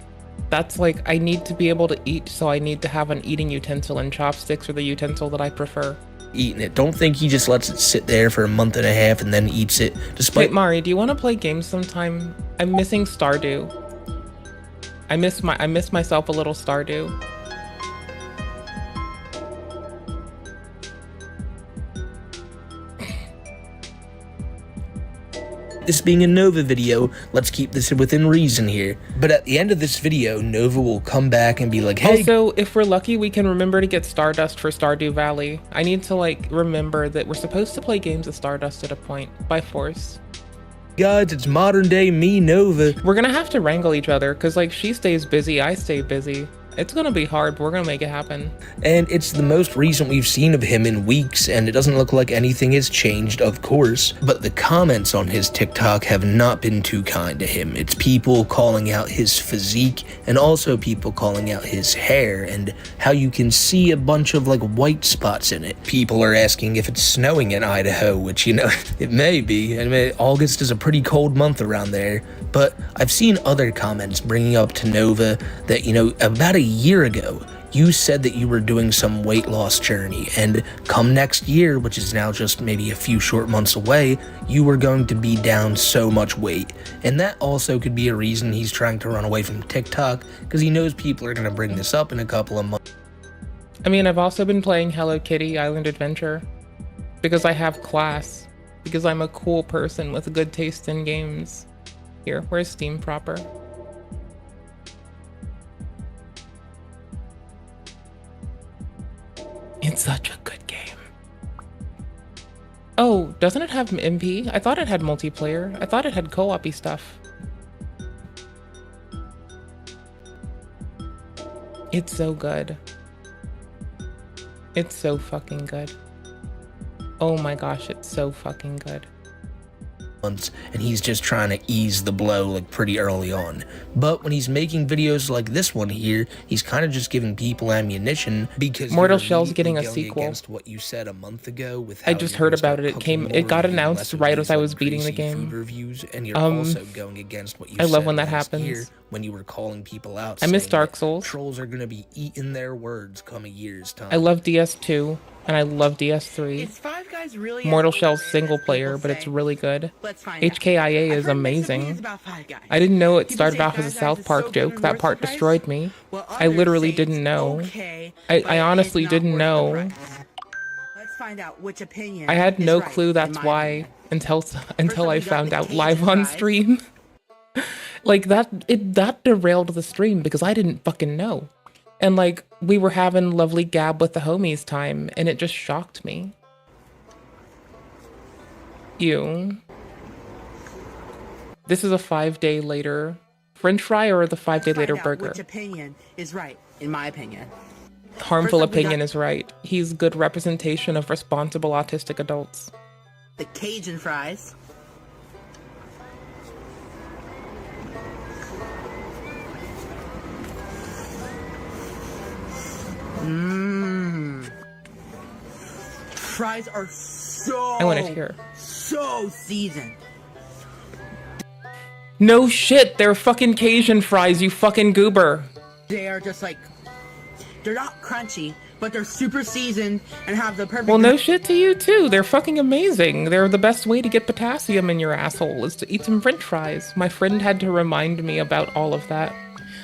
That's like, I need to be able to eat, so I need to have an eating utensil, and chopsticks are the utensil that I prefer. Eating it. Don't think he just lets it sit there for a month and a half and then eats it. Despite. Wait, Mari, do you want to play games sometime? I'm missing Stardew. I miss myself a little Stardew. This being a Nova video, let's keep this within reason here. But at the end of this video, Nova will come back and be like, hey. Also, if we're lucky, we can remember to get Stardust for Stardew Valley. I need to like remember that we're supposed to play games with Stardust at a point, by force. Guys, it's modern day me, Nova. We're gonna have to wrangle each other, cause like she stays busy, I stay busy. It's gonna be hard, but we're gonna make it happen. And it's the most recent we've seen of him in weeks, and it doesn't look like anything has changed, of course. But the comments on his TikTok have not been too kind to him. It's people calling out his physique, and also people calling out his hair, and how you can see a bunch of like white spots in it. People are asking if it's snowing in Idaho, which, you know, it may be. I mean, August is a pretty cold month around there. But I've seen other comments bringing up to Nova that, you know, about a year ago, you said that you were doing some weight loss journey, and come next year, which is now just maybe a few short months away, you were going to be down so much weight. And that also could be a reason he's trying to run away from TikTok, because he knows people are going to bring this up in a couple of months. I mean, I've also been playing Hello Kitty Island Adventure because I have class, because I'm a cool person with good taste in games. Here, where's Steam proper? It's such a good game. Oh, doesn't it have MP? I thought it had multiplayer. I thought it had co-op-y stuff. It's so good. It's so fucking good. Oh my gosh, it's so fucking good. And he's just trying to ease the blow like pretty early on. But when he's making videos like this one here, he's kind of just giving people ammunition because Mortal Shell's getting a sequel. Against what you said a month ago with I just heard about it. It got announced right as I was beating the game. Reviews, and you're also going against what you I said love when that last happens. year when you were calling people out. I miss saying Dark that Souls. Trolls are going to be eating their words come a year's time. I love DS2 and I love DS3. Mortal Shell's single player, but it's really good. HKIA is amazing. I didn't know it started off as a South Park joke. That part destroyed me. I literally didn't know. I honestly didn't know. Let's find out which opinion. I had is no right, clue that's in my why opinion. until I found out live on stream. Like that derailed the stream because I didn't fucking know. And like we were having lovely gab with the homies time and it just shocked me. Ew. This is a 5-day later French fry or the 5-day later burger? Which opinion is right, in my opinion. Harmful opinion is right. He's good representation of responsible autistic adults. The Cajun fries. Mmm. Fries are so. I want it here. So seasoned. No shit, they're fucking Cajun fries, you fucking goober. They are just like, they're not crunchy, but they're super seasoned and have the perfect. Well, no shit to you too. They're fucking amazing. They're the best way to get potassium in your asshole is to eat some French fries. My friend had to remind me about all of that.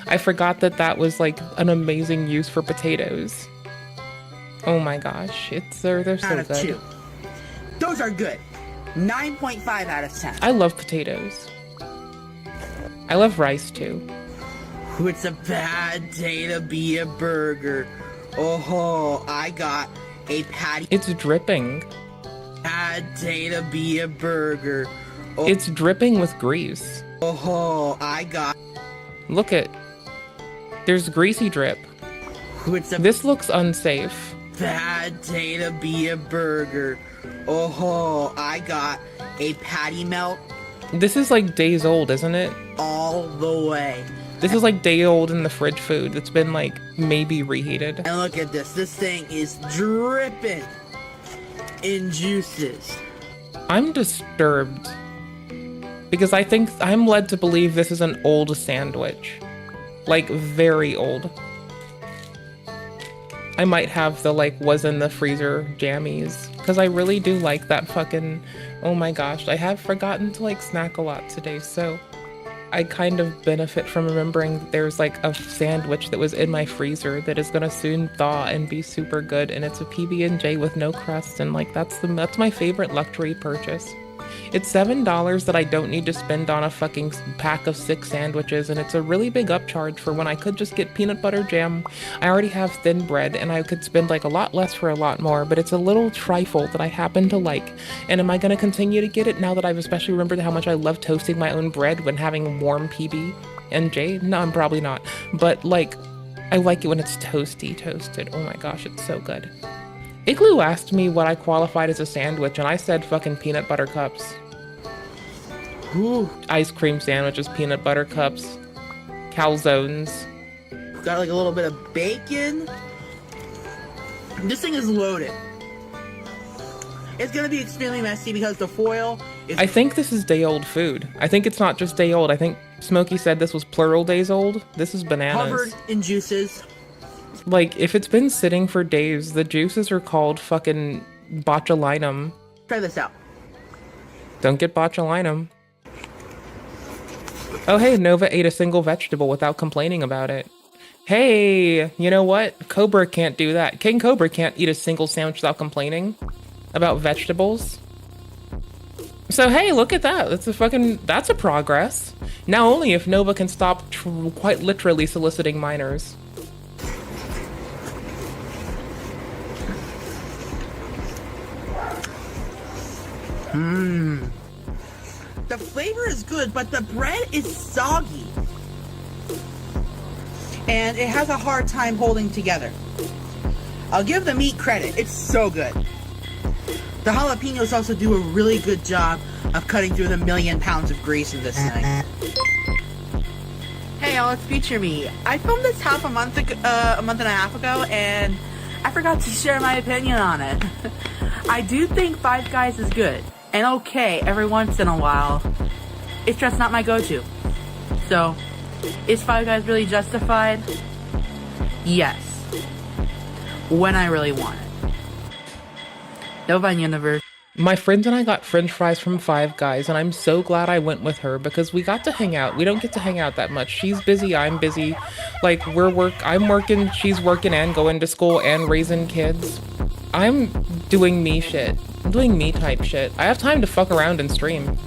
I forgot that that was like an amazing use for potatoes. Oh my gosh, they're so out of good. 2. Those are good. 9.5 out of 10. I love potatoes. I love rice too. It's a bad day to be a burger. Oh, I got a patty. It's dripping. Bad day to be a burger. Oh, It's dripping with grease. oh, I got. Look at. There's greasy drip. It's a This looks unsafe. bad day to be a burger. Oh, I got a patty melt This is like days old, isn't it? all the way. This is like day old in the fridge food that's been like maybe reheated. And look at this. This thing is dripping in juices. I'm disturbed because I think I'm led to believe this is an old sandwich. Like very old. I might have the like was in the freezer jammies because I really do like that fucking, oh my gosh, I have forgotten to like snack a lot today, so I kind of benefit from remembering that there's like a sandwich that was in my freezer that is gonna soon thaw and be super good, and it's a PB&J with no crust, and like that's my favorite luxury purchase. It's $7 that I don't need to spend on a fucking pack of 6 sandwiches, and it's a really big upcharge for when I could just get peanut butter jam. I already have thin bread, and I could spend like a lot less for a lot more, but it's a little trifle that I happen to like. And am I going to continue to get it now that I've especially remembered how much I love toasting my own bread when having warm PB&J? No, I'm probably not. But like, I like it when it's toasted. Oh my gosh, it's so good. Igloo asked me what I qualified as a sandwich, and I said fucking peanut butter cups. Ooh. Ice cream sandwiches, peanut butter cups, calzones. Got like a little bit of bacon. This thing is loaded. It's gonna be extremely messy because the foil is. I think this is day old food. I think it's not just day old. I think Smokey said this was plural days old. This is bananas. Covered in juices. Like, if it's been sitting for days, the juices are called fucking botulinum. Try this out. Don't get botulinum. Oh, hey, Nova ate a single vegetable without complaining about it. Hey, you know what? Cobra can't do that. King Cobra can't eat a single sandwich without complaining about vegetables. So, hey, look at that. That's a progress. Now only if Nova can stop quite literally soliciting minors. Mmm. The flavor is good, but the bread is soggy. And it has a hard time holding together. I'll give the meat credit. It's so good. The jalapenos also do a really good job of cutting through the 1,000,000 pounds of grease in this thing. Hey, Alex, feature me. I filmed this a month and a half ago, and I forgot to share my opinion on it. I do think Five Guys is good and okay every once in a while. It's just not my go-to. So, is Five Guys really justified? Yes. When I really want it. Nova Universe. My friend and I got french fries from Five Guys, and I'm so glad I went with her because we got to hang out. We don't get to hang out that much. She's busy, I'm busy. Like, I'm working, she's working and going to school and raising kids. I'm doing me shit. I'm doing me type shit. I have time to fuck around and stream.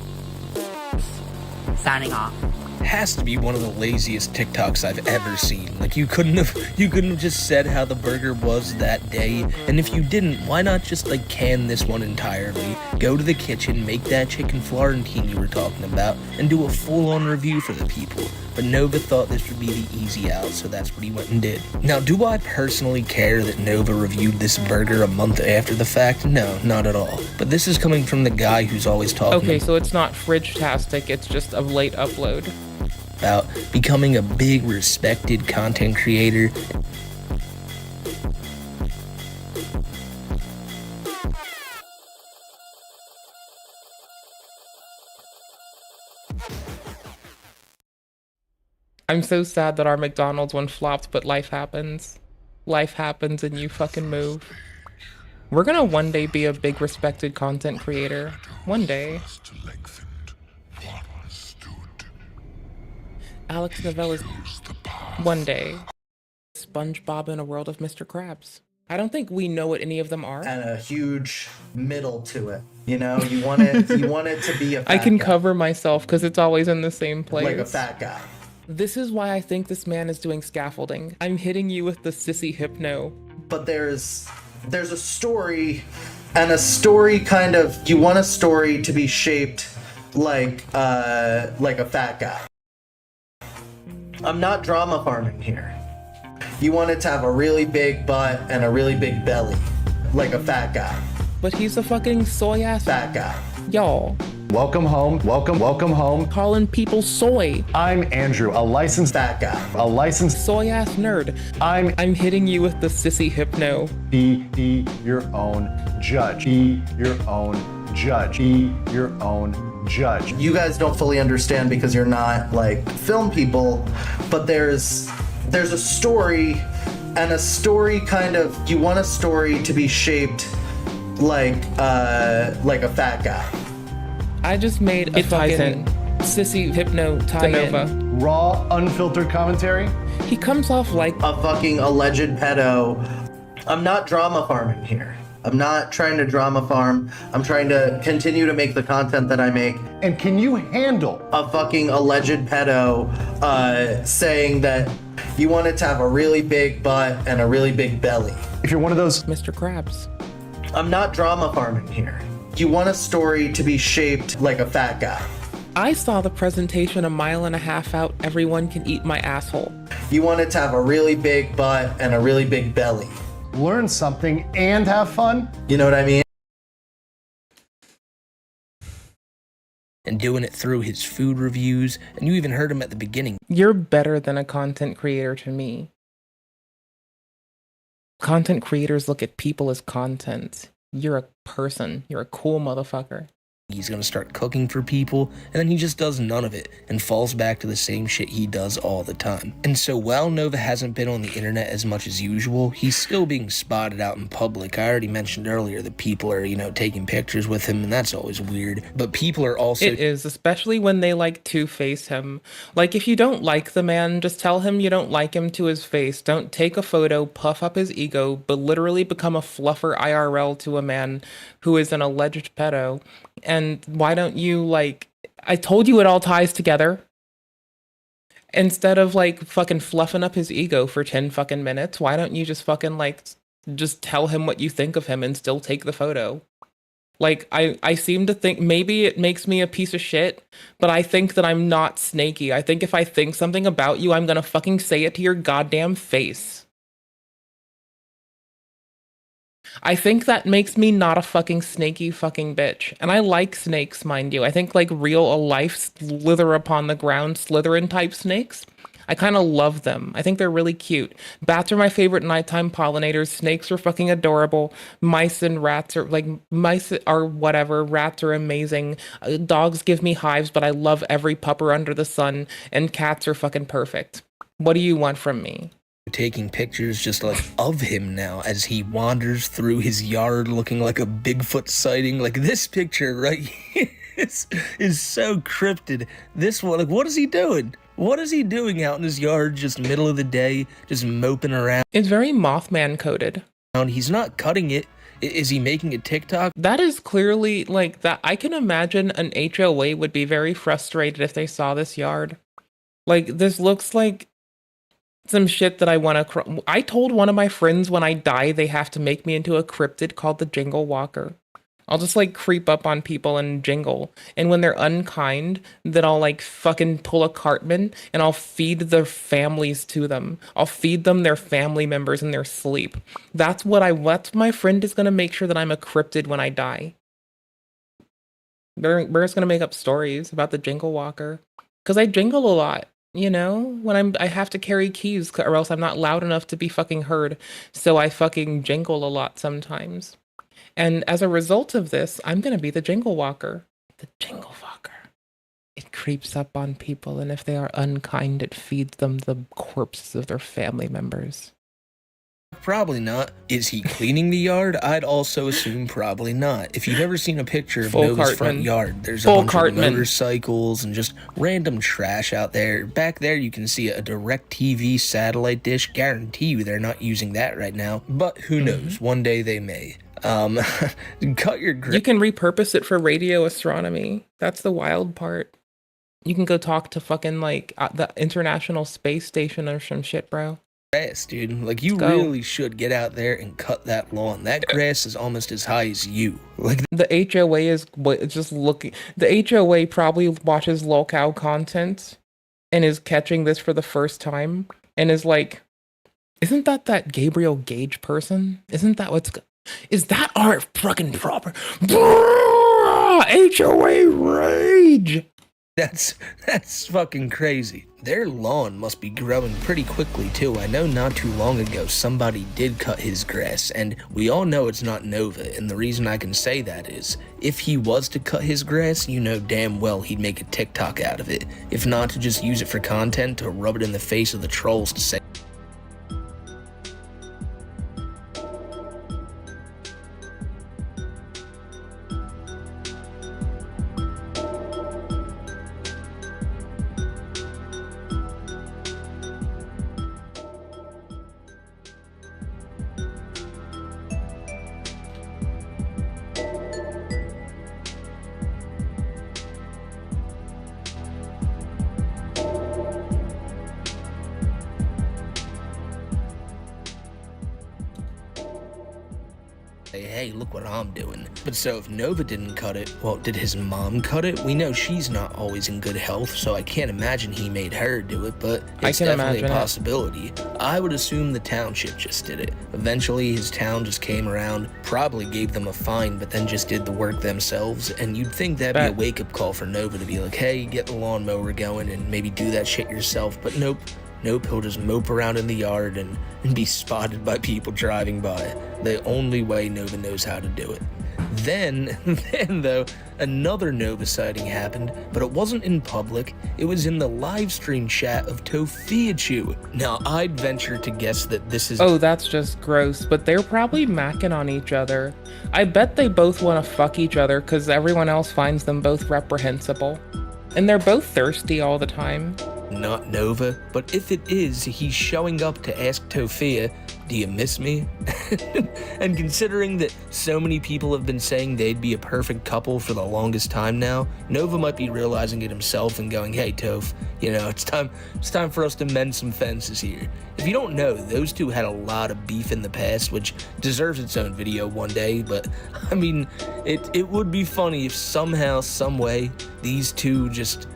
Signing off. Has to be one of the laziest TikToks I've ever seen. Like, you couldn't have just said how the burger was that day, and if you didn't, why not just like can this one entirely, go to the kitchen, make that chicken Florentine you were talking about, and do a full-on review for the people. But Nova thought this would be the easy out, so that's what he went and did. Now, do I personally care that Nova reviewed this burger a month after the fact? No, not at all. But this is coming from the guy who's always talking Okay, so it's not fridge-tastic, it's just a late upload. About becoming a big, respected content creator. I'm so sad that our McDonald's one flopped, but life happens. Life happens and you fucking move. We're gonna one day be a big, respected content creator. One day. Alex Novella's one day. SpongeBob in a world of Mr. Krabs. I don't think we know what any of them are. And a huge middle to it. You know, you want it to be a fat I can guy. cover myself because it's always in the same place. Like a fat guy. This is why I think this man is doing scaffolding. I'm hitting you with the sissy hypno. But there's a story, and a story kind of, you want a story to be shaped like a fat guy. I'm not drama farming here. You want it to have a really big butt and a really big belly, like a fat guy. But he's a fucking soy ass fat guy. Y'all. Welcome home. Welcome home. Calling people soy. I'm Andrew, a licensed fat guy. A licensed soy ass nerd. I'm hitting you with the sissy hypno. Be your own judge. Be your own judge. Be your own judge. You guys don't fully understand because you're not like film people, but there's a story, and a story kind of, you want a story to be shaped like a fat guy. I just made a fucking sissy hypno tie-in. Raw, unfiltered commentary. He comes off like a fucking alleged pedo. I'm not drama farming here. I'm not trying to drama farm. I'm trying to continue to make the content that I make. And can you handle a fucking alleged pedo saying that you want it to have a really big butt and a really big belly? If you're one of those Mr. Krabs. I'm not drama farming here. You want a story to be shaped like a fat guy. I saw the presentation a mile and a half out. Everyone can eat my asshole. You want it to have a really big butt and a really big belly. Learn something and have fun. You know what I mean? And doing it through his food reviews, and you even heard him at the beginning. You're better than a content creator to me. Content creators look at people as content. You're a person. You're a cool motherfucker. he's gonna start cooking for people, and then he just does none of it and falls back to the same shit he does all the time. And so while Nova hasn't been on the internet as much as usual, he's still being spotted out in public. I already mentioned earlier that people are, you know, taking pictures with him, and that's always weird. But people are also... It is, especially when they like two-face him. Like, if you don't like the man, just tell him you don't like him to his face. Don't take a photo, puff up his ego, but literally become a fluffer IRL to a man who is an alleged pedo. And why don't you, like, I told you it all ties together. Instead of, like, fucking fluffing up his ego for 10 fucking minutes, why don't you just fucking, like, just tell him what you think of him and still take the photo? Like, I seem to think maybe it makes me a piece of shit, but I think that I'm not snaky. I think if I think something about you, I'm gonna fucking say it to your goddamn face. I think that makes me not a fucking snaky fucking bitch. And I like snakes, mind you. I think, like, real life slither upon the ground Slytherin type snakes, I kind of love them. I think they're really cute. Bats are my favorite nighttime pollinators. Snakes are fucking adorable. Mice and rats are, like, mice are whatever. Rats are amazing. Dogs give me hives, but I love every pupper under the sun. And cats are fucking perfect. What do you want from me? Taking pictures just like of him now as he wanders through his yard looking like a Bigfoot sighting. Like, this picture right here is so cryptid. This one, like, what is he doing? What is he doing out in his yard just middle of the day, just moping around? It's very Mothman coded. He's not cutting it. Is he making a TikTok? That is clearly, like, that. I can imagine an HOA would be very frustrated if they saw this yard. Like, this looks like some shit that I want to... I told one of my friends when I die, they have to make me into a cryptid called the Jingle Walker. I'll just, like, creep up on people and jingle. And when they're unkind, then I'll, like, fucking pull a Cartman and I'll feed their families to them. I'll feed them their family members in their sleep. That's what my friend is going to make sure that I'm a cryptid when I die. We're just going to make up stories about the Jingle Walker. Because I jingle a lot. You know, when I have to carry keys or else I'm not loud enough to be fucking heard. So I fucking jingle a lot sometimes. And as a result of this, I'm going to be the Jingle Walker. The Jingle Walker. It creeps up on people, and if they are unkind, it feeds them the corpses of their family members. Probably not. Is he cleaning the yard? I'd also assume probably not. If you've ever seen a picture of Nova's front yard, there's a bunch of motorcycles and just random trash out there. Back there, you can see a DirecTV satellite dish. Guarantee you they're not using that right now. But who knows? One day they may. Cut your You can repurpose it for radio astronomy. That's the wild part. You can go talk to fucking, like, the International Space Station or some shit, bro. Grass, dude. Like, you really should get out there and cut that lawn. That grass is almost as high as you. Like, the HOA is just looking. The HOA probably watches locale content and is catching this for the first time and is like, isn't that Gabriel Gage person? Isn't that is that our fucking proper HOA rage? That's fucking crazy. Their lawn must be growing pretty quickly too. I know not too long ago somebody did cut his grass, and we all know it's not Nova, and the reason I can say that is, if he was to cut his grass, you know damn well he'd make a TikTok out of it. If not to just use it for content, to rub it in the face of the trolls to say, hey, look what I'm doing. But so if Nova didn't cut it, well, did his mom cut it? We know she's not always in good health, so I can't imagine he made her do it, but it's definitely a possibility. I would assume the township just did it. Eventually, his town just came around, probably gave them a fine, but then just did the work themselves, and you'd think that'd be a wake-up call for Nova to be like, hey, get the lawnmower going and maybe do that shit yourself, but nope. Nope, he'll just mope around in the yard and be spotted by people driving by. The only way Nova knows how to do it. Then though, another Nova sighting happened, but it wasn't in public, it was in the live stream chat of Tofiachu. Now, I'd venture to guess that this is— Oh, that's just gross, but they're probably macking on each other. I bet they both want to fuck each other because everyone else finds them both reprehensible. And they're both thirsty all the time. not Nova, but if it is, he's showing up to ask Tofia, do you miss me? And considering that so many people have been saying they'd be a perfect couple for the longest time now, Nova might be realizing it himself and going, hey Toph, you know, it's time for us to mend some fences here. If you don't know, those two had a lot of beef in the past, which deserves its own video one day, but I mean, it would be funny if somehow, some way, these two just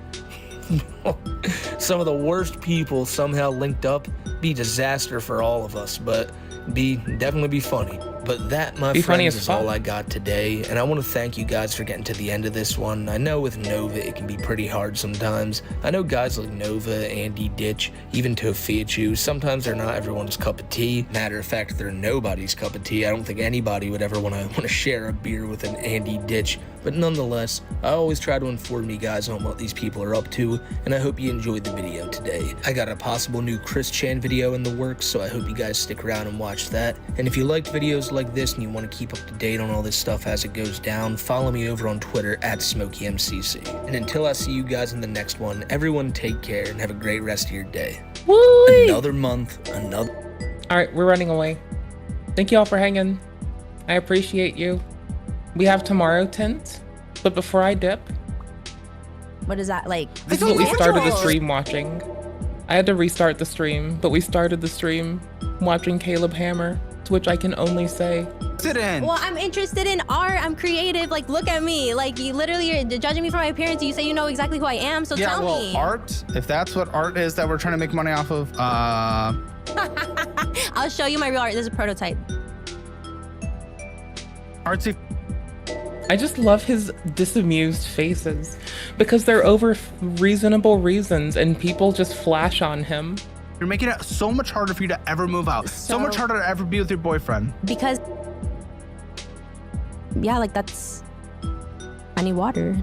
some of the worst people somehow linked up. Be disaster for all of us, but definitely be funny. But that, my friends, is all I got today, and I want to thank you guys for getting to the end of this one. I know with Nova it can be pretty hard sometimes. I know guys like Nova, Andy, Ditch, even Tofiachu, sometimes they're not everyone's cup of tea. Matter of fact, they're nobody's cup of tea. I don't think anybody would ever want to share a beer with an Andy Ditch, but nonetheless, I always try to inform you guys on what these people are up to, and I hope you enjoyed the video today. I got a possible new Chris Chan video in the works, so I hope you guys stick around and watch that. And if you liked videos like this and you want to keep up to date on all this stuff as it goes down, follow me over on Twitter at SmokeyMCC. And until I see you guys in the next one, everyone take care and have a great rest of your day. Woo-wee! Another month, another... Alright, we're running away. Thank you all for hanging. I appreciate you. We have tomorrow tint, but before I dip... What is that, like? This is what we started the stream watching. I had to restart the stream, but we started the stream watching Caleb Hammer, to which I can only say... Sit in. Well, I'm interested in art. I'm creative. Like, look at me. Like, you literally are judging me for my appearance. You say you know exactly who I am, so tell me. Art, if that's what art is that we're trying to make money off of, I'll show you my real art. This is a prototype. Artsy. I just love his disamused faces because they're over reasonable reasons and people just flash on him. You're making it so much harder for you to ever move out. So much harder to ever be with your boyfriend. Because, yeah, like that's, I need water.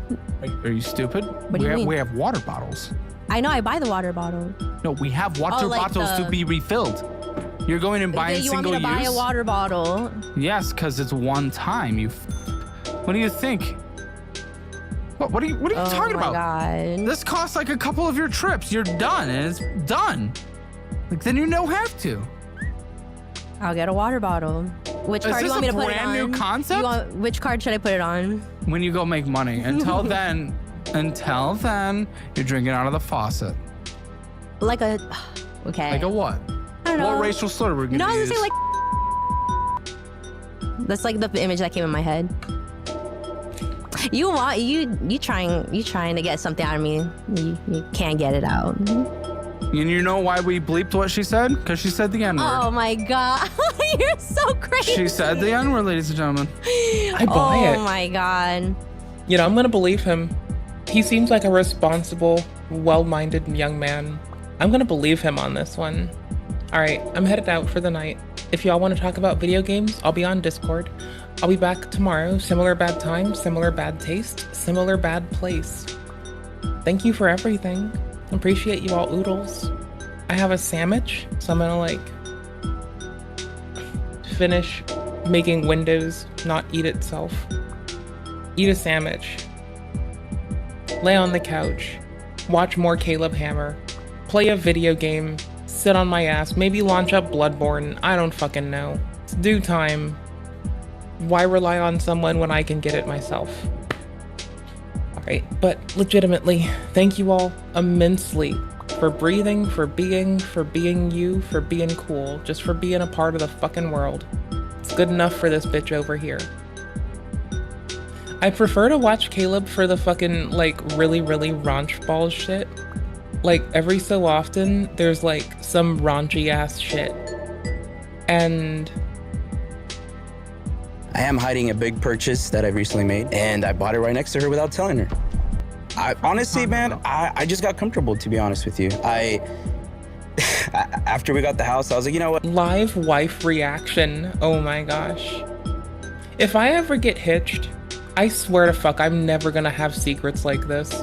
Are you stupid? What do you mean? We have water bottles. I know, I buy the water bottle. No, we have water bottles to be refilled. You're going and buying single use? You want me to buy a water bottle? Yes, because it's one time. What do you think? What are you talking about? God. This costs like a couple of your trips. You're done, and it's done. Like, then you don't have to. I'll get a water bottle. Which card do you want me to put it on? Is this a brand new concept? Which card should I put it on? When you go make money. Until then, you're drinking out of the faucet. Like a, okay. Like a what? I don't know. What racial slur we're gonna use? No, I was gonna say like. That's like the image that came in my head. You trying to get something out of me. You can't get it out. And you know why we bleeped what she said? Because she said the N-word. Oh my God. You're so crazy. She said the N-word, ladies and gentlemen. I buy it. Oh my God. You know, I'm gonna believe him. He seems like a responsible, well-minded young man. I'm gonna believe him on this one. All right, I'm headed out for the night. If y'all want to talk about video games, I'll be on Discord. I'll be back tomorrow. Similar bad time, similar bad taste, similar bad place. Thank you for everything. Appreciate you all oodles. I have a sandwich, so I'm gonna like finish making Windows not eat itself. Eat a sandwich. Lay on the couch. Watch more Caleb Hammer. Play a video game. Sit on my ass. Maybe launch up Bloodborne. I don't fucking know. It's due time. Why rely on someone when I can get it myself? Alright, but legitimately, thank you all immensely for breathing, for being you, for being cool, just for being a part of the fucking world. It's good enough for this bitch over here. I prefer to watch Caleb for the fucking, like, really raunch balls shit. Like, every so often, there's, like, some raunchy ass shit. And I am hiding a big purchase that I recently made, and I bought it right next to her without telling her. Honestly, man, I just got comfortable, to be honest with you. After we got the house, I was like, you know what? Live wife reaction. Oh my gosh. If I ever get hitched, I swear to fuck, I'm never gonna have secrets like this.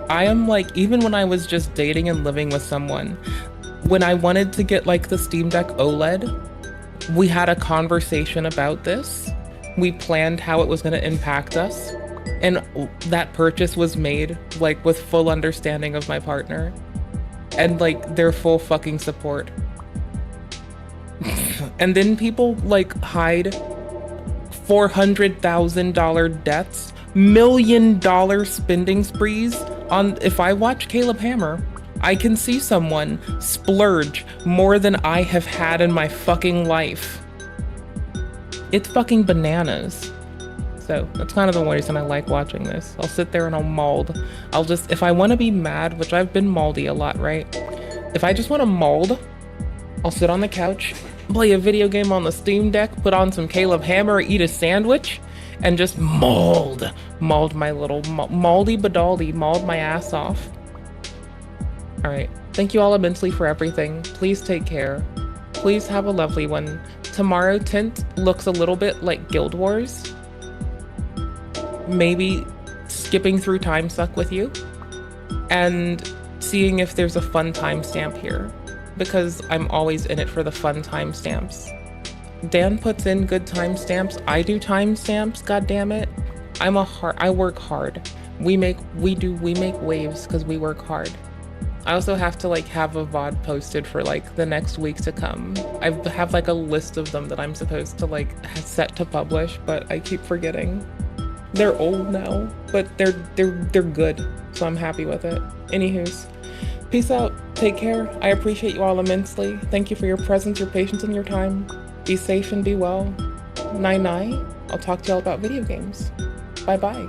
I am like, even when I was just dating and living with someone, when I wanted to get like the Steam Deck OLED, we had a conversation about this. We planned how it was gonna impact us. And that purchase was made like with full understanding of my partner and like their full fucking support. And then people like hide $400,000 debts, $1 million spending sprees on. If I watch Caleb Hammer, I can see someone splurge more than I have had in my fucking life. It's fucking bananas. So that's kind of the reason I like watching this. I'll sit there and I'll mold. I'll just, if I want to be mad, which I've been moldy a lot, right? If I just want to mold, I'll sit on the couch, play a video game on the Steam Deck, put on some Caleb Hammer, eat a sandwich, and just mold my little moldy badaldy, mold my ass off. All right, thank you all immensely for everything. Please take care. Please have a lovely one. Tomorrow Tint looks a little bit like Guild Wars. Maybe skipping through Time Suck with you and seeing if there's a fun timestamp here, because I'm always in it for the fun timestamps. Dan puts in good timestamps. I do timestamps, god damn it. I work hard. We make waves because we work hard. I also have to like have a VOD posted for like the next week to come. I have like a list of them that I'm supposed to like set to publish, but I keep forgetting. They're old now, but they're good, so I'm happy with it. Anywho's, peace out, take care. I appreciate you all immensely. Thank you for your presence, your patience, and your time. Be safe and be well. Night night. I'll talk to y'all about video games. Bye bye.